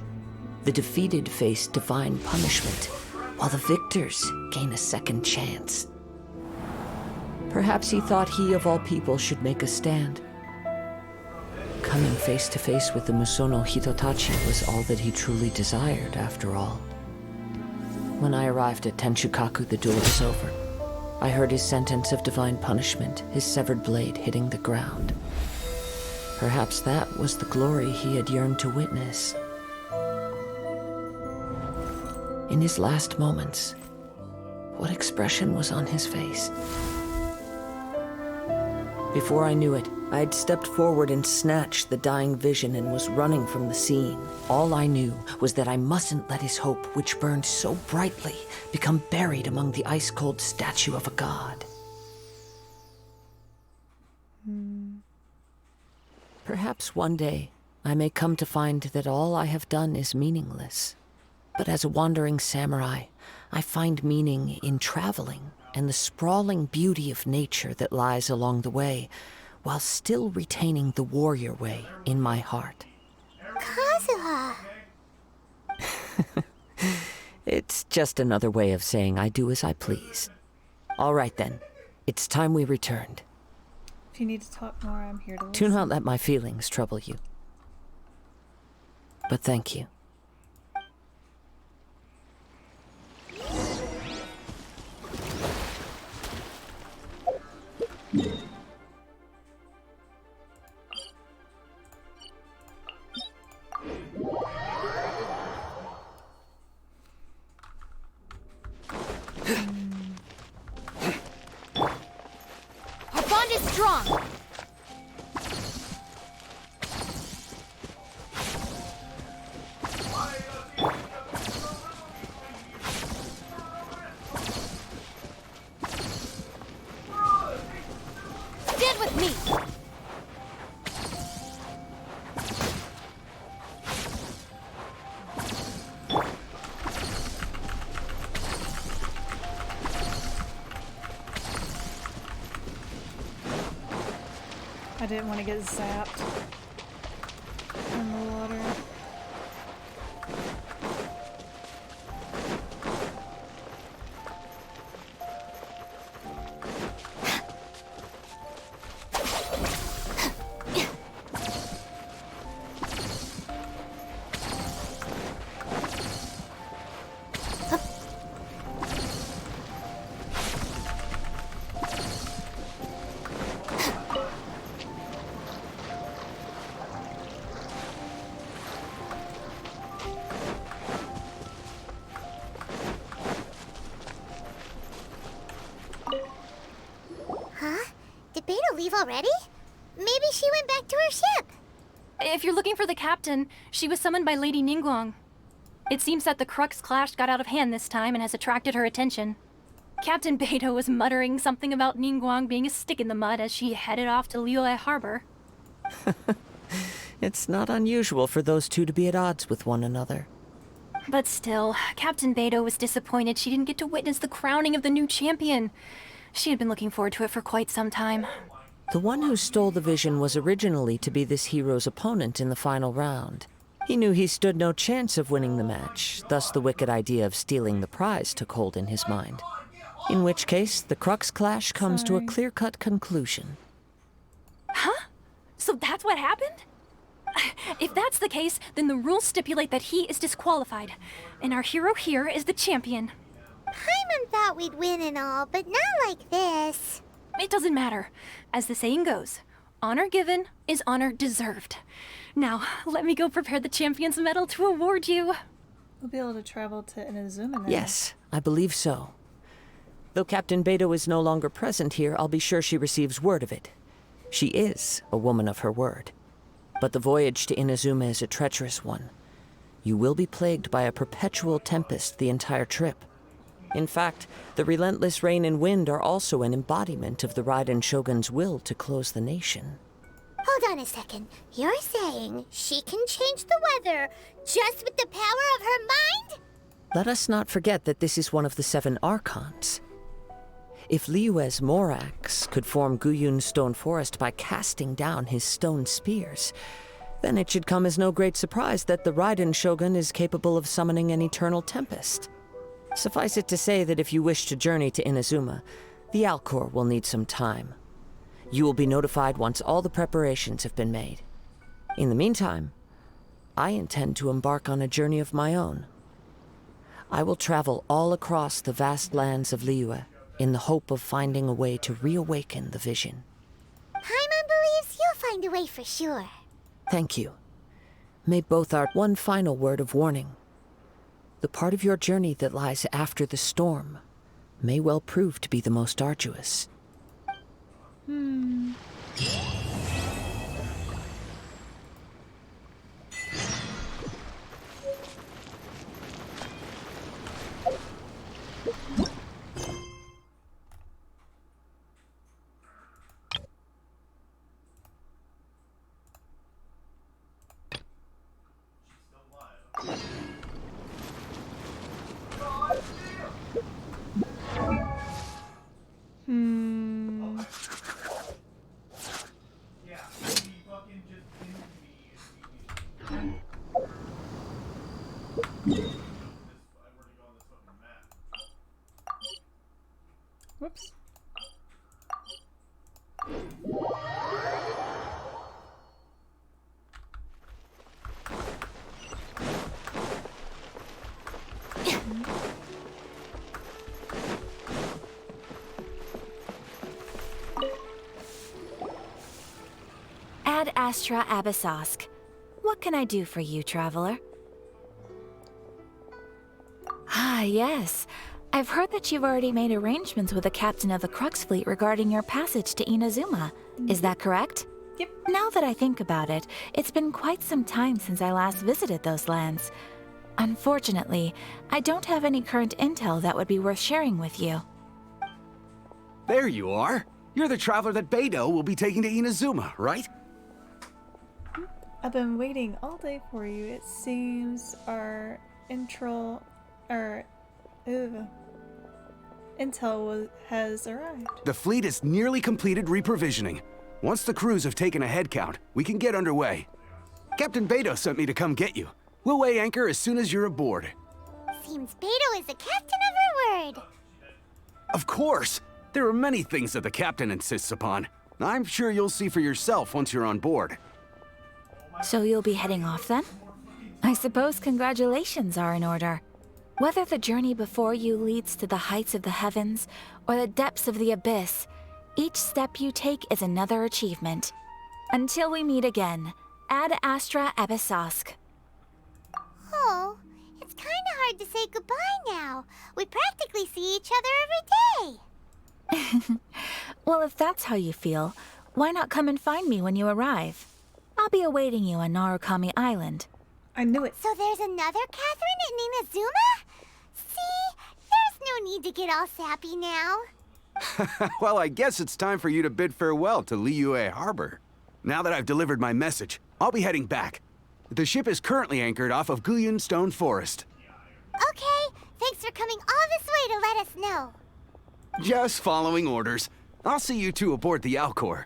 The defeated face divine punishment, while the victors gain a second chance. Perhaps he thought he of all people should make a stand. Coming face to face with the Musono Hitotachi was all that he truly desired, after all. When I arrived at Tenshukaku, the duel was over. I heard his sentence of divine punishment, his severed blade hitting the ground. Perhaps that was the glory he had yearned to witness. In his last moments, what expression was on his face? Before I knew it, I had stepped forward and snatched the dying vision and was running from the scene. All I knew was that I mustn't let his hope, which burned so brightly, become buried among the ice-cold statue of a god. Perhaps one day, I may come to find that all I have done is meaningless. But as a wandering samurai, I find meaning in traveling and the sprawling beauty of nature that lies along the way, while still retaining the warrior way in my heart. Kazuha! It's just another way of saying I do as I please. All right then, it's time we returned. If you need to talk more, I'm here to listen. Do not let my feelings trouble you. But thank you. Our bond is strong. Stand with me. I didn't want to get zapped in the water. Huh? Did Beta leave already? Maybe she went back to her ship. If you're looking for the captain, she was summoned by Lady Ningguang. It seems that the Crux clash got out of hand this time and has attracted her attention. Captain Beidou was muttering something about Ningguang being a stick in the mud as she headed off to Liyue Harbor. It's not unusual for those two to be at odds with one another. But still, Captain Beidou was disappointed she didn't get to witness the crowning of the new champion. She had been looking forward to it for quite some time. The one who stole the vision was originally to be this hero's opponent in the final round. He knew he stood no chance of winning the match, thus the wicked idea of stealing the prize took hold in his mind. In which case, the Crux clash comes to a clear-cut conclusion. Huh? So that's what happened? If that's the case, then the rules stipulate that he is disqualified, and our hero here is the champion. Paimon thought we'd win and all, but not like this. It doesn't matter. As the saying goes, honor given is honor deserved. Now, let me go prepare the champion's medal to award you. We'll be able to travel to Inazuma now. Yes, I believe so. Though Captain Beidou is no longer present here, I'll be sure she receives word of it. She is a woman of her word. But the voyage to Inazuma is a treacherous one. You will be plagued by a perpetual tempest the entire trip. In fact, the relentless rain and wind are also an embodiment of the Raiden Shogun's will to close the nation. Hold on a second. You're saying she can change the weather just with the power of her mind? Let us not forget that this is one of the 7 Archons. If Liyue's Morax could form Guyun's stone forest by casting down his stone spears, then it should come as no great surprise that the Raiden Shogun is capable of summoning an eternal tempest. Suffice it to say that if you wish to journey to Inazuma, the Alcor will need some time. You will be notified once all the preparations have been made. In the meantime, I intend to embark on a journey of my own. I will travel all across the vast lands of Liyue in the hope of finding a way to reawaken the vision. Paimon believes you'll find a way for sure. Thank you. May both art one final word of warning. The part of your journey that lies after the storm may well prove to be the most arduous. Whoops. Astra Abyssosk. What can I do for you, traveler? Ah, yes. I've heard that you've already made arrangements with the captain of the Crux Fleet regarding your passage to Inazuma. Is that correct? Yep. Now that I think about it, it's been quite some time since I last visited those lands. Unfortunately, I don't have any current intel that would be worth sharing with you. There you are. You're the traveler that Beidou will be taking to Inazuma, right? I've been waiting all day for you. It seems our intel has arrived. The fleet is nearly completed reprovisioning. Once the crews have taken a head count, we can get underway. Captain Beidou sent me to come get you. We'll weigh anchor as soon as you're aboard. Seems Beidou is the captain of her word. Of course! There are many things that the captain insists upon. I'm sure you'll see for yourself once you're on board. So you'll be heading off then? I suppose congratulations are in order. Whether the journey before you leads to the heights of the heavens or the depths of the abyss, each step you take is another achievement. Until we meet again, Ad Astra Abyssosk. Oh, it's kinda hard to say goodbye now. We practically see each other every day. Well, if that's how you feel, why not come and find me when you arrive? I'll be awaiting you on Narukami Island. I knew it. So there's another Catherine in Inazuma? See? There's no need to get all sappy now. Well, I guess it's time for you to bid farewell to Liyue Harbor. Now that I've delivered my message, I'll be heading back. The ship is currently anchored off of Guyun Stone Forest. Okay, thanks for coming all this way to let us know. Just following orders. I'll see you two aboard the Alcor.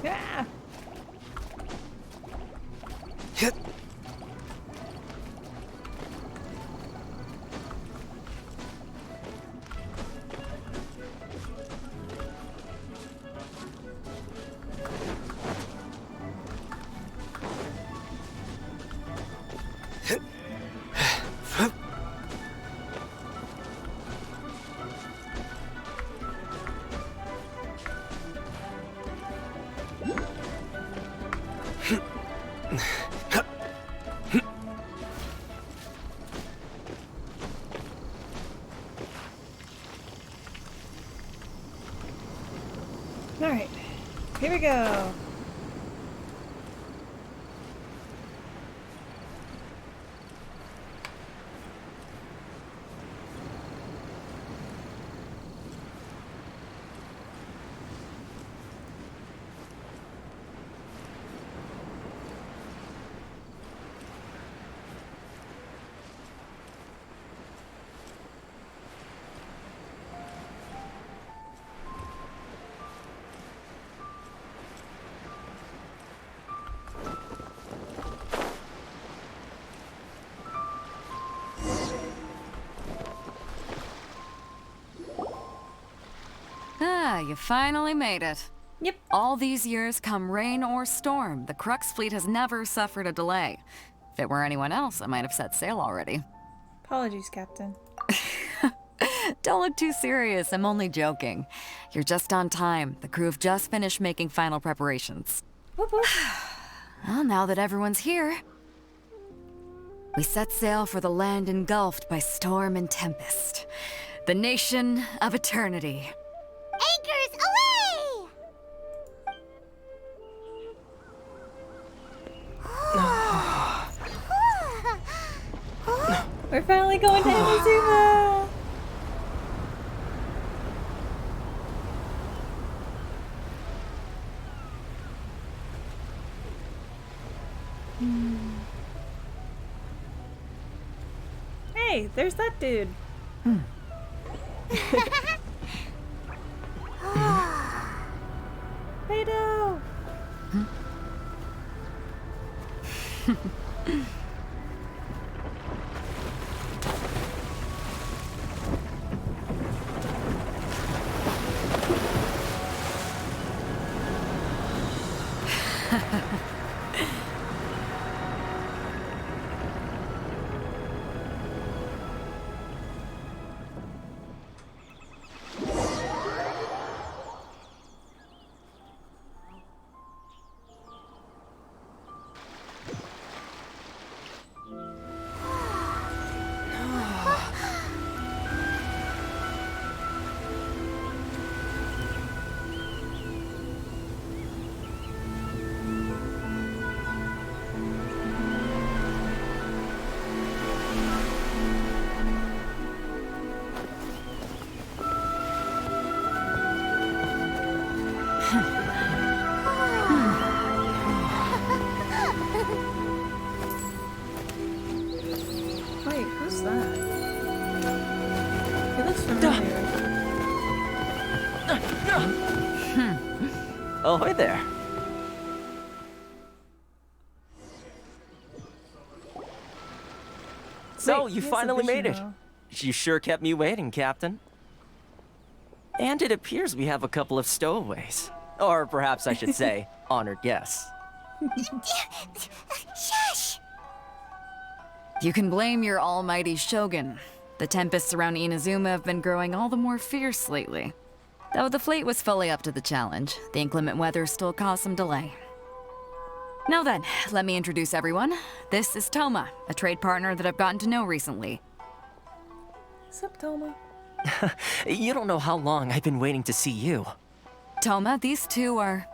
Yeah. Alright, here we go. Ah, you finally made it. Yep. All these years, come rain or storm, the Crux fleet has never suffered a delay. If it were anyone else, I might have set sail already. Apologies, Captain. Don't look too serious, I'm only joking. You're just on time. The crew have just finished making final preparations. Whoop whoop. Well, now that everyone's here, we set sail for the land engulfed by storm and tempest. The nation of eternity. Anchors away! We're finally going to Inazuma! Hey, there's that dude. Beto! Wait, who's that? He looks familiar. Oh, hi there. So, Wait, you he has a finally vision made it. now. You sure kept me waiting, Captain. And it appears we have a couple of stowaways. Or perhaps I should say, honored guests. Shush! You can blame your almighty Shogun. The tempests around Inazuma have been growing all the more fierce lately. Though the fleet was fully up to the challenge, the inclement weather still caused some delay. Now then, let me introduce everyone. This is Toma, a trade partner that I've gotten to know recently. Sup, Toma? You don't know how long I've been waiting to see you. Toma, these two are...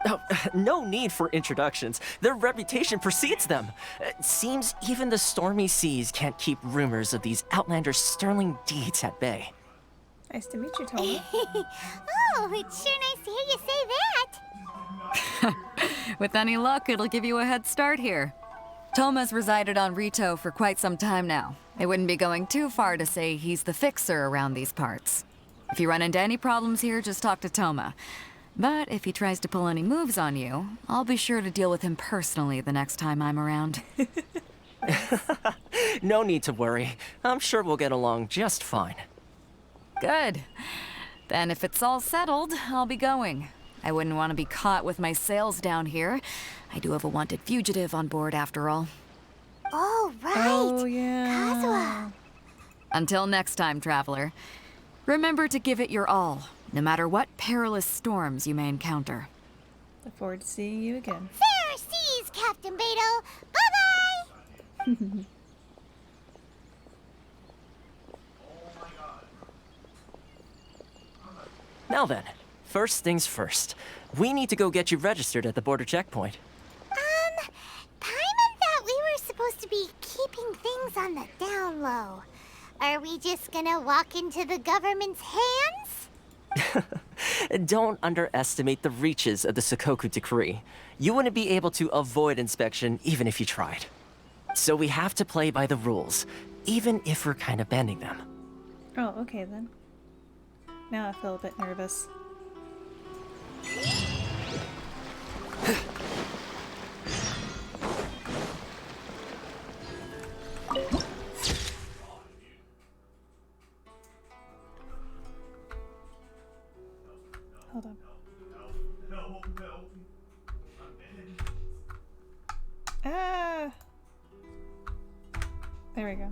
Oh, no need for introductions. Their reputation precedes them. Seems even the stormy seas can't keep rumors of these outlanders' sterling deeds at bay. Nice to meet you, Toma. Oh, it's sure nice to hear you say that. With any luck, it'll give you a head start here. Toma's resided on Rito for quite some time now. It wouldn't be going too far to say he's the fixer around these parts. If you run into any problems here, just talk to Toma. But if he tries to pull any moves on you, I'll be sure to deal with him personally the next time I'm around. No need to worry. I'm sure we'll get along just fine. Good. Then if it's all settled, I'll be going. I wouldn't want to be caught with my sails down here. I do have a wanted fugitive on board after all. Oh, right. Oh, yeah. Kazuha. Until next time, traveler. Remember to give it your all, no matter what perilous storms you may encounter. Look forward to seeing you again. Fair seas, Captain Beto. Bye-bye! Now then, first things first. We need to go get you registered at the border checkpoint. Paimon thought we were supposed to be keeping things on the down low. Are we just gonna walk into the government's hands? Don't underestimate the reaches of the Sakoku decree. You wouldn't be able to avoid inspection even if you tried. So we have to play by the rules, even if we're kind of bending them. Oh, okay then. Now I feel a bit nervous. Hold on. Ah! There we go.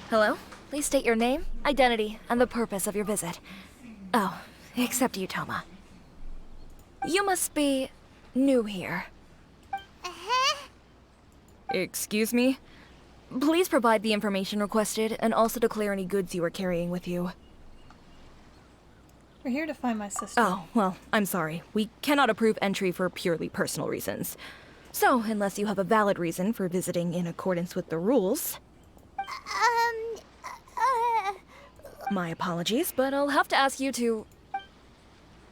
Hello? Please state your name, identity, and the purpose of your visit. Oh, except you, Toma. You must be new here. Excuse me? Please provide the information requested and also declare any goods you are carrying with you. We're here to find my sister. Oh, well, I'm sorry. We cannot approve entry for purely personal reasons. So, unless you have a valid reason for visiting in accordance with the rules... My apologies, but I'll have to ask you to...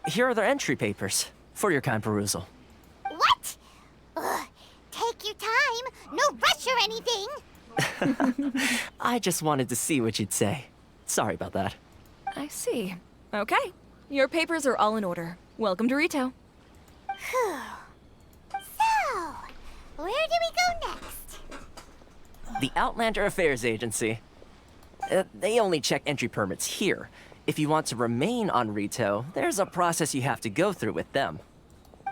Here are their entry papers, for your kind perusal. What? Ugh, take your time. No rush or anything. I just wanted to see what you'd say. Sorry about that. I see. Okay. Your papers are all in order. Welcome to Rito. So, where do we go next? The Outlander Affairs Agency. They only check entry permits here. If you want to remain on Rito, there's a process you have to go through with them.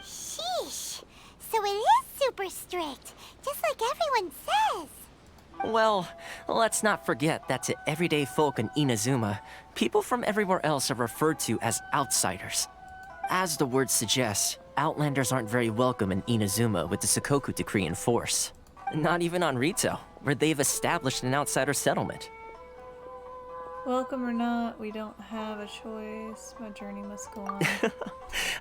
Sheesh. So it is super strict, just like everyone says. Well, let's not forget that to everyday folk in Inazuma, people from everywhere else are referred to as outsiders. As the word suggests, Outlanders aren't very welcome in Inazuma with the Sakoku Decree in force. Not even on Rito, where they've established an outsider settlement. Welcome or not, we don't have a choice. My journey must go on.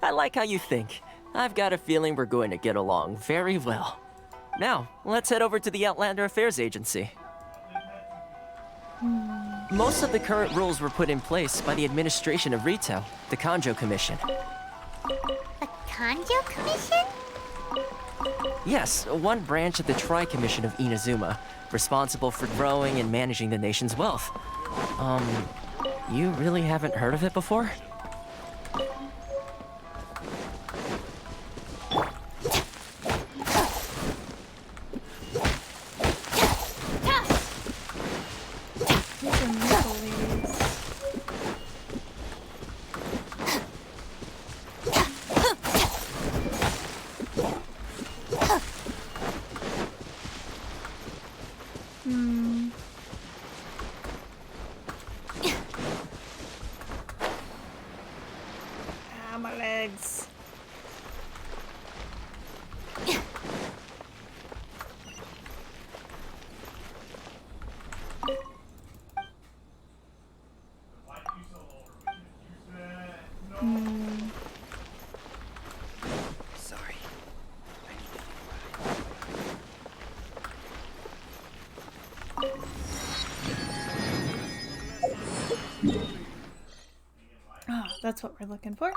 I like how you think. I've got a feeling we're going to get along very well. Now, let's head over to the Outlander Affairs Agency. Most of the current rules were put in place by the administration of Rito, the Kanjo Commission. The Kanjo Commission? Yes, one branch of the Tri-Commission of Inazuma, responsible for growing and managing the nation's wealth. You really haven't heard of it before? My legs. Sorry. Oh, that's what we're looking for.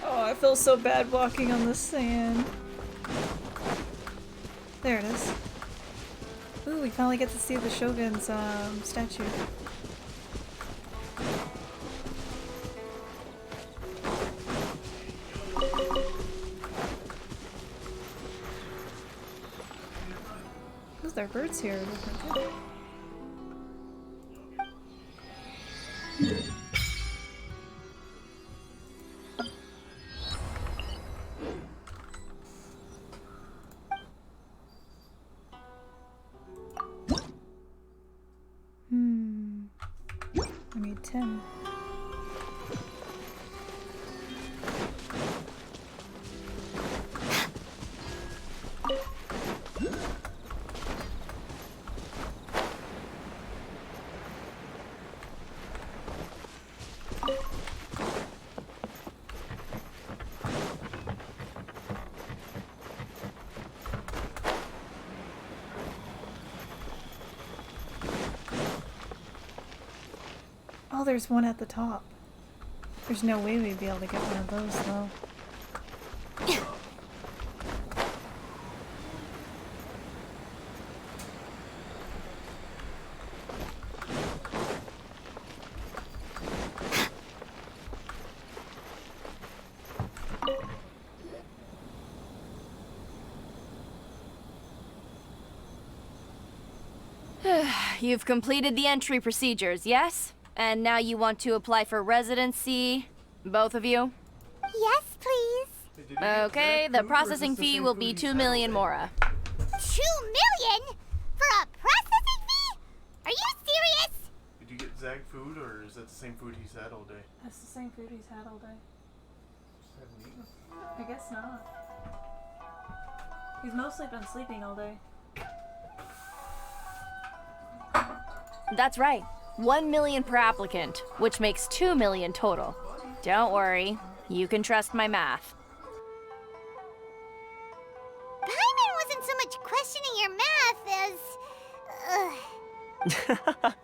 I feel so bad walking on the sand. There it is. Ooh, we finally get to see the Shogun's statue. Ooh, there are birds here. I need 10. Oh, there's one at the top. There's no way we'd be able to get one of those, though. You've completed the entry procedures, yes? And now you want to apply for residency? Both of you? Yes, please. Okay, the processing fee will be 2 million mora. 2 million? For a processing fee? Are you serious? Did you get Zag food, or is that the same food he's had all day? That's the same food he's had all day. I guess not. He's mostly been sleeping all day. That's right. 1 million per applicant, which makes 2 million total. Don't worry, you can trust my math. Paimon wasn't so much questioning your math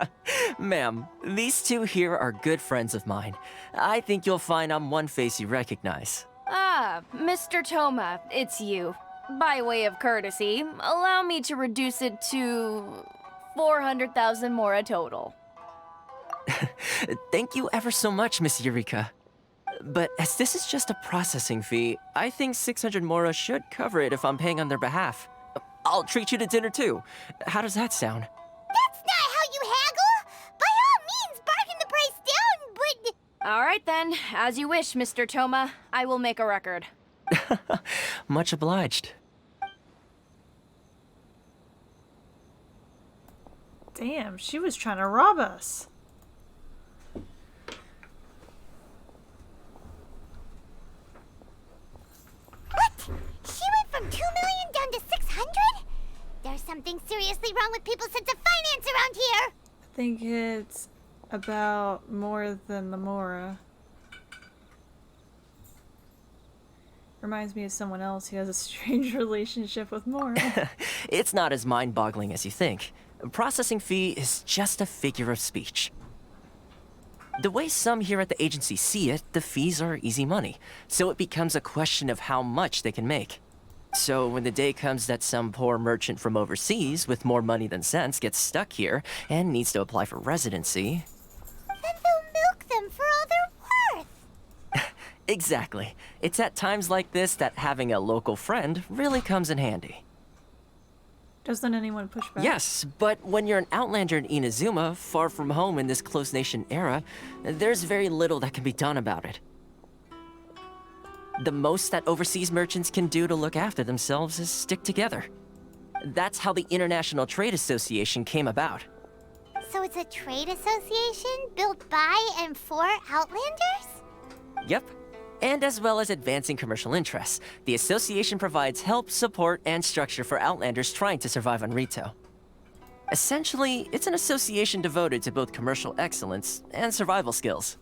as... Ma'am, these two here are good friends of mine. I think you'll find I'm one face you recognize. Ah, Mr. Toma, it's you. By way of courtesy, allow me to reduce it to 400,000 mora total. Thank you ever so much, Miss Eureka. But as this is just a processing fee, I think 600 mora should cover it if I'm paying on their behalf. I'll treat you to dinner too. How does that sound? That's not how you haggle! By all means, bargain the price down, but... All right then, as you wish, Mr. Toma. I will make a record. Much obliged. Damn, she was trying to rob us. What? She went from 2 million down to 600? There's something seriously wrong with people's sense of finance around here! I think it's about more than the mora. Reminds me of someone else who has a strange relationship with mora. It's not as mind-boggling as you think. Processing fee is just a figure of speech. The way some here at the agency see it, the fees are easy money, so it becomes a question of how much they can make. So when the day comes that some poor merchant from overseas with more money than sense gets stuck here and needs to apply for residency... Then they'll milk them for all they're worth! Exactly. It's at times like this that having a local friend really comes in handy. Doesn't anyone push back? Yes, but when you're an outlander in Inazuma, far from home in this closed nation era, there's very little that can be done about it. The most that overseas merchants can do to look after themselves is stick together. That's how the International Trade Association came about. So it's a trade association built by and for Outlanders? Yep. And as well as advancing commercial interests, the association provides help, support, and structure for Outlanders trying to survive on Rito. Essentially, it's an association devoted to both commercial excellence and survival skills.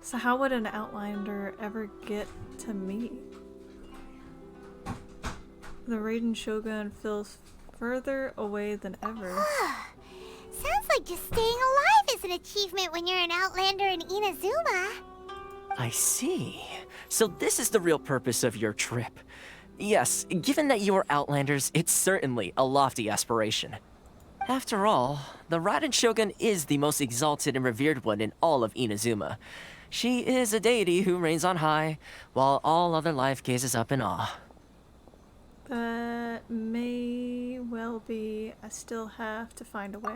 So how would an Outlander ever get to me? The Raiden Shogun feels further away than ever. Sounds like just staying alive is an achievement when you're an Outlander in Inazuma. I see. So this is the real purpose of your trip. Yes, given that you are Outlanders, it's certainly a lofty aspiration. After all, the Raiden Shogun is the most exalted and revered one in all of Inazuma. She is a deity who reigns on high, while all other life gazes up in awe. That may well be. I still have to find a way.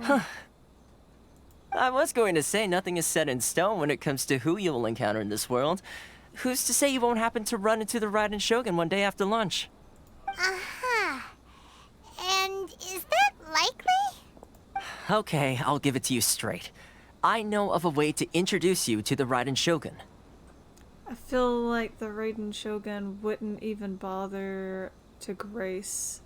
I was going to say nothing is set in stone when it comes to who you will encounter in this world. Who's to say you won't happen to run into the Raiden Shogun one day after lunch? Uh-huh. And is that likely? Okay, I'll give it to you straight. I know of a way to introduce you to the Raiden Shogun. I feel like the Raiden Shogun wouldn't even bother to grace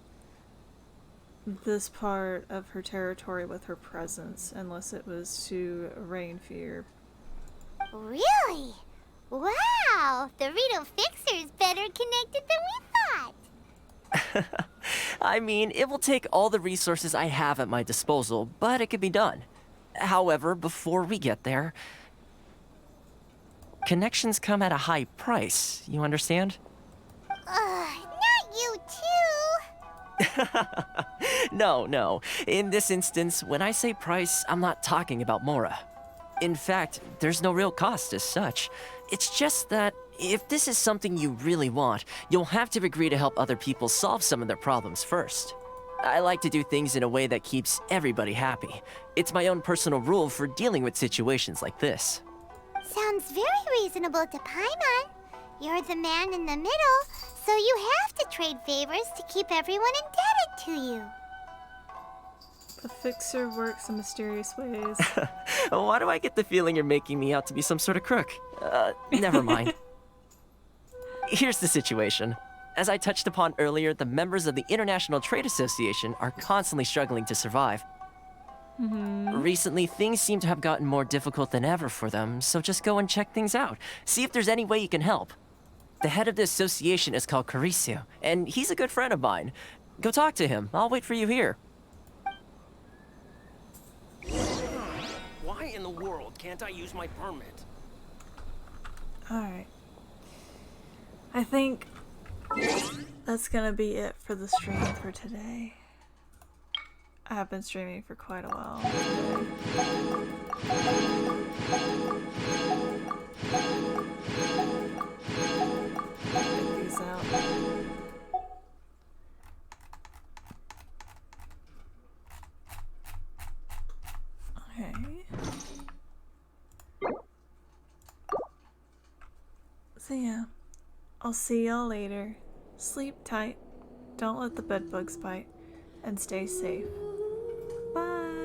this part of her territory with her presence unless it was to rain fear. Really? Wow! The Rito Fixer's better connected than we thought! I mean, it will take all the resources I have at my disposal, but it can be done. However, before we get there, connections come at a high price, you understand? Not you too! No. In this instance, when I say price, I'm not talking about Mora. In fact, there's no real cost as such. It's just that if this is something you really want, you'll have to agree to help other people solve some of their problems first. I like to do things in a way that keeps everybody happy. It's my own personal rule for dealing with situations like this. Sounds very reasonable to Paimon. You're the man in the middle, so you have to trade favors to keep everyone indebted to you. The fixer works in mysterious ways. Why do I get the feeling you're making me out to be some sort of crook? Never mind. Here's the situation. As I touched upon earlier, the members of the International Trade Association are constantly struggling to survive. Recently, things seem to have gotten more difficult than ever for them, so just go and check things out. See if there's any way you can help. The head of the association is called Carisio, and he's a good friend of mine. Go talk to him. I'll wait for you here. Why in the world can't I use my permit? Alright. I think that's gonna be it for the stream for today. I have been streaming for quite a while. Get these out. Okay. So yeah, I'll see y'all later. Sleep tight, don't let the bed bugs bite, and stay safe. Bye!